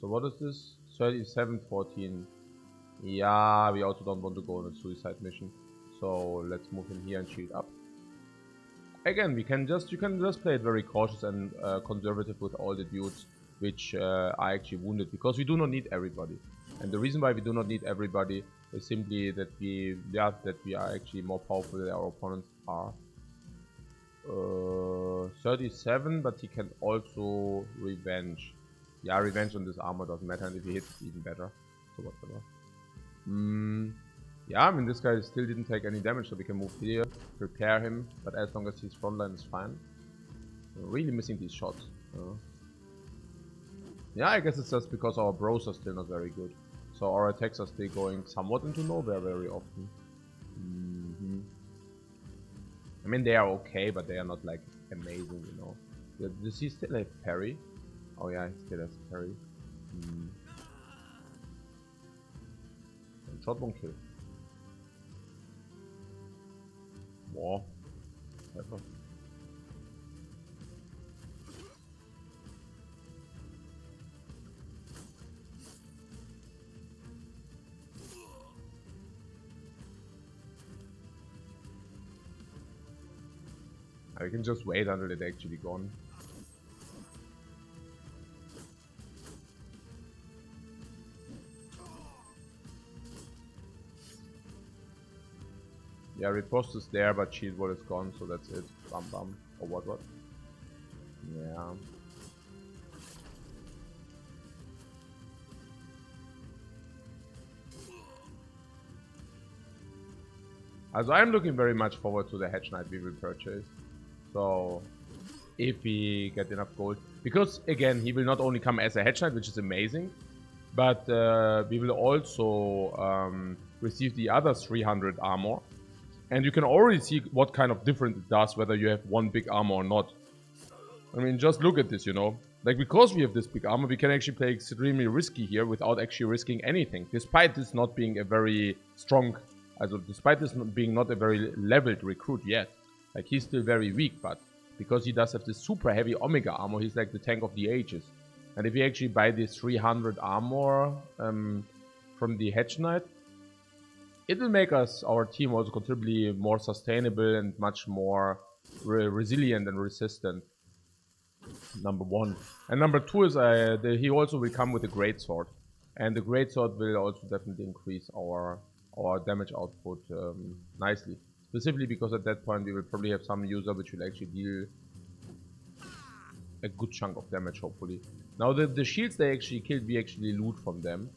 So what is this? 3714. Yeah, we also don't want to go on a suicide mission. So let's move in here and shield up. Again, you can just play it very cautious and conservative with all the dudes which are actually wounded, because we do not need everybody. And the reason why we do not need everybody is simply that we are actually more powerful than our opponents are. 37, but he can also revenge. Yeah, revenge on this armor doesn't matter, and if he hits, it's even better. So whatever. Yeah, I mean, this guy still didn't take any damage, so we can move here, prepare him, but as long as his frontline is fine. We're really missing these shots. Yeah, I guess it's just because our bros are still not very good. So our attacks are still going somewhat into nowhere very often. I mean, they are okay, but they are not like amazing, you know. Does he still have parry? Oh yeah, he still has parry. Shot won't kill. War. Ever. We can just wait until it's actually gone. Yeah, riposte is there, but shield wall is gone, so that's it. Bum bum. Or what? Yeah. Also I'm looking very much forward to the Hedge Knight we will purchase. So if we get enough gold, because again he will not only come as a Hedge Knight, which is amazing, but we will also receive the other 300 armor. And you can already see what kind of difference it does whether you have one big armor or not. I mean, just look at this, you know. Like, because we have this big armor, we can actually play extremely risky here without actually risking anything. Despite this not being a very strong, despite this not being a very leveled recruit yet. Like, he's still very weak, but because he does have this super heavy Omega armor, he's like the tank of the ages. And if we actually buy this 300 armor from the Hedge Knight, it will make our team also considerably more sustainable and much more resilient and resistant. Number one. And number two is he also will come with a great sword. And the great sword will also definitely increase our damage output nicely. Specifically because at that point we will probably have some user which will actually deal a good chunk of damage, hopefully. Now the shields they actually killed, we actually loot from them.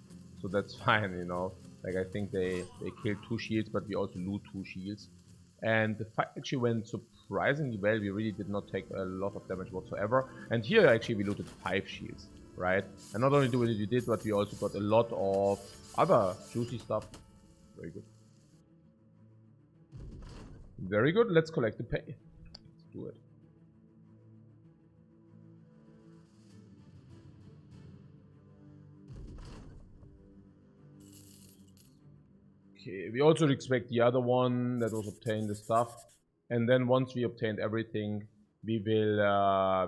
So that's fine, you know. Like, I think they killed 2 shields, but we also loot 2 shields. And the fight actually went surprisingly well. We really did not take a lot of damage whatsoever. And here actually we looted 5 shields, right? And not only do we did, but we also got a lot of other juicy stuff. Very good. Very good. Let's collect the pay. Let's do it. Okay, we also expect the other one that was obtained the stuff, and then once we obtained everything, we will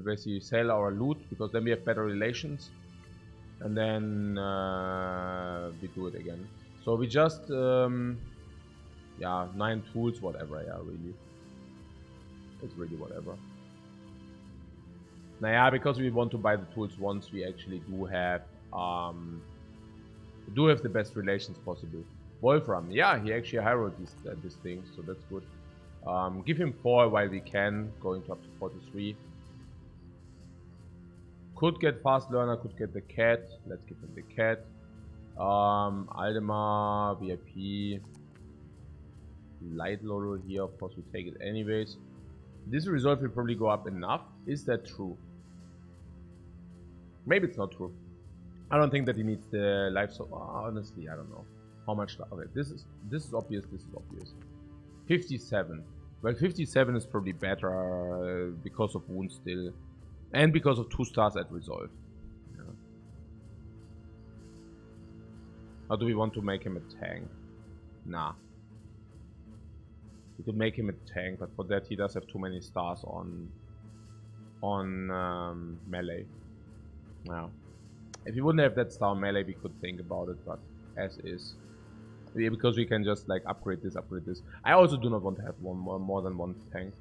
basically sell our loot, because then we have better relations, and then we do it again. So we just 9 tools, whatever. Yeah, really, it's really whatever. Now, because we want to buy the tools once we actually do have the best relations possible. Wolfram. Yeah, he actually high rolled this thing, so that's good. Give him 4 while we can, going to up to 43. Could get fast learner, could get the cat. Let's give him the cat. Aldemar, VIP, light Lolo here. Of course, we take it anyways. This result will probably go up enough. Is that true? Maybe it's not true. I don't think that he needs the life. So honestly, I don't know how much. Okay, this is obvious. This is obvious. 57. Well, 57 is probably better because of wound still, and because of 2 stars at resolve. Yeah. Or do we want to make him a tank? Nah. We could make him a tank, but for that he does have too many stars on melee. Now, if he wouldn't have that star on melee, we could think about it, but as is. Yeah, because we can just like upgrade this, upgrade this. I also do not want to have more than one tank.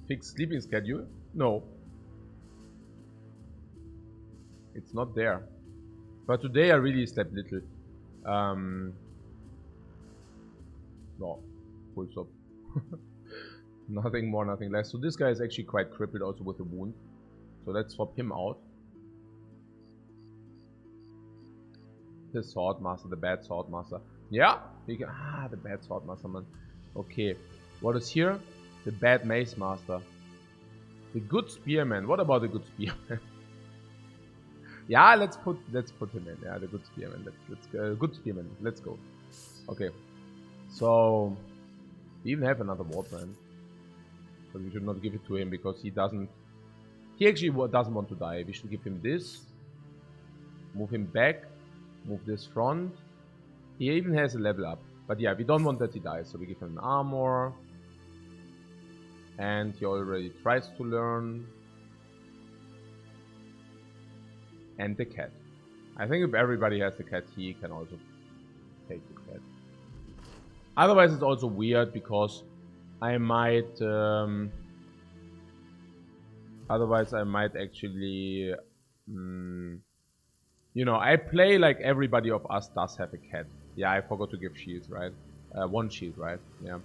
Fixed sleeping schedule? No. It's not there. But today I really slept little. No. Full stop. Nothing more, nothing less. So this guy is actually quite crippled also with a wound. So let's swap him out. The Swordmaster, the bad Swordmaster. Yeah, he can, the bad Swordmaster, man. Okay, what is here? The bad Mace Master. The good Spearman. What about the good Spearman? Yeah, let's put him in. Yeah, the good Spearman. Let's go. Good Spearman. Let's go. Okay. So we even have another Wardman, but we should not give it to him because he doesn't. He actually doesn't want to die. We should give him this. Move him back. Move this front. He even has a level up. But yeah, we don't want that he dies. So we give him an armor. And he already tries to learn. And the cat. I think if everybody has the cat, he can also take the cat. Otherwise, it's also weird because I might... otherwise, I might actually... you know, I play like everybody of us does have a cat. Yeah, I forgot to give shields, right? 1 shield, right? Yeah.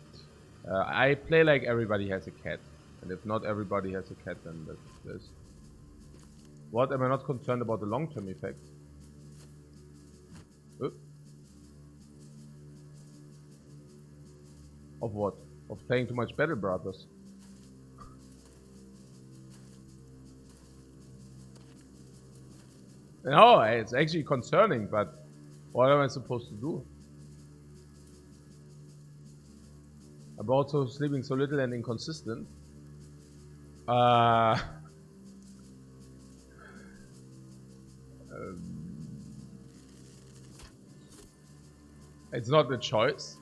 I play like everybody has a cat. And if not everybody has a cat, then that's this. What? Am I not concerned about the long-term effects? Of what? Of playing too much Battle Brothers? No, it's actually concerning, but what am I supposed to do? About so sleeping so little and inconsistent. It's not a choice.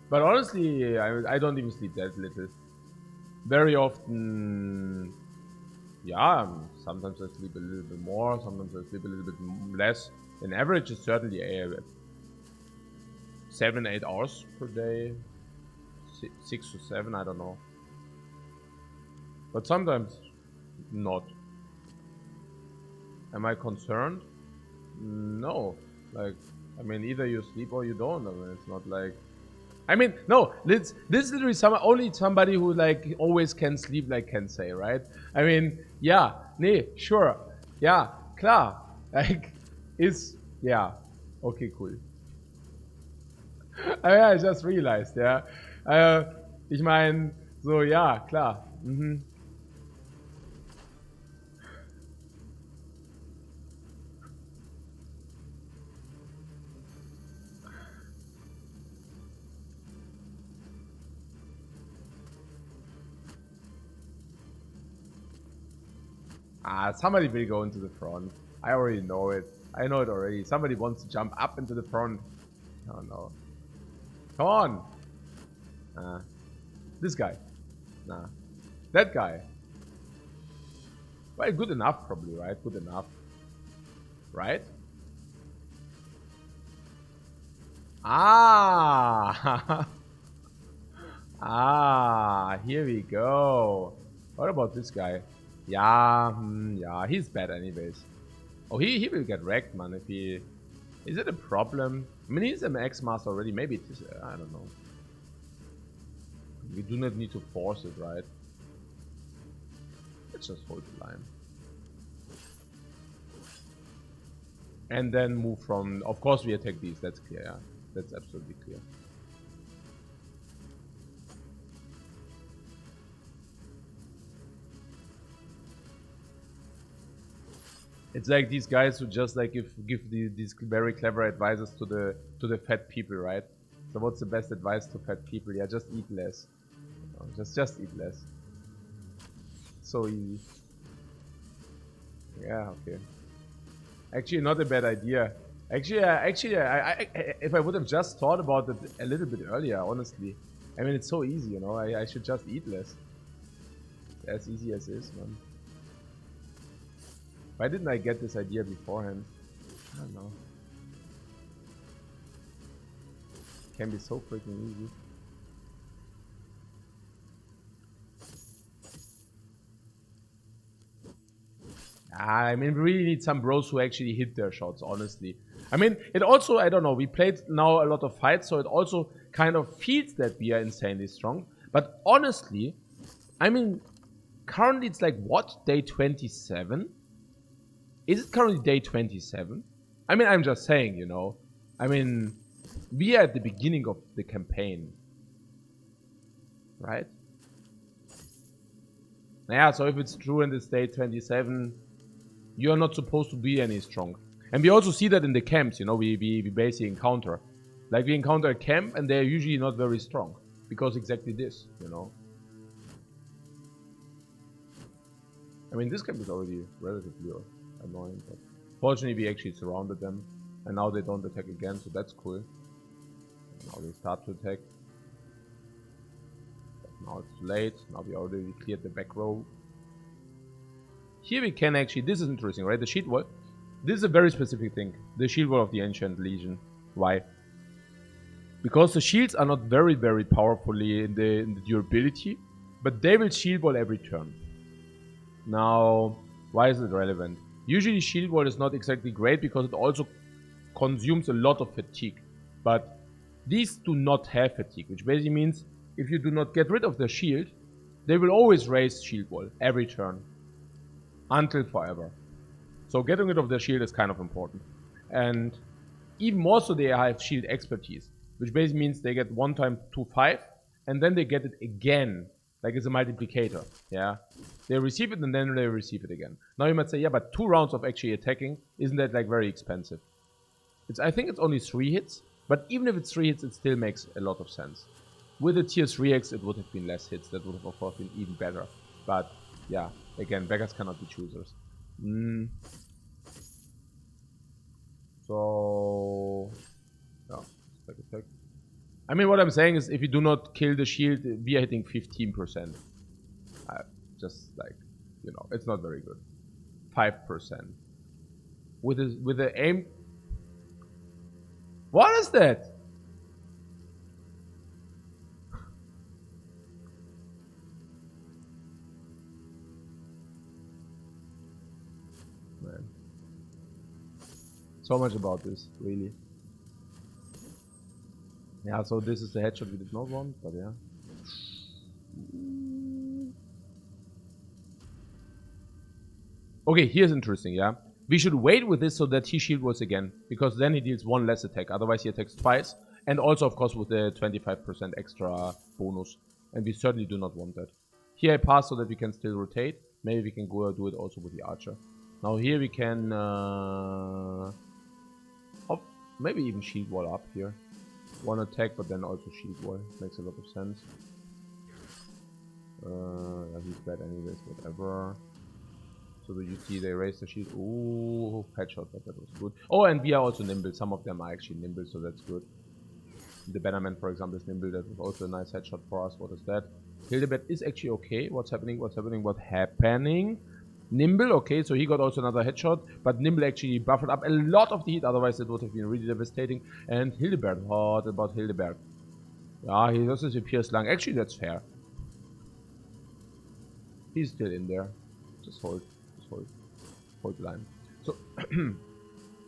But honestly, I don't even sleep that little. Very often, yeah, sometimes I sleep a little bit more, sometimes I sleep a little bit less. In average, it's certainly 7-8 hours per day. 6 to 7, I don't know. But sometimes not. Am I concerned? No. Like, I mean, either you sleep or you don't. I mean, it's not like... I mean, no, this is literally only somebody who like always can sleep like can say, right? I mean, yeah, nee, sure, yeah, klar, like, yeah, okay, cool. I just realized, yeah, ich meine, so, ja, klar, somebody will go into the front. I already know it. I know it already. Somebody wants to jump up into the front. Oh no. Come on. This guy. Nah. That guy. Well, good enough probably, right? Good enough. Right? Ah! Ah, here we go. What about this guy? Yeah, yeah, he's bad anyways. Oh, he will get wrecked, man, if he... Is it a problem? I mean, he's an X-Master already. Maybe it is, I don't know. We do not need to force it, right? Let's just hold the line. And then move from... Of course we attack these, that's clear, yeah. That's absolutely clear. It's like these guys who just like give these very clever advices to the fat people, right? So what's the best advice to fat people? Yeah, just eat less. No, just eat less. So easy. Yeah, okay. Actually, not a bad idea. Actually, if I would have just thought about it a little bit earlier, honestly. I mean, it's so easy, you know. I should just eat less. As easy as is, man. Why didn't I get this idea beforehand? I don't know. Can be so freaking easy. I mean, we really need some bros who actually hit their shots, honestly. I mean, it also, I don't know, we played now a lot of fights, so it also kind of feels that we are insanely strong. But honestly, I mean, currently it's like, what, day 27? Is it currently day 27? I mean, I'm just saying, you know. I mean, we are at the beginning of the campaign. Right? Yeah, so if it's true and it's day 27, you're not supposed to be any strong. And we also see that in the camps, you know, we basically encounter. Like, we encounter a camp and they're usually not very strong. Because exactly this, you know. I mean, this camp is already relatively annoying, but fortunately we actually surrounded them. And now they don't attack again, so that's cool. Now they start to attack. But now it's too late. Now we already cleared the back row. Here we can actually, this is interesting, right? The shield wall. This is a very specific thing. The shield wall of the Ancient Legion. Why? Because the shields are not very, very powerfully in the durability, but they will shield wall every turn. Now, why is it relevant? Usually shield wall is not exactly great because it also consumes a lot of fatigue. But these do not have fatigue, which basically means if you do not get rid of the shield, they will always raise shield wall every turn. Until forever. So getting rid of the shield is kind of important. And even more so they have shield expertise, which basically means they get 1 time 2/5 and then they get it again, like it's a multiplicator. Yeah, they receive it and then they receive it again. Now you might say, yeah, but 2 rounds of actually attacking, isn't that like very expensive? I think it's only 3 hits, but even if it's 3 hits, it still makes a lot of sense. With the tier 3x, it would have been less hits. That would have, of course, been even better. But yeah, again, beggars cannot be choosers. So yeah, attack. I mean, what I'm saying is, if you do not kill the shield, we are hitting 15%. Just like, you know, it's not very good. 5%. With the aim. What is that? Man. So much about this, really. Yeah, so this is the headshot we did not want, but yeah. Okay, here's interesting, yeah. We should wait with this so that he shield walls again, because then he deals 1 less attack, otherwise he attacks twice. And also, of course, with the 25% extra bonus. And we certainly do not want that. Here I pass so that we can still rotate. Maybe we can go do it also with the archer. Now here we can... maybe even shield wall up here. 1 attack, but then also shield wall. Makes a lot of sense. Yeah, he's bad anyways, whatever. So you see they raise the shield. Ooh, headshot, but that was good. Oh, and we are also nimble. Some of them are actually nimble, so that's good. The Bannerman, for example, is nimble. That was also a nice headshot for us. What is that? Hildebert is actually okay. What's happening? What's happening? What's happening? Nimble, okay, so he got also another headshot, but Nimble actually buffered up a lot of the heat, otherwise it would have been really devastating. And Hildebert, what about Hildebert? Yeah, he also appears long. Actually, that's fair. He's still in there. Just hold. Just hold. Hold the line. So,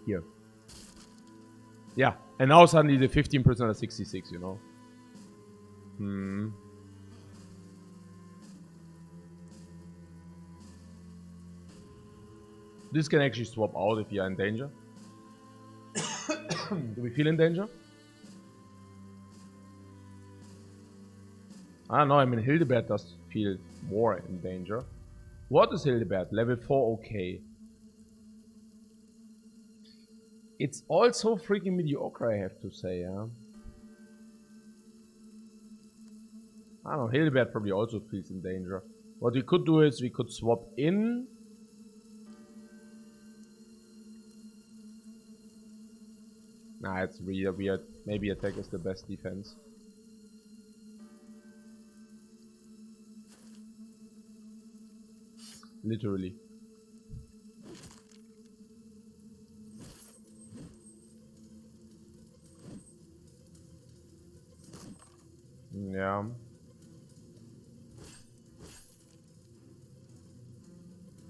here. Yeah, and now suddenly the 15% are 66, you know. This can actually swap out if you are in danger. Do we feel in danger? I don't know, I mean Hildebert does feel more in danger. What is Hildebert? Level 4, okay. It's also freaking mediocre, I have to say, yeah. I don't know, Hildebert probably also feels in danger. What we could do is we could swap in. Nah, it's really weird. Maybe attack is the best defense. Literally. Yeah.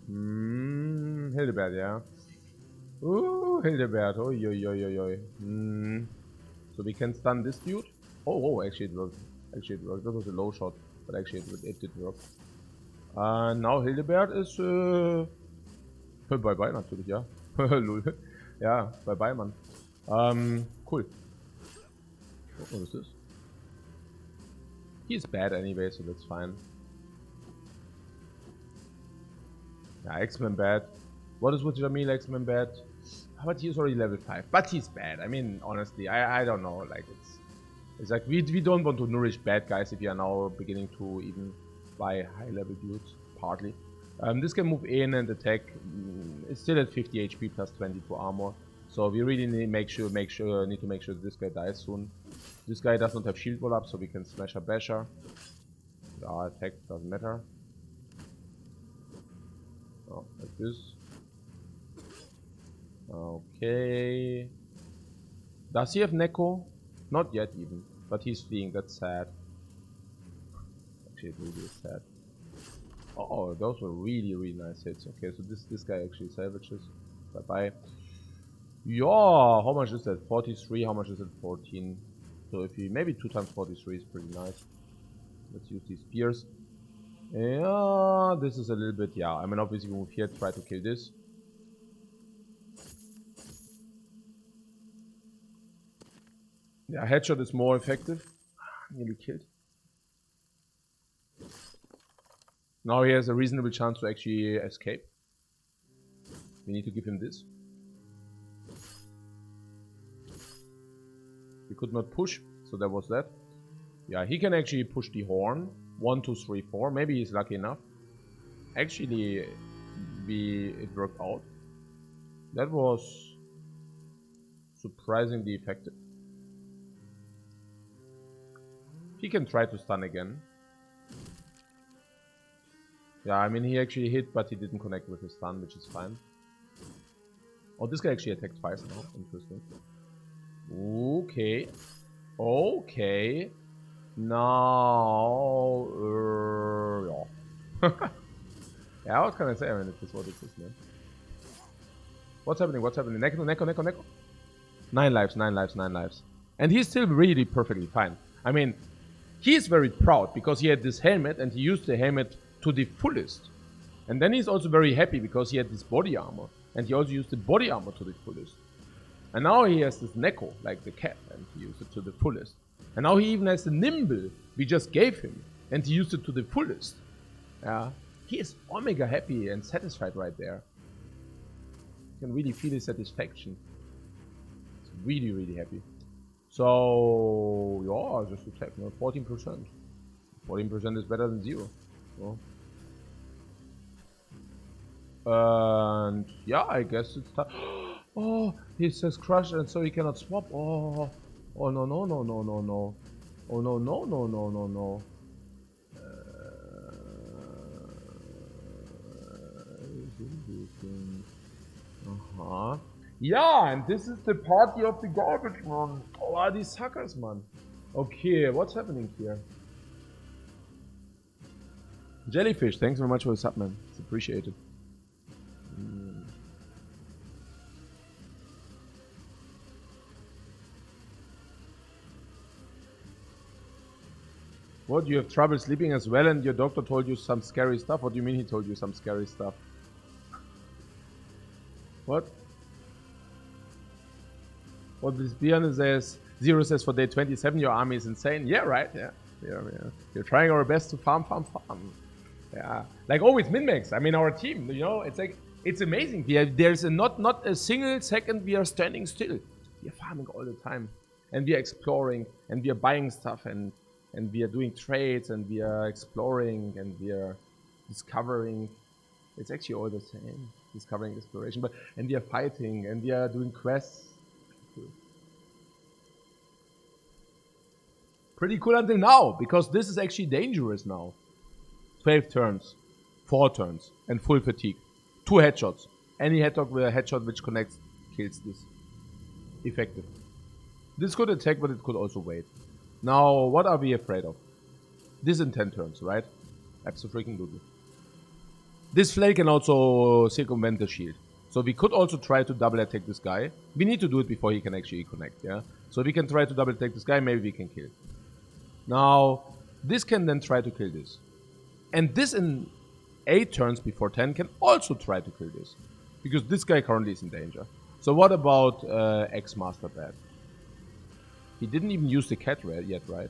Hildebert, yeah. Ooh, Hildebert. Oi, oi, oi, oi, oi. So we can stun this dude. Oh, actually it worked. Actually it worked. That was a low shot, but actually it did work. Now Hildebert is bye-bye natürlich, ja. Lul. Ja, bye-bye, Mann. Cool. What is this? He's bad anyway, so that's fine. Yeah, X-Men bad. What is with Jamil X-Men bad? But he's already level 5. But he's bad. I mean, honestly, I don't know. Like, it's like we don't want to nourish bad guys if you are now beginning to even buy high level dudes, partly. This can move in and attack. It's still at 50 HP plus 22 armor. So we really need to make sure this guy dies soon. This guy does not have shield wall up, so we can smash a basher. Yeah, attack doesn't matter. Oh, like this. Okay. Does he have Neko? Not yet even, but he's fleeing. That's sad. Actually, it really is sad. Oh, those were really nice hits. Okay, so this guy actually salvages. Bye bye. Yeah, how much is that? 43. How much is it? 14. So if he maybe 2 times 43 is pretty nice. Let's use these spears. Yeah, this is a little bit. Yeah, I mean obviously we move here, try to kill this. Yeah, headshot is more effective. Nearly killed. Now he has a reasonable chance to actually escape. We need to give him this. We could not push, so there was that. Yeah, he can actually push the horn. 1, 2, 3, 4. Maybe he's lucky enough. Actually, it worked out. That was surprisingly effective. He can try to stun again. Yeah, I mean he actually hit, but he didn't connect with his stun, which is fine. Oh, this guy actually attacked twice now. Interesting. Okay. Okay. Now, yeah. Yeah, what can I say? I mean, it is what it is, man. What's happening? What's happening? Neko. 9 lives, 9 lives, 9 lives. And he's still really perfectly fine. I mean, he's very proud because he had this helmet and he used the helmet to the fullest. And then he's also very happy because he had this body armor. And he also used the body armor to the fullest. And now he has this Neko, like the cat, and he used it to the fullest. And now he even has the Nimble we just gave him, and he used it to the fullest. Yeah, he is omega happy and satisfied right there. You can really feel his satisfaction. He's really happy. So, yeah, just attack, no, 14%. 14% is better than 0. So. And yeah, I guess it's time. Oh, he says crush, and so he cannot swap. Oh, oh no. Oh no. Yeah, and this is the party of the garbage, man. Oh, are these suckers, man. Okay, what's happening here? Jellyfish, thanks very much for the sub, man. It's appreciated. What, you have trouble sleeping as well and your doctor told you some scary stuff? What do you mean he told you some scary stuff? What? What this Bjorn says, Zero says for day 27 your army is insane. Yeah, right, yeah. We're trying our best to farm. Yeah, like always min-max. I mean, our team, you know, it's like, it's amazing. There's not a single second we are standing still. We are farming all the time. And we are exploring, and we are buying stuff, and we are doing trades, and we are exploring, and we are discovering. It's actually all the same, discovering, exploration. And we are fighting, and we are doing quests. Cool. Pretty cool until now, because this is actually dangerous now. 12 turns, 4 turns, and full fatigue. 2 headshots. Any headshot with a headshot which connects kills this. Effective. This could attack, but it could also wait. Now, what are we afraid of? This in 10 turns, right? Absolutely. This flail can also circumvent the shield. So we could also try to double attack this guy. We need to do it before he can actually connect, yeah? So we can try to double attack this guy, maybe we can kill. Now, this can then try to kill this. And this in 8 turns before 10 can also try to kill this. Because this guy currently is in danger. So what about X-Master Bad? He didn't even use the cat yet, right?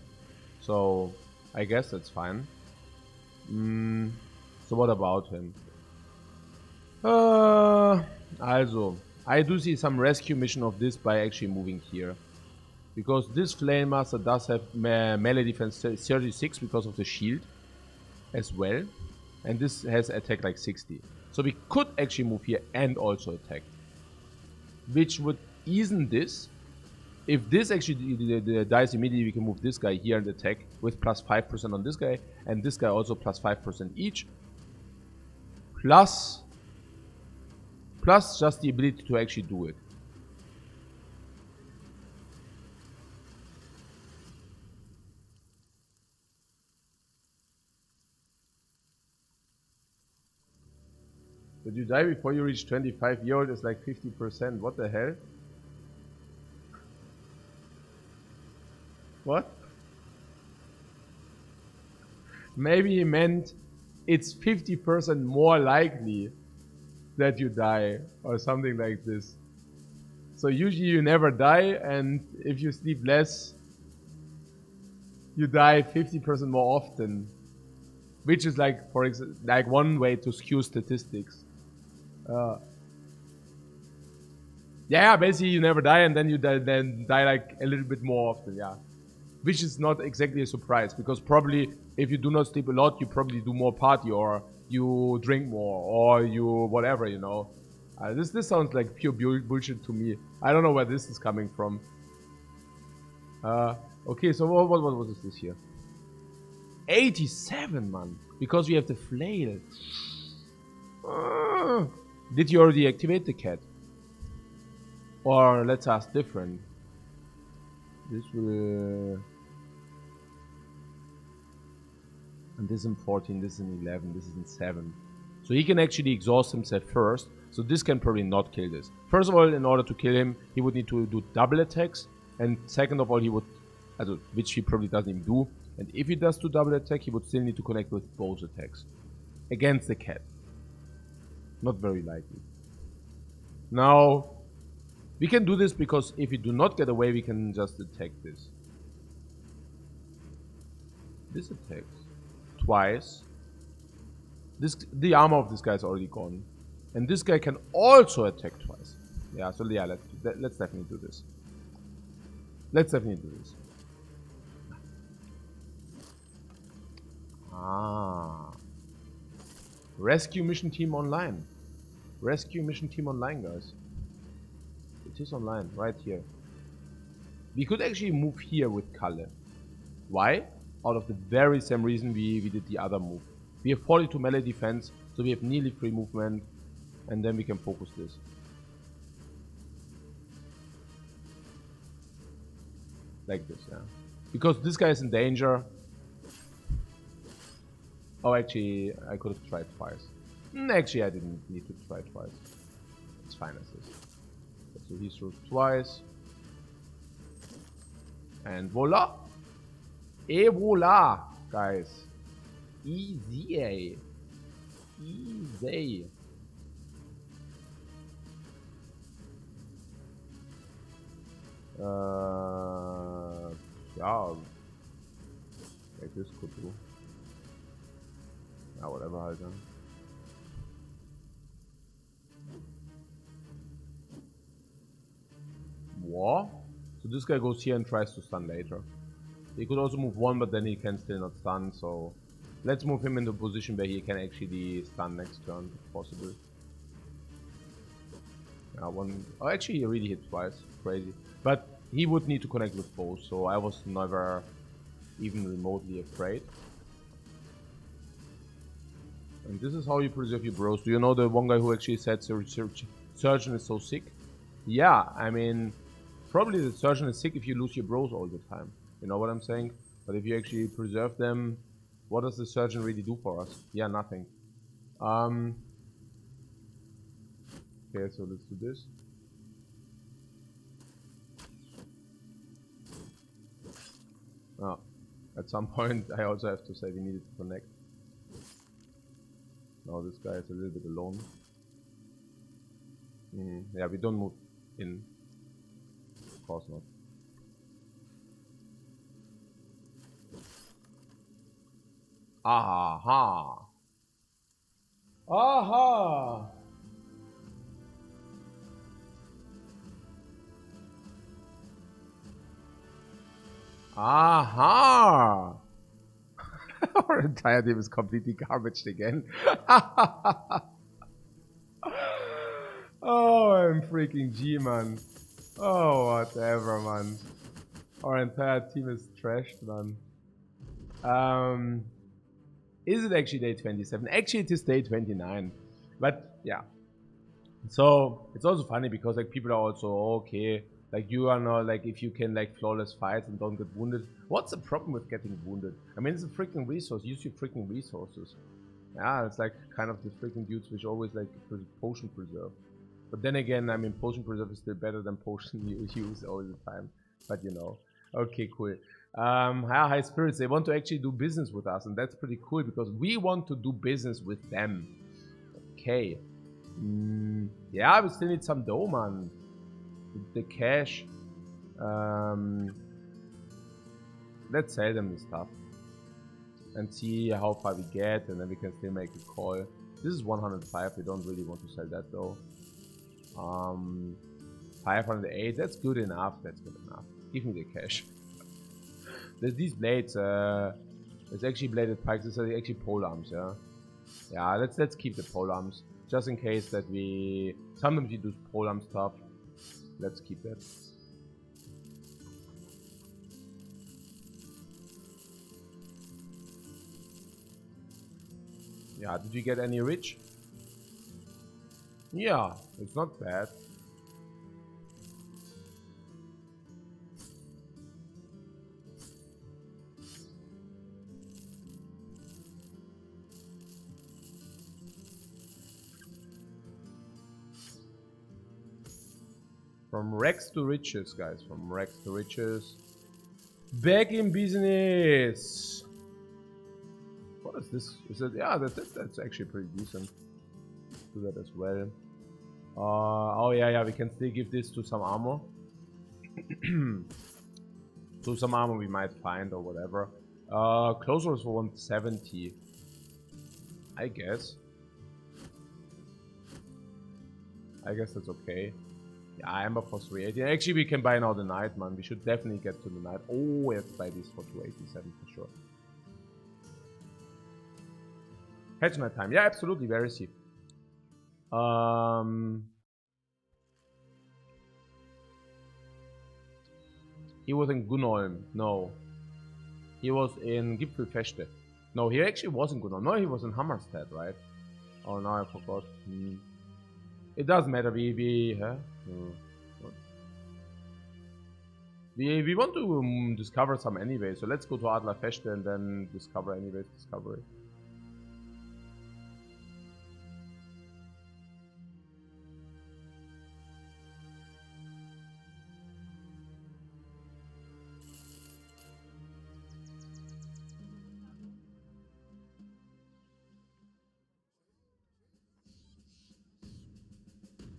So I guess that's fine. So what about him? Also, I do see some rescue mission of this by actually moving here. Because this Flame Master does have melee defense 36 because of the shield as well. And this has attack like 60. So we could actually move here and also attack. Which would easen this. If this actually dies immediately, we can move this guy here and attack with plus 5% on this guy. And this guy also plus 5% each. Plus just the ability to actually do it. Did you die before you reach 25-year-old is like 50%. What the hell? What? Maybe he meant it's 50% more likely that you die or something like this. So usually you never die, and if you sleep less, you die 50% more often. Which is like, for example, like one way to skew statistics. Yeah, basically you never die, and then you die like a little bit more often, yeah. Which is not exactly a surprise, because probably if you do not sleep a lot, you probably do more party, or you drink more, or you whatever, you know. This sounds like pure bullshit to me. I don't know where this is coming from. Okay, so what was this here? 87, man. Because we have the flail. Did you already activate the cat? Or let's ask different. This will... And this is in 14, this is in 11, this is in 7. So he can actually exhaust himself first. So this can probably not kill this. First of all, in order to kill him, he would need to do double attacks. And second of all, he would... which he probably doesn't even do. And if he does do double attack, he would still need to connect with both attacks. Against the cat. Not very likely. Now, we can do this because if we do not get away, we can just attack this. This attacks twice. The armor of this guy is already gone. And this guy can also attack twice. Yeah, so yeah, let's definitely do this. Let's definitely do this. Rescue mission team online. Rescue mission team online, guys. It is online, right here. We could actually move here with Kalle. Why? Out of the very same reason we did the other move. We have 42 melee defense, so we have nearly free movement, and then we can focus this. Like this, yeah. Because this guy is in danger. Oh, actually, I could have tried twice. Actually, I didn't need to try twice. It's fine as is. So he throws twice. And voila! Et voila, guys. Easy. Easy. Yeah. Like this could do. Ja, whatever halt dann. War. So this guy goes here and tries to stun later. He could also move one, but then he can still not stun, so let's move him into a position where he can actually stun next turn, if possible. Yeah, one. Oh, actually, he really hit twice. Crazy. But he would need to connect with both, so I was never even remotely afraid. And this is how you preserve your bros. Do you know the one guy who actually said surgeon is so sick? Yeah, I mean, probably the surgeon is sick if you lose your bros all the time. You know what I'm saying? But if you actually preserve them, what does the surgeon really do for us? Yeah, nothing. Okay, so let's do this. Oh, at some point I also have to say we needed to connect. Now this guy is a little bit alone. Yeah, we don't move in. Of course not. Aha! Aha! Aha! Our entire team is completely garbaged again. Oh, I'm freaking G, man. Oh, whatever, man. Our entire team is trashed, man. Is it actually day 27? Actually, it is day 29. But, yeah. So, it's also funny because, like, people are also, okay, like, you are not, like, if you can, like, flawless fights and don't get wounded. What's the problem with getting wounded? I mean, it's a freaking resource. Use your freaking resources. Yeah, it's like kind of the freaking dudes which always, like, potion preserve. But then again, I mean, potion preserve is still better than potion you use all the time. But, you know. Okay, cool. High spirits, they want to actually do business with us, and that's pretty cool because we want to do business with them. Okay. Yeah, we still need some dough, man. The cash. Let's sell them the stuff and see how far we get, and then we can still make a call. This is 105. We don't really want to sell that though. 508. That's good enough. That's good enough. Give me the cash. There's these blades. It's actually bladed pikes. These are actually pole arms. Yeah. Yeah. Let's keep the pole arms just in case that we sometimes we do pole arm stuff. Let's keep that. Yeah, did you get any rich? Yeah, it's not bad. From Rex to riches, guys. From Rex to riches. Back in business. What is this? Is it? Yeah, that's actually pretty decent. Do that as well. Oh yeah, we can still give this to some armor. To some armor we might find or whatever. Closer is 170. I guess. That's okay. Yeah, Amber for 380. Actually, we can buy now the Knight, man. We should definitely get to the Knight. Oh, we have to buy this for 287 for sure. Hedge Knight time. Yeah, absolutely. Where is he? He was in Gunholm. No. He was in Gipfelfeste. No, he actually was in Gunholm. No, he was in Hammerstedt, right? Oh, no, I forgot. It doesn't matter. Huh? We want to discover some anyway, so let's go to Adlerfeste and then discover anyways discovery.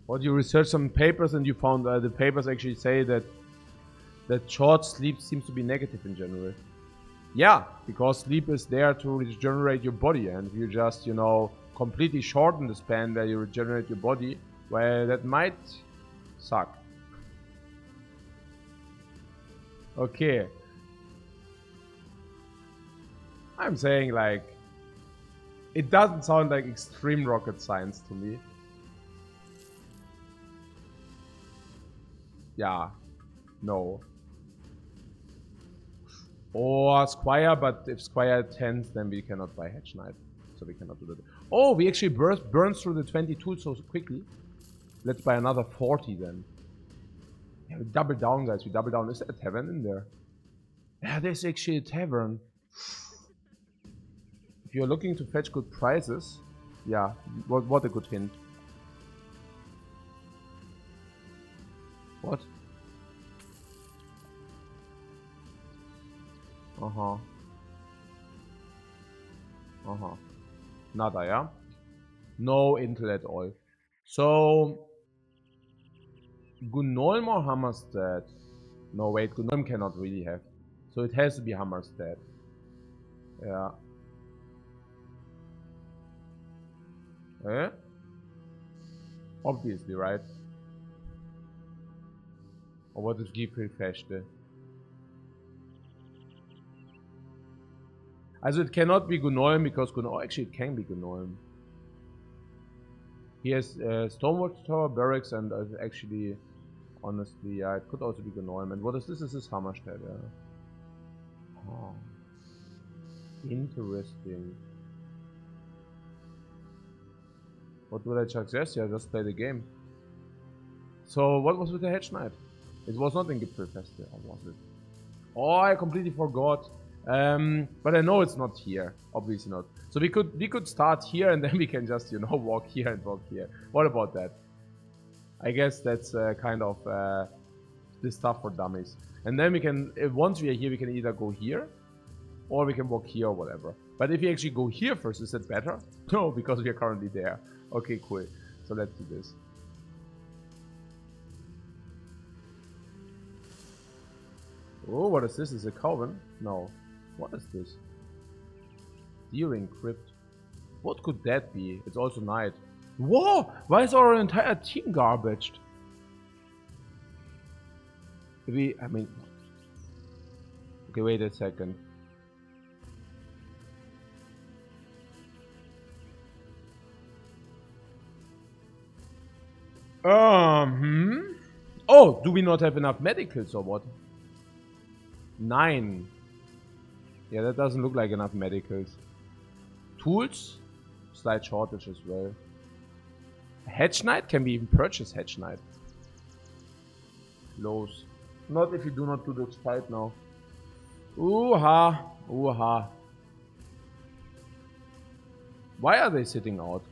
Or you researched some papers and you found the papers actually say that short sleep seems to be negative in general. Yeah, because sleep is there to regenerate your body, and if you just, you know, completely shorten the span where you regenerate your body, well, that might suck. Okay. I'm saying, like, it doesn't sound like extreme rocket science to me. Yeah. No. Or Squire, but if Squire 10s, then we cannot buy Hedge Knight. So we cannot do that. Oh, we actually burned through the 22 so quickly. Let's buy another 40 then. Yeah, we double down, guys. We double down. Is there a tavern in there? Yeah, there's actually a tavern. If you're looking to fetch good prices, yeah, what a good hint. What? Uh-huh. Uh-huh. Nada, yeah? No intel at all. So... Gunolm or Hammerstead? No, wait, Gunolm cannot really have. So it has to be Hammerstead. Yeah. Eh? Obviously, right? Or what is Gipfel Feste? Also it cannot be Gunolm because Gunolm... Actually, it can be Gunolm. He has Stormwatch Tower, Barracks, and actually... Honestly, yeah, it could also be Gunolm. And what is this? This is Hammerstead, yeah. Oh. Interesting. What would I suggest? Yeah, just play the game. So, what was with the Hedge Knight? It was not in Gipfelfeste, or was it? Oh, I completely forgot. But I know it's not here. Obviously not. So we could start here and then we can just, you know, walk here and walk here. What about that? I guess that's kind of this stuff for dummies. And then we can, once we are here, we can either go here or we can walk here or whatever. But if we actually go here first, is that better? No, because we are currently there. Okay, cool. So let's do this. Oh, what is this? Is it a Coven? No. What is this? Deering Crypt. What could that be? It's also night. Whoa! Why is our entire team garbaged? I mean... Okay, wait a second. Oh, do we not have enough medicals or what? 9. Yeah, that doesn't look like enough medicals. Tools? Slight shortage as well. Hedge Knight? Can we even purchase Hedge Knight? Close. Not if you do not do this fight now. Ooh-ha. Ooh-ha. Why are they sitting out?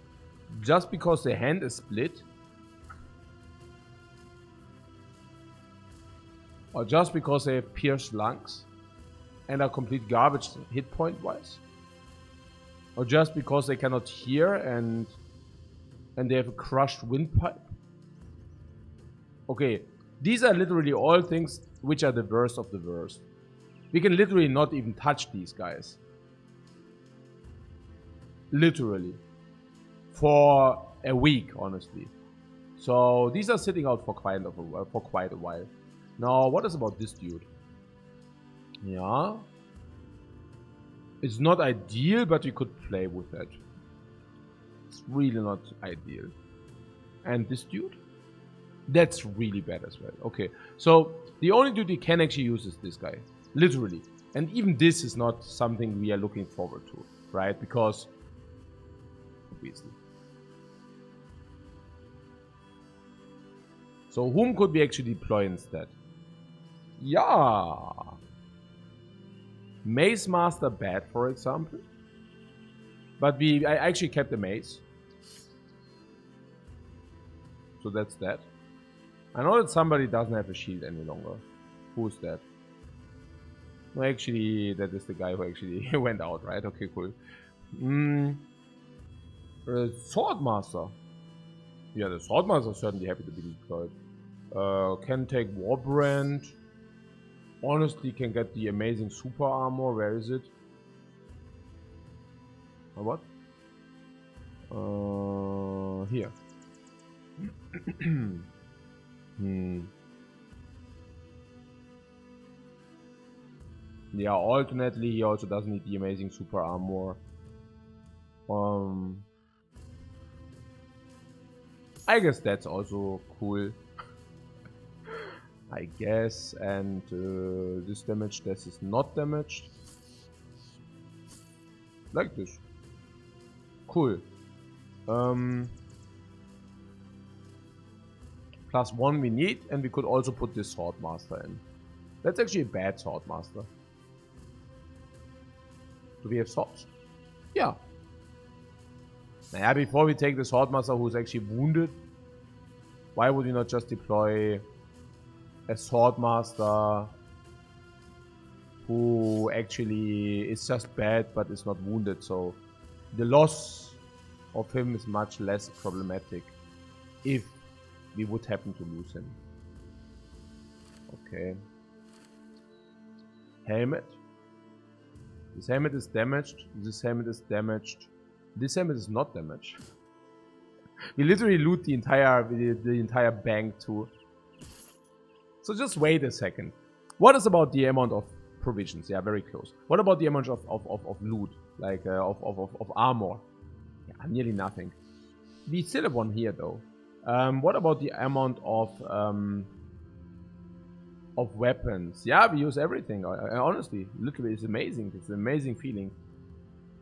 Just because their hand is split? Or just because they have pierced lungs? And are complete garbage hit point wise? Or just because they cannot hear and they have a crushed windpipe? Okay, these are literally all things which are the worst of the worst. We can literally not even touch these guys. Literally. For a week, honestly. So these are sitting out for quite a while. Now, what is about this dude? Yeah. It's not ideal, but we could play with it. It's really not ideal. And this dude? That's really bad as well. Okay, so the only dude we can actually use is this guy. Literally. And even this is not something we are looking forward to, right? Because, obviously. So whom could we actually deploy instead? Yeah. Maze Master bad, for example. But I actually kept the maze. So that's that. I know that somebody doesn't have a shield any longer. Who's that? No, actually, that is the guy who actually went out, right? Okay, cool. Sword Master. Yeah, the Swordmaster are certainly happy to be deployed. Can take Warbrand. Honestly, can get the amazing super armor. Where is it? What? Here. Yeah, alternately, he also doesn't need the amazing super armor. I guess that's also cool. I guess, and this damage, this is not damaged. Like this. Cool. +1 we need, and we could also put this Swordmaster in. That's actually a bad Swordmaster. Do we have swords? Yeah. Naja, before we take the Swordmaster who's actually wounded, why would we not just deploy a Swordmaster who actually is just bad but is not wounded, so the loss of him is much less problematic if we would happen to lose him. Okay. Helmet. This helmet is damaged. This helmet is damaged. This helmet is not damaged. We literally loot the entire bank too. So just wait a second. What is about the amount of provisions? Yeah, very close. What about the amount of loot? Like of armor? Yeah, nearly nothing. We still have one here though. What about the amount of weapons? Yeah, we use everything. Honestly, literally, it's amazing. It's an amazing feeling.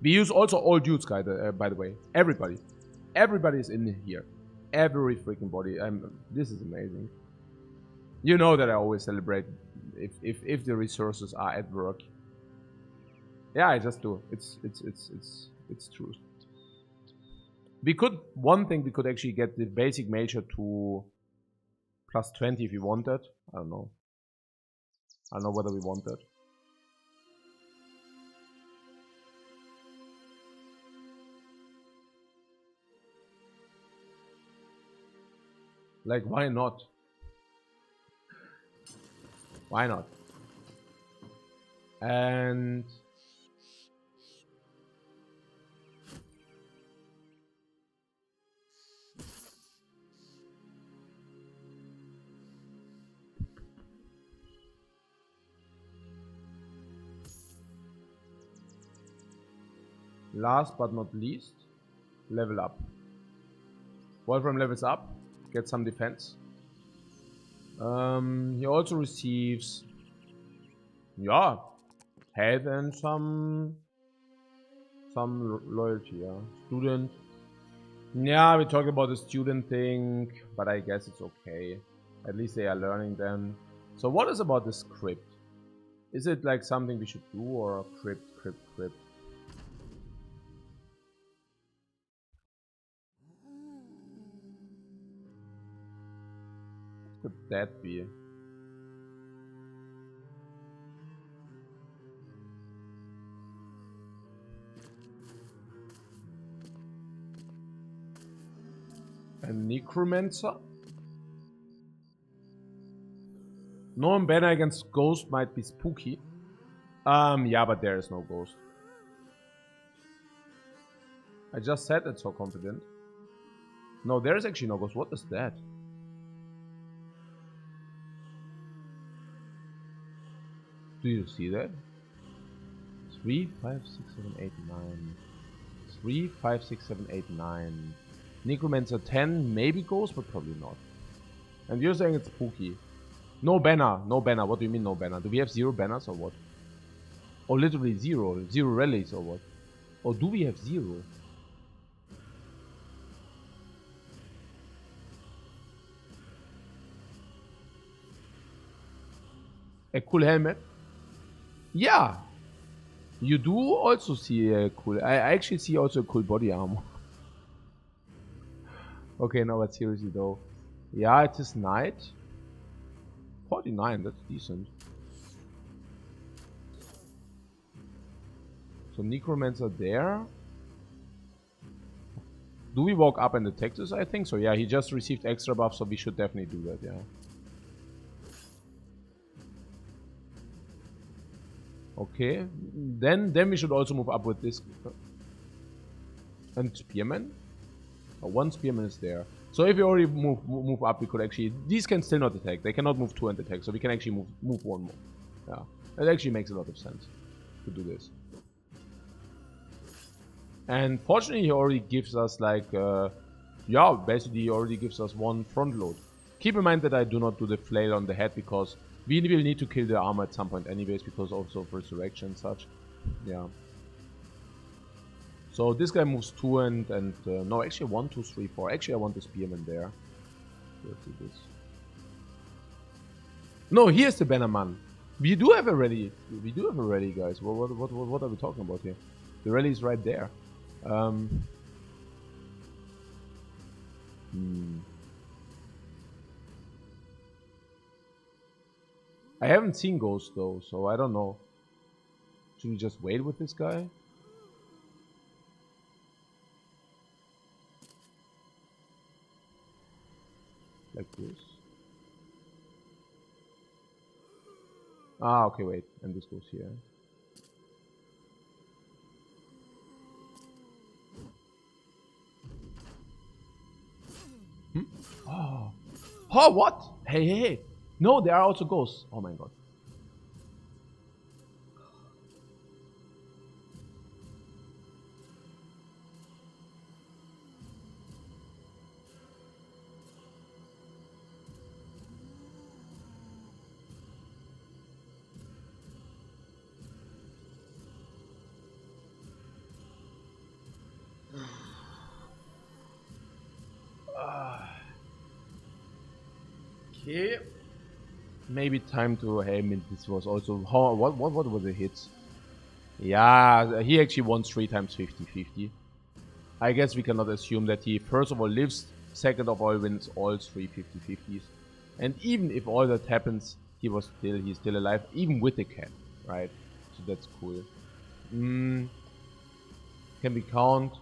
We use also all dudes, guys. By the way, everybody is in here. Every freaking body. This is amazing. You know that I always celebrate if the resources are at work. Yeah, I just do. It's true. We could, one thing, we could actually get the basic major to +20 if we wanted. I don't know. I don't know whether we want that. Like, why not? Why not? And last but not least, level up. Wolfram levels up, gets some defense. He also receives, yeah, health and some loyalty. Yeah, student. Yeah, we talked about the student thing, but I guess it's okay. At least they are learning then. So what is about the script? Is it like something we should do, or crypt? What could that be? A necromancer? Norm banner against ghost might be spooky. Yeah, but there is no ghost. I just said it so confident. No, there is actually no ghost. What is that? Do you see that? 3, 5, 6, 7, 8, 9. 3, 5, 6, 7, 8, 9. Necromancer 10, maybe ghost, but probably not. And you're saying it's spooky. No banner, no banner. What do you mean no banner? Do we have 0 banners or what? Or literally 0 relics or what? Or do we have 0? A cool helmet? Yeah! You do also see a cool... I actually see also a cool body armor. Okay, no, but seriously though. Yeah, it is knight. 49, that's decent. So necromancer there. Do we walk up and attack this? I think so. Yeah, he just received extra buff, so we should definitely do that. Yeah. Okay. Then we should also move up with this. And Spearman? Oh, one Spearman is there. So if we already move up, we could actually... These can still not attack. They cannot move 2 and attack. So we can actually move 1 more. Yeah. That actually makes a lot of sense to do this. And fortunately, he already gives us like... yeah, basically he already gives us 1 front load. Keep in mind that I do not do the flail on the head because we will need to kill the armor at some point anyways because also of resurrection and such. Yeah. So this guy moves 2 and no, actually 1, 2, 3, 4. Actually, I want the spearman there. Let's do this. No, here's the bannerman. We do have a rally. We do have a rally, guys. What are we talking about here? The rally is right there. I haven't seen Ghost though, so I don't know. Should we just wait with this guy? Like this. Ah, okay, wait. And this goes here. Oh. Oh, what? Hey, hey, hey. No, there are also ghosts. Oh my god. Okay. Maybe time to... Hey, I mean, this was also... What were the hits? Yeah, he actually won 3 times 50-50. I guess we cannot assume that he, first of all, lives, second of all, wins all 3 50-50s. And even if all that happens, he's still alive, even with the cat, right? So that's cool. Can we count?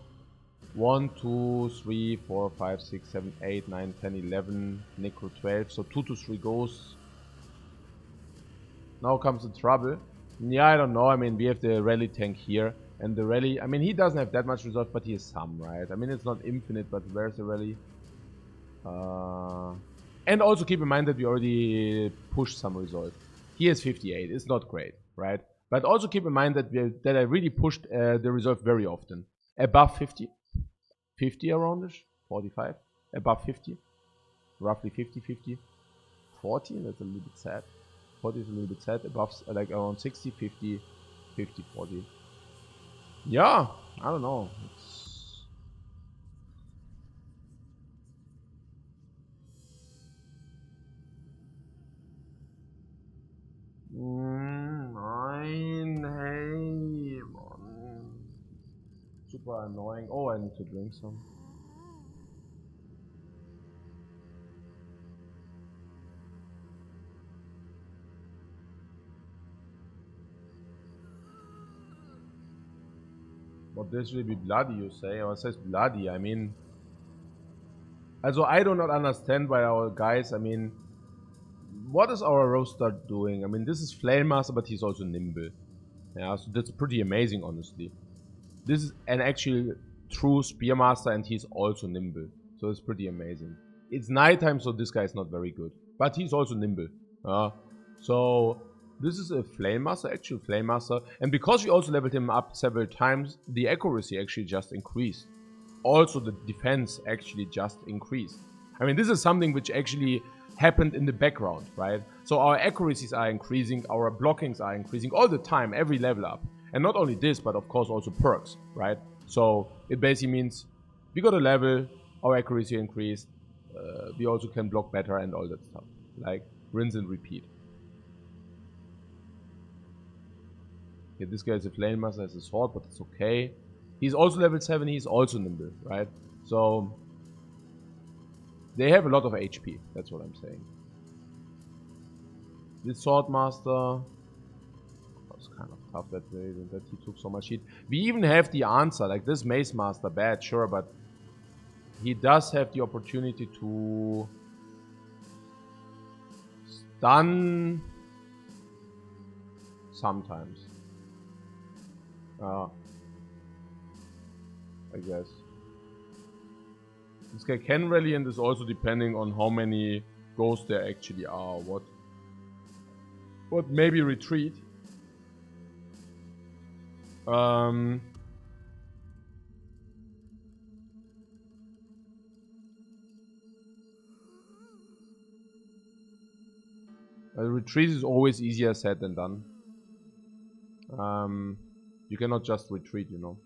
1, 2, 3, 4, 5, 6, 7, 8, 9, 10, 11, Necro 12, so 2 to 3 ghosts. Now comes the trouble. Yeah, I don't know. I mean, we have the rally tank here. And the rally, I mean, he doesn't have that much resolve, but he has some, right? I mean, it's not infinite, but where's the rally? And also keep in mind that we already pushed some resolve. He has 58. It's not great, right? But also keep in mind that I really pushed the resolve very often. Above 50. 50 around-ish. 45. Above 50. Roughly 50-50. 40, that's a little bit sad. 40 is a little bit sad. Above, like around 60, 50, 50, 40. Yeah, I don't know. It's... Nine, hey, man. Super annoying. Oh, I need to drink some. But this will be bloody, you say? Or it says bloody, I mean... Also, I do not understand why our guys, I mean... What is our roaster doing? I mean, this is Flame Master, but he's also nimble. Yeah, so that's pretty amazing, honestly. This is an actual true Spear Master, and he's also nimble. So it's pretty amazing. It's nighttime, so this guy is not very good. But he's also nimble. So... This is a Flame Master, actual Flame Master. And because we also leveled him up several times, the accuracy actually just increased. Also, the defense actually just increased. I mean, this is something which actually happened in the background, right? So our accuracies are increasing, our blockings are increasing all the time, every level up. And not only this, but of course also perks, right? So it basically means we got a level, our accuracy increased, we also can block better and all that stuff. Like, rinse and repeat. Okay, this guy is a Flame Master, has a sword, but it's okay. He's also level 7, he's also nimble, right? So, they have a lot of HP, that's what I'm saying. This Sword Master was kind of tough that he took so much heat. We even have the answer, like this Mace Master, bad, sure, but he does have the opportunity to stun sometimes. I guess. This guy can rally, and is also depending on how many ghosts there actually are. What maybe retreat. Retreat is always easier said than done. You cannot just retreat, you know.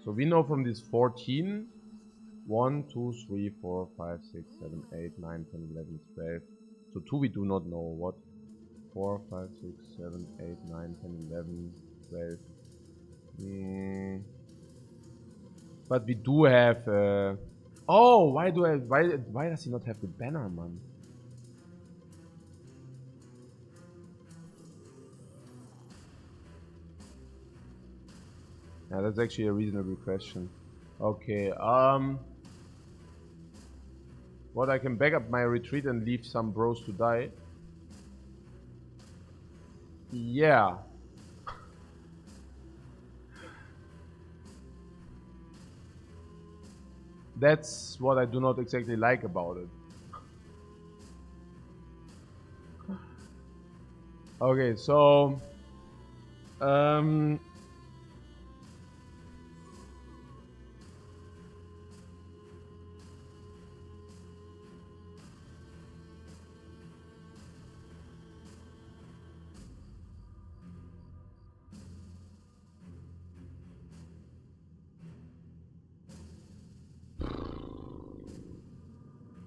So we know from this 14, 1, 2, 3, 4, 5, 6, 7, 8, 9, 10, 11, 12. So 2 we do not know. What? 4, 5, 6, 7, 8, 9, 10, 11, 12. But we do have... oh, why does he not have the banner, man? Yeah, that's actually a reasonable question. Okay, what, I can back up my retreat and leave some bros to die? Yeah. That's what I do not exactly like about it. Okay, so...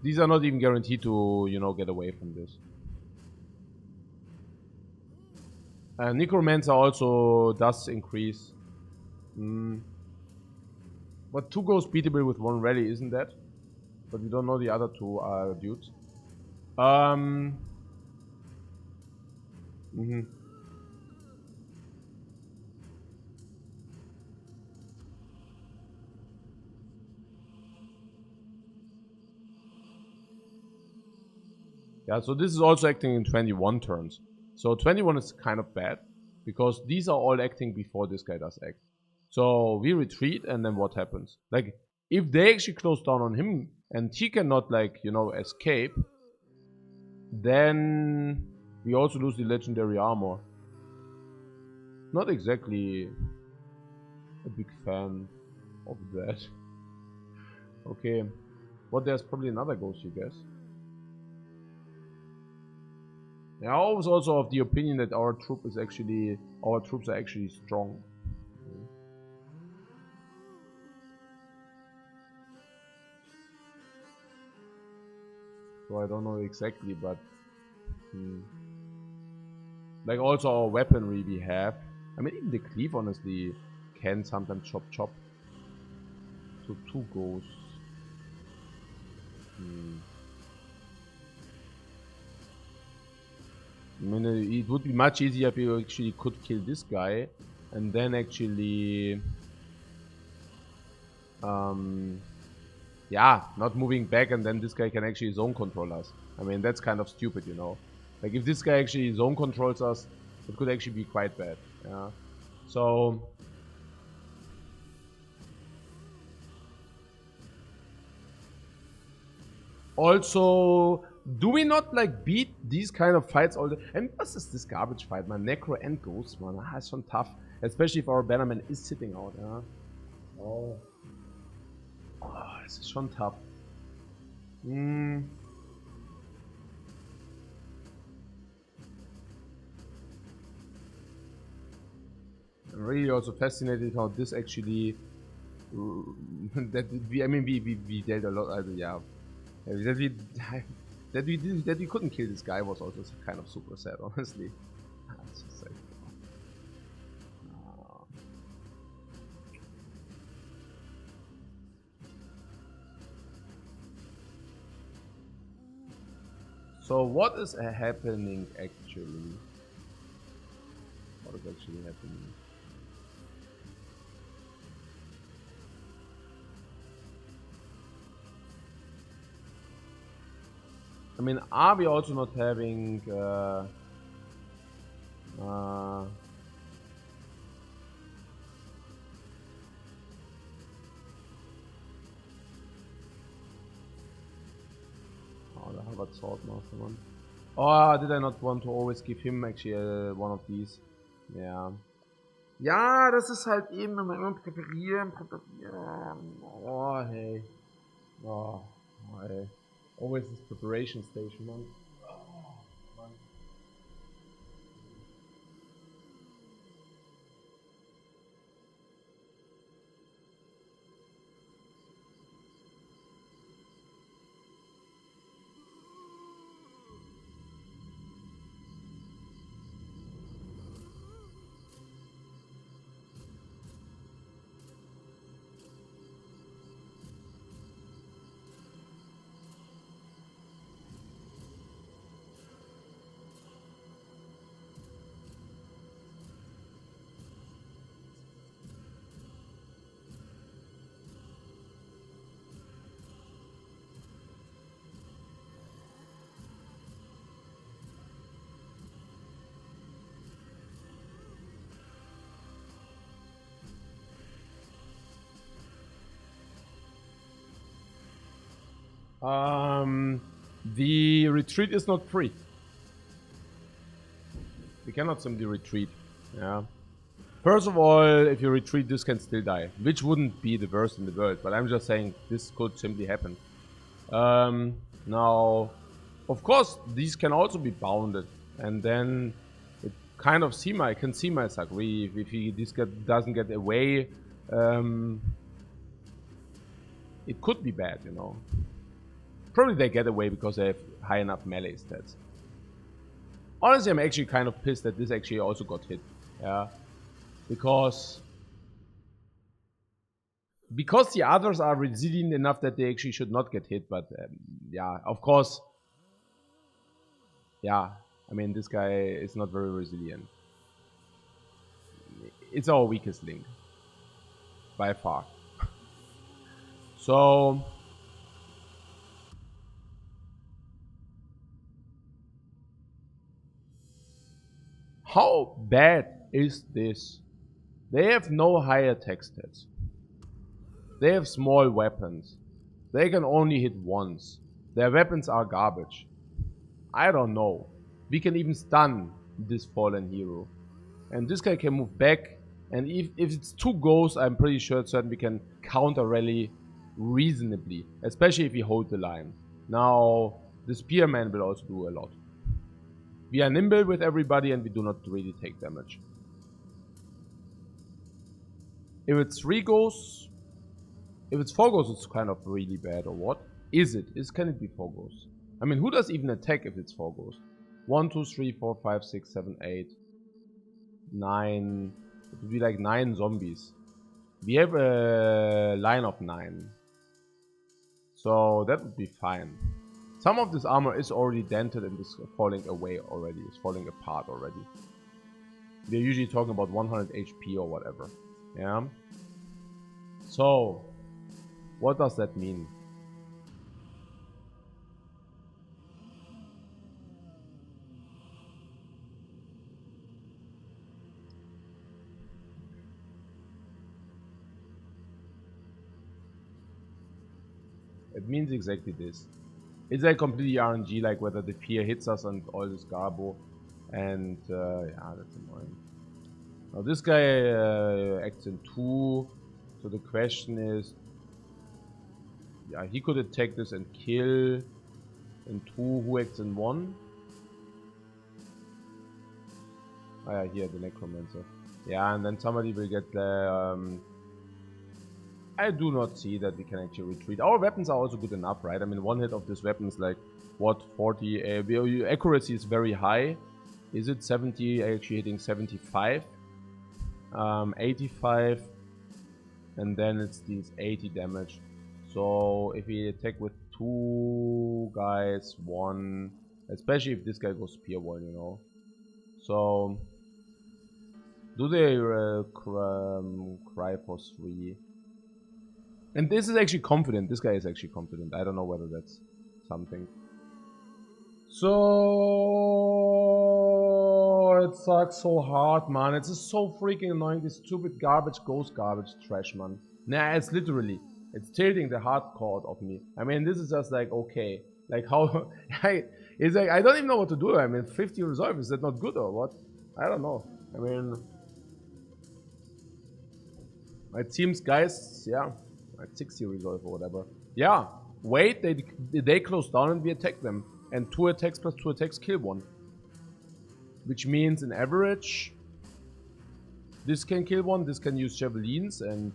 these are not even guaranteed to, you know, get away from this. Necromancer also does increase. But 2 goes beatable with 1 rally, isn't that? But we don't know the other 2 dudes. Yeah, so this is also acting in 21 turns. So 21 is kind of bad, because these are all acting before this guy does act. So we retreat, and then what happens? Like, if they actually close down on him, and he cannot, like, you know, escape, then we also lose the legendary armor. Not exactly a big fan of that. Okay, well, there's probably another ghost, you guess. Yeah, I was also of the opinion that our troops are actually strong. So I don't know exactly, but like, also our weaponry we have. I mean, even the cleave honestly can sometimes chop. So 2 ghosts. I mean, it would be much easier if you actually could kill this guy, and then actually, yeah, not moving back, and then this guy can actually zone control us. I mean, that's kind of stupid, you know. Like, if this guy actually zone controls us, it could actually be quite bad. Yeah. So also, do we not like beat these kind of fights all the... And what is this garbage fight, man? Necro and Ghost, man. Ah, it's schon tough. Especially if our bannerman is sitting out, yeah. Oh, this is schon tough. I'm really also fascinated how this actually... we dealt a lot, yeah. That we couldn't kill this guy was also kind of super sad, honestly. It's just like, So what is happening actually? What is actually happening? I mean, are we also not having oh, the Harvard Sword Master one. Oh, did I not want to always give him actually one of these? Ja. Ja, das ist halt eben immer präparieren. Oh, hey. Oh, hey. Always this preparation station, man. The retreat is not free. We cannot simply retreat. Yeah. First of all, if you retreat, this can still die, which wouldn't be the worst in the world. But I'm just saying this could simply happen. Now, of course, these can also be bounded, and then it kind of can see my Sagri if this doesn't get away. It could be bad, you know. Probably they get away because they have high enough melee stats. Honestly, I'm actually kind of pissed that this actually also got hit. Yeah. Because the others are resilient enough that they actually should not get hit. But yeah, of course. Yeah. I mean, this guy is not very resilient. It's our weakest link. By far. So... how bad is this? They have no high attack stats. They have small weapons. They can only hit once. Their weapons are garbage. I don't know. We can even stun this fallen hero. And this guy can move back. And if it's 2 ghosts, I'm pretty certain we can counter rally reasonably. Especially if we hold the line. Now, the spearman will also do a lot. We are nimble with everybody and we do not really take damage. If it's 3 ghosts, if it's 4 ghosts, it's kind of really bad, or what? Is it? Can it be 4 ghosts? I mean, who does even attack if it's 4 ghosts? 1, 2, 3, 4, 5, 6, 7, 8, 9. It would be like 9 zombies. We have a line of 9. So that would be fine. Some of this armor is already dented and is falling away already. It's falling apart already. We're usually talking about 100 HP or whatever. Yeah. So, what does that mean? It means exactly this. It's like completely RNG, like whether the fear hits us and all this garbo. And yeah, that's annoying. Now this guy acts in 2. So the question is, yeah, he could attack this and kill in 2. Who acts in 1? Ah, yeah, here the necromancer. Yeah, and then somebody will get the. I do not see that we can actually retreat. Our weapons are also good enough, right? I mean, 1 hit of this weapon is like, what, 40? Accuracy is very high. Is it 70? Actually hitting 75. 85. And then it's these 80 damage. So if we attack with 2 guys, 1, Especially if this guy goes spear wall, you know. So, do they cry for 3? And this is actually confident. This guy is actually confident. I don't know whether that's something. So it sucks so hard, man. It's just so freaking annoying. This stupid garbage trash, man. Nah, it's literally, it's tilting the hardcore of me. I mean, this is just like, okay, like how it's like I don't even know what to do. I mean, 50 resolve, is that not good or what? I don't know. I mean, it seems, guys, yeah, at 60 resolve or whatever. Yeah, wait, they close down and we attack them. And 2 attacks plus 2 attacks kill 1. Which means in average, this can kill 1, this can use javelins, and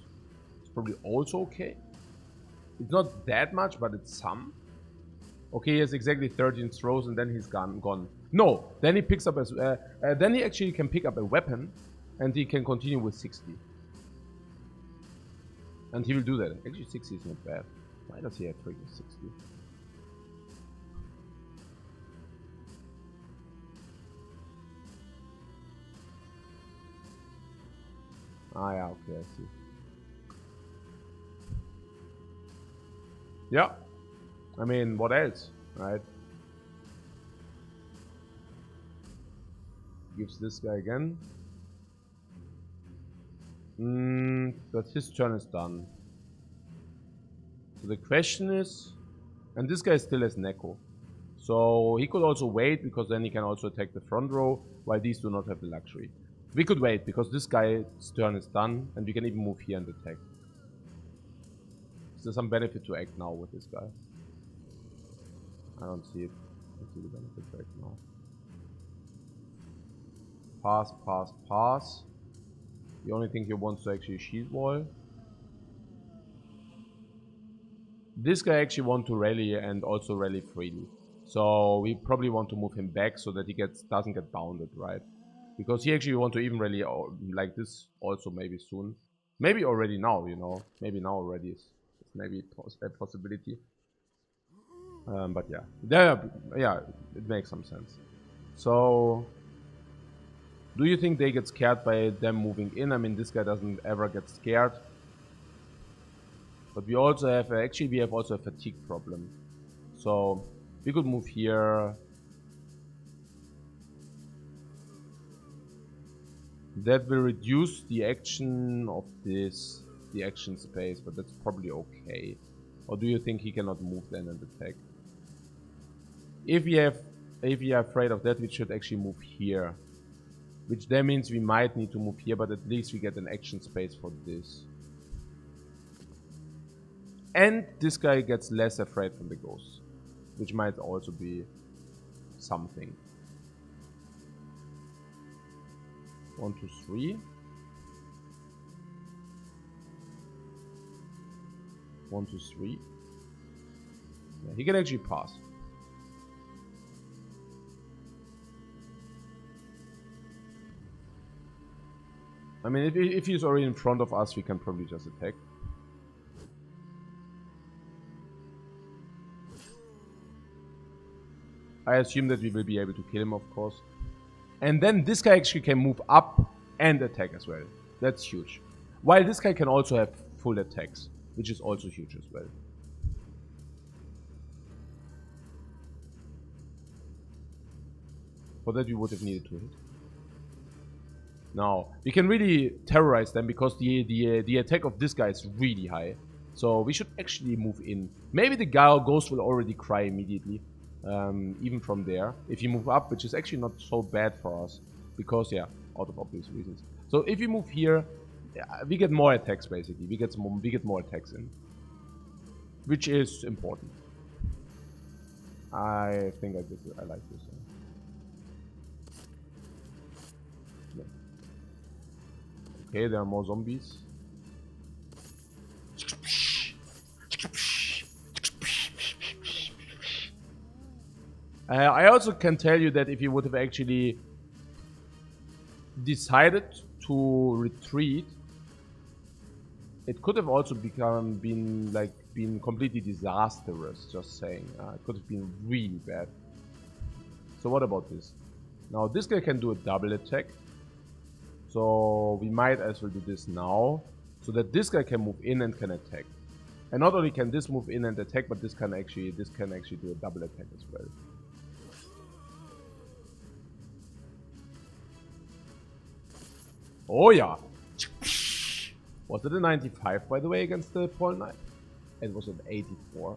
it's probably also okay. It's not that much, but it's some. Okay, he has exactly 13 throws and then he's gone. No, then he picks up as then he actually can pick up a weapon and he can continue with 60. And he will do that. Actually 60 is not bad. Why does he have freaking 60? Ah yeah, okay, I see. Yeah. I mean, what else, right? Gives this guy again. But his turn is done. So the question is, and this guy still has Neko. So he could also wait, because then he can also attack the front row, while these do not have the luxury. We could wait, because this guy's turn is done, and we can even move here and attack. Is there some benefit to act now with this guy? I don't see it. I don't see the benefit to act now. Pass, pass, pass. The only thing he wants to actually shield wall. This guy actually wants to rally and also rally freely. So we probably want to move him back so that he doesn't get bounded, right? Because he actually want to even rally like this also maybe soon. Maybe already now, you know. Maybe now already is maybe a possibility. But yeah. Yeah, it makes some sense. So, do you think they get scared by them moving in? I mean, this guy doesn't ever get scared. But we also have, actually we have also a fatigue problem. So, we could move here. That will reduce the action of this, the action space, but that's probably okay. Or do you think he cannot move then and attack? If we are afraid of that, we should actually move here. Which then means we might need to move here, but at least we get an action space for this. And this guy gets less afraid from the ghosts, which might also be something. 1, 2, 3. 1, 2, 3. Yeah, he can actually pass. I mean, if he's already in front of us, we can probably just attack. I assume that we will be able to kill him, of course. And then this guy actually can move up and attack as well. That's huge. While this guy can also have full attacks, which is also huge as well. For that we would have needed to hit. Now, we can really terrorize them because the attack of this guy is really high. So we should actually move in. Maybe the ghost will already cry immediately. Even from there. If you move up, which is actually not so bad for us. Because, yeah, out of obvious reasons. So if you move here, we get more attacks basically. We get more attacks in. Which is important. I think I like this. Okay, there are more zombies. I also can tell you that if you would have actually decided to retreat, it could have also been completely disastrous. Just saying, it could have been really bad. So what about this? Now this guy can do a double attack. So we might as well do this now, so that this guy can move in and can attack. And not only can this move in and attack, but this can actually do a double attack as well. Oh yeah. Was it a 95 by the way against the Paul Knight? It was an 84,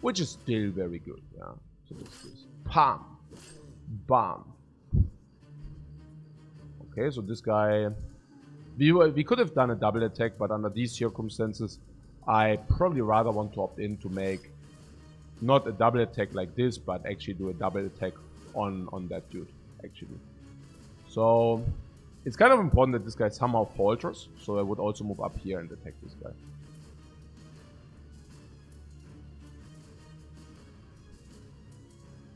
which is still very good. Yeah. So this pam, bam. Okay, so this guy, we could have done a double attack, but under these circumstances, I probably rather want to opt in to make not a double attack like this, but actually do a double attack on that dude, actually. So it's kind of important that this guy somehow falters, so I would also move up here and attack this guy.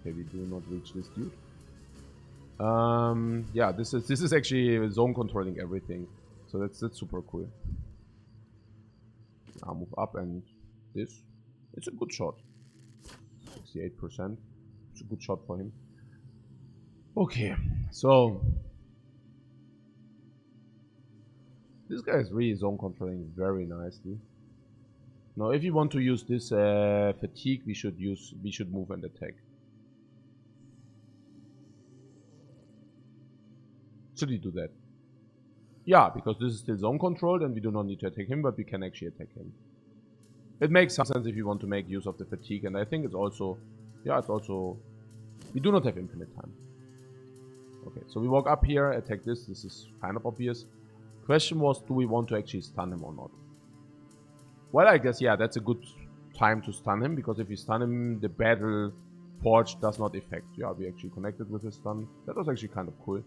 Okay, we do not reach this dude. Yeah, this is actually zone controlling everything, so that's super cool. I'll move up, and this, it's a good shot. 68%. It's a good shot for him. Okay, so this guy is really zone controlling very nicely. Now, if you want to use this fatigue, we should move and attack. Should we do that? Yeah, because this is still zone controlled and we do not need to attack him, but we can actually attack him. It makes some sense if you want to make use of the fatigue, and I think it's also, yeah, it's also, we do not have infinite time. Okay, so we walk up here, attack this is kind of obvious. Question was, do we want to actually stun him or not? Well, I guess, yeah, that's a good time to stun him, because if you stun him, the battle forge does not affect. Yeah, we actually connected with his stun. That was actually kind of cool.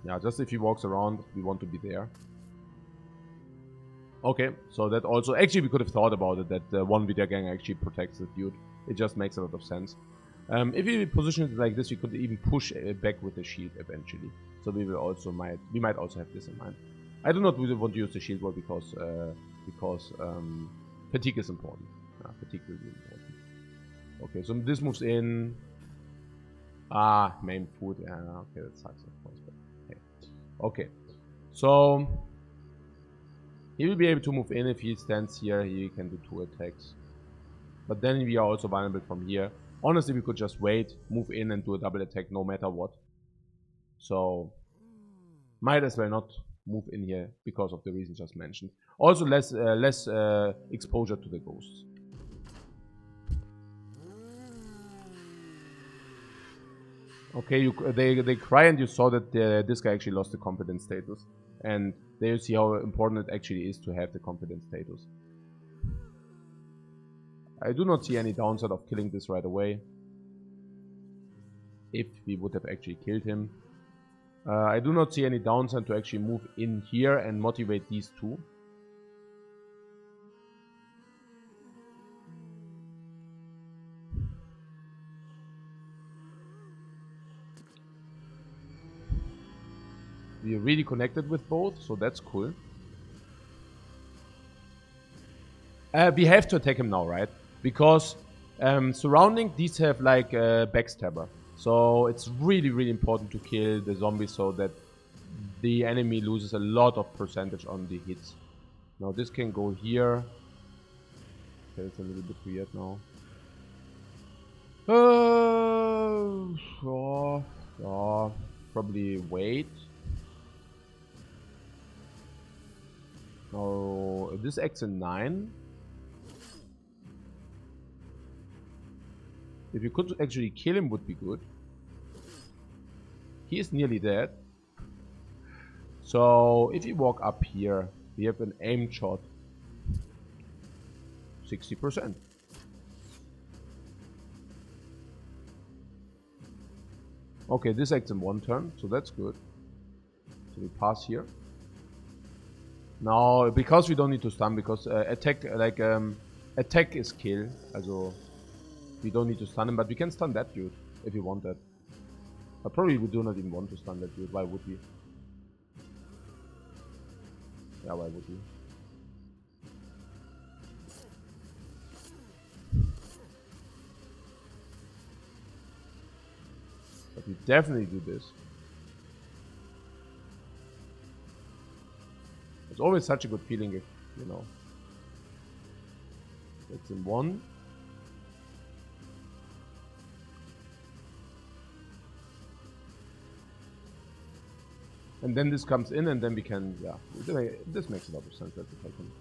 Yeah, just if he walks around, we want to be there. Okay, so that also, actually we could have thought about it, that the one Vidya gang actually protects the dude. It just makes a lot of sense. If we position it like this, we could even push back with the shield eventually. So we might also have this in mind. I do not really want to use the shield wall because fatigue is important. Fatigue will be important. Okay, so this moves in. Main food. Yeah, okay, that sucks of course. But hey. Okay, so he will be able to move in if he stands here. He can do 2 attacks. But then we are also vulnerable from here. Honestly, we could just wait, move in and do a double attack no matter what. So might as well not move in here because of the reason just mentioned. Also less exposure to the ghosts. Okay, they cry, and you saw that this guy actually lost the confidence status. And there you see how important it actually is to have the confidence status. I do not see any downside of killing this right away. If we would have actually killed him. I do not see any downside to actually move in here and motivate these two. We are really connected with both, so that's cool. We have to attack him now, right? Because surrounding these have like a backstabber. So it's really important to kill the zombies so that the enemy loses a lot of percentage on the hits. Now this can go here. Okay, it's a little bit weird now. Probably wait. Now this acts in 9. If you could actually kill him would be good. He is nearly dead. So if you walk up here, we have an aim shot. 60%. Okay, this acts in 1 turn, so that's good. So we pass here. Now, because we don't need to stun, because attack is kill. Also, we don't need to stun him, but we can stun that dude if you want that. But probably we do not even want to stun that dude. Why would we? Yeah, why would we? But we definitely do this. It's always such a good feeling if, you know. It's in 1. And then this comes in, and then we can, yeah, this makes a lot of sense. Let's attack him.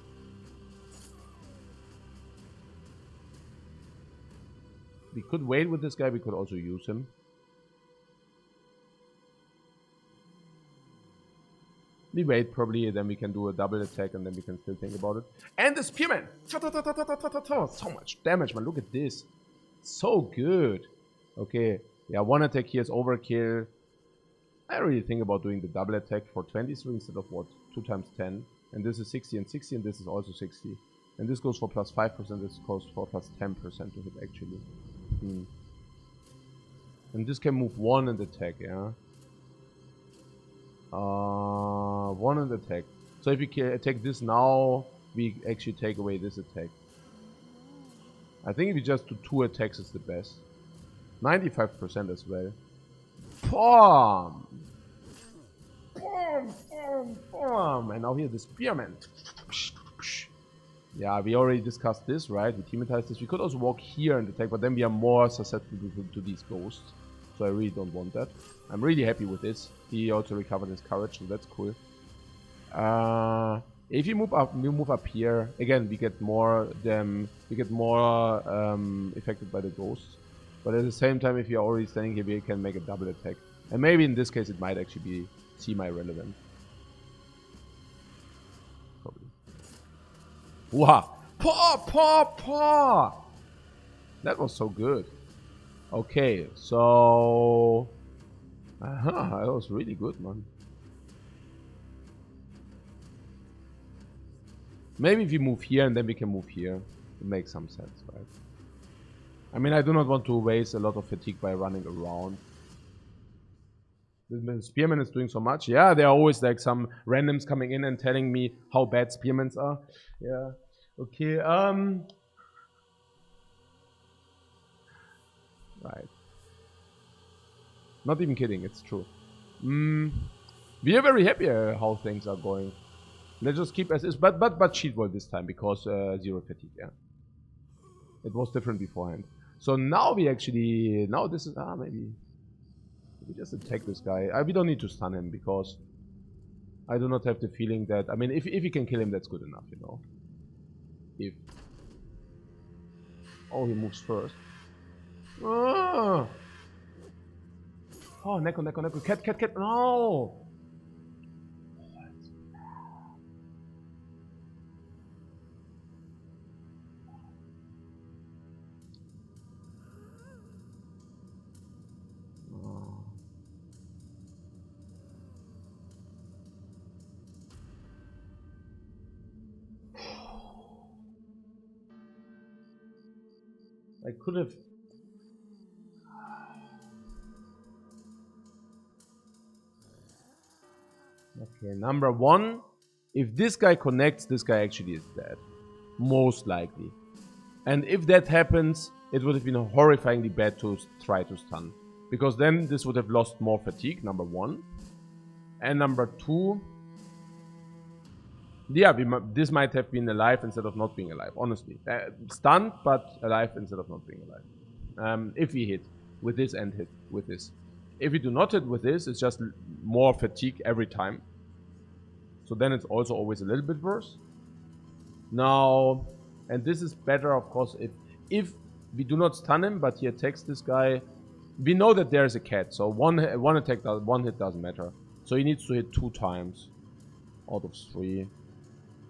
We could wait with this guy, we could also use him. We wait probably, then we can do a double attack, and then we can still think about it. And the Spearman! So much damage, man, look at this. So good. Okay, yeah, 1 attack here is overkill. I really think about doing the double attack for 23 instead of what? 2 times 10. And this is 60 and 60, and this is also 60. And this goes for plus 5%, this goes for plus 10% to hit actually. And this can move 1 and attack, yeah? 1 and attack. So if we can attack this now, we actually take away this attack. I think if we just do 2 attacks is the best. 95% as well. Boom! Boom, boom, boom! And now here the Spearman. Yeah, we already discussed this, right? We teamatized this. We could also walk here and attack, but then we are more susceptible to these ghosts. So I really don't want that. I'm really happy with this. He also recovered his courage, so that's cool. If you move up here, again, we get more affected by the ghosts. But at the same time, if you're already standing here, we can make a double attack. And maybe in this case, it might actually be semi-relevant. Probably. Wow! Paw, paw, paw! That was so good. Okay, so... that was really good, man. Maybe if we move here and then we can move here. It makes some sense, right? I mean, I do not want to waste a lot of fatigue by running around. The Spearman is doing so much. Yeah, there are always like some randoms coming in and telling me how bad Spearmans are. Yeah. Okay, right. Not even kidding, it's true. We are very happy how things are going. Let's just keep as is, but cheat wall this time because 0 fatigue, yeah. It was different beforehand. So now we actually, now this is, maybe we just attack this guy. We don't need to stun him because I do not have the feeling that, I mean, if we can kill him, that's good enough, you know. If, oh, he moves first. Oh, Neko, cat, no! I could have. Okay, number 1. If this guy connects, this guy actually is dead. Most likely. And if that happens, it would have been horrifyingly bad to try to stun. Because then this would have lost more fatigue, number 1. And number 2. Yeah, this might have been alive instead of not being alive, honestly. Stunned, but alive instead of not being alive. If we hit with this and hit with this. If we do not hit with this, it's just more fatigue every time. So then it's also always a little bit worse. Now, and this is better, of course, if we do not stun him, but he attacks this guy. We know that there is a cat, so one hit doesn't matter. So he needs to hit 2 times out of 3.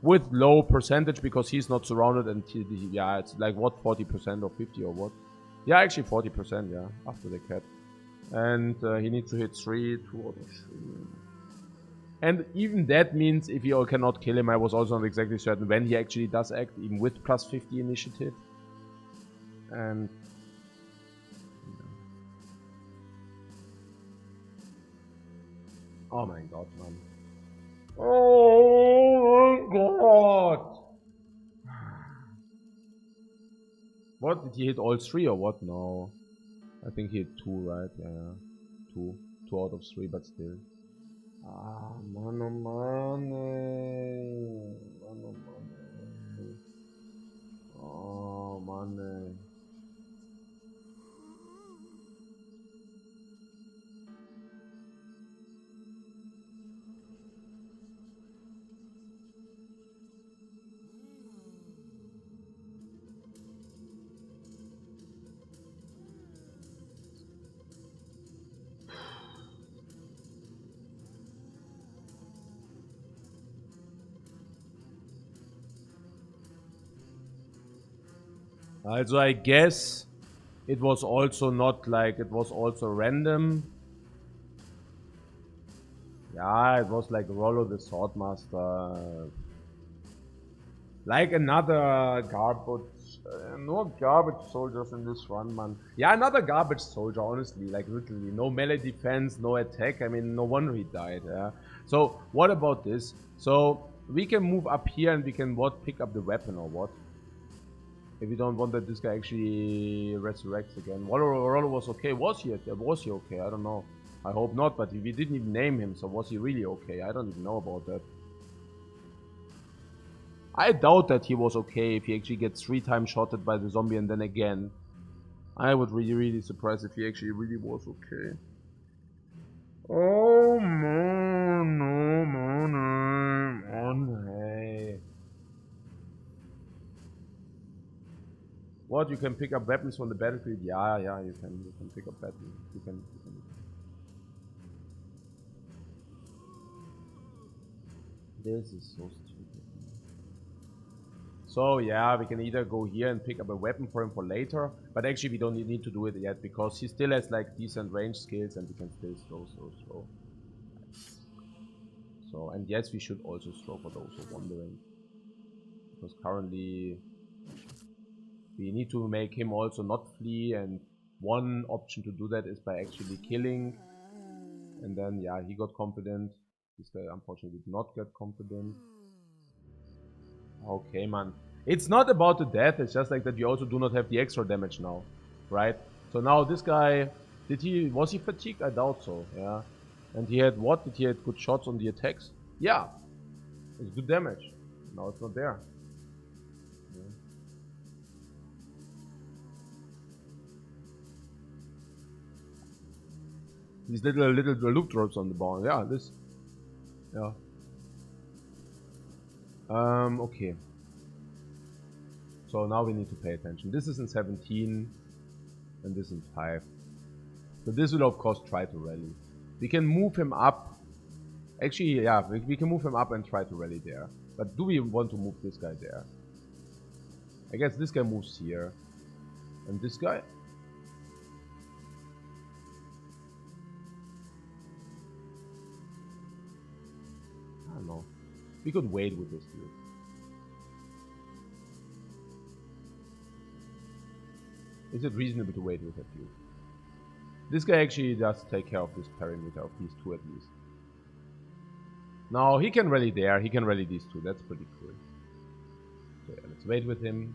With low percentage because he's not surrounded and yeah, it's like what, 40% or 50 or what? Yeah, actually 40%, yeah, after the cat. And he needs to hit 3, 2 out of 3. And even that means if you cannot kill him, I was also not exactly certain when he actually does act, even with plus 50 initiative. And oh my god, man. Oh my god! What? Did he hit all 3 or what? No. I think he hit 2, right? Yeah. 2. 2 out of 3, but still. Ah, mano, money. Mano, money. Oh, money. Also, I guess it was also not like, it was also random. Yeah, it was like Rollo the Swordmaster. Like another garbage, no garbage soldiers in this run, man. Yeah, another garbage soldier, honestly, like literally. No melee defense, no attack. I mean, no wonder he died, yeah. So, what about this? So, we can move up here and we can what? Pick up the weapon or what? If we don't want that this guy actually resurrects again. Rollo was okay. Was he okay? I don't know. I hope not, but we didn't even name him, so was he really okay? I don't even know about that. I doubt that he was okay if he actually gets 3 times shotted by the zombie and then again. I would really surprised if he actually really was okay. Oh man, no man. What, you can pick up weapons from the battlefield? Yeah, you can pick up weapons. You can. This is so stupid. So yeah, we can either go here and pick up a weapon for him for later, but actually we don't need to do it yet because he still has like decent range skills and we can still slow. So, and yes, we should also slow for those who are wondering, because currently we need to make him also not flee, and one option to do that is by actually killing. And then yeah, he got confident. This guy unfortunately did not get confident. Okay, man. It's not about the death, it's just like that we also do not have the extra damage now, right? So now this guy, was he fatigued? I doubt so, yeah. And he had what? Did he had good shots on the attacks? Yeah, it's good damage. Now it's not there. Yeah. These little loop drops on the ball, yeah, this, yeah. Okay. So now we need to pay attention. This is in 17, and this in 5. So this will of course try to rally. We can move him up. Actually, yeah, we can move him up and try to rally there. But do we want to move this guy there? I guess this guy moves here. And this guy? I don't know. We could wait with this dude. Is it reasonable to wait with that dude? This guy actually does take care of this perimeter of these two at least. Now he can rally there, he can rally these two, that's pretty cool. So yeah, let's wait with him.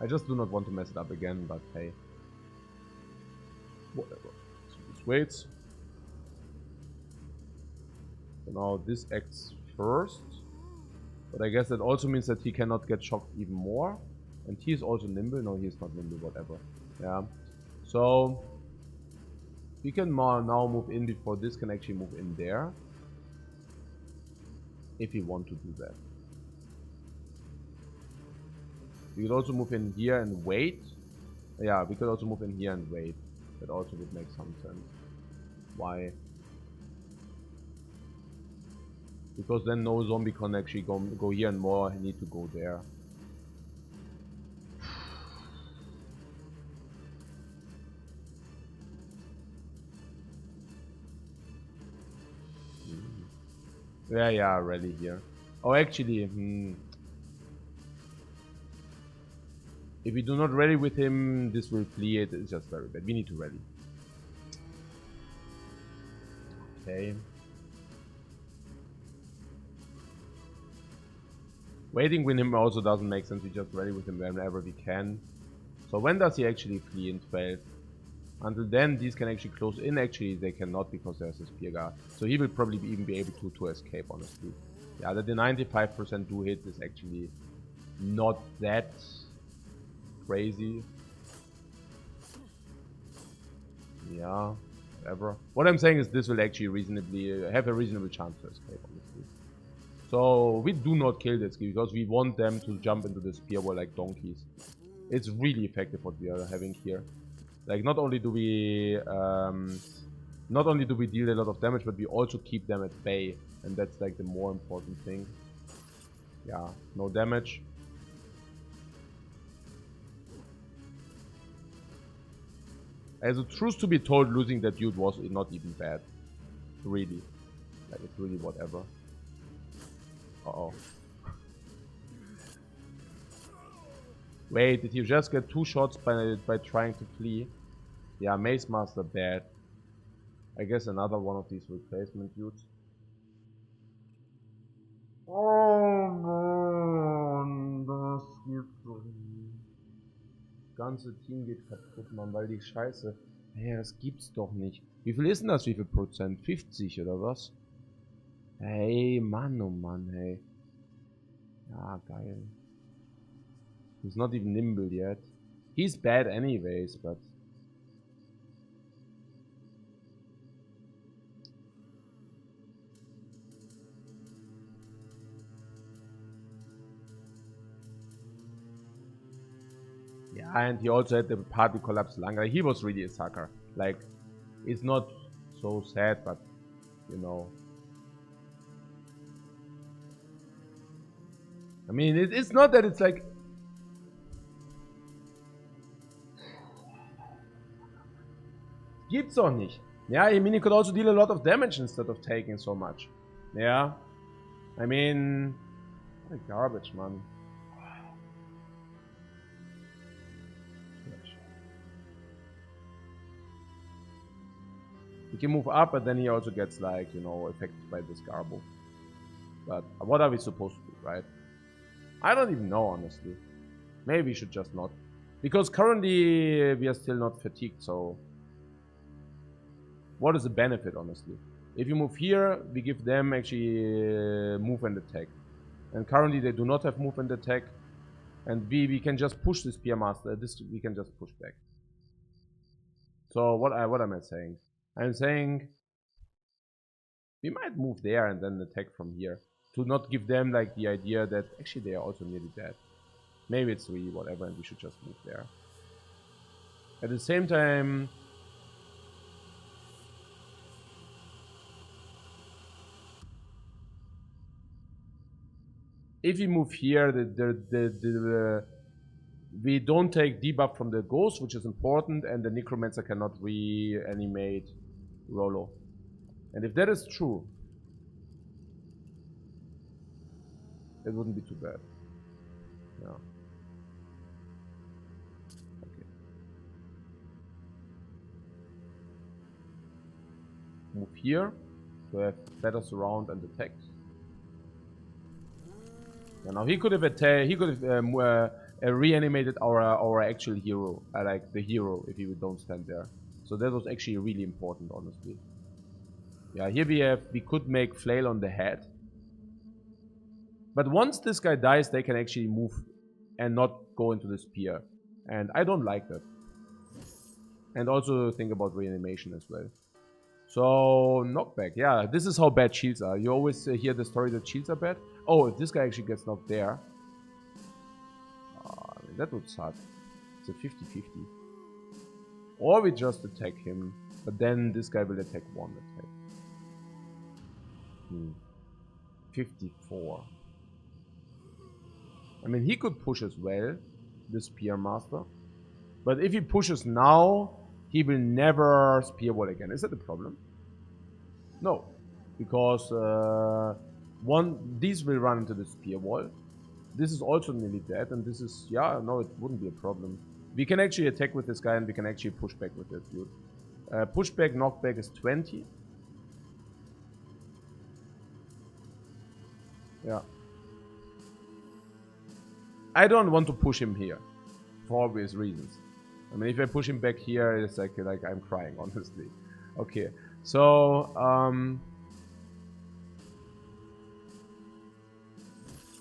I just do not want to mess it up again, but hey. Whatever. So this waits. So now this acts first. But I guess that also means that he cannot get shocked even more. And he is also nimble. No, he is not nimble, whatever. Yeah. So we can now move in before this can actually move in there. If we want to do that. We could also move in here and wait. Yeah, we could also move in here and wait. That also would make some sense. Why? Because then no zombie can actually go here and more need to go there. Yeah, rally here. Oh, actually, if we do not rally with him, this will flee. It is just very bad. We need to rally. Okay. Waiting with him also doesn't make sense. We just rally with him whenever we can. So when does he actually flee in 12? Until then, these can actually close in. Actually, they cannot because there's a spear guard. So he will probably even be able to escape, honestly. Yeah, that the 95% do hit is actually not that crazy. Yeah, whatever. What I'm saying is this will actually reasonably have a reasonable chance to escape, honestly. So we do not kill this because we want them to jump into the spear wall like donkeys. It's really effective what we are having here. Like not only do we deal a lot of damage, but we also keep them at bay, and that's like the more important thing. Yeah, no damage. As a truth to be told, losing that dude was not even bad. Really. Like it's really whatever. Uh-oh. Wait, did you just get 2 shots by trying to flee? Yeah, Mace Master bad. I guess another one of these replacement dudes. Oh Mann, das gibt's doch nicht. Das ganze Team geht kaputt, Mann, weil die Scheiße. Hey, das gibt's doch nicht. Wie viel ist denn das? Wie viel Prozent? 50 oder was? Hey, Mann, oh Mann, hey. Ja, geil. He's not even nimble yet. He's bad anyways, but... Yeah, and he also had the party collapse longer. He was really a sucker. Like, it's not so sad, but, you know. I mean, it's not that it's like... Gibt's doch nicht. Yeah, I mean, he could also deal a lot of damage instead of taking so much. Yeah. I mean... What a garbage, man. He can move up, but then he also gets, like, you know, affected by this Garbo. But what are we supposed to do, right? I don't even know, honestly. Maybe we should just not. Because currently we are still not fatigued, so... What is the benefit, honestly? If you move here, we give them actually move and attack. And currently they do not have move and attack. And we can just push this Spear Master. This we can just push back. So what am I saying? I'm saying we might move there and then attack from here. To not give them like the idea that actually they are also nearly dead. Maybe it's 3, whatever, and we should just move there. At the same time, if we move here, we don't take debuff from the ghost, which is important, and the necromancer cannot reanimate Rollo. And if that is true, it wouldn't be too bad. Yeah. Okay. Move here to have better surround and attack. Yeah, now he could have attacked. He could have reanimated our actual hero, like the hero, if he don't stand there. So that was actually really important, honestly. Yeah, here we could make flail on the head. But once this guy dies, they can actually move and not go into the spear. And I don't like that. And also think about reanimation as well. So, knockback. Yeah, this is how bad shields are. You always hear the story that shields are bad. Oh, if this guy actually gets knocked there. That would suck. It's a 50-50. Or we just attack him. But then this guy will attack 1 attack. 54. I mean, he could push as well, the Spear Master. But if he pushes now, he will never Spear Wall again. Is that a problem? No. Because these will run into the Spear Wall. This is also nearly dead, and this is, yeah, no, it wouldn't be a problem. We can actually attack with this guy, and we can actually push back with this dude. Pushback, knockback is 20. Yeah. I don't want to push him here, for obvious reasons. I mean, if I push him back here, it's like I'm crying, honestly. Okay, so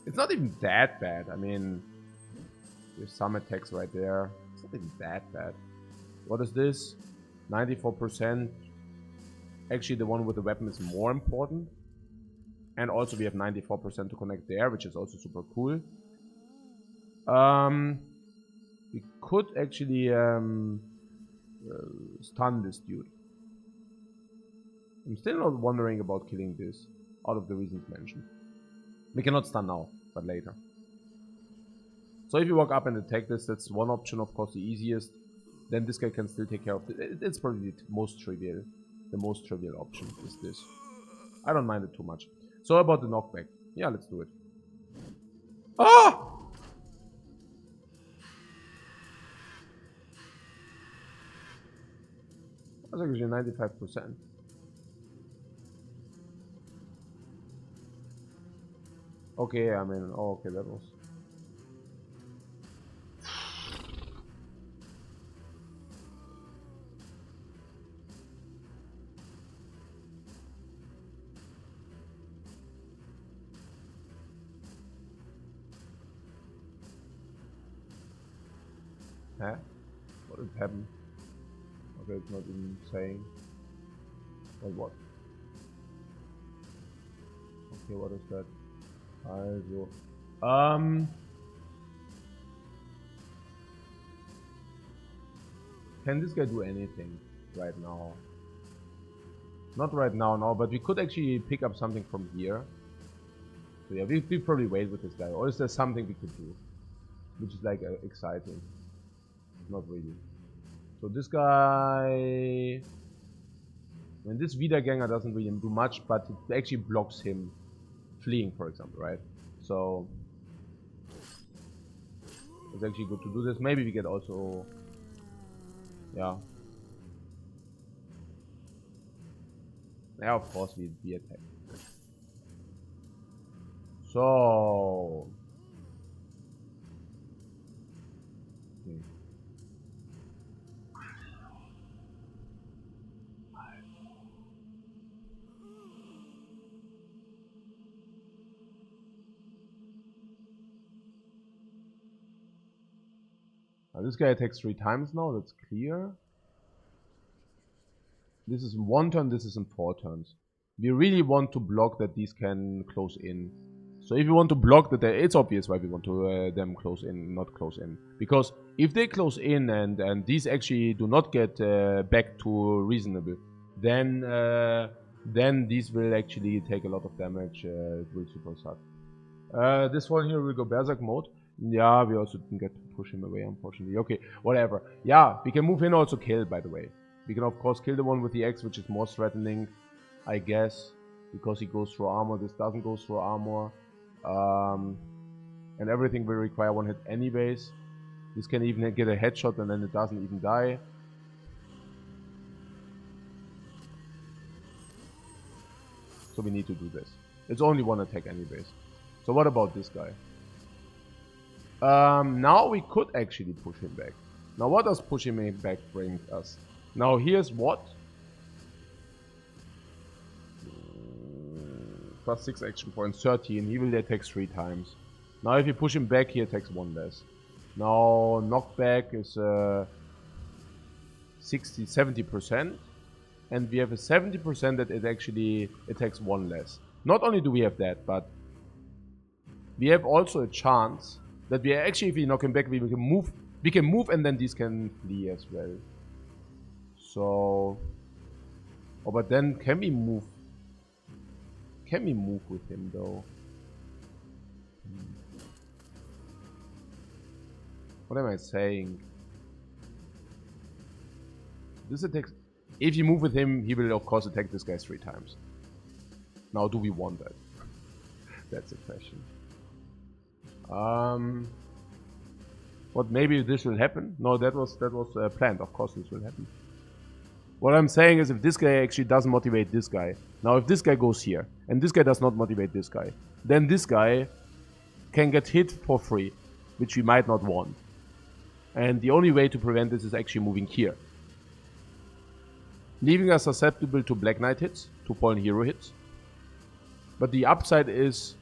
it's not even that bad. I mean, there's some attacks right there. It's not even that bad. What is this? 94%. Actually, the one with the weapon is more important. And also we have 94% to connect there, which is also super cool. We could actually stun this dude. I'm still not wondering about killing this, out of the reasons mentioned. We cannot stun now, but later. So if you walk up and attack this, that's one option, of course, the easiest. Then this guy can still take care of it. It's probably the most trivial. The most trivial option is this. I don't mind it too much. So about the knockback. Yeah, let's do it. Ah! That's actually 95%. Okay, I mean, oh, okay, that was... Huh? What did happen? Okay, it's not even saying. Well, what? Okay, what is that? Also, can this guy do anything right now? Not right now, no, but we could actually pick up something from here. So yeah, we probably wait with this guy. Or is there something we could do? Which is like exciting. Not really. So this guy... I mean, this Wiedergänger doesn't really do much, but it actually blocks him fleeing, for example, right? So... it's actually good to do this. Maybe we get also... yeah. Yeah, of course we attack. So... okay. Now this guy attacks 3 times now, that's clear. This is in 1 turn, this is in 4 turns. We really want to block that these can close in. So if you want to block that, it's obvious why we want to them close in, not close in. Because if they close in and these actually do not get back to reasonable, then these will actually take a lot of damage. It will super suck. This one here will go Berserk mode. Yeah, we also didn't get to push him away, unfortunately. Okay, whatever. Yeah, we can move in, also kill, by the way. We can of course kill the one with the X, which is more threatening, I guess, because he goes through armor. This doesn't go through armor. And everything will require 1 hit anyways. This can even get a headshot and then it doesn't even die. So we need to do this. It's only 1 attack anyways. So what about this guy? Now we could actually push him back. Now what does pushing him back bring us? Now here's what? Plus 6 action points, 13. He will attack 3 times. Now if you push him back, he attacks 1 less. Now knockback is 70%. And we have a 70% that it actually attacks 1 less. Not only do we have that, but we have also a chance that we actually, if we knock him back, we can move. We can move, and then these can flee as well. So, oh, but then can we move? Can we move with him though? What am I saying? This attacks. If you move with him, he will of course attack this guy 3 times. Now, do we want that? That's the question. What, maybe this will happen? No, that was planned. Of course this will happen. What I'm saying is, if this guy actually doesn't motivate this guy. Now if this guy goes here and this guy does not motivate this guy, then this guy can get hit for free, which we might not want. And the only way to prevent this is actually moving here. Leaving us susceptible to Black Knight hits, to Fallen Hero hits. But the upside is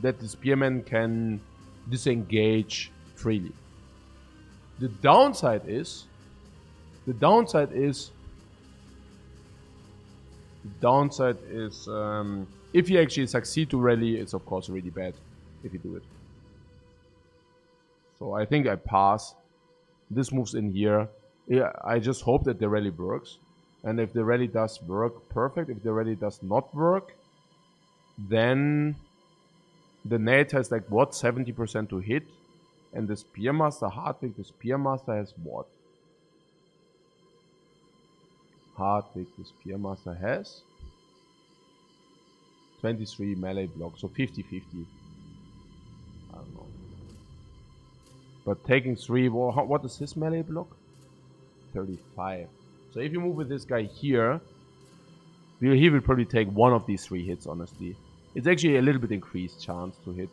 that the Spearman can disengage freely. The downside is if you actually succeed to rally, it's of course really bad if you do it. So I think I pass. This moves in here. Yeah, I just hope that the rally works. And if the rally does work, perfect. If the rally does not work, then the Nate has like what, 70% to hit. And the Spearmaster, Hardwick, the Spearmaster has what? Hardwick, the Spearmaster has 23 melee block, so 50-50. I don't know. But taking 3, well, what is his melee block? 35. So if you move with this guy here, he will probably take one of these 3 hits, honestly. It's actually a little bit increased chance to hit.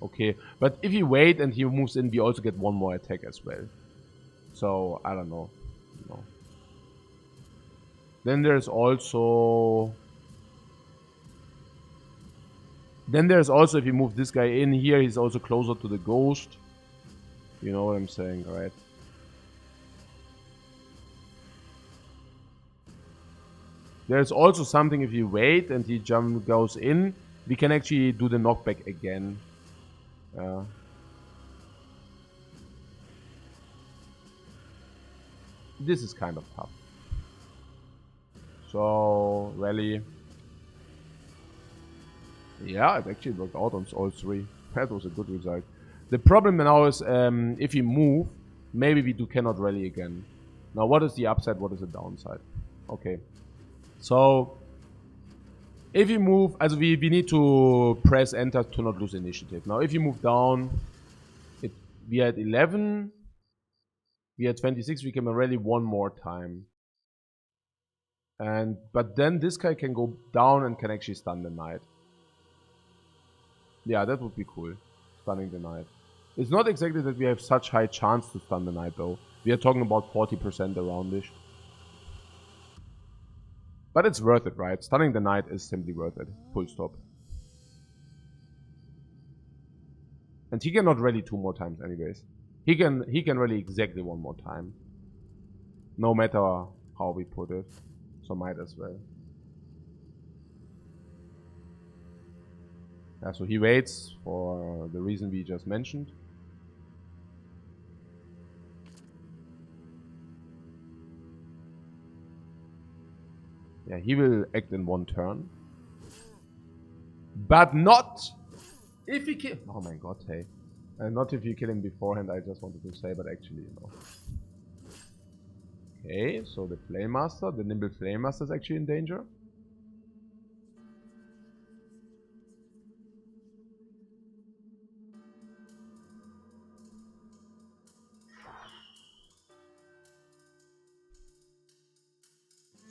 Okay, but if you wait and he moves in, we also get one more attack as well. So, I don't know. No. Then there's also... if you move this guy in here, he's also closer to the ghost. You know what I'm saying, right? There's also something, if you wait and he goes in, we can actually do the knockback again. This is kind of tough. So, rally. Yeah, it actually worked out on all 3. That was a good result. The problem now is, if we move, maybe we cannot rally again. Now, what is the upside? What is the downside? Okay. So, if you move, as we need to press enter to not lose initiative. Now, if you move down, we had 11, we had 26, we can rally one more time. But then this guy can go down and can actually stun the knight. Yeah, that would be cool. Stunning the knight. It's not exactly that we have such high chance to stun the knight though. We are talking about 40% around-ish. But it's worth it, right? Stunning the knight is simply worth it. Full stop. And he cannot rally 2 more times anyways. He can rally exactly 1 more time. No matter how we put it. So might as well. Yeah, so he waits for the reason we just mentioned. Yeah, he will act in 1 turn. But not if he kill... Oh my god, hey. Not if you kill him beforehand, I just wanted to say, but actually, you know. Okay, so the Flame Master, the Nimble Flame Master is actually in danger.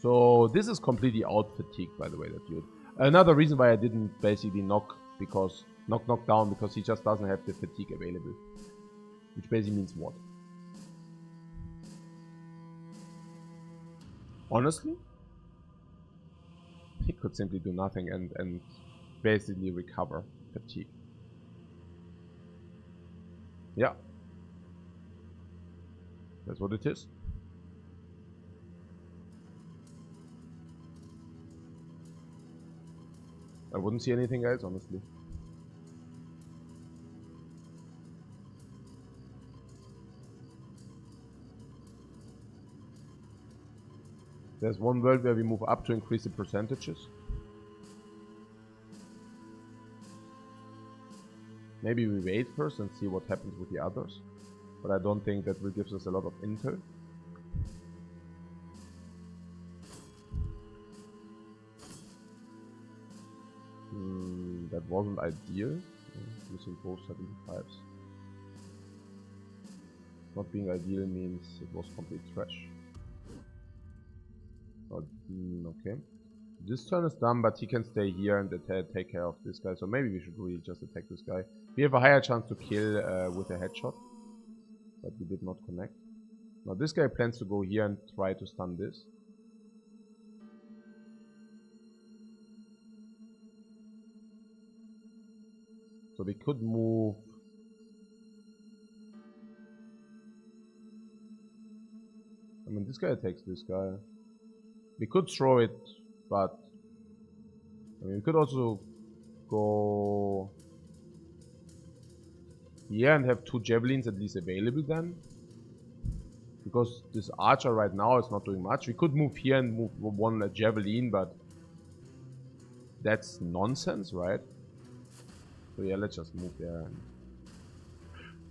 So this is completely out fatigue, by the way, that dude. Another reason why I didn't basically knock down, because he just doesn't have the fatigue available. Which basically means what? Honestly? He could simply do nothing and basically recover fatigue. Yeah. That's what it is. I wouldn't see anything else, honestly. There's one world where we move up to increase the percentages. Maybe we wait first and see what happens with the others. But I don't think that will give us a lot of intel. That wasn't ideal. Using both 75s. Not being ideal means it was complete trash. But, okay. This turn is done, but he can stay here and take care of this guy. So maybe we should really just attack this guy. We have a higher chance to kill with a headshot, but we did not connect. Now this guy plans to go here and try to stun this. So we could move. I mean, this guy attacks this guy. We could throw it, but I mean, we could also go here and have 2 javelins at least available then. Because this archer right now is not doing much. We could move here and move 1 javelin, but that's nonsense, right? So yeah, let's just move there.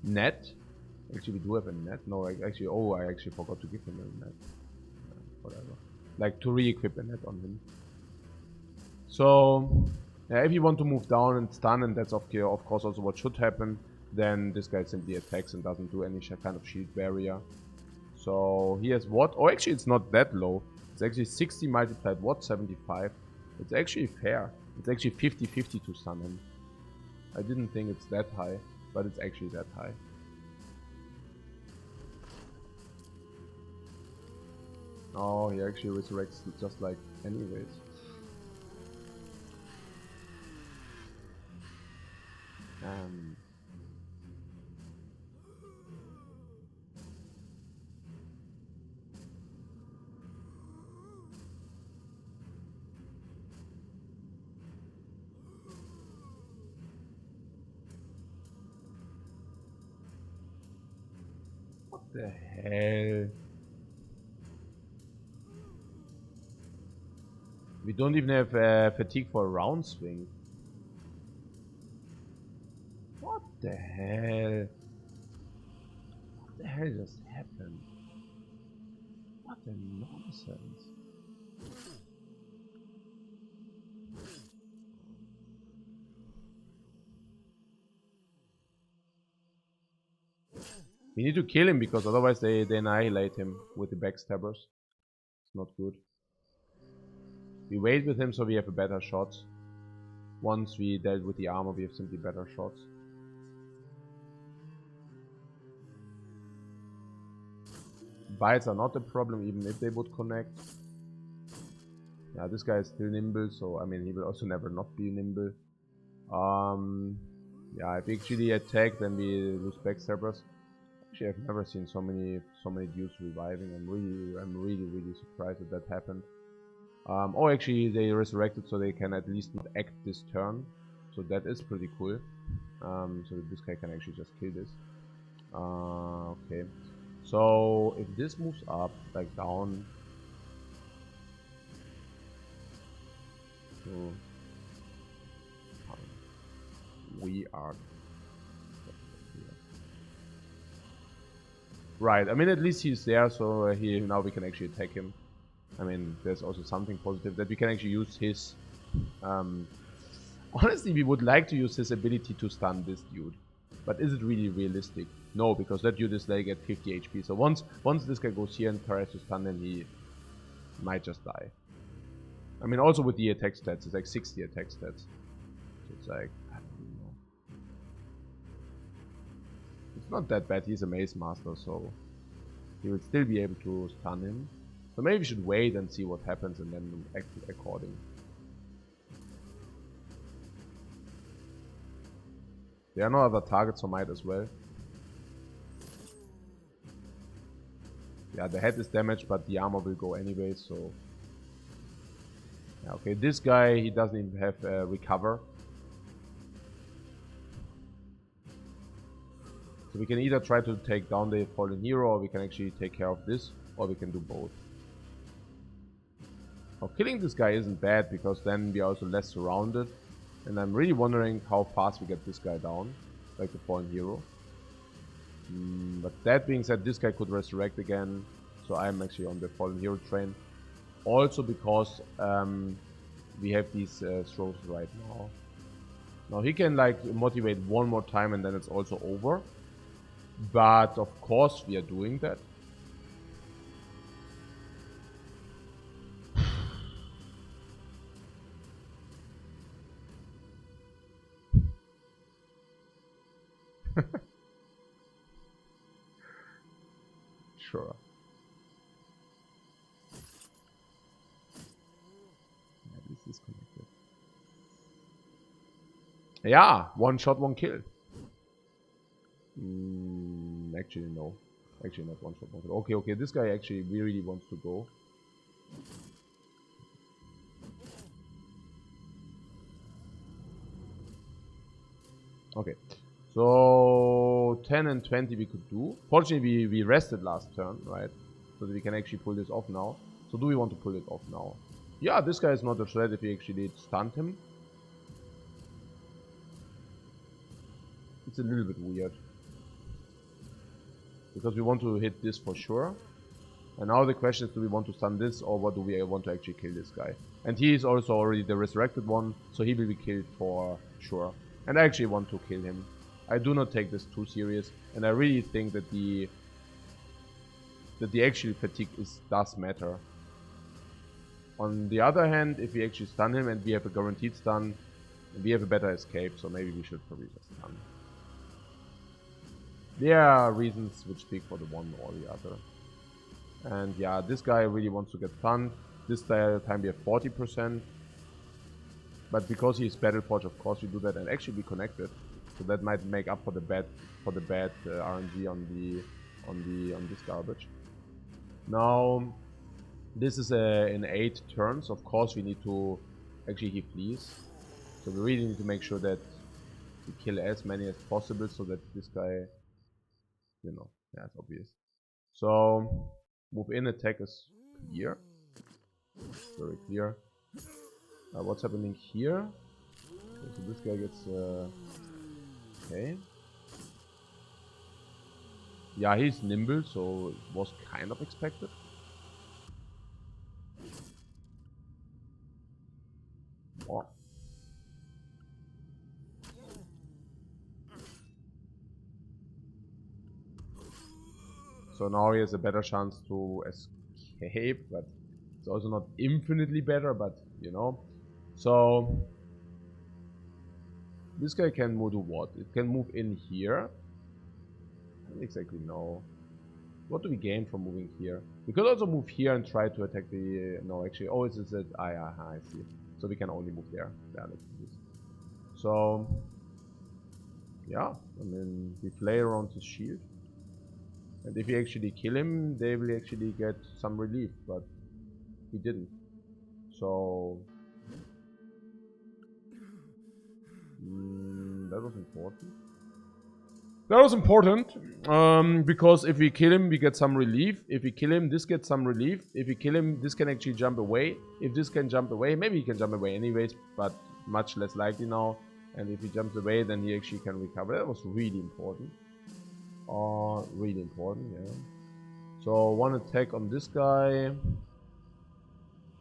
Net. Actually, we do have a net. No, I actually forgot to give him a net. Whatever. Like to re-equip a net on him. So yeah, if you want to move down and stun, and that's of course also what should happen, then this guy simply attacks and doesn't do any kind of shield barrier. So he has what? Oh, actually it's not that low. It's actually 60 multiplied what? 75. It's actually fair. It's actually 50-50 to stun him. I didn't think it's that high, but it's actually that high. Oh, he actually resurrects just like anyways. What the hell? We don't even have fatigue for a round swing. What the hell? What the hell just happened? What a nonsense. We need to kill him because otherwise they annihilate him with the backstabbers. It's not good. We wait with him so we have a better shot. Once we dealt with the armor, we have simply better shots. Bites are not a problem even if they would connect. Yeah, this guy is still nimble, so I mean he will also never not be nimble. Yeah, if we actually attack, then we lose backstabbers. Actually, I've never seen so many dudes reviving. I'm really surprised that happened. Oh, actually, they resurrected, so they can at least not act this turn. So that is pretty cool. So that this guy can actually just kill this. Okay. So if this moves up, like down. So we are. Right, I mean at least he's there, so now we can actually attack him. I mean, there's also something positive that we can actually use his... honestly, we would like to use his ability to stun this dude. But is it really realistic? No, because that dude is like at 50 HP. So once this guy goes here and tries to stun him, he might just die. I mean, also with the attack stats, it's like 60 attack stats. So it's like... It's not that bad, he's a mace master, so he will still be able to stun him. So maybe we should wait and see what happens and then act according. There are no other targets, so might as well. Yeah, the head is damaged, but the armor will go anyway, so... Yeah, okay, this guy, he doesn't even have recover. So we can either try to take down the fallen hero, or we can actually take care of this, or we can do both. Now, killing this guy isn't bad, because then we are also less surrounded. And I'm really wondering how fast we get this guy down, like the fallen hero. But that being said, this guy could resurrect again, so I'm actually on the fallen hero train. Also because we have these throws right now. Now he can like motivate one more time and then it's also over. But of course we are doing that. Sure. Yeah, this is connected. Yeah, one shot, one kill. Actually, no. Actually, not one shot, one kill. Okay, okay, this guy actually really wants to go. Okay, so 10 and 20 we could do. Fortunately, we rested last turn, right? So that we can actually pull this off now. So do we want to pull it off now? Yeah, this guy is not a threat if we actually stunned him. It's a little bit weird. Because we want to hit this for sure. And now the question is, do we want to stun this or what do we want to actually kill this guy? And he is also already the resurrected one, so he will be killed for sure. And I actually want to kill him. I do not take this too serious, and I really think that the actual fatigue does matter. On the other hand, if we actually stun him and we have a guaranteed stun, we have a better escape, so maybe we should probably just stun. There are reasons which speak for the one or the other. And yeah, this guy really wants to get stunned. This time we have 40%. But because he is Battle Forge, of course we do that and actually be connected. So that might make up for the bad RNG on this garbage. Now, this is in 8 turns. Of course we need to actually he flees. So we really need to make sure that we kill as many as possible so that this guy, you know, yeah, it's obvious. So move in attack is clear. Very clear. What's happening here? Okay, so this guy gets okay. Yeah, he's nimble, so it was kind of expected. Oh. So now he has a better chance to escape, but it's also not infinitely better, but you know. So this guy can move to what? It can move in here. I don't exactly know. What do we gain from moving here? We could also move here and try to attack the... no, actually, oh, it's that... I see. So we can only move there. Yeah, let's do this. So... yeah, I mean, we play around his shield. And if we actually kill him, they will actually get some relief, but he didn't. So... that was important. That was important, because if we kill him, we get some relief. If we kill him, this gets some relief. If we kill him, this can actually jump away. If this can jump away, maybe he can jump away anyways, but much less likely now. And if he jumps away, then he actually can recover. That was really important. Really important, yeah. So one attack on this guy.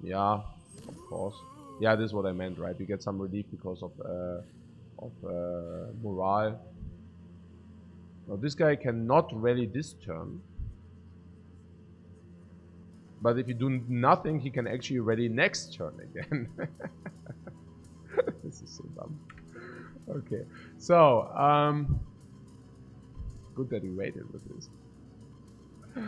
Yeah, of course. Yeah, this is what I meant, right? We get some relief because of morale. Now this guy cannot rally this turn. But if you do nothing, he can actually rally next turn again. This is so dumb. Okay, so good that he waited with this. Okay.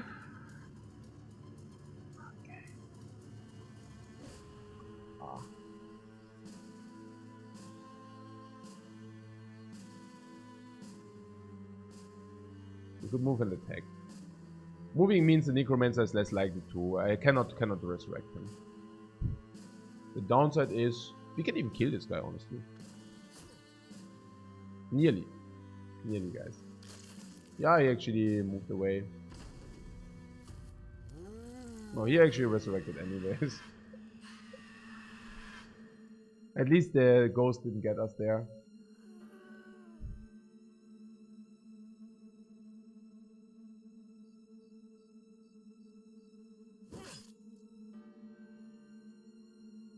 We could move and attack. Moving means the Necromancer is less likely to. I cannot resurrect him. The downside is we can even kill this guy, honestly. Nearly, guys. Yeah, he actually moved away. No, he actually resurrected anyways. At least the ghost didn't get us there.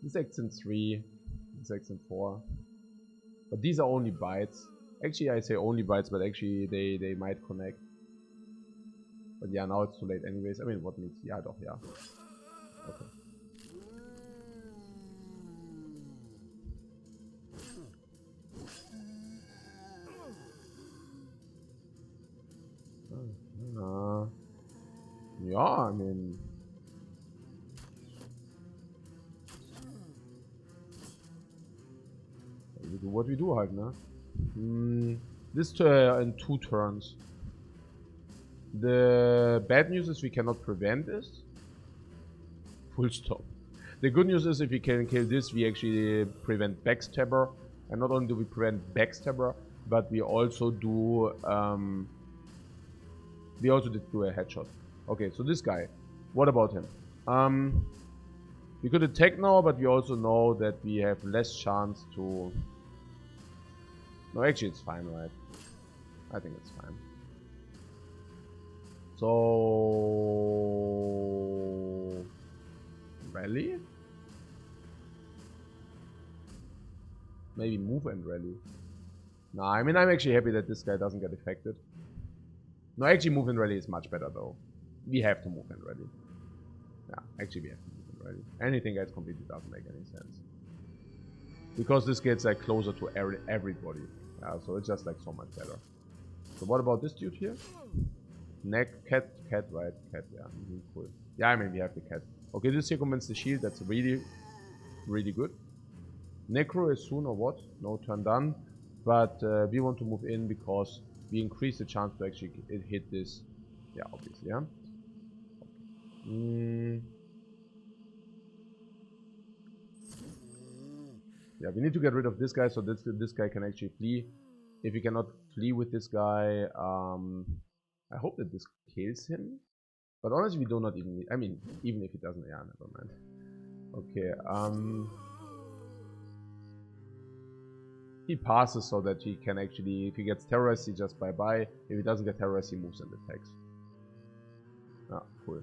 This acts in 3, this acts in 4. But these are only bites. Actually, I say only bites, but actually they might connect. But yeah, now it's too late anyways. I mean, what needs... yeah, doch, yeah. Okay. Ja, I mean... We do what we do halt, ne? This in 2 turns. The bad news is we cannot prevent this. Full stop. The good news is if we can kill this, we actually prevent backstabber. And not only do we prevent backstabber, but we also do did do a headshot. Okay, so this guy. What about him? We could attack now, but we also know that we have less chance to... No, actually it's fine, right? I think it's fine. So... Rally? Maybe move and rally. Nah, I mean, I'm actually happy that this guy doesn't get affected. No, actually move and rally is much better though. We have to move and rally. Yeah, actually we have to move and rally. Anything else completely doesn't make any sense. Because this gets like closer to everybody. Yeah, so it's just like so much better. So what about this dude here? Neck, cat, right? Cat, yeah, cool. Yeah, I mean, we have the cat. Okay, this here commits the shield. That's really, really good. Necro is soon or what? No turn done. But we want to move in because we increase the chance to actually hit this. Yeah, obviously, yeah. Yeah, we need to get rid of this guy so this guy can actually flee. If we cannot flee with this guy, I hope that this kills him. But honestly, we do not even need, I mean, even if it doesn't, yeah, never mind. Okay, he passes so that he can actually, if he gets terrorized, he just bye-bye. If he doesn't get terrorized, he moves and attacks. Ah, cool.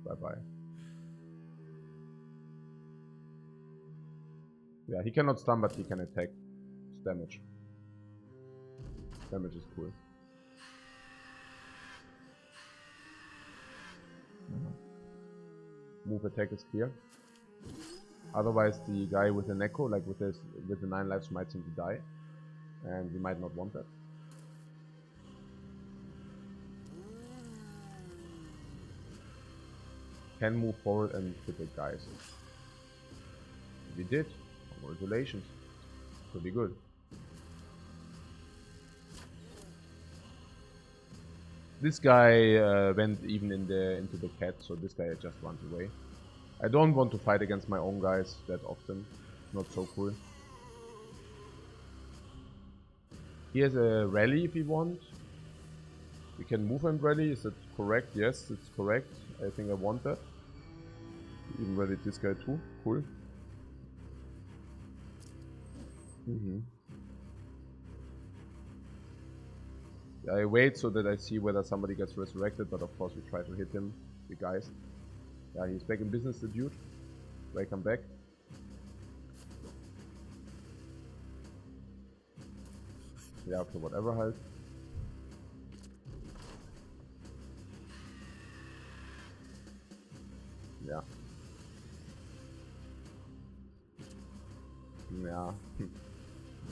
Bye-bye. Yeah, he cannot stun, but he can attack. It's damage. Damage is cool. Move attack is clear. Otherwise, the guy with the Neko, like with the 9 lives, might simply die, and we might not want that. Can move forward and hit the guys. We did. Congratulations. Pretty good. This guy went even into the cat, so this guy just runs away. I don't want to fight against my own guys that often. Not so cool. He has a rally if he wants. We can move and rally. Is that correct? Yes, it's correct. I think I want that. Even rallied this guy too. Cool. I wait so that I see whether somebody gets resurrected, but of course we try to hit him, the guys. Yeah, he's back in business, the dude. Welcome back. Yeah, okay, whatever halt. Yeah. Yeah.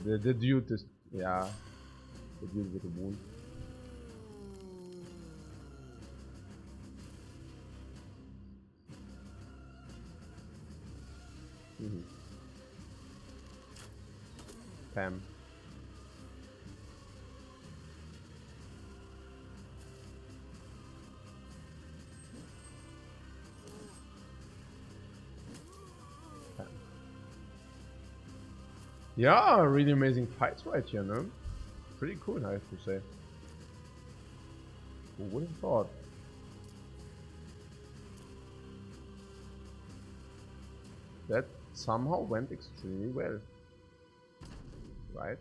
the dude is, yeah. The dude with the wound. Pam. Yeah, really amazing fights right here, no? Pretty cool, I have to say. Who would have thought? That somehow went extremely well. Right?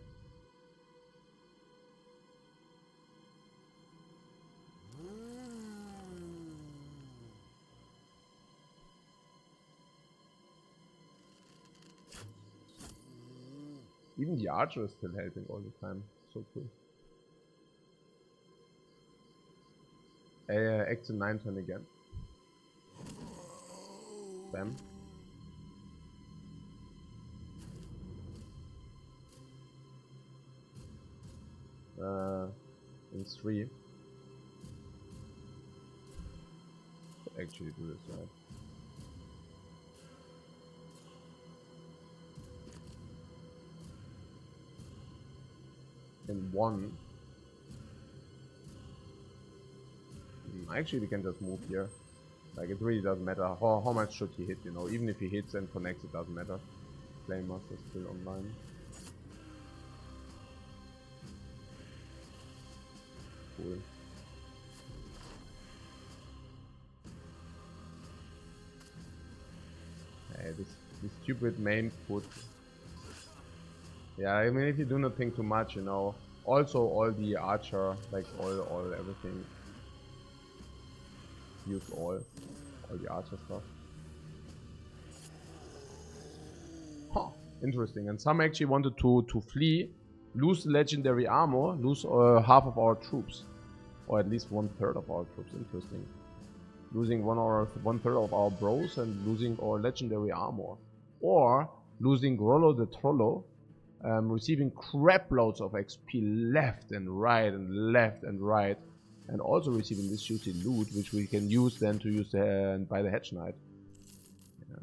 Even the archer is still helping all the time. So cool. Action 9 turn again. Bam. In 3. actually do this, right? In one. Actually, we can just move here. Like, it really doesn't matter how much should he hit, you know. Even if he hits and connects, it doesn't matter. Flame Master still online. Cool. Hey, this stupid main put. Yeah, I mean, if you do not think too much, you know. Also, all the archer, like all everything. Use all the archer stuff. Huh, interesting. And some actually wanted to flee, lose the legendary armor, lose half of our troops, or at least 1/3 of our troops. Interesting. Losing 1/3 of our bros and losing our legendary armor, or losing Rollo the Trollo, receiving crap loads of XP left and right and left and right. And also receiving this juicy loot, which we can use then to use by the Hedge Knight. Yeah.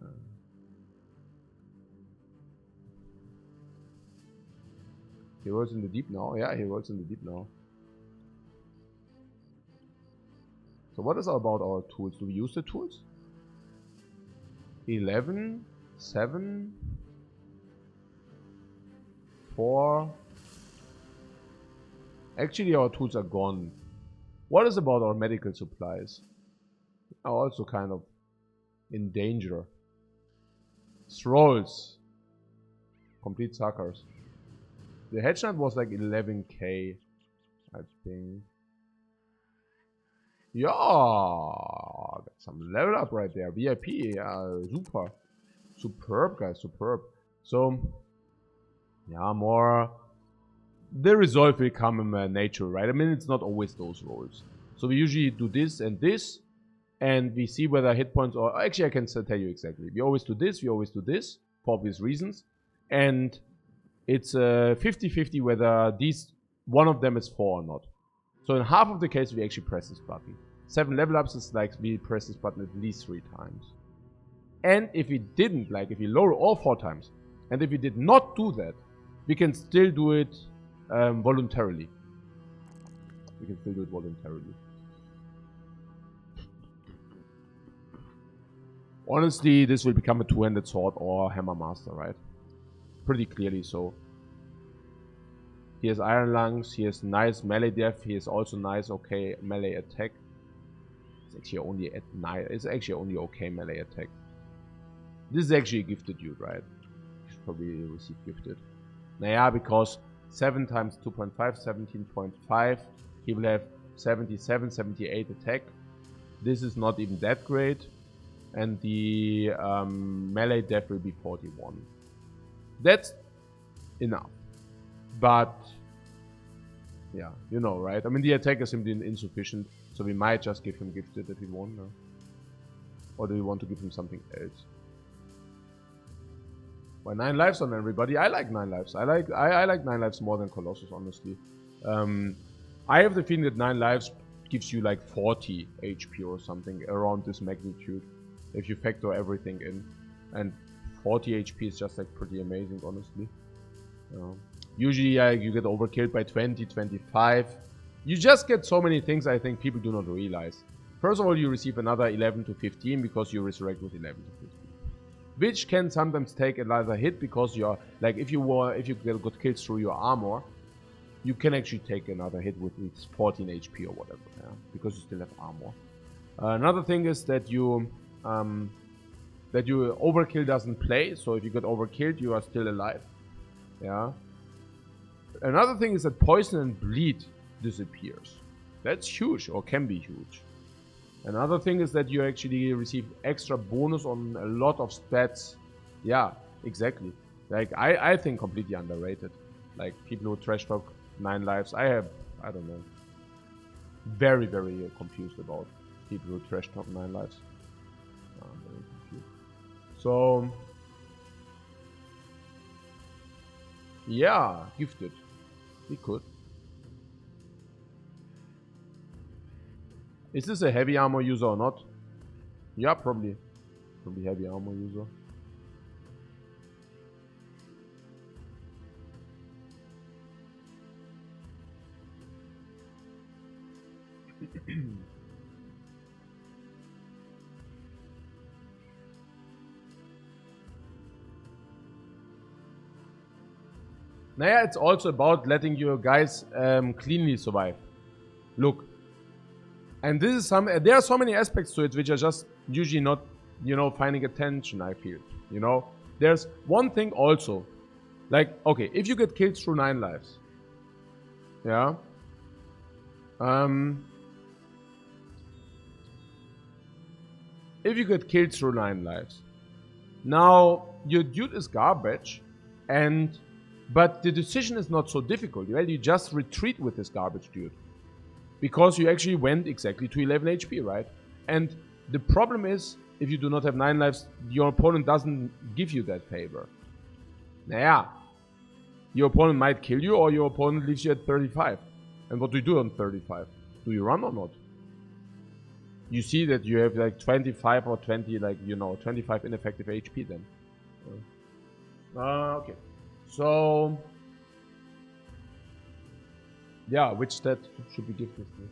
He rolls in the deep now. Yeah, he rolls in the deep now. So what is about our tools? Do we use the tools? 11, 7, 4. Actually, our tools are gone. What is about our medical supplies? Are also kind of in danger. Thralls. Complete suckers. The Hedge Knight was like 11k, I think. Yeah, got some level up right there. VIP, super. Superb, guys, superb. So, yeah, more. The resolve will come in nature, right? I mean, it's not always those rolls. So we usually do this and this, and we see whether hit points or... Actually, I can tell you exactly. We always do this, for obvious reasons. And it's 50-50 whether one of them is 4 or not. So in half of the case, we actually press this button. 7 level ups is like we press this button at least 3 times. And if we didn't, like if we lower all 4 times, and if we did not do that, we can still do it voluntarily. We can still do it voluntarily. Honestly, this will become a 2-handed sword or hammer master, right? Pretty clearly so. He has iron lungs, he has nice melee def, he has also nice okay melee attack. It's actually only at 9, it's actually only okay melee attack. This is actually a gifted dude, right? He should probably receive gifted. Naja, because 7 times 2.5, 17.5. He will have 77, 78 attack. This is not even that great. And the melee def will be 41. That's enough. But, yeah, you know, right? I mean, the attack is simply insufficient. So we might just give him gifted if we want. No? Or do we want to give him something else? Well, 9 lives on everybody. I like 9 lives. I like 9 lives more than Colossus, honestly. I have the feeling that 9 lives gives you like 40 HP or something around this magnitude, if you factor everything in. And 40 HP is just like pretty amazing, honestly. Usually you get overkilled by 20, 25. You just get so many things I think people do not realize. First of all, you receive another 11 to 15 because you resurrect with 11 to 15. Which can sometimes take another hit because you're like if you got killed through your armor, you can actually take another hit with its 14 HP or whatever, yeah, because you still have armor. Another thing is that you overkill doesn't play, so if you get overkilled, you are still alive. Yeah. Another thing is that poison and bleed disappears. That's huge, or can be huge. Another thing is that you actually receive extra bonus on a lot of stats. Yeah, exactly. Like, I think completely underrated. Like, people who trash talk 9 lives, I don't know. Very, very confused about people who trash talk 9 lives. I'm very confused. So, yeah, gifted. We could. Is this a heavy armor user or not? Yeah, probably heavy armor user. Naja, it's also about letting your guys cleanly survive. Look, and this is there are so many aspects to it which are just usually not, you know, finding attention, I feel. You know, there's one thing also, like, okay, if you get killed through 9 lives, yeah, if you get killed through 9 lives, now your dude is garbage, but the decision is not so difficult. Well, you just retreat with this garbage dude, because you actually went exactly to 11 HP, right? And the problem is, if you do not have 9 lives, your opponent doesn't give you that favor. Naja, your opponent might kill you, or your opponent leaves you at 35. And what do you do on 35? Do you run or not? You see that you have like 25 or 20, like, you know, 25 ineffective HP then. Okay. So, yeah, which stat should we give this to?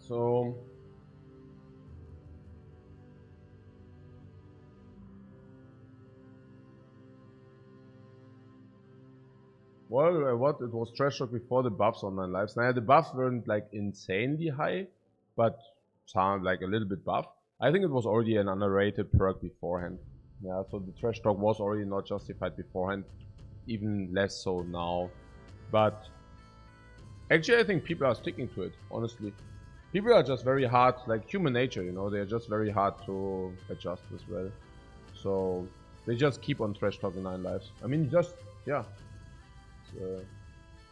So, well, what? It was trash talk before the buffs on 9 lives. Now, the buffs weren't like insanely high, but sound like a little bit buff. I think it was already an underrated perk beforehand. Yeah, so the trash talk was already not justified beforehand, even less so now. But actually, I think people are sticking to it, honestly. People are just very hard, like human nature, you know, they're just very hard to adjust as well. So they just keep on trash talking 9 lives. I mean, just, yeah.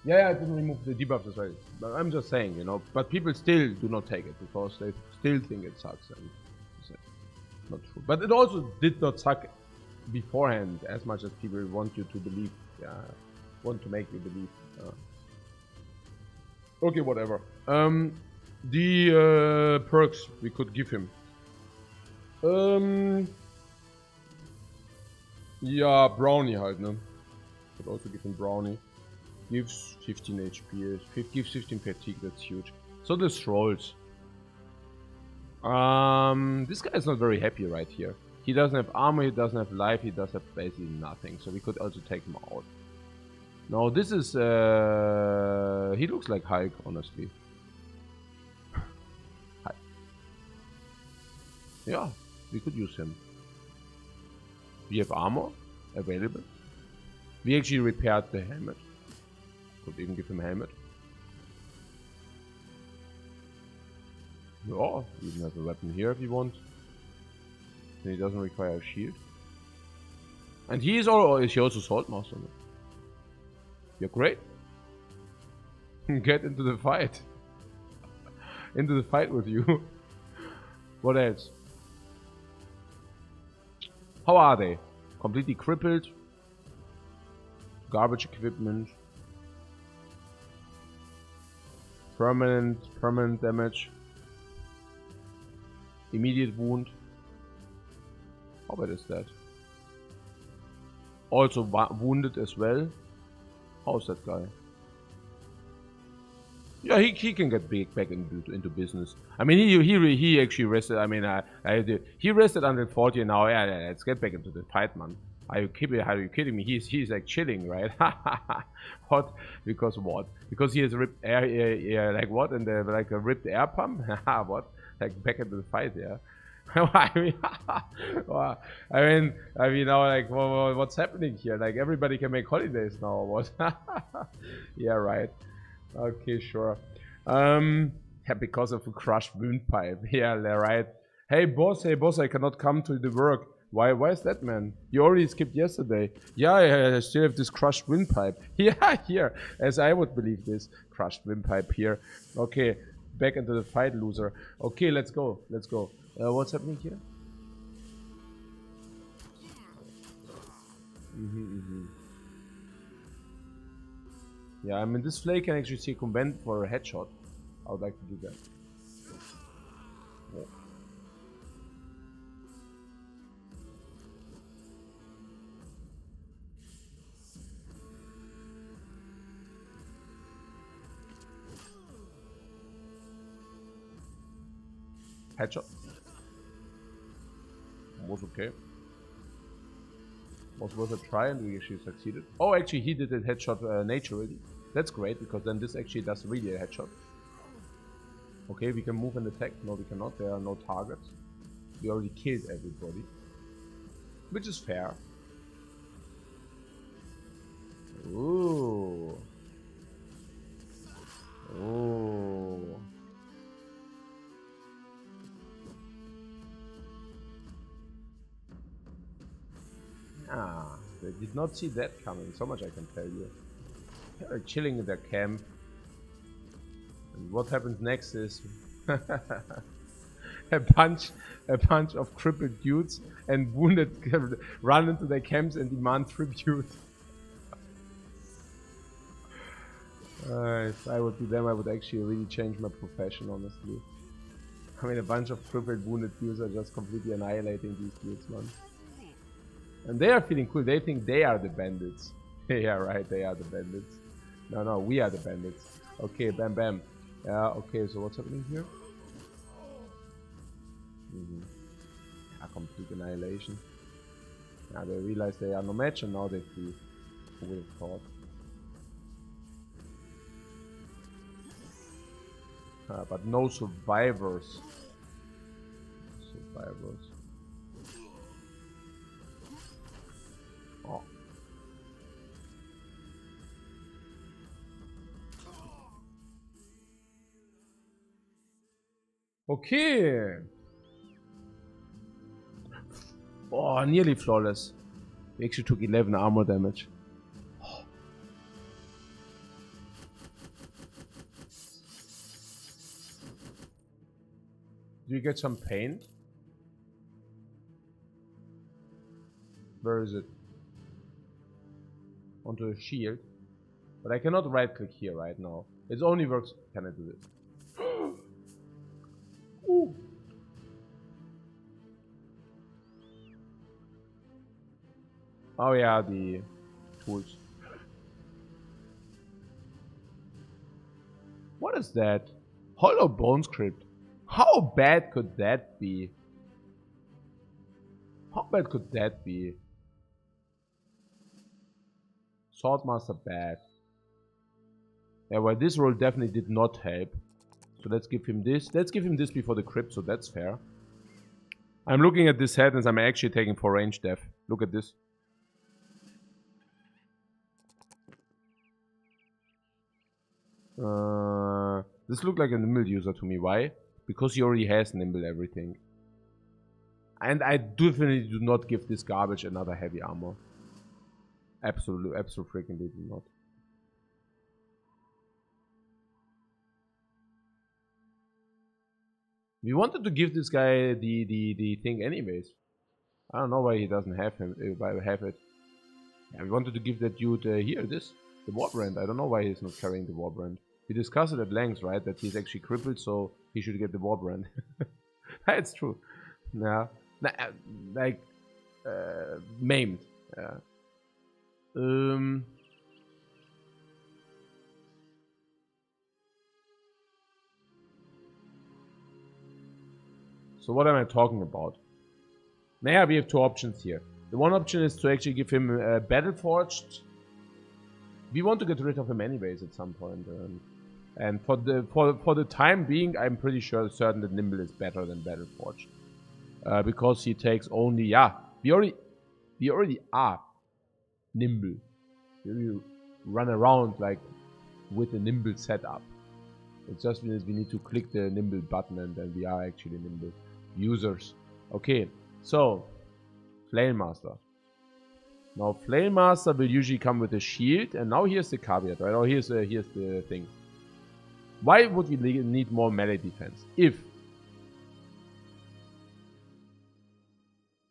Yeah, I didn't remove the debuffs as well. But I'm just saying, you know, but people still do not take it because they still think it sucks, and it's not true. But it also did not suck beforehand as much as people want you to believe. Yeah, want to make you believe. Okay, whatever. The perks we could give him. Ja, Brownie halt, ne? Could also give him Brownie. Gives 15 HP, gives 15 fatigue, that's huge. So this rolls. This guy is not very happy right here. He doesn't have armor, he doesn't have life, he does have basically nothing. So we could also take him out. No, this is, he looks like Hulk, honestly. Hulk. Yeah, we could use him. We have armor available. We actually repaired the helmet. Could even give him a helmet. Yeah, even have a weapon here if you want. and he doesn't require a shield. And he is also Sword Master. You're great. Get into the fight. Into the fight with you. What else? How are they? Completely crippled. Garbage equipment. Permanent damage. Immediate wound. How bad is that? Also wounded as well. How's that guy? Yeah, he can get back into business. I mean, he actually rested. I mean, he rested until 40 and now. Yeah, let's get back into the fight, man. Are you kidding me? He's like chilling, right? What? Because what? Because he has ripped air, like what? And like a ripped air pump? What? Like back into the fight, yeah. I mean, now like what's happening here? Like everybody can make holidays now, or what? Yeah, right. Okay, sure. Yeah, because of a crushed windpipe. Yeah, right. Hey boss, I cannot come to the work. Why is that, man? You already skipped yesterday. Yeah, I still have this crushed windpipe. Yeah, here, as I would believe this crushed windpipe here. Okay, back into the fight, loser. Okay, let's go. What's happening here? Yeah, I mean, this flake can actually circumvent for a headshot. I would like to do that. Yeah. Headshot. Was okay. Was worth a try and we actually succeeded. Oh, actually he did a headshot naturally. That's great because then this actually does really a headshot. Okay, we can move and attack. No, we cannot. There are no targets. We already killed everybody. Which is fair. Ooh. Ooh. Ah, they did not see that coming. So much I can tell you. They're chilling in their camp. And what happens next is a bunch of crippled dudes and wounded run into their camps and demand tribute. If I would be them, I would actually really change my profession, honestly. I mean, a bunch of crippled, wounded dudes are just completely annihilating these dudes, man. And they are feeling cool. They think they are the bandits. Yeah, right, they are the bandits. No, we are the bandits. Okay, bam, bam. Yeah, okay, so what's happening here? Yeah, complete annihilation. Yeah, they realize they are no match and now they flee. Who would have thought? But no survivors. Oh. Okay. Oh, nearly flawless. We actually took 11 armor damage. Oh. Do you get some pain? Where is it? Onto a shield. But I cannot right click here right now. It only works. Can I do this? Ooh. Oh yeah, the tools. What is that? Hollow bone script. How bad could that be? How bad could that be? Swordmaster bad. Yeah, well, this roll definitely did not help. So let's give him this. Let's give him this before the crypt, so that's fair. I'm looking at this head and I'm actually taking for range death. Look at this. This looked like a nimble user to me. Why? Because he already has nimble everything. And I definitely do not give this garbage another heavy armor. Absolutely freaking do not. We wanted to give this guy the thing anyways. I don't know why he doesn't have it. Yeah, we wanted to give that dude here, the Warbrand. I don't know why he's not carrying the Warbrand. We discussed it at length, right? That he's actually crippled, so he should get the Warbrand. That's true. Nah, like maimed. Yeah. So what am I talking about? Now we have two options here. The one option is to actually give him a Battle Forged. We want to get rid of him anyways at some point. And for the time being, I'm pretty certain that Nimble is better than Battle Forged. Because he takes only, yeah, we already are Nimble. We run around like with a Nimble setup. It just means we need to click the Nimble button and then we are actually Nimble users. Okay, so Flame Master. Now Flame Master will usually come with a shield, and now here's the caveat, right? Oh, here's the thing. Why would we need more melee defense? If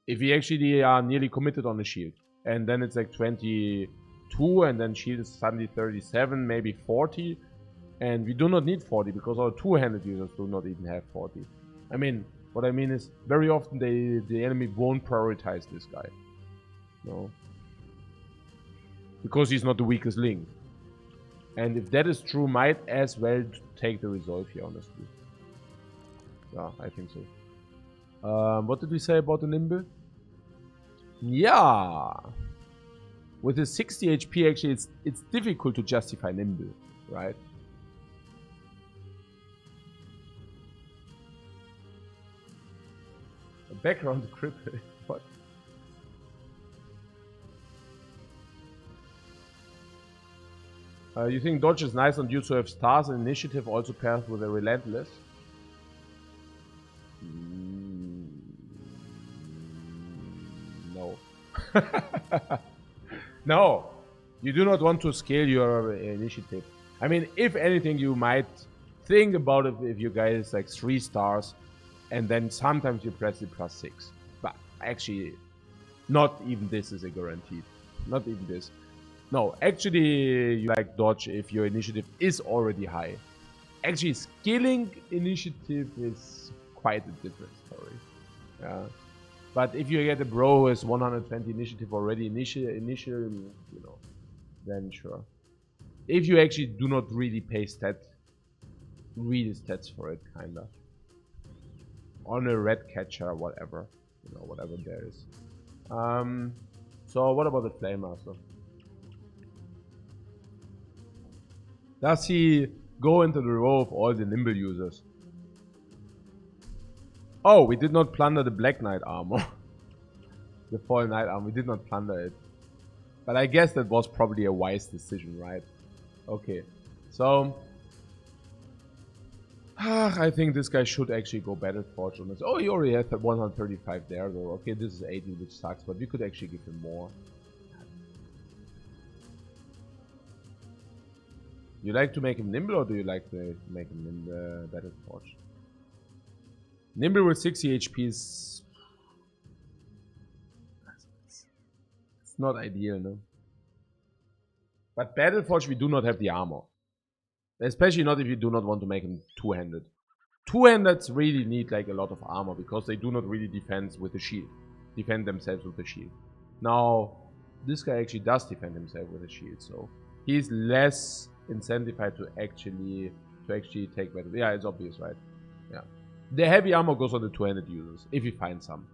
we actually are nearly committed on the shield, and then it's like 22, and then shield is suddenly 37, maybe 40, and we do not need 40 because our two-handed users do not even have 40. I mean, what I mean is very often the enemy won't prioritize this guy. No. Because he's not the weakest link. And if that is true, might as well take the resolve here, honestly. Yeah, I think so. What did we say about the Nimble? Yeah. With his 60 HP, actually, it's difficult to justify Nimble, right? A background cripple. What? You think dodge is nice on dudes who have stars and initiative also paired with a relentless? No. No. You do not want to scale your initiative. I mean, if anything, you might think about it if your guy is like 3 stars and then sometimes you press the +6. But actually, not even this is a guarantee. Not even this. No, actually, you like dodge if your initiative is already high. Actually, scaling initiative is quite a different story. Yeah. But if you get a bro who has 120 initiative already, initial, you know, then sure. If you actually do not really pay read stats for it, kinda. On a red catcher, whatever. You know, whatever there is. So what about the Flame Master? Does he go into the row of all the Nimble users? Oh, we did not plunder the Black Knight armor. The Fallen Knight armor, we did not plunder it. But I guess that was probably a wise decision, right? Okay, so... I think this guy should actually go Battle Forge on this. Oh, he already has 135 there though. Okay, this is 80, which sucks, but we could actually give him more. You like to make him Nimble or do you like to make him in the Battle Forge? Nimble with 60 HP is... It's not ideal, no? But Battle Forge, we do not have the armor. Especially not if you do not want to make him two-handed. Two-handeds really need like a lot of armor because they do not really defend with the shield. Defend themselves with the shield. Now, this guy actually does defend himself with a shield, so he's less incentivized to actually take battle. Yeah, it's obvious, right? Yeah. The heavy armor goes on the two-handed users, if you find some.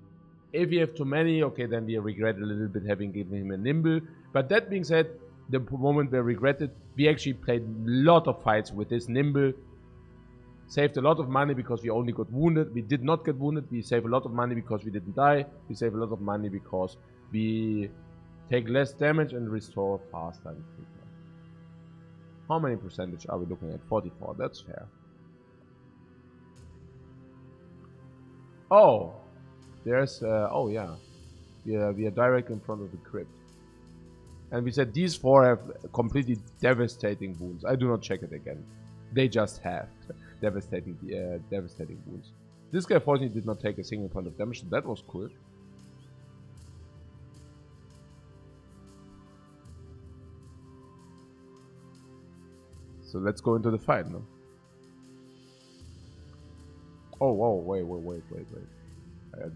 If you have too many, okay, then we regret a little bit having given him a Nimble. But that being said, the moment we regretted, we actually played a lot of fights with this Nimble. Saved a lot of money because we only got wounded. We did not get wounded. We saved a lot of money because we didn't die. We save a lot of money because we take less damage and restore faster and quicker. How many percentage are we looking at? 44. That's fair. Oh. There's, oh yeah. We are direct in front of the crypt. And we said these 4 have completely devastating wounds. I do not check it again. They just have devastating wounds. This guy fortunately did not take a single point of damage, so that was cool. So let's go into the fight, no? Oh, whoa, wait.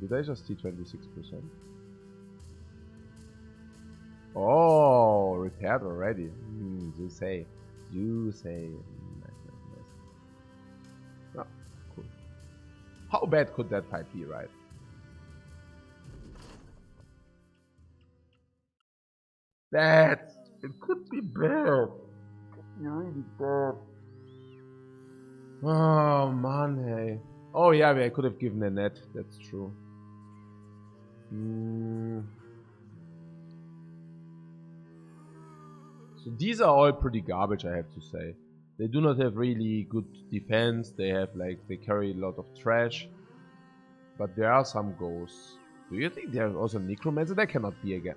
Did I just see 26%? Oh, repaired already. You say. Nice. Oh, cool. How bad could that fight be, right? It could be bad. Really bad. Oh man, hey. Oh yeah, I could have given a net. That's true. So these are all pretty garbage, I have to say. They do not have really good defense. They have they carry a lot of trash. But there are some ghosts. Do you think there's also necromancer? That cannot be again.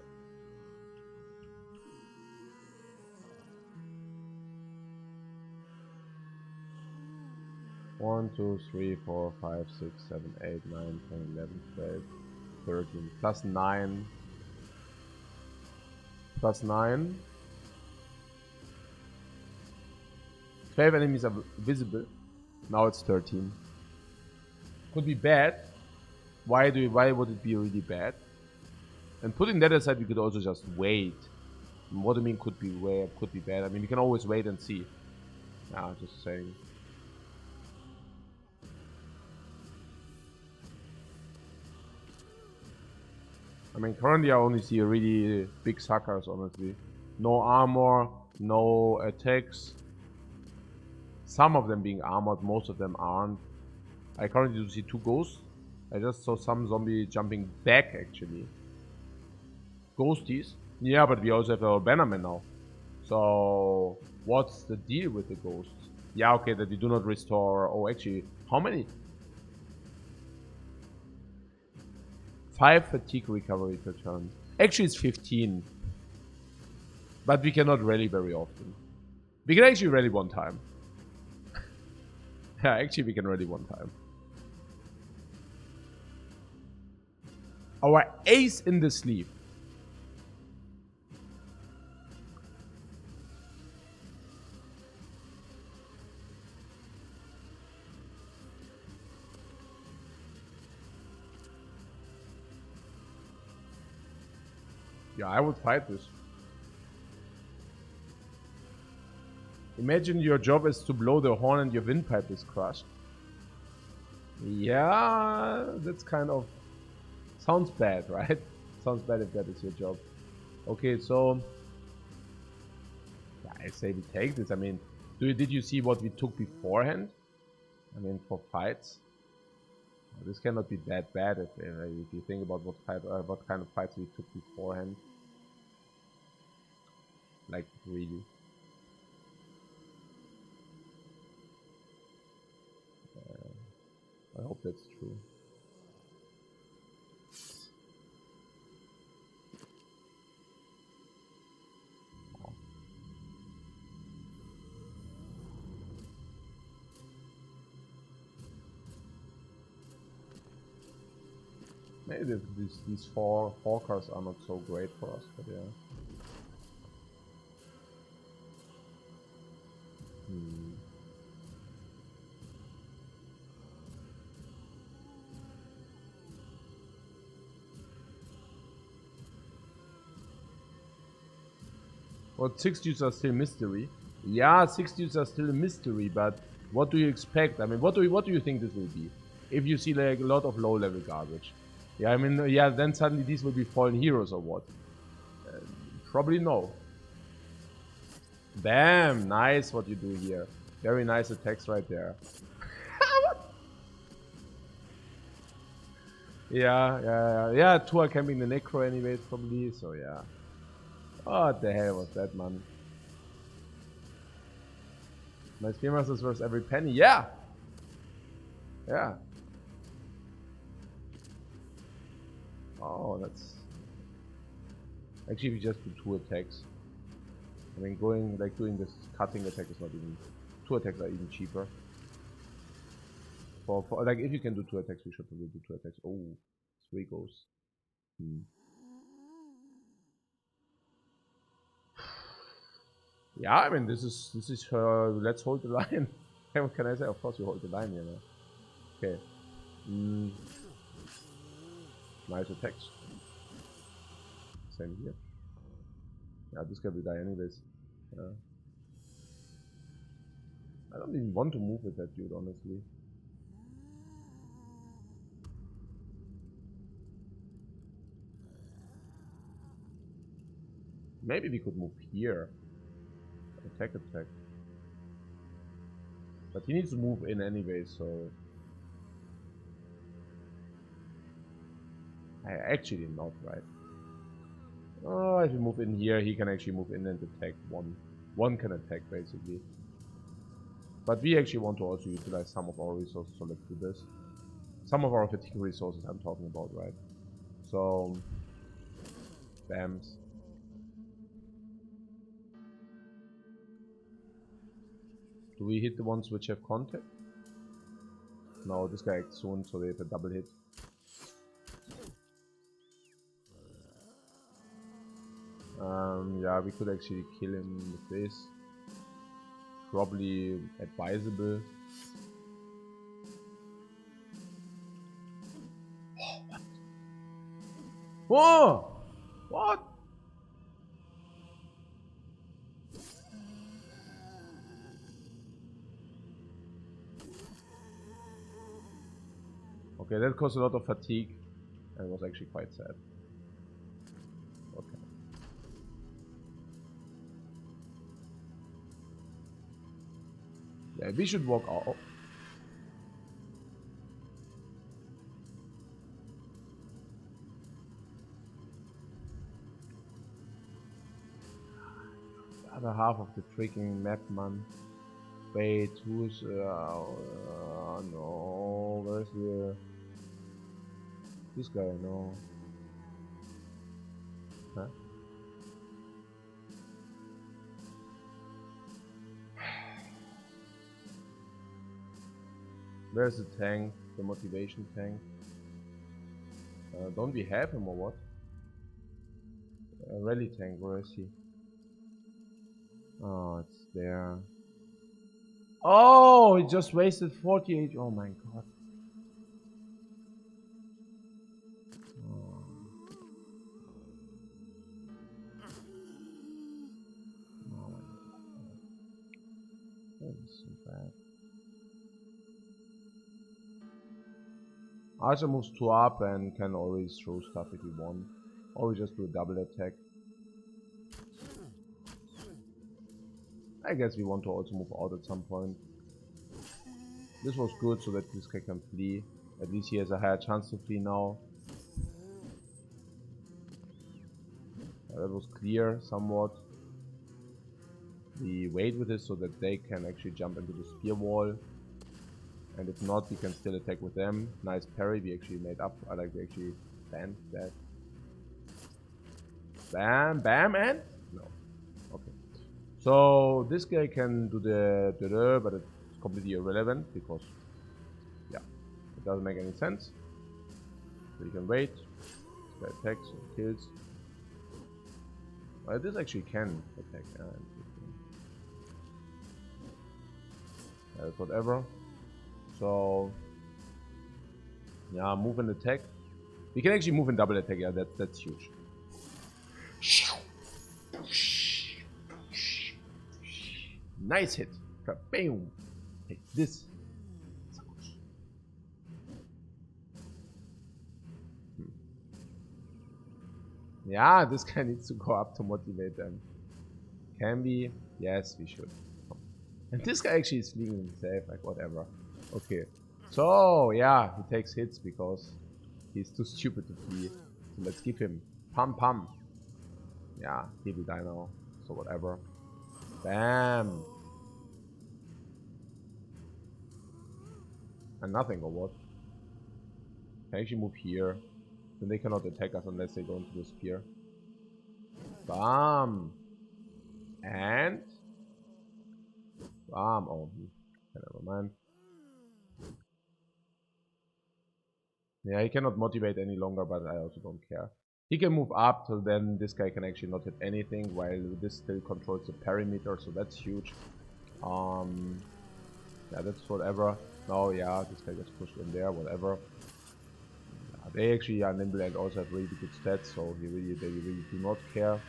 One, 2, 3, 4, 5, 6, 7, 8, 9, 10, 11, 12, 13. Plus 9. Plus 9. 12 enemies are visible. Now it's 13. Could be bad. Why would it be really bad? And putting that aside, we could also just wait. What do you mean could be bad? I mean, we can always wait and see. Yeah, just saying. I mean, currently I only see really big suckers, honestly. No armor, no attacks. Some of them being armored, most of them aren't. I currently do see 2 ghosts. I just saw some zombie jumping back, actually. Ghosties? Yeah, but we also have our bannerman now. So, what's the deal with the ghosts? Yeah, okay, that you do not restore... Oh, actually, how many? 5 fatigue recovery per turn. Actually, it's 15. But we cannot rally very often. We can actually rally 1 time. Yeah, actually we can rally 1 time. Our ace in the sleeve. Yeah, I would fight this. Imagine your job is to blow the horn and your windpipe is crushed. Yeah, that's kind of... Sounds bad, right? Sounds bad if that is your job. Okay, so... Yeah, I say we take this. I mean, did you see what we took beforehand? I mean, for fights? This cannot be that bad if you think about what kind of fights we took beforehand. Like, really. I hope that's true. Maybe these 4 Hawkers are not so great for us, but yeah. Well, 6 dudes are still mystery. Yeah, 6 dudes are still a mystery, but what do you expect? I mean, what do you think this will be? If you see like a lot of low-level garbage. Yeah, I mean, yeah, then suddenly these will be fallen heroes or what? Probably no. Bam! Nice what you do here. Very nice attacks right there. Yeah. 2 are camping the Necro anyways, probably, so yeah. What the hell was that, man? My Spear Master's worth every penny. Yeah! Yeah. Oh, that's... Actually, we just do 2 attacks. I mean, doing this cutting attack is not even... 2 attacks are even cheaper. For like, if you can do 2 attacks, we should probably do 2 attacks. Oh, 3 goes. Yeah, I mean, this is her. Let's hold the line. What can I say? Of course, we hold the line, you know. Okay. Nice attacks. Same here. Yeah, this guy will die anyways. I don't even want to move with that dude, honestly. Maybe we could move here. Attack. But he needs to move in anyway, so... I actually not, right? Oh, if you move in here, he can actually move in and attack one. One can attack, basically. But we actually want to also utilize some of our resources, so let's do this. Some of our fatigue resources I'm talking about, right? So... Bams. Do we hit the ones which have contact? No, this guy acts soon, so they have a double hit. Yeah, we could actually kill him with this. Probably advisable. Oh, what? Whoa! What? Okay, that caused a lot of fatigue and was actually quite sad. Okay. Yeah, we should walk out. The other half of the freaking map, man. Wait, who's... no, where's the... This guy, no. Huh? Where's the tank? The motivation tank? Don't we have him or what? Rally tank, where is he? Oh, it's there. Oh, he just wasted 48. Oh my god. Oh. Oh my god. That is so bad. Archer moves 2 up and can always throw stuff if you want. Or we just do a double attack. I guess we want to also move out at some point. This was good so that this guy can flee. At least he has a higher chance to flee now. That was clear somewhat. We wait with this so that they can actually jump into the spear wall. And if not, we can still attack with them. Nice parry, we actually made up. I like we actually banned that. Bam, bam, and? No. Okay. So this guy can do the but it's completely irrelevant because, yeah, it doesn't make any sense. So you can wait. This guy attacks and kills. Well, this actually can attack. Whatever. So yeah, move and attack. We can actually move and double attack. Yeah, that's huge. Nice hit. Boom. Take this. Yeah, this guy needs to go up to motivate them. Can we? Yes, we should. And this guy actually is fleeing himself, like whatever. Okay. So, yeah, he takes hits because he's too stupid to flee. So let's give him pum pum. Yeah, he will die now. So whatever. Bam. And nothing or what? Can I actually move here? Then they cannot attack us unless they go into the spear. Bam! And... Bam! Oh, never mind. Yeah, he cannot motivate any longer, but I also don't care. He can move up, so then this guy can actually not hit anything, while this still controls the perimeter, so that's huge. Yeah, that's whatever. No, yeah, this guy gets pushed in there, whatever. Yeah, they actually are nimble and also have really good stats, so they really do not care.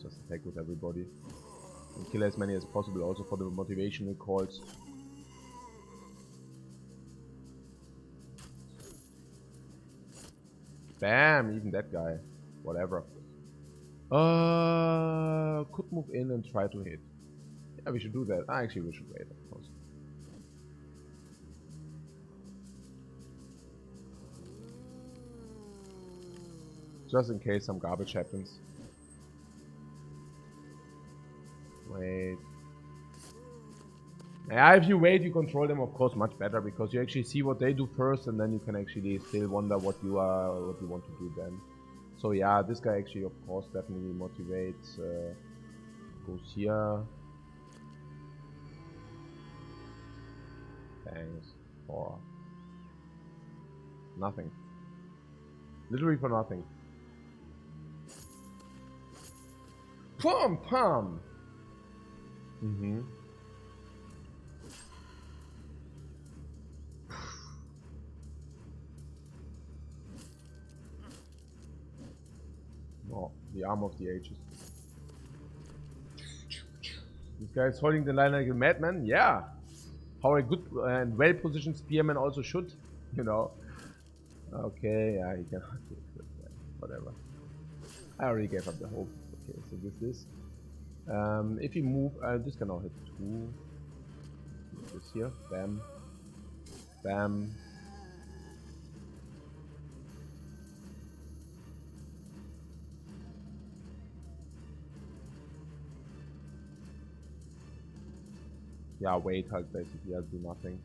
Just attack with everybody. And kill as many as possible, also for the motivational calls. Bam! Even that guy. Whatever. Could move in and try to hit. Yeah, we should do that. Actually, we should wait, of course. Just in case some garbage happens. Wait. Yeah, if you wait, you control them, of course, much better because you actually see what they do first, and then you can actually still wonder what you want to do then. So yeah, this guy actually, of course, definitely motivates. Goes here. Thanks for nothing. Literally for nothing. Pum pum. Oh, the arm of the ages. This guy is holding the line like a madman. Yeah. How a good and well-positioned spearman also should, you know. Okay, yeah, he cannot do it. Whatever. I already gave up the hope. Okay, so this. If you move, this can now hit 2. This here. Bam. Bam. Yeah, wait, halt basically, I'll do nothing.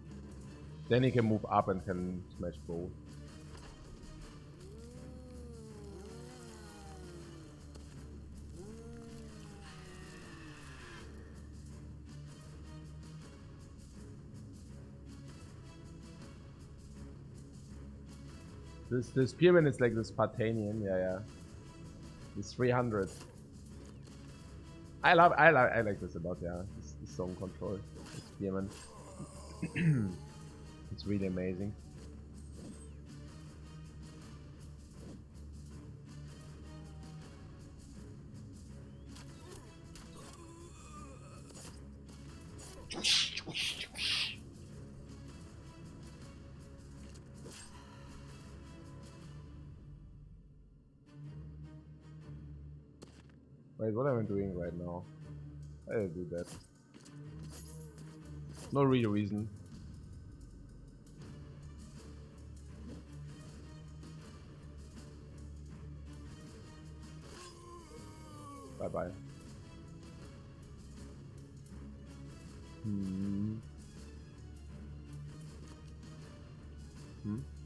Then he can move up and can smash both. This spearman is like the Spartanian, yeah. It's 300. I like this about, yeah, this zone control. This spearman. It's really amazing. Wait, what am I doing right now? I didn't do that. No real reason. Bye bye.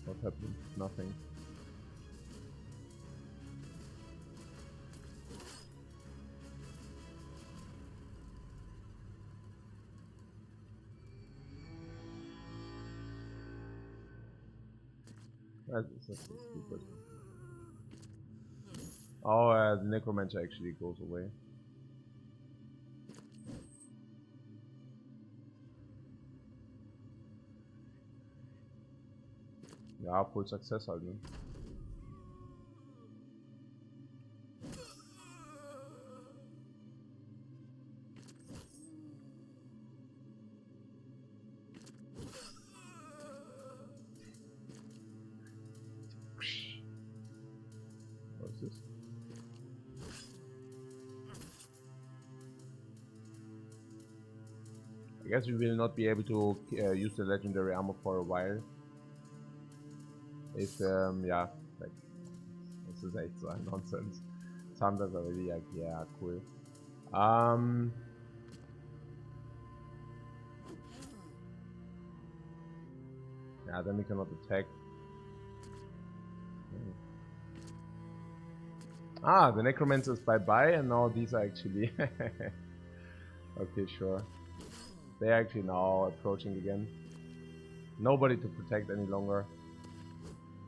What happened? Nothing. That's stupid. Oh, the necromancer actually goes away. Ja, full success halt, ne? What is this? I guess we will not be able to use the legendary armor for a while. If, yeah, like, this is echt so ein Nonsense. Sometimes I really like, yeah, cool. Yeah, then we cannot attack. Ah, the necromancers bye-bye, and now these are actually... Okay, sure. They're actually now approaching again. Nobody to protect any longer.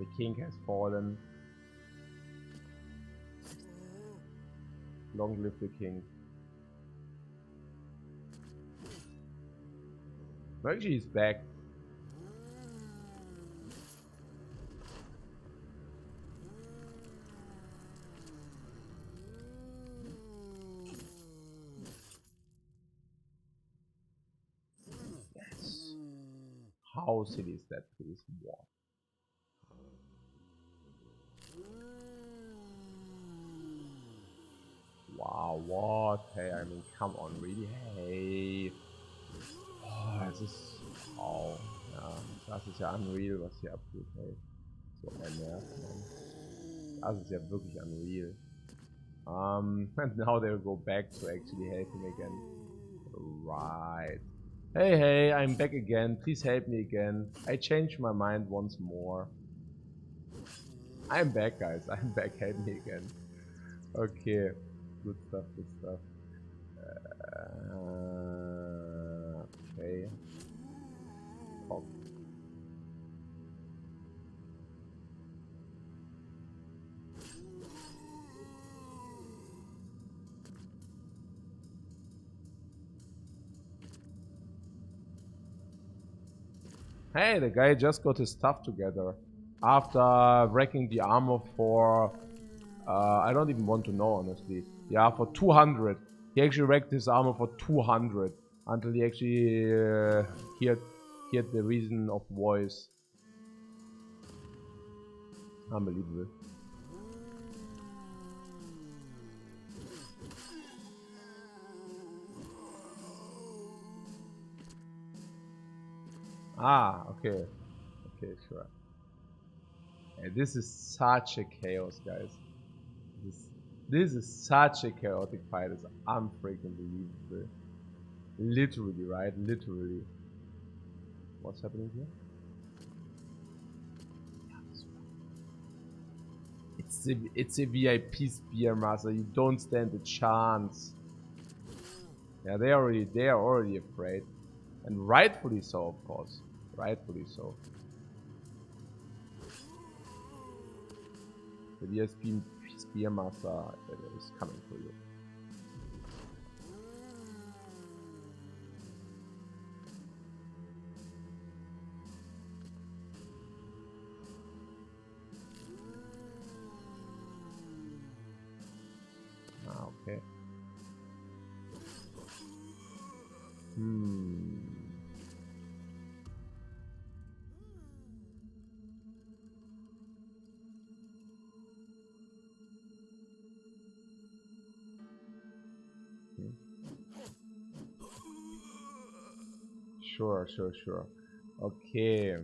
The king has fallen. Long live the king. Actually, he's back. Yes. How silly is that, please? What? Wow, what? Hey, I mean, come on, really? Hey. Oh, es ist... Wow. Ja, das ist ja unreal, was hier abgeht, hey. So ein Nerv, man. Das ist ja wirklich unreal. And now they'll go back to actually help him again. Right. Hey, hey, I'm back again. Please help me again. I changed my mind once more. I'm back, guys. I'm back. Help me again. Okay. Good stuff, good stuff. Okay. Oh. Hey, the guy just got his stuff together. After wrecking the armor for... I don't even want to know, honestly. Yeah, for 200. He actually wrecked his armor for 200. Until he actually heard the reason of voice. Unbelievable. Ah, okay. Okay, sure. Hey, this is such a chaos, guys. This is such a chaotic fight. It's unfreaking believable. Literally, right? Literally. What's happening here? It's a VIP Spearmaster. You don't stand a chance. Yeah, they are already afraid, and rightfully so, of course. Rightfully so. The VSP Spearmaster is coming for you. Ah, okay. Sure. Okay.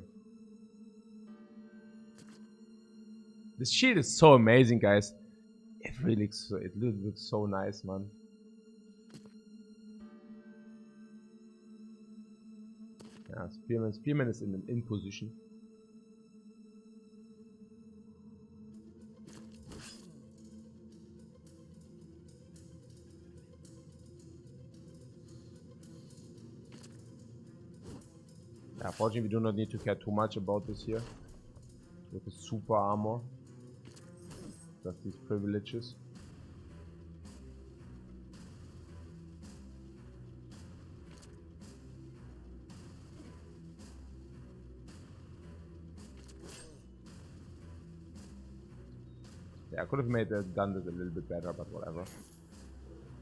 This shield is so amazing, guys. It really looks so nice, man. Yeah, Spearman is in position. Yeah, fortunately, we do not need to care too much about this here. With the super armor. Just these privileges. Yeah, I could have done this a little bit better, but whatever.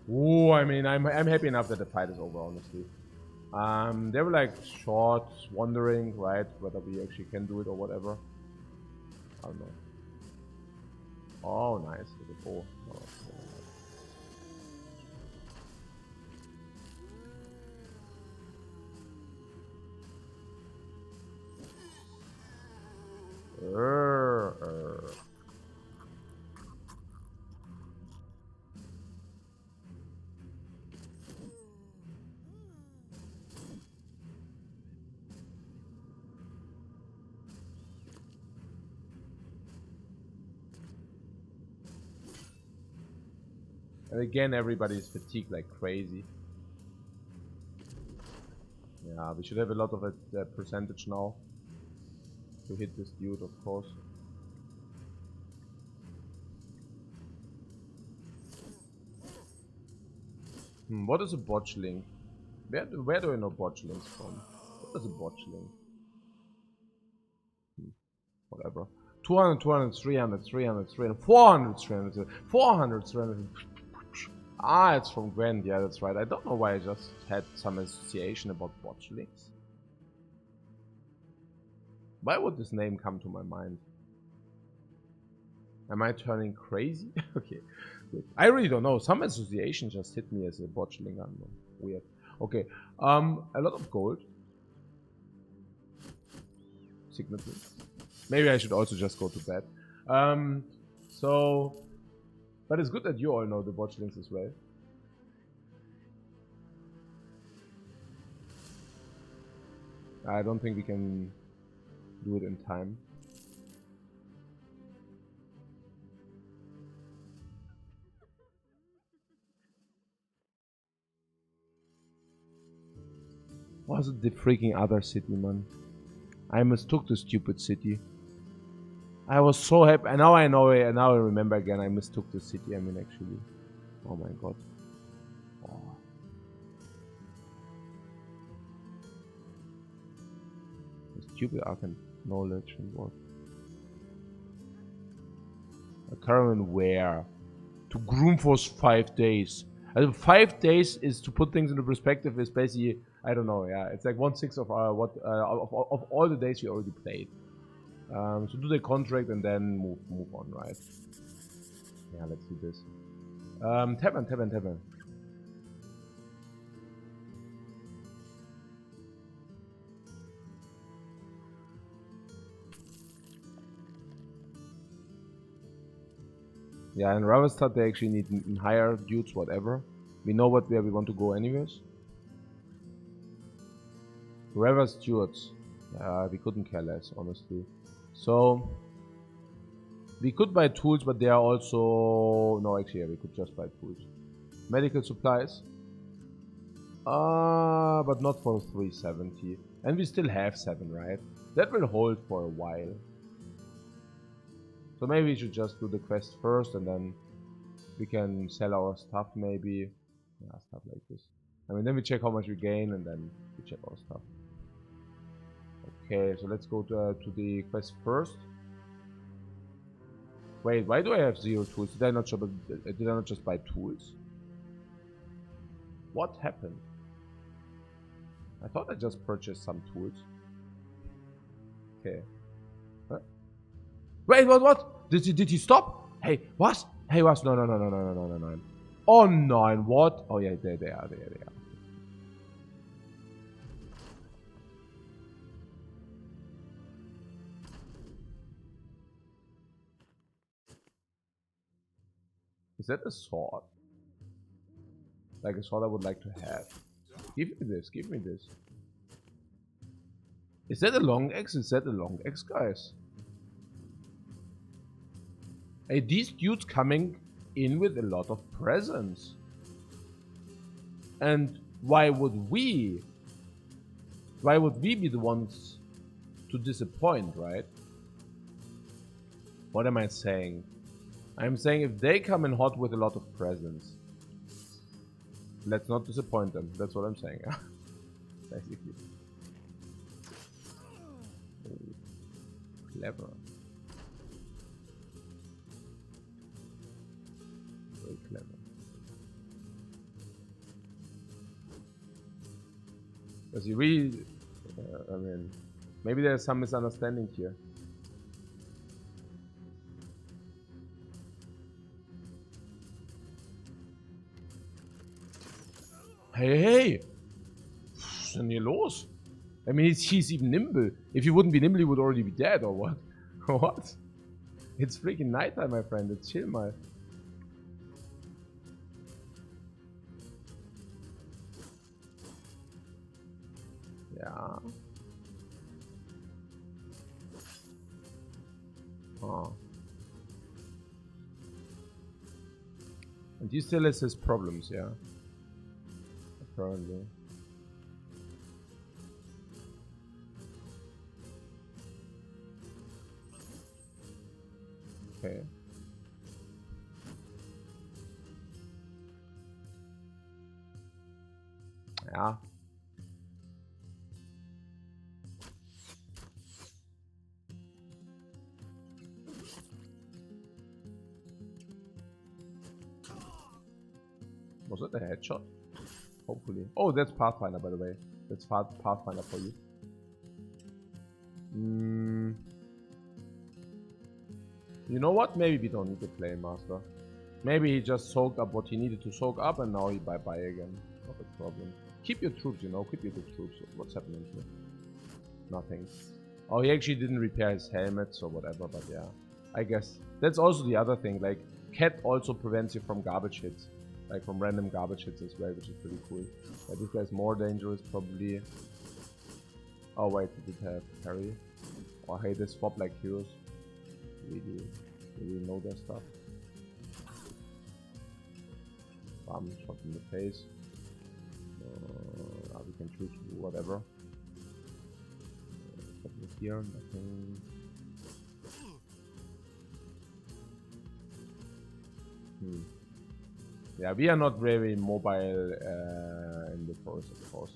Ooh, I mean, I'm happy enough that the fight is over, honestly. They were like short, wondering, right, whether we actually can do it or whatever. I don't know. Oh, nice with a bow. Oh, And again, everybody is fatigued like crazy. Yeah, we should have a lot of a percentage now to hit this dude, of course. What is a botchling? Where do I know botchlings from? What is a botchling? Whatever. 200, 200, 300, 300, 300, 400, 300, 400, 300. Ah, it's from Gwent. Yeah, that's right. I don't know why I just had some association about botchlings. Why would this name come to my mind? Am I turning crazy? Okay, good. I really don't know. Some association just hit me as a botchling. I don't know. Weird. Okay, a lot of gold. Signature. Maybe I should also just go to bed. But it's good that you all know the botchlings as well. I don't think we can do it in time. Was it the freaking other city, man? I mistook the stupid city. I was so happy, and now I know it, and now I remember again. I mistook the city. I mean, actually, oh my god. Oh. The stupid arcane knowledge and what? A caravan where? To groom for 5 days. And 5 days is, to put things into perspective, is basically, I don't know, yeah, it's like 1/6 of of all the days we already played. So do the contract and then move on, right? Yeah, let's do this. Tavern. Yeah, in Ravastad they actually need higher dudes, whatever. We know where we want to go anyways. River Stewards. We couldn't care less, honestly. So we could buy tools, but they are also... No, actually, yeah, we could just buy tools. Medical supplies. But not for 370. And we still have 7, right? That will hold for a while. So maybe we should just do the quest first and then we can sell our stuff maybe. Yeah, stuff like this. I mean, then we check how much we gain and then we check our stuff. Okay, so let's go to the quest first. Wait, why do I have 0 tools? Did I not just buy tools? What happened? I thought I just purchased some tools. Okay. Huh? Wait, what? Did he stop? Hey, what? Hey, what? No. Oh, no, what? Oh, yeah, there they are. Is that a sword? Like a sword I would like to have. Give me this. Is that a long axe? Is that a long axe, guys? Hey, these dudes coming in with a lot of presents. And why would we be the ones to disappoint, right? What am I saying? I'm saying if they come in hot with a lot of presents, let's not disappoint them. That's what I'm saying. Basically. Oh, clever. Very clever. Does he really... I mean, maybe there's some misunderstanding here. Hey! Was ist denn hier los? I mean, he's even nimble. If he wouldn't be nimble, he would already be dead, or what? What? It's freaking nighttime, my friend. It's chill mal. Ja. Oh. And he still has his problems, yeah. Apparently. Okay. Ja. Was it a headshot? Hopefully. Oh, that's Pathfinder, by the way. That's Pathfinder for you. You know what? Maybe we don't need to play Master. Maybe he just soaked up what he needed to soak up and now he bye-bye again. Not a problem. Keep your troops, you know. Keep your good troops. What's happening here? Nothing. Oh, he actually didn't repair his helmet, so whatever, but yeah. I guess. That's also the other thing. Like, Cat also prevents you from garbage hits. Like, from random garbage hits as well, which is pretty cool. Yeah, this guy's more dangerous, probably. Oh, wait, he did have parry. Oh, hey, they swap like heroes. Really know their stuff. Bam, shot in the face. We can choose whatever. Here, nothing. Yeah, we are not very mobile in the forest, of course.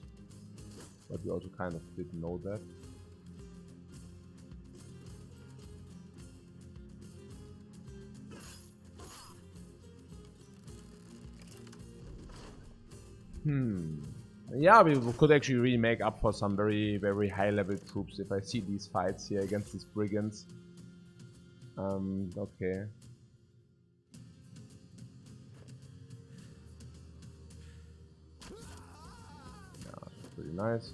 But we also kind of did know that. Yeah, we could actually really make up for some very, very high level troops if I see these fights here against these brigands. Okay. Yeah, pretty nice.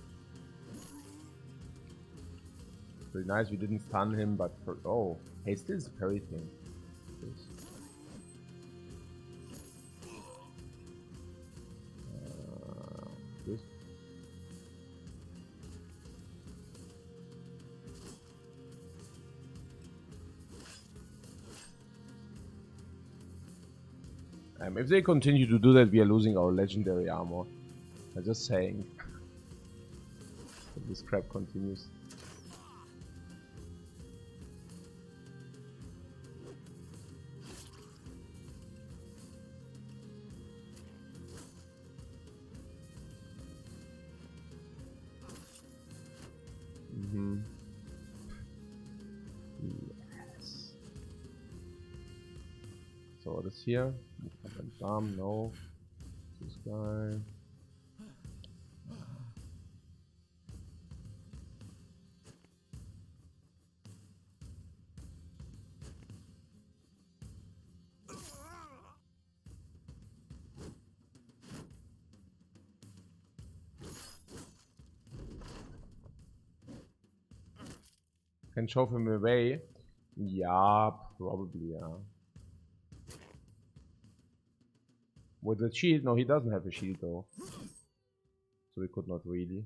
Pretty nice, we didn't stun him, but for, oh, hey, still this parry thing. This. If they continue to do that, we are losing our legendary armor. I'm just saying. If this crap continues. Yes. So what is here? Bam, no. This guy. Can shove him away. Yeah, probably, yeah. With the shield? No, he doesn't have a shield though. So he could not really.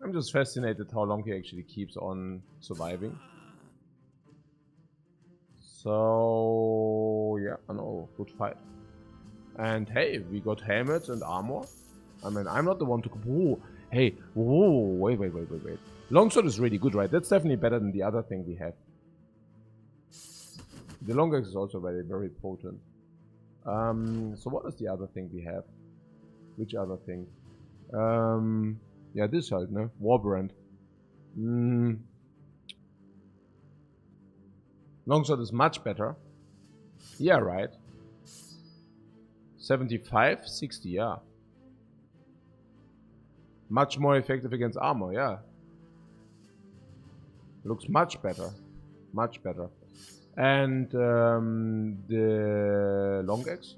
I'm just fascinated how long he actually keeps on surviving. So yeah, no, good fight. And hey, we got helmets and armor. I mean, I'm not the one to. Whoa, hey, whoa, wait. Longsword is really good, right? That's definitely better than the other thing we have. The long axe is also very, very potent. So what is the other thing we have? Which other thing? Yeah, this halt, ne? Warbrand. Longsword is much better. Yeah, right. 75, 60, yeah. Much more effective against armor, yeah. Looks much better. Much better. And the long axe?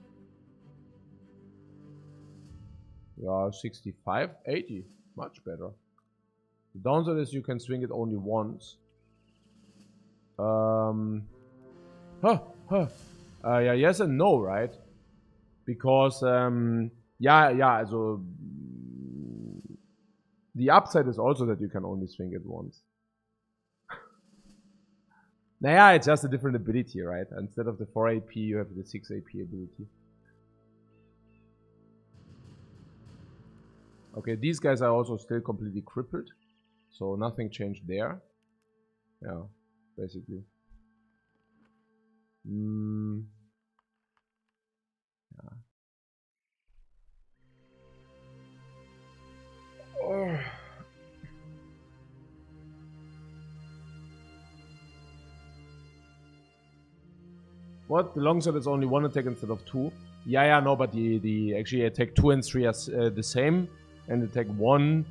Yeah, 65, 80. Much better. The downside is you can swing it only once. Yeah, yes and no, right? Because, yeah, also The upside is also that you can only swing it once. Naja, it's just a different ability, right? Instead of the 4 AP, you have the 6 AP ability. Okay, these guys are also still completely crippled. So nothing changed there. Yeah, basically. Yeah. Oh. What? The longsword is only 1 attack instead of 2? Yeah, no, but the actually attack 2 and 3 are the same. And attack 1,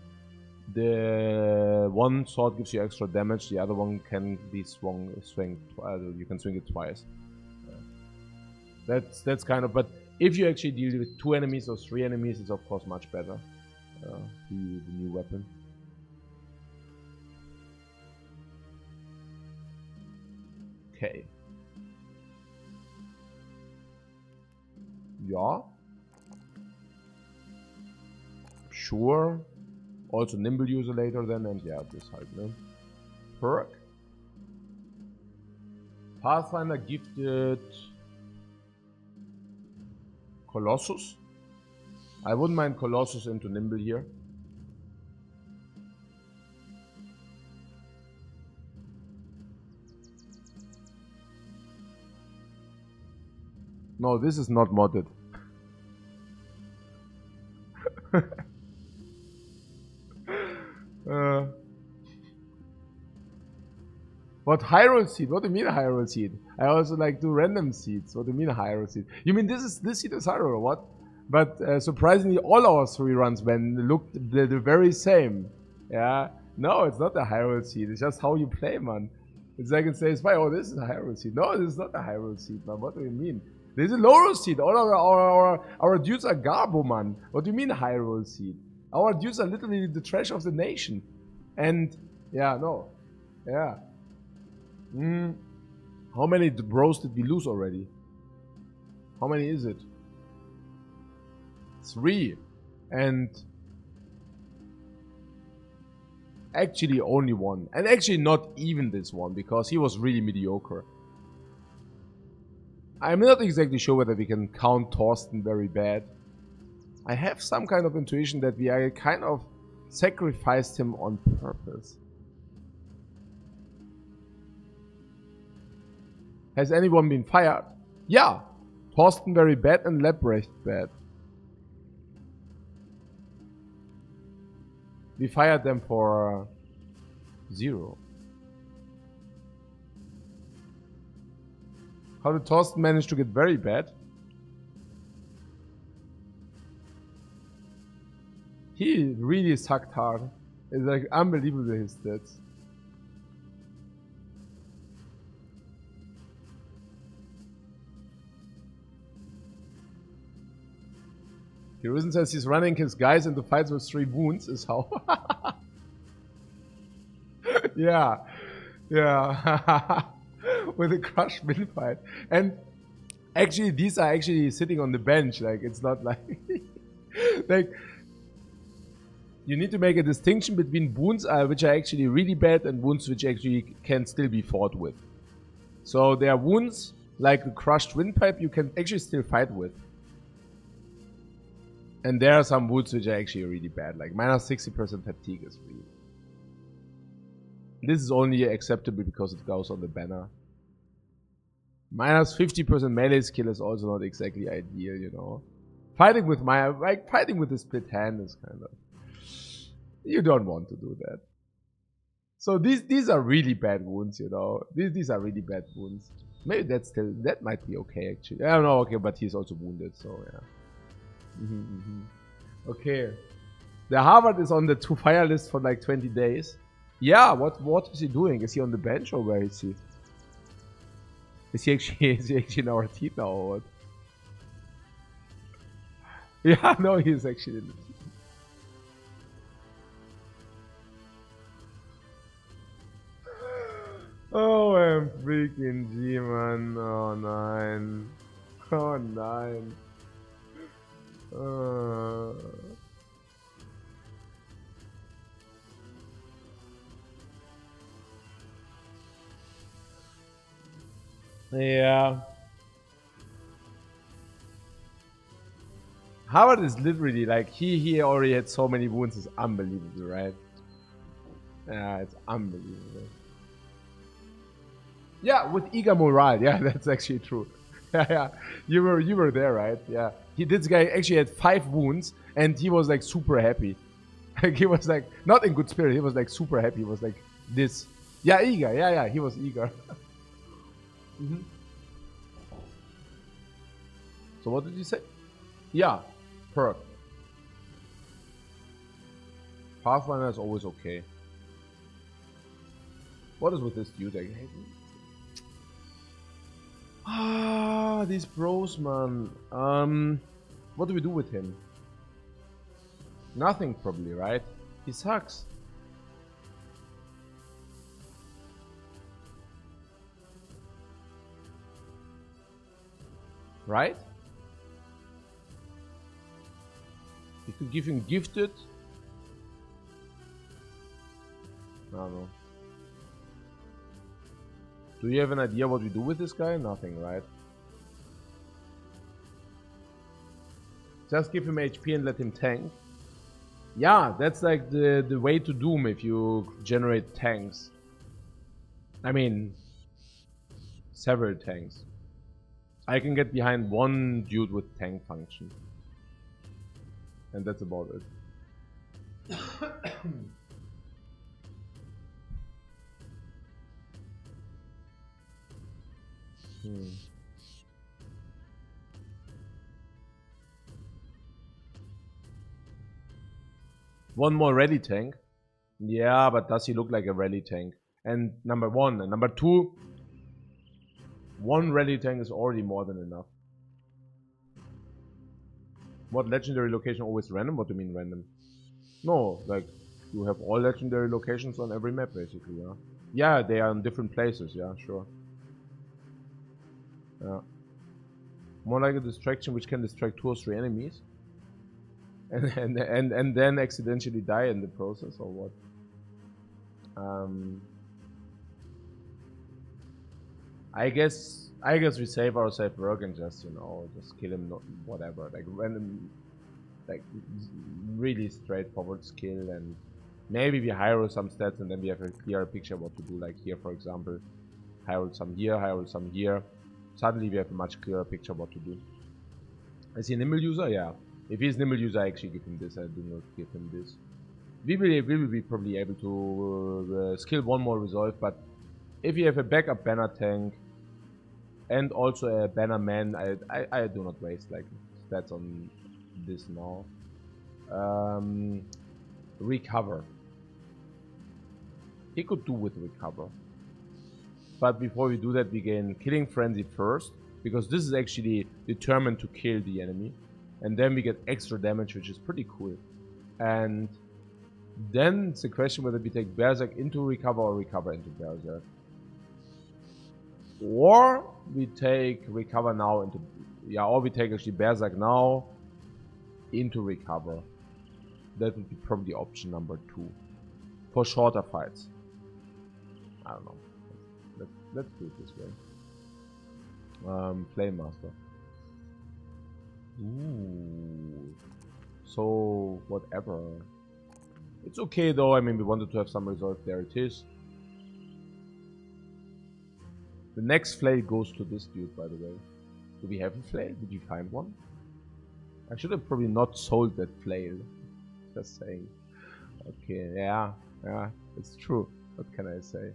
the one sword gives you extra damage, the other one can be swung, you can swing it twice. That's kind of, but if you actually deal with 2 enemies or 3 enemies, it's of course much better. The new weapon. Okay. Yeah. Sure. Also nimble user later then, and yeah, this halt, ne? Perk. Pathfinder gifted Colossus. I wouldn't mind Colossus into nimble here. No, this is not modded. What Hyrule seed? What do you mean Hyrule seed? I also like do random seeds. What do you mean Hyrule seed? You mean this seed is Hyrule or what? But surprisingly, all our 3 runs when looked the very same. Yeah. No, it's not a Hyrule seed. It's just how you play, man. It's like it says, "Oh, this is a Hyrule seed." No, this is not a Hyrule seed, man. What do you mean? This is a Loro seed. All our dudes are Garbo, man. What do you mean Hyrule seed? Our dudes are literally the trash of the nation. And yeah, no, yeah. How many bros did we lose already? How many is it? 3. And actually only 1. And actually not even this one, because he was really mediocre. I'm not exactly sure whether we can count Thorsten very bad. I have some kind of intuition that we are kind of sacrificed him on purpose. Has anyone been fired? Yeah. Thorsten very bad and Lebrecht bad. We fired them for 0. How did Thorsten manage to get very bad? He really sucked hard. It's like unbelievable his stats. Hiruzen says he's running his guys into fights with 3 wounds is how. Yeah. Yeah. With a crushed windpipe. And actually these are actually sitting on the bench. Like it's not like like you need to make a distinction between wounds which are actually really bad and wounds which actually can still be fought with. So there are wounds like the crushed windpipe you can actually still fight with. And there are some wounds which are actually really bad, like minus 60% fatigue is really. This is only acceptable because it goes on the banner. Minus 50% melee skill is also not exactly ideal, you know. Fighting with fighting with a split hand is kind of. You don't want to do that. So these are really bad wounds, you know. These are really bad wounds. Maybe that might be okay actually. I don't know, okay, but he's also wounded, so yeah. Okay. The Harvard is on the to fire list for like 20 days. Yeah, what is he doing? Is he on the bench or where is he? Is he actually in our team now or what? Yeah, no, he's actually in the team. Oh, I'm freaking G, man. Oh, nein. Oh, nein. Yeah. Howard is literally like he already had so many wounds. It's unbelievable, right? Yeah, it's unbelievable. Yeah, with eager morale. Yeah, that's actually true. Yeah, yeah. You were there, right? Yeah. This guy actually had 5 wounds and he was like super happy. Like he was like not in good spirit. He was like super happy. He was like this. Yeah, eager. Yeah, yeah. He was eager. Mhm. So what did you say? Yeah, perk. Pathfinder is always okay. What is with this dude? Ah, these bros, man. What do we do with him? Nothing, probably, right? He sucks. Right? You could give him gifted. I don't know. Do you have an idea what we do with this guy? Nothing, right? Just give him HP and let him tank. Yeah, that's like the way to Doom if you generate tanks. I mean, several tanks. I can get behind one dude with tank function. And that's about it. One more rally tank. Yeah, but does he look like a rally tank? And number one. And number two, one rally tank is already more than enough. What legendary location always random? What do you mean random? No, like you have all legendary locations on every map basically, yeah. Yeah, they are in different places, yeah, sure. Yeah. More like a distraction which can distract 2 or 3 enemies. And then accidentally die in the process or what? Um I guess we save ourselves work and just, just kill him, whatever. Like random, like really straightforward skill, and maybe we hire some stats and then we have a clearer picture what to do. Like here, for example, hire some here. Suddenly we have a much clearer picture what to do. Is he a nimble user? Yeah. If he's nimble user, I actually give him this. I do not give him this. We will be probably able to skill one more resolve, but if you have a backup banner tank and also a banner man, I do not waste like stats on this now. Recover. He could do with recover. But before we do that, we gain killing frenzy first, because this is actually determined to kill the enemy. And then we get extra damage, which is pretty cool. And then it's the question whether we take Berserk into recover or recover into Berserk. Or we take recover now into, or we take actually Berserk now into recover. That would be probably option number 2 for shorter fights. I don't know. Let's do it this way. Flame Master. Ooh. So whatever. It's okay though. I mean, we wanted to have some resolve. There it is. The next flail goes to this dude, by the way. Do we have a flail? Did you find one? I should have probably not sold that flail. Just saying. Okay, yeah, it's true. What can I say?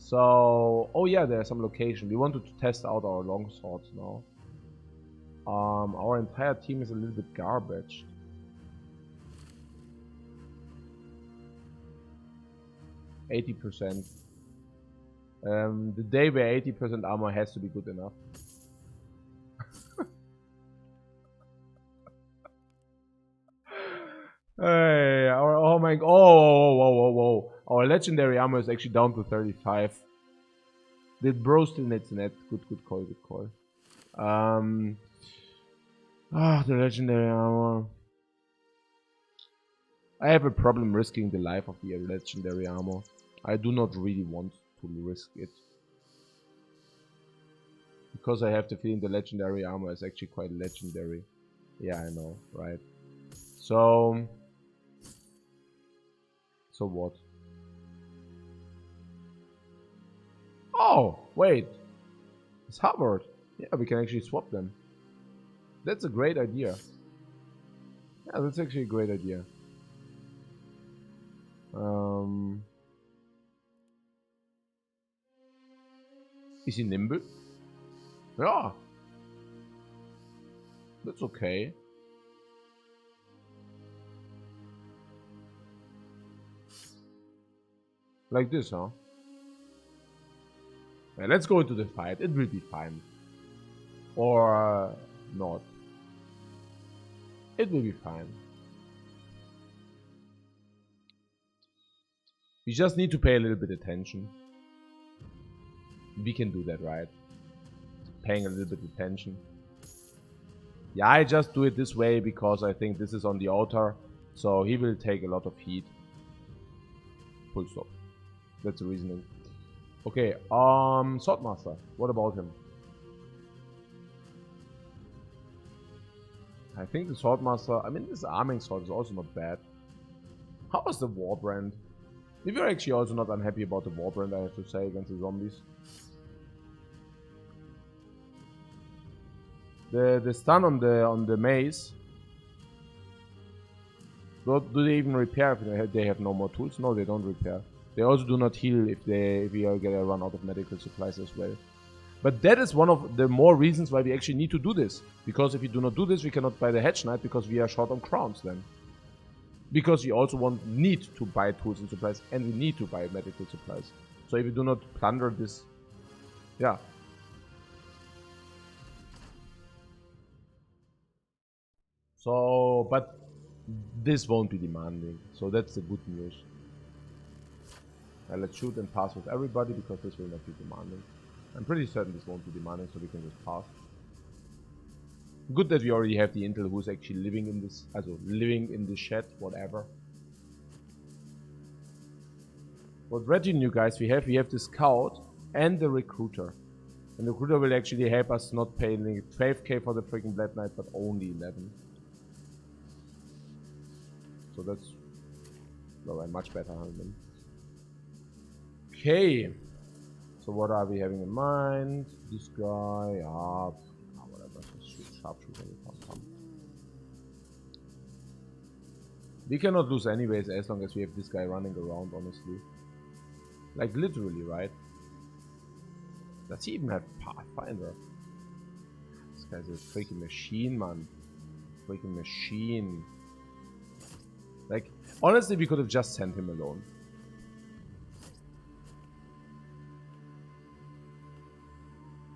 So, oh yeah, there's some location. We wanted to test out our longswords now. Our entire team is a little bit garbage. %. The day where 80% armor has to be good enough. Hey, oh my, whoa. Our legendary armor is actually down to 35. The bro still needs net. Good call. The legendary armor. I have a problem risking the life of the legendary armor. I do not really want to risk it. Because I have the feeling the legendary armor is actually quite legendary. Yeah, I know, right? So what? Oh, wait. It's Hubbard. Yeah, we can actually swap them. That's a great idea. Yeah, that's actually a great idea. Is he nimble? Yeah. That's okay. Like this, huh? Yeah, let's go into the fight. It will be fine. Or not. It will be fine. We just need to pay a little bit attention. We can do that, right? Paying a little bit attention. Yeah, I just do it this way because I think this is on the altar. So he will take a lot of heat. Full stop. That's the reasoning. Okay, Swordmaster. What about him? I think the Swordmaster, I mean, this arming sword is also not bad. How was the Warbrand? We were actually also not unhappy about the Warbrand, I have to say, against the zombies. The stun on the maze. Do they even repair if they have no more tools? No, they don't repair. They also do not heal if we are gonna run out of medical supplies as well. But that is one of the more reasons why we actually need to do this. Because if we do not do this, we cannot buy the Hedge Knight because we are short on crowns then. Because we also need to buy tools and supplies, and we need to buy medical supplies. So if we do not plunder this, yeah. So, but this won't be demanding. So that's the good news. Let's shoot and pass with everybody because this will not be demanding. I'm pretty certain this won't be demanding, so we can just pass. Good that we already have the intel who's actually living in this, also living in the shed, whatever. What retinue guys we have the scout and the recruiter. And the recruiter will actually help us not paying 12k for the freaking Black Knight, but only 11. So that's well, a much better than. Okay. So what are we having in mind? This guy, whatever. Sharpshooter. We cannot lose anyways as long as we have this guy running around, honestly. Like literally, right? Does he even have Pathfinder? This guy's a freaking machine, man. Freaking machine. Like, honestly, we could have just sent him alone.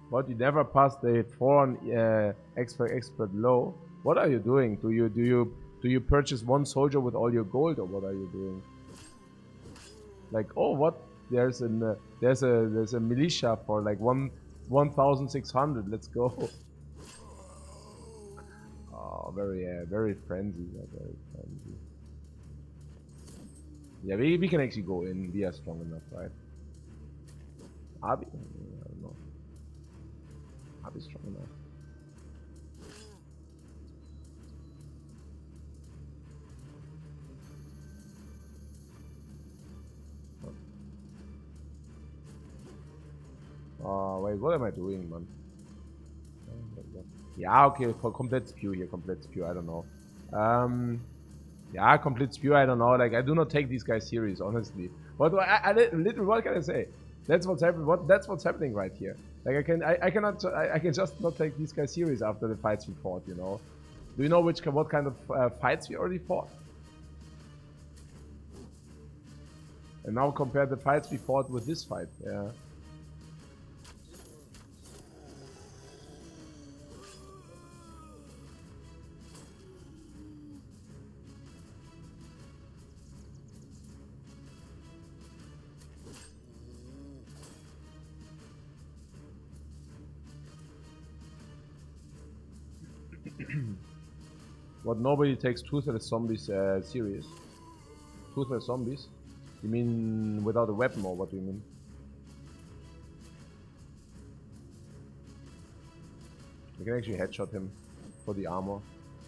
What? You never passed the 4 on expert low? What are you doing? Do you purchase one soldier with all your gold, or what are you doing? Like, oh, what? There's a militia for like 1,600. Let's go. Oh, very frenzy. Very frenzy. Yeah, we can actually go in. We are strong enough, right? Are we? I don't know. Are we strong enough? Wait, what am I doing, man? Yeah, okay, for complete spew here, complete spew, I don't know. Yeah, complete spew, I don't know. Like, I do not take these guys serious, honestly. But literally, what can I say? That's what's happening. That's what's happening right here. Like, I can just not take these guys serious after the fights we fought. You know? Do you know what kind of fights we already fought? And now compare the fights we fought with this fight. Yeah. What, nobody takes Toothless Zombies serious? Toothless Zombies? You mean without a weapon, or what do you mean? We can actually headshot him for the armor.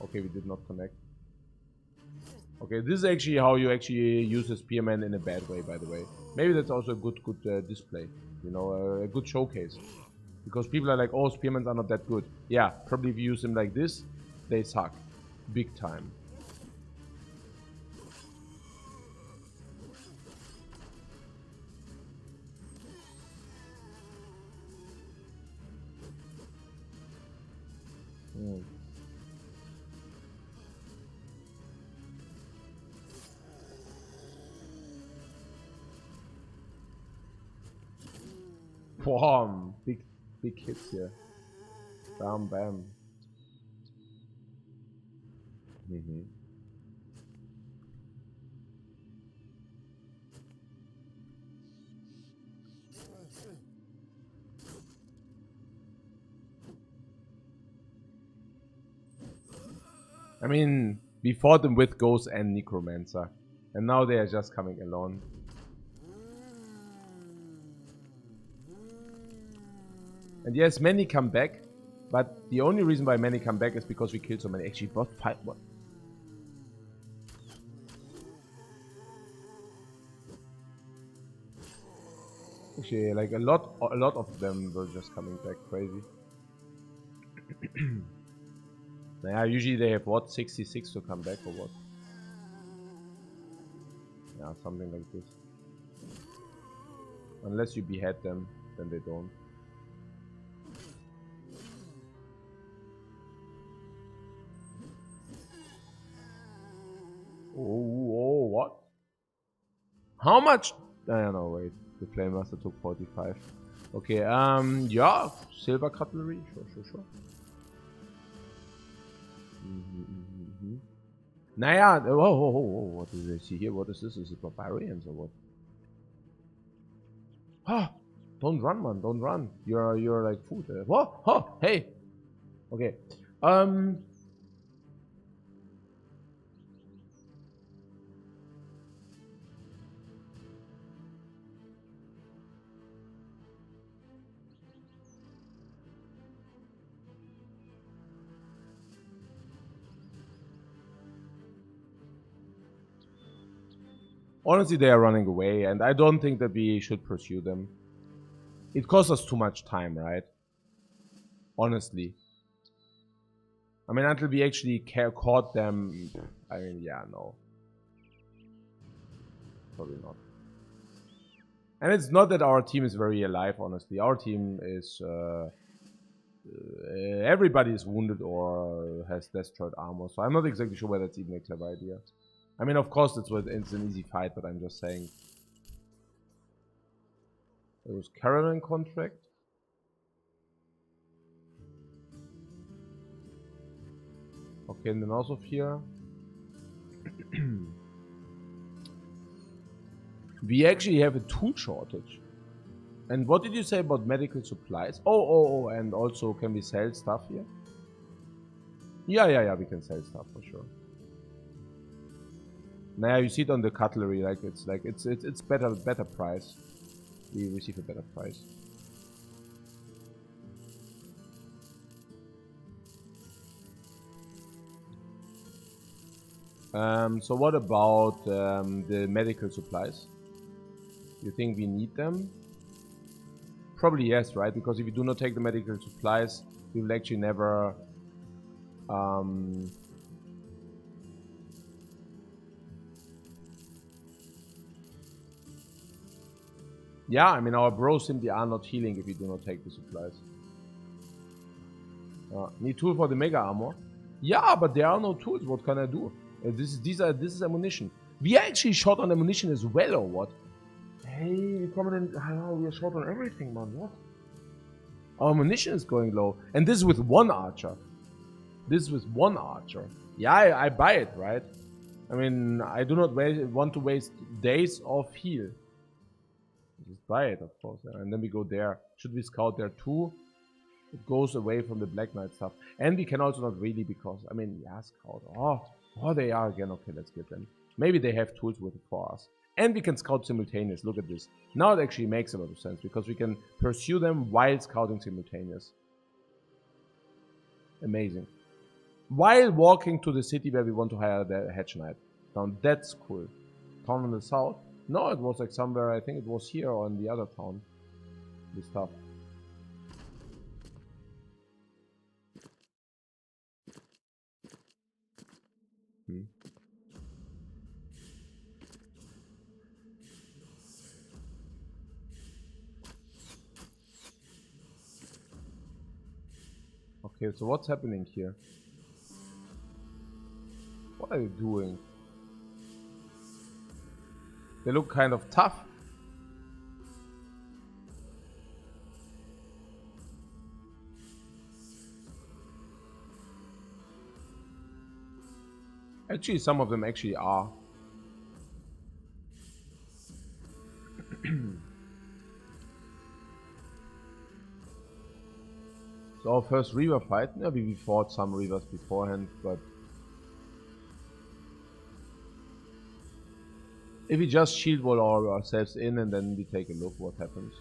Okay, we did not connect. Okay, this is actually how you actually use a spearman in a bad way, by the way. Maybe that's also a good display. You know, a good showcase. Because people are like, oh, spearmans are not that good. Yeah, probably if you use them like this, they suck. Big time. Bam! Big hits here. Bam, bam. I mean, we fought them with Ghost and Necromancer. And now they are just coming alone. And yes, many come back. But the only reason why many come back is because we killed so many. Actually, what fight? What? Actually, like a lot of them were just coming back. Crazy. Yeah, usually they have what, 66 to come back or what? Yeah, something like this. Unless you behead them, then they don't. Oh, what? How much? I don't know, wait. The Flame Master took 45. Okay, yeah, silver cutlery, sure. Naja, oh, what is this here? What is this? Is it barbarians or what? Ah, don't run, man, don't run. You're like food. Whoa, oh, hey. Okay, honestly, they are running away, and I don't think that we should pursue them. It costs us too much time, right? Honestly. I mean, until we actually caught them, I mean, yeah, no. Probably not. And it's not that our team is very alive, honestly. Our team is... everybody is wounded or has destroyed armor, so I'm not exactly sure whether that's even a clever idea. I mean, of course, it's an easy fight, but I'm just saying. It was caravan contract. Okay, and then also here. We actually have a tool shortage. And what did you say about medical supplies? Oh, and also can we sell stuff here? Yeah, we can sell stuff for sure. Now you see it on the cutlery, like it's better price. We receive a better price. So what about the medical supplies? You think we need them? Probably yes, right? Because if you do not take the medical supplies, we will actually never... Yeah, I mean, our bros simply are not healing if you do not take the supplies. Need tool for the mega armor? Yeah, but there are no tools. What can I do? This is ammunition. We are actually short on ammunition as well, or what? Hey, we are short on everything, man. What? Our ammunition is going low, and this is with one archer. Yeah, I buy it, right? I mean, I do not want to waste days of heal. Just buy it, of course, and then we go there. Should we scout there too? It goes away from the Black Knight stuff, and we can also not really, because I mean, yeah, scout. Oh, they are again. Okay, let's get them. Maybe they have tools with it for us, and we can scout simultaneous. Look at this. Now it actually makes a lot of sense because we can pursue them while scouting simultaneous. Amazing. While walking to the city where we want to hire the hedge knight. Town, that's cool. Town in the south? No, it was like somewhere, I think it was here or in the other town. This stuff. Okay, so what's happening here? What are you doing? They look kind of tough. Actually, some of them actually are. So our first river fight, maybe we fought some rivers beforehand, but if we just shield wall ourselves in and then we take a look what happens.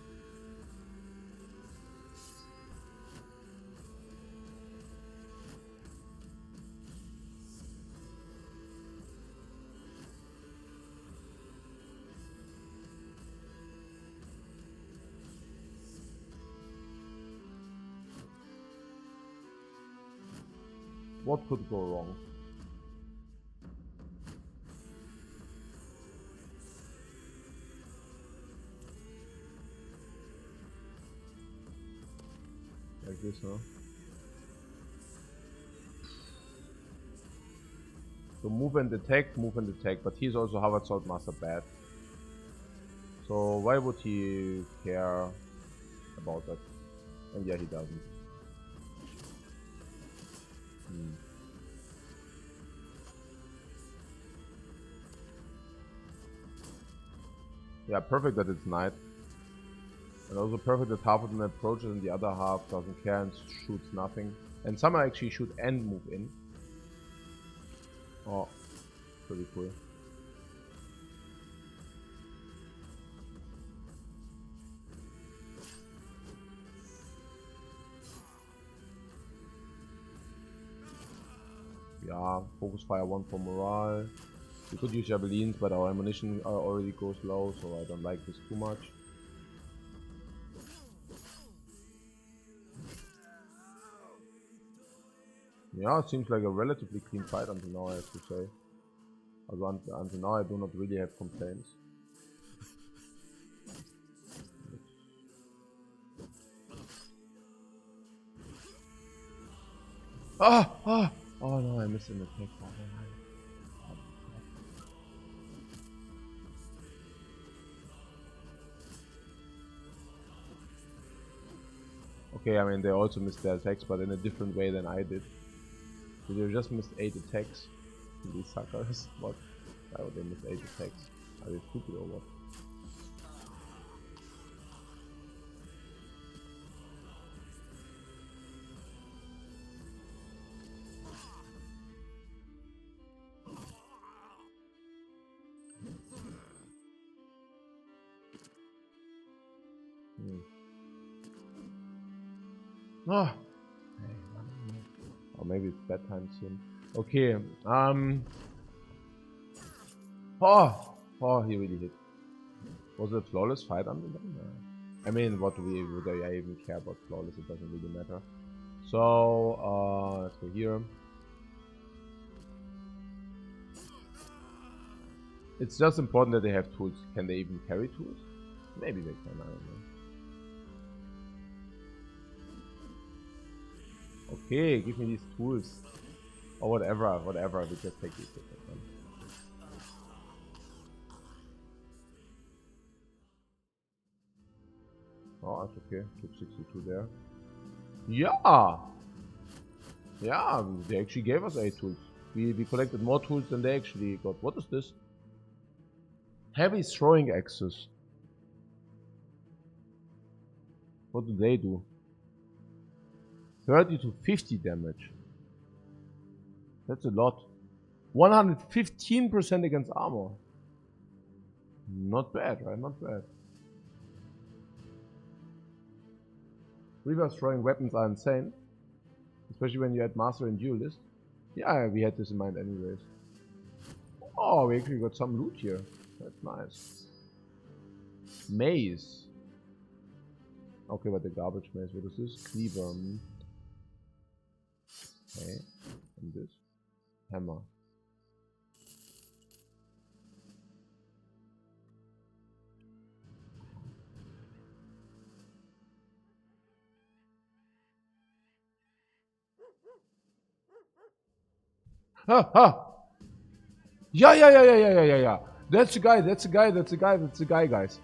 What could go wrong? Like this, huh? So move and attack, but he's also Harvard Sword Master bad. So why would he care about that? And yeah, he doesn't. Yeah, perfect that it's night. And also perfect that half of them approaches and the other half doesn't care and shoots nothing. And some actually shoot and move in. Oh, pretty cool. Yeah, focus fire 1 for morale. We could use javelins, but our ammunition already goes low, so I don't like this too much. Yeah, it seems like a relatively clean fight until now, I have to say. Also until now I do not really have complaints. Oh no, I missed an attack. Okay, I mean they also missed their attacks, but in a different way than I did. So they just missed 8 attacks. These suckers. What? Why would they miss 8 attacks? Are they stupid or what? Oh. Or maybe it's bedtime soon. Okay, oh, he really hit. Was it a flawless fight under them? I mean, would I even care about flawless? It doesn't really matter. So, let's go here. It's just important that they have tools. Can they even carry tools? Maybe they can, I don't know. Okay, give me these tools. Or whatever, we just take these. Oh, that's okay. Took 62 there. Yeah! Yeah, they actually gave us 8 tools. We collected more tools than they actually got. What is this? Heavy throwing axes. What do they do? 30 to 50 damage. That's a lot. 115% against armor. Not bad, right? Not bad. Reverse throwing weapons are insane. Especially when you add Master and Duelist. Yeah, we had this in mind anyways. Oh, we actually got some loot here. That's nice. Maze. Okay, but the garbage maze. What is this? Cleaver. Okay. And this. Hammer. Ah! Yeah. That's the guy, guys.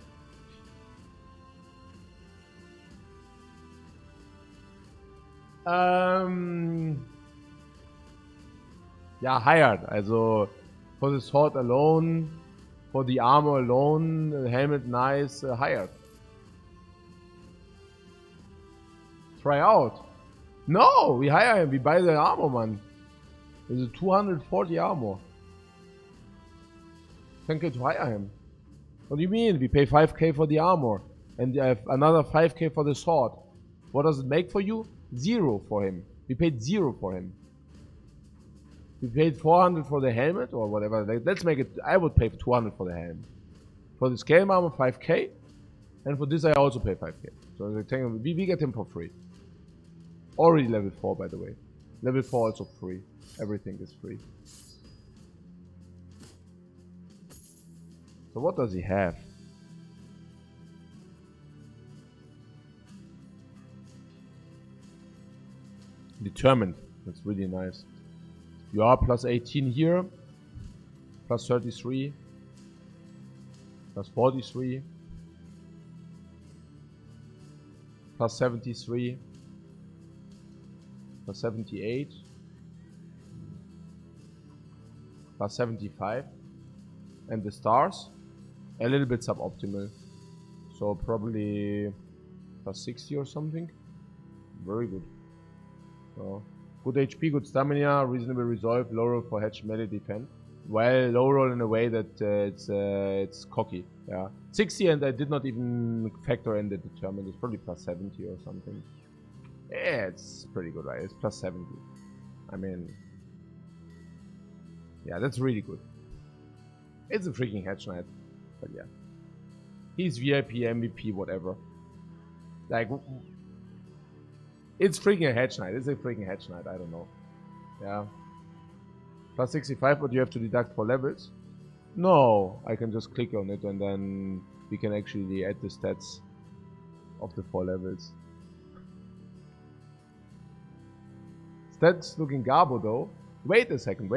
Ja, hired. Also, for the sword alone, for the armor alone, helmet nice, hired. Try out. No, we hire him, we buy the armor, man. There's a 240 armor. 10k to hire him. What do you mean? We pay 5k for the armor and another 5k for the sword. What does it make for you? 0 for him. We paid 0 for him. We paid 400 for the helmet or whatever. Let's make it. I would pay 200 for the helmet. For the scale armor, 5k. And for this, I also pay 5k. So we get him for free. Already level 4, by the way. Level 4 also free. Everything is free. So what does he have? Determined. That's really nice. You are plus 18 here. Plus 33. Plus 43. Plus 73. Plus 78. Plus 75. And the stars? A little bit suboptimal. So probably plus 60 or something. Very good. So good HP, good stamina, reasonable resolve, low roll for hedge melee defense. Well, low roll in a way that it's cocky. Yeah, 60, and I did not even factor in the determined. It's probably plus 70 or something. Yeah, it's pretty good, right? It's plus 70. I mean, yeah, that's really good. It's a freaking hedge knight, but yeah, he's VIP, MVP, whatever. Like, it's freaking a hedge knight. It's a freaking hedge knight. I don't know. Yeah. Plus 65, but you have to deduct for levels. No, I can just click on it and then we can actually add the stats of the 4 levels. Stats looking garbo though. Wait a second.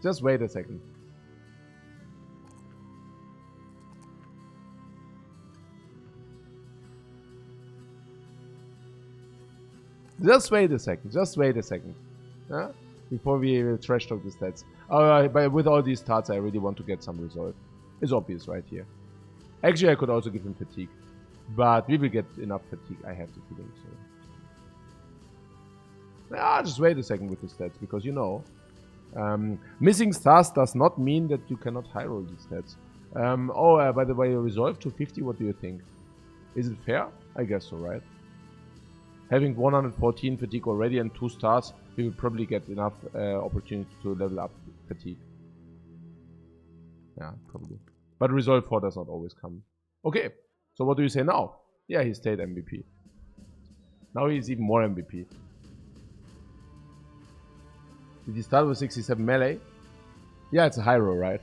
Just wait a second. Just wait a second. Huh? Before we trash talk the stats. But with all these stats, I really want to get some resolve. It's obvious right here. Actually, I could also give him fatigue. But we will get enough fatigue, I have the feeling. So. Just wait a second with the stats, because you know, missing stars does not mean that you cannot high roll these stats. By the way, resolve to 50, what do you think? Is it fair? I guess so, right? Having 114 fatigue already and 2 stars, we will probably get enough opportunity to level up fatigue. Yeah, probably. But resolve 4 does not always come. Okay, so what do you say now? Yeah, he stayed MVP. Now he's even more MVP. Did he start with 67 melee? Yeah, it's a high roll, right?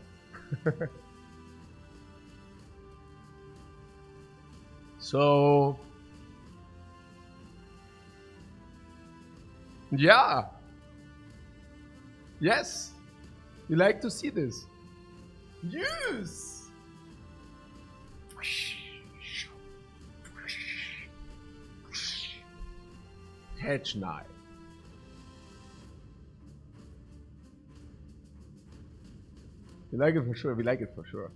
So... yeah. Yes. You like to see this? Yes. Hedge knife. You like it for sure. We like it for sure.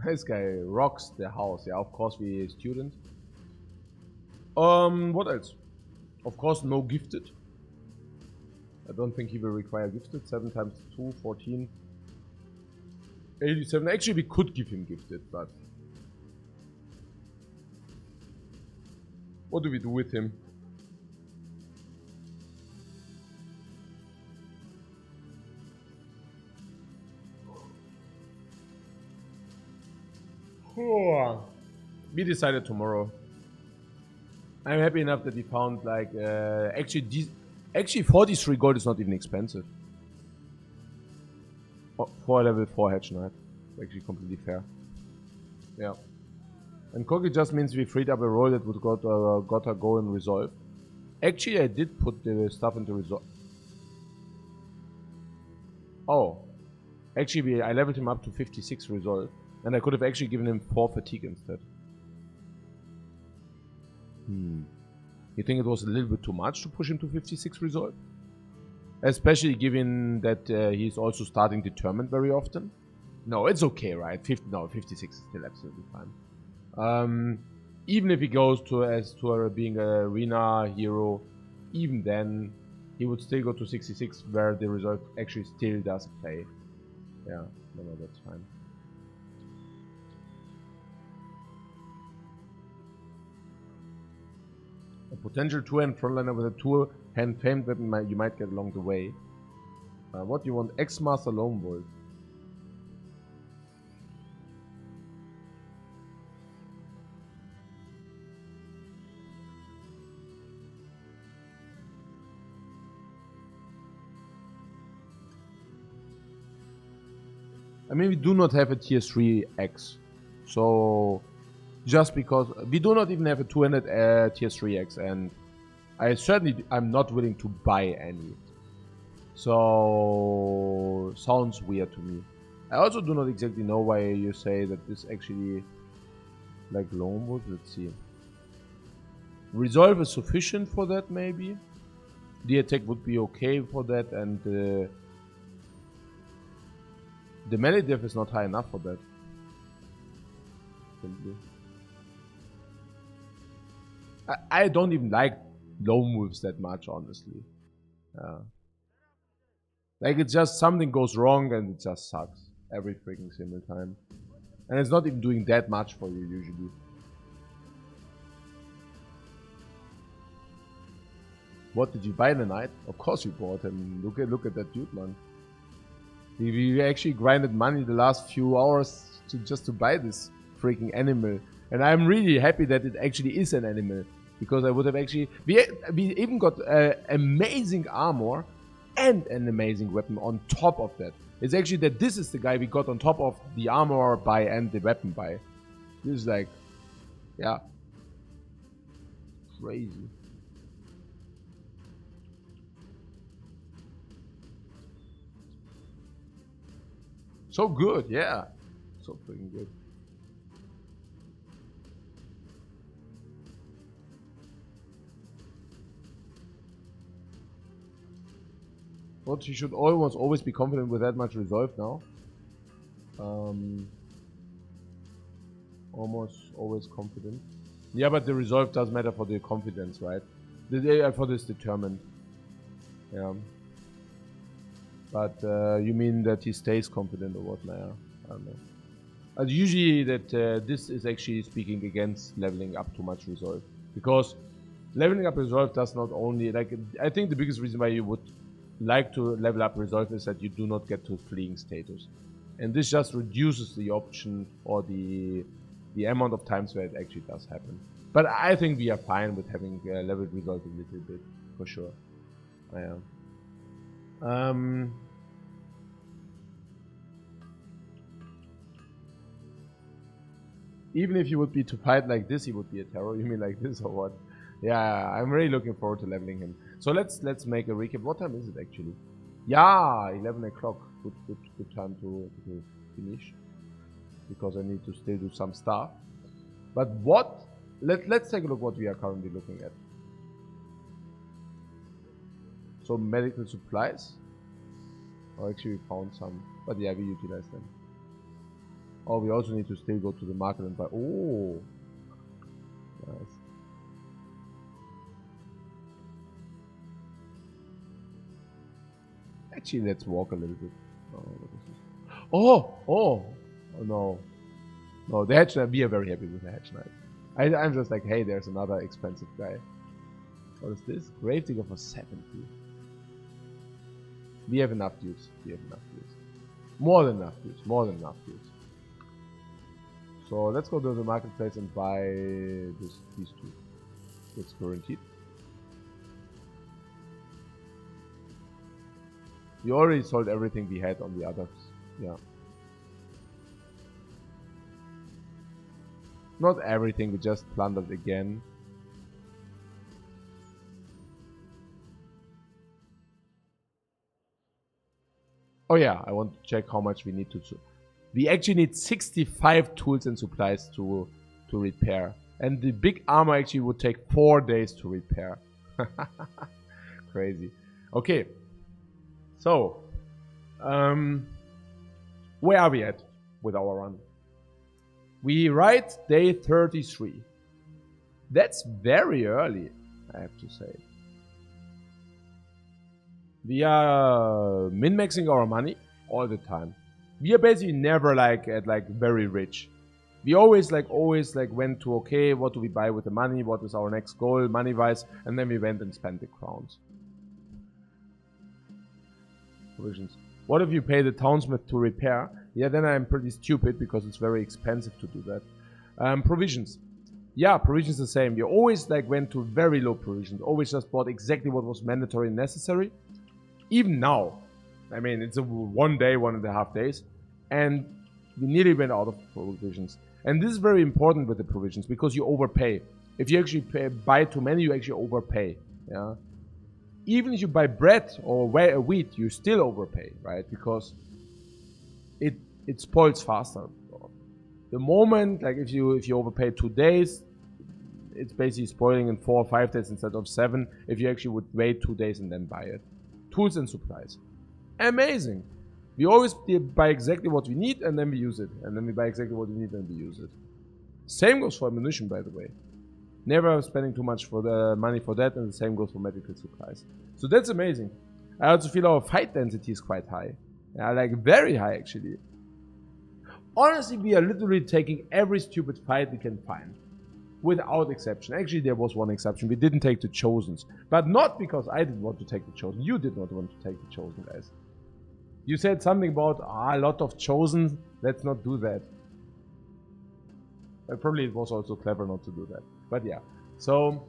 This guy rocks the house. Yeah, of course we student. What else? Of course, no gifted. I don't think he will require gifted. 7 times 2, 14. 87. Actually, we could give him gifted, but... What do we do with him? We decided tomorrow. I'm happy enough that we found like actually 43 gold is not even expensive. For a level 4 Hedge Knight. Actually completely fair. Yeah. And Kogi just means we freed up a role that would gotta go in Resolve. Actually I did put the stuff into Resolve. Oh. Actually I leveled him up to 56 Resolve. And I could have actually given him 4 Fatigue instead. You think it was a little bit too much to push him to 56 Resolve? Especially given that he's also starting Determined very often. No, it's okay, right? 56 is still absolutely fine. Even if he goes to being an arena hero, even then, he would still go to 66, where the Resolve actually still does play. Yeah, no, that's fine. A potential 2-hand frontliner with a 2-hand famed weapon you might get along the way. What do you want? X-Master Lone Wolf. I mean, we do not have a tier 3 X. So, just because we do not even have a 200 tier 3 X, and I'm not willing to buy any. So, sounds weird to me. I also do not exactly know why you say that this actually, like Lone Wolf, let's see. Resolve is sufficient for that, maybe. The attack would be okay for that, and the melee def is not high enough for that. Simply. I don't even like Lone Wolves that much, honestly. Like, it's just something goes wrong and it just sucks. Every freaking single time. And it's not even doing that much for you, usually. What, did you buy in the night? Of course you bought him. Look at that dude, man. We actually grinded money the last few hours just to buy this freaking animal. And I'm really happy that it actually is an animal. Because I would have actually... We even got amazing armor and an amazing weapon on top of that. It's actually that this is the guy we got on top of the armor buy and the weapon buy. This is like... Yeah. Crazy. So good, yeah. So freaking good. But you should always be confident with that much resolve now. Almost always confident. Yeah, but the resolve does matter for the confidence, right? For this determined. Yeah. But you mean that he stays confident or what? Nah, I don't know. Usually that this is actually speaking against leveling up too much resolve. Because leveling up resolve does not only, like, I think the biggest reason why you would like to level up resolve is that you do not get to fleeing status. And this just reduces the option or the amount of times where it actually does happen. But I think we are fine with having leveled resolve a little bit, for sure. I am. Even if you would be to fight like this, he would be a terror. You mean like this or what? Yeah, I'm really looking forward to leveling him. So let's make a recap. What time is it actually? Yeah, 11 o'clock. Good time to finish. Because I need to still do some stuff. But what? Let's take a look what we are currently looking at. So medical supplies. Oh, actually we found some. But yeah, we utilize them. Oh, we also need to still go to the market and buy. Oh, nice. Actually, let's walk a little bit. Oh, what is this? Oh, no. No, the Hedge Knight. We are very happy with the Hedge Knight. I'm just like, hey, there's another expensive guy. What is this? Gravedigger for 70. We have enough dudes. We have enough dudes. More than enough dudes. More than enough dudes. So let's go to the marketplace and buy these two. It's guaranteed. We already sold everything we had on the others. Yeah. Not everything, we just plundered again. Oh yeah, I want to check how much we need to. We actually need 65 tools and supplies to repair. And the big armor actually would take 4 days to repair. Crazy. Okay. So, where are we at with our run? We write day 33. That's very early, I have to say. We are min-maxing our money all the time. We are basically never like at like very rich. We always went to, okay, what do we buy with the money? What is our next goal money-wise? And then we went and spent the crowns. Provisions. What if you pay the townsmith to repair? Yeah, then I'm pretty stupid because it's very expensive to do that. Provisions. Yeah, provisions the same. We always like went to very low provisions. Always just bought exactly what was mandatory and necessary. Even now, I mean, it's a 1 day, 1.5 days, and we nearly went out of provisions. And this is very important with the provisions because you overpay. If you actually buy too many, you actually overpay. Yeah. Even if you buy bread or wheat, you still overpay, right? Because it spoils faster. The moment, like if you overpay 2 days, it's basically spoiling in 4 or 5 days instead of 7. If you actually would wait 2 days and then buy it. Tools and supplies. Amazing. We always buy exactly what we need and then we use it. And then we buy exactly what we need and we use it. Same goes for ammunition, by the way. Never spending too much for the money for that, and the same goes for medical supplies. So that's amazing. I also feel our fight density is quite high. Yeah, like very high actually. Honestly, we are literally taking every stupid fight we can find. Without exception. Actually, there was one exception. We didn't take the Chosens. But not because I didn't want to take the Chosen. You did not want to take the Chosen, guys. You said something about, a lot of Chosen. Let's not do that. Probably it was also clever not to do that. But yeah. So,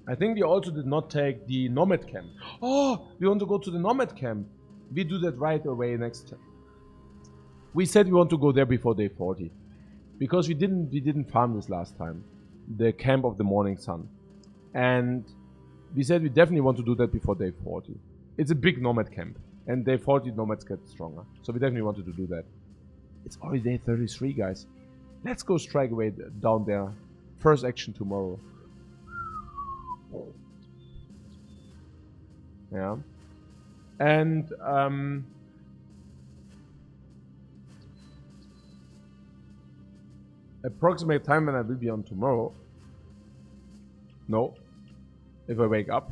I think we also did not take the Nomad camp. Oh, we want to go to the Nomad camp. We do that right away next time. We said we want to go there before day 40. Because we didn't farm this last time. The camp of the morning sun. And we said we definitely want to do that before day 40. It's a big nomad camp. And day 40 nomads get stronger. So we definitely wanted to do that. It's already day 33, guys. Let's go strike away down there. First action tomorrow. Yeah. And approximate time when I will be on tomorrow. No. If I wake up.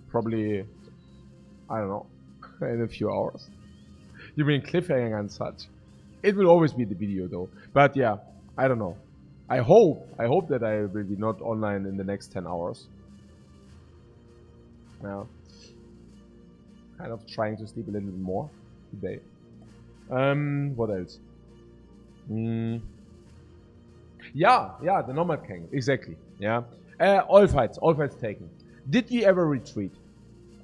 Probably, I don't know, in a few hours. You mean cliffhanger and such. It will always be the video though. But yeah, I don't know. I hope that I will be not online in the next 10 hours. Yeah. Kind of trying to sleep a little bit more today. What else? Yeah, the Nomad King, exactly. Yeah, all fights taken. Did we ever retreat?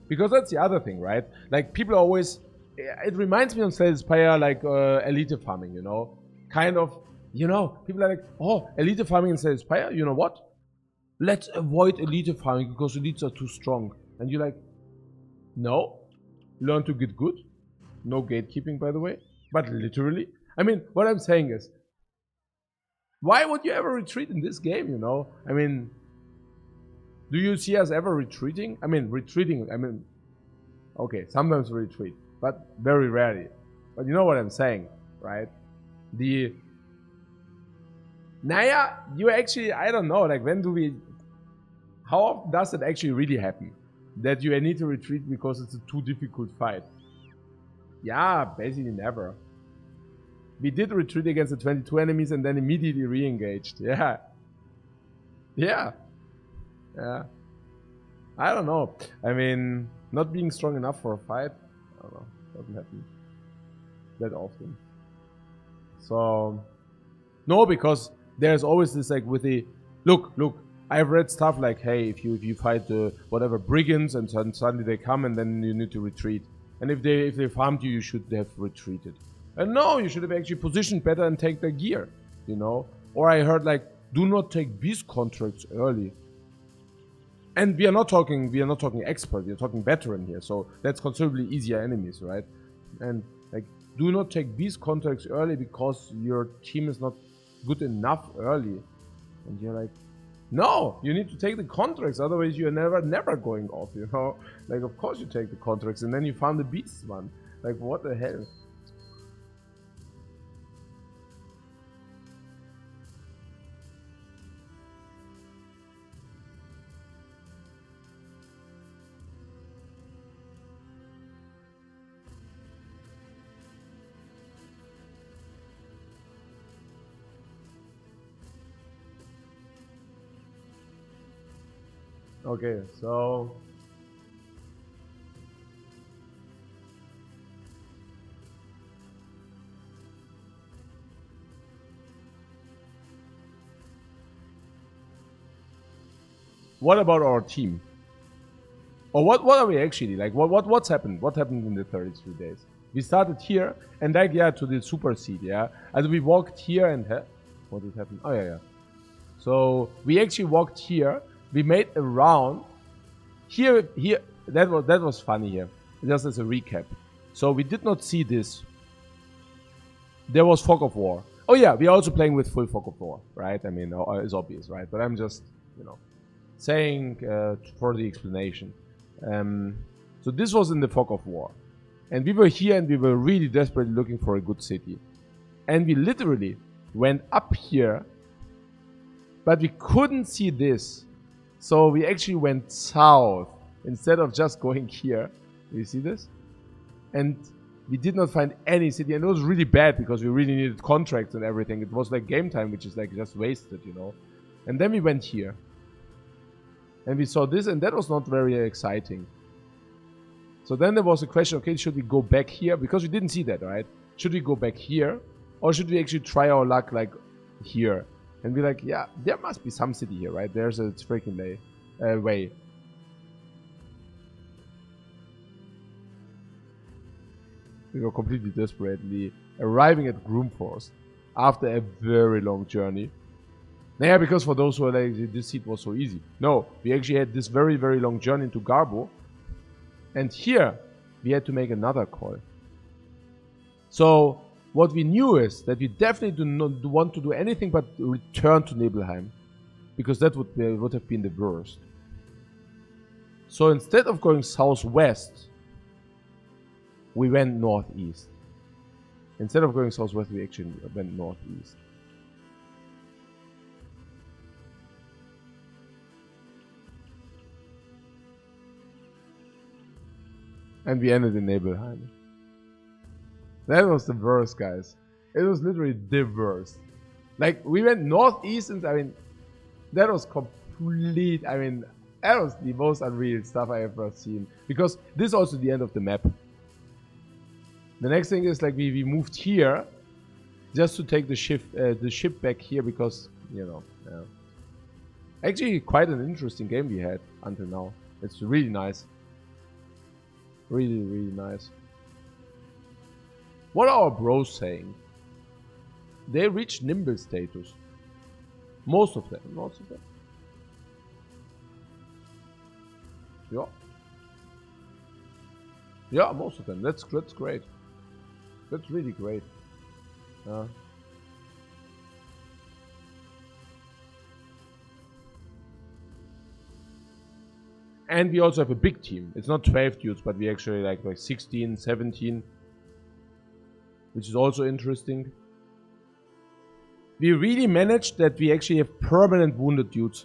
Because that's the other thing, right? Like people always, it reminds me on Slay the Spire like elite farming, you know, kind of, you know, people are like, oh, elite farming in Slay the Spire, you know what? Let's avoid elite farming because elites are too strong. And you're like, no, learn to get good. No gatekeeping, by the way, but literally. I mean, what I'm saying is, why would you ever retreat in this game, you know? I mean, do you see us ever retreating? I mean, okay, sometimes we retreat, but very rarely. But you know what I'm saying, right? Naya, you actually, I don't know, like how often does it actually really happen? That you need to retreat because it's a too difficult fight? Yeah, basically never. We did retreat against the 22 enemies and then immediately re-engaged. Yeah. Yeah. Yeah. I don't know. I mean, not being strong enough for a fight, I don't know. Doesn't happen that often. So, no, because there's always this like with the, look, I've read stuff like, hey, if you fight the whatever brigands and suddenly they come and then you need to retreat. And if they farmed you, you should have retreated. And no, you should have actually positioned better and take their gear, you know? Or I heard like, do not take beast contracts early. And we are not talking expert, we are talking veteran here. So that's considerably easier enemies, right? And like, do not take beast contracts early because your team is not good enough early. And you're like, no, you need to take the contracts, otherwise you're never going off, you know? Like, of course you take the contracts and then you found the beast one. Like, what the hell? Okay, so what about our team? Or what are we actually like? What's happened? What happened in the 33 days? We started here and like to the super seed, yeah. And we walked here and what did happen? Oh yeah. So we actually walked here. We made a round here. That was funny here. Just as a recap. So we did not see this. There was Fog of War. Oh yeah, we are also playing with full Fog of War, right? I mean, it's obvious, right? But I'm just, saying for the explanation. So this was in the Fog of War. And we were here and we were really desperately looking for a good city. And we literally went up here, but we couldn't see this. So we actually went south instead of just going here. You see this? And we did not find any city. And it was really bad because we really needed contracts and everything. It was like game time, which is like just wasted, And then we went here. And we saw this, and that was not very exciting. So then there was a question, okay, should we go back here? Because we didn't see that, right? Should we go back here? Or should we actually try our luck like here? And be like, yeah, there must be some city here, right? There's a freaking way. We were completely desperately arriving at Groomforest after a very long journey. Yeah, because for those who are like, this seat was so easy. No, we actually had this very, very long journey into Garbo. And here, we had to make another call. So, what we knew is that we definitely do not want to do anything but return to Nibelheim. Because that would have been the worst. So instead of going southwest, we went northeast. Instead of going southwest, we actually went northeast. And we ended in Nibelheim. That was the worst, guys. It was literally the worst. Like, we went northeast and, that was complete, that was the most unreal stuff I ever seen. Because this is also the end of the map. The next thing is, like, we moved here just to take the ship back here because, Actually, quite an interesting game we had until now. It's really nice. Really, really nice. What are our bros saying? They reached Nimble status. Most of them. Yeah. Yeah, most of them. That's great. That's really great. And we also have a big team. It's not 12 dudes, but we actually like 16, 17. Which is also interesting. We really managed that we actually have permanent wounded dudes.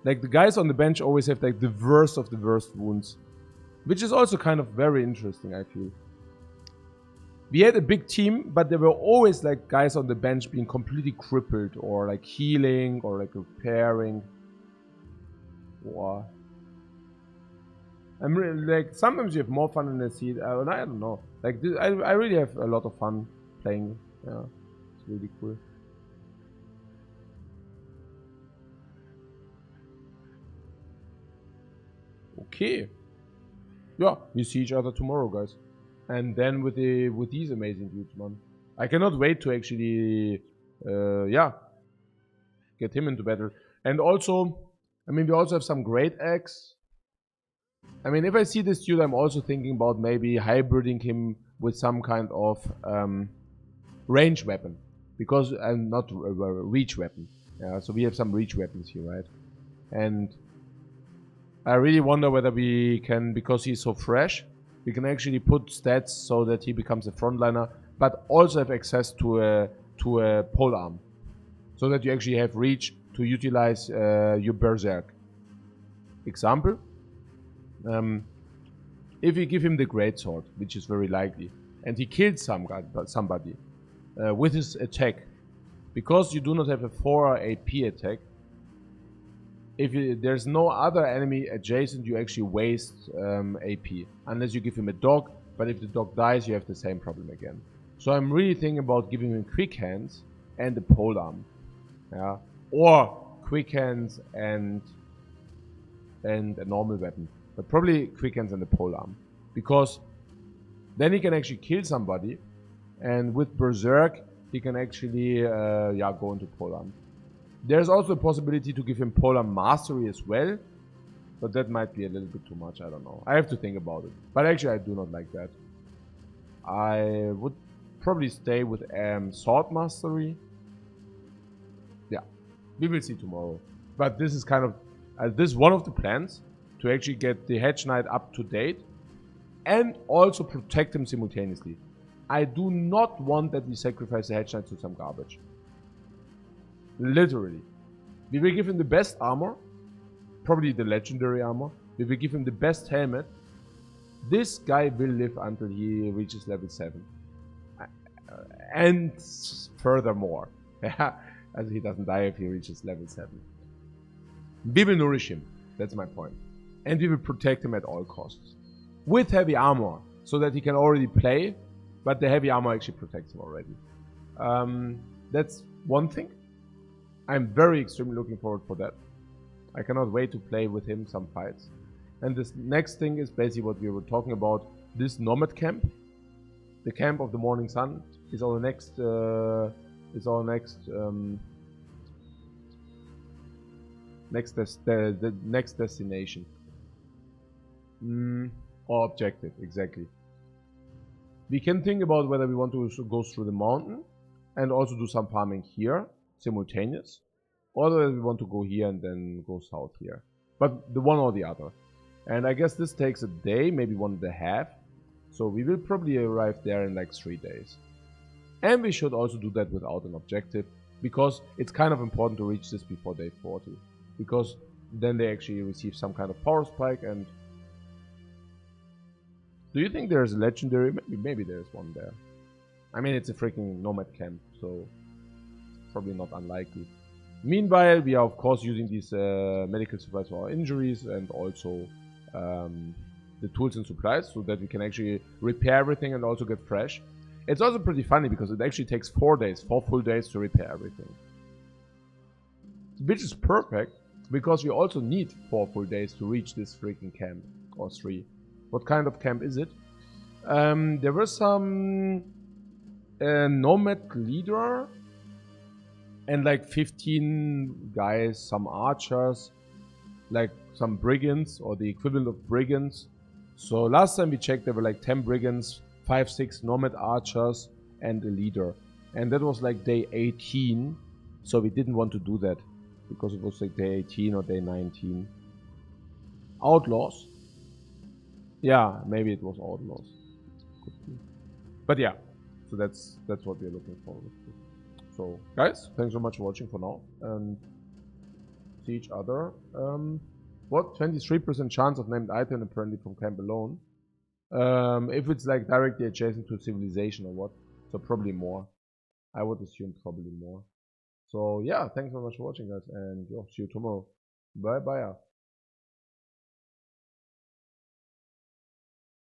Like the guys on the bench always have like the worst of the worst wounds. Which is also kind of very interesting, I feel. We had a big team, but there were always like guys on the bench being completely crippled or like healing or like repairing. Wow. I'm really, like, sometimes you have more fun in the seat. I don't know. Like this, I really have a lot of fun playing. Yeah, it's really cool. Okay. Yeah, we see each other tomorrow, guys. And then with these amazing dudes, man. I cannot wait to actually, yeah, get him into battle. And also, I mean, we also have some great eggs. I mean, if I see this dude, I'm also thinking about maybe hybriding him with some kind of range weapon. Because I'm not reach weapon. Yeah, so we have some reach weapons here, right? And I really wonder whether we can, because he's so fresh, we can actually put stats so that he becomes a frontliner, but also have access to a pole arm. So that you actually have reach to utilize your berserk. Example, if you give him the greatsword, which is very likely, and he kills somebody with his attack, because you do not have a 4 AP attack, if there's no other enemy adjacent, you actually waste AP. Unless you give him a dog, but if the dog dies, you have the same problem again. So I'm really thinking about giving him quick hands and a pole arm. Yeah. Or quick hands and a normal weapon. But probably quick hands and a pole arm. Because then he can actually kill somebody. And with berserk, he can actually go into pole arm. There's also a possibility to give him polar mastery as well, but that might be a little bit too much, I don't know. I have to think about it. But actually I do not like that. I would probably stay with sword mastery. Yeah, we will see tomorrow. But this is kind of, this is one of the plans, to actually get the Hedge Knight up to date and also protect him simultaneously. I do not want that we sacrifice the Hedge Knight to some garbage. Literally. We will give him the best armor. Probably the legendary armor. We will give him the best helmet. This guy will live until he reaches level 7. And furthermore. As he doesn't die if he reaches level 7. We will nourish him. That's my point. And we will protect him at all costs. With heavy armor. So that he can already play. But the heavy armor actually protects him already. That's one thing. I'm very extremely looking forward for that. I cannot wait to play with him some fights. And this next thing is basically what we were talking about. This nomad camp, the camp of the morning sun, is our next next destination or objective, exactly. We can think about whether we want to go through the mountain and also do some farming here simultaneous, or whether we want to go here and then go south here, but the one or the other. And I guess this takes a day, maybe 1.5, so we will probably arrive there in like 3 days. And we should also do that without an objective, because it's kind of important to reach this before day 40, because then they actually receive some kind of power spike. And do you think there's a legendary? Maybe there's one there. I mean, it's a freaking nomad camp, so probably not unlikely. Meanwhile, we are of course using these medical supplies for our injuries, and also the tools and supplies, so that we can actually repair everything and also get fresh. It's also pretty funny because it actually takes 4 full days to repair everything. Which is perfect, because we also need 4 full days to reach this freaking camp, or 3. What kind of camp is it? There were some nomad leader and like 15 guys, some archers, like some brigands or the equivalent of brigands. So last time we checked, there were like 10 brigands, 5-6 nomad archers, and a leader. And that was like day 18, so we didn't want to do that because it was like day 18 or day 19. Outlaws. Yeah, maybe it was outlaws. Could be. But yeah, so that's what we're looking forward to. So guys, thanks so much for watching for now, and see each other. What? 23% chance of named item apparently from camp alone. If it's like directly adjacent to civilization or what, so probably more. I would assume probably more. So yeah, thanks so much for watching, guys, and see you tomorrow. Bye bye.